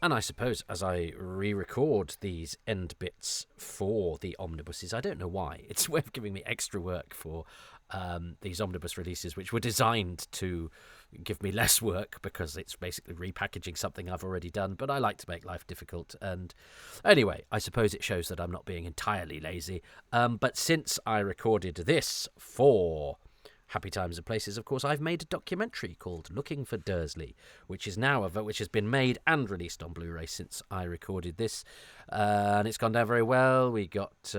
And I suppose as I re-record these end bits for the omnibuses, I don't know why, it's a way of giving me extra work for these omnibus releases, which were designed to give me less work because it's basically repackaging something I've already done, but I like to make life difficult. And anyway, I suppose it shows that I'm not being entirely lazy. But since I recorded this for Happy Times and Places, of course, I've made a documentary called Looking for Dursley, which has been made and released on Blu-ray since I recorded this, and it's gone down very well. We got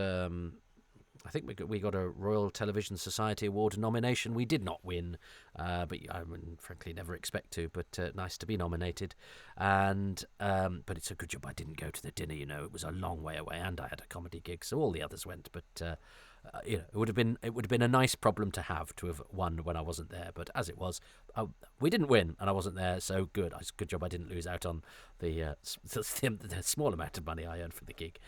I think we got a Royal Television Society Award nomination. We did not win, but I would frankly never expect to. But nice to be nominated, and but it's a good job I didn't go to the dinner. It was a long way away, and I had a comedy gig, so all the others went. But it would have been a nice problem to have won when I wasn't there. But as it was, we didn't win, and I wasn't there. So good. It's a good job I didn't lose out on the small amount of money I earned from the gig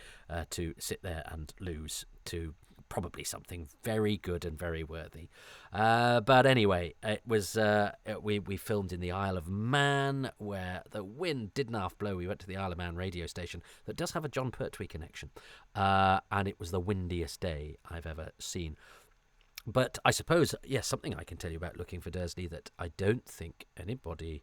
to sit there and lose to probably something very good and very worthy. But anyway, it was we filmed in the Isle of Man, where the wind didn't half blow. We went to the Isle of Man radio station that does have a John Pertwee connection, and it was the windiest day I've ever seen. But I suppose, yes, something I can tell you about Looking for Dursley that I don't think anybody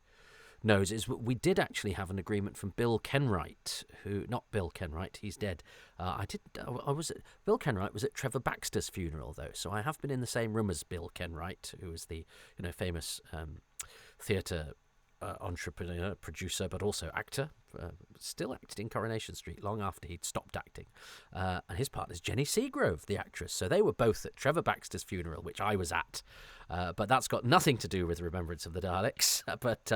knows is we did actually have an agreement from Bill Kenwright, not Bill Kenwright, he's dead. Bill Kenwright was at Trevor Baxter's funeral, though, so I have been in the same room as Bill Kenwright, who was the famous theatre entrepreneur, producer, but also actor. Still acted in Coronation Street long after he'd stopped acting. And his partner's Jenny Seagrove, the actress. So they were both at Trevor Baxter's funeral, which I was at. But that's got nothing to do with Remembrance of the Daleks. But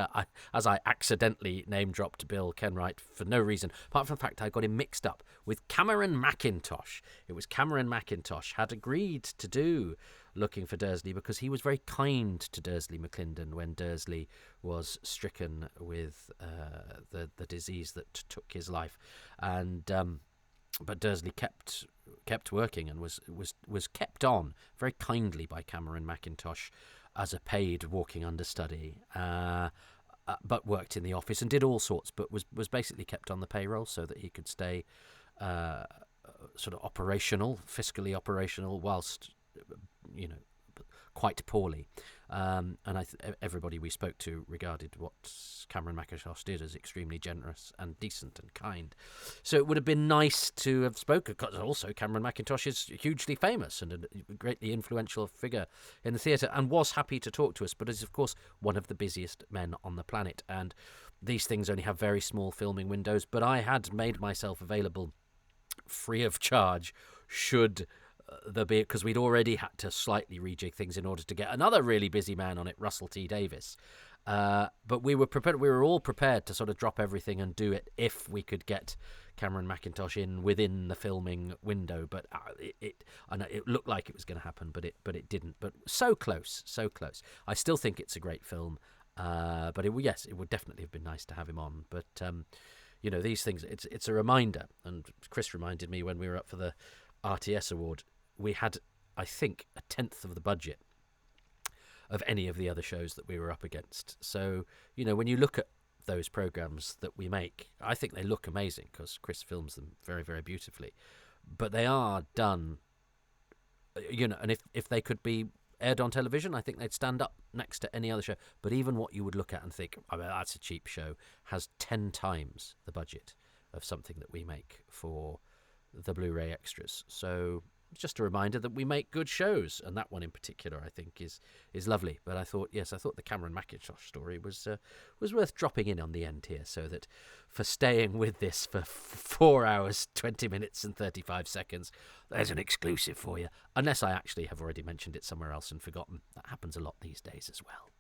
as I accidentally name-dropped Bill Kenwright for no reason, apart from the fact I got him mixed up with Cameron Mackintosh. It was Cameron Mackintosh had agreed to do Looking for Dursley because he was very kind to Dursley McClendon when Dursley was stricken with the disease that took his life, and but Dursley kept working and was kept on very kindly by Cameron Mackintosh as a paid walking understudy, but worked in the office and did all sorts, but was basically kept on the payroll so that he could stay sort of fiscally operational whilst quite poorly. And everybody we spoke to regarded what Cameron Mackintosh did as extremely generous and decent and kind. So it would have been nice to have spoken, because also Cameron Mackintosh is hugely famous and a greatly influential figure in the theatre and was happy to talk to us, but is, of course, one of the busiest men on the planet. And these things only have very small filming windows, but I had made myself available free of charge should there be, because we'd already had to slightly rejig things in order to get another really busy man on it, Russell T Davis. But we were prepared. We were all prepared to sort of drop everything and do it if we could get Cameron Mackintosh in within the filming window. But I know it looked like it was going to happen, but it didn't. But so close, so close. I still think it's a great film. But it would definitely have been nice to have him on. But these things. It's a reminder. And Chris reminded me when we were up for the RTS award, we had, I think, a tenth of the budget of any of the other shows that we were up against. So, when you look at those programs that we make, I think they look amazing because Chris films them very, very beautifully. But they are done, and if they could be aired on television, I think they'd stand up next to any other show. But even what you would look at and think, that's a cheap show, has 10 times the budget of something that we make for the Blu-ray extras. So just a reminder that we make good shows, and that one in particular I think is lovely. But I thought the Cameron Mackintosh story was worth dropping in on the end here, so that for staying with this for 4 hours 20 minutes and 35 seconds, there's an exclusive for you, unless I actually have already mentioned it somewhere else and forgotten. That happens a lot these days as well.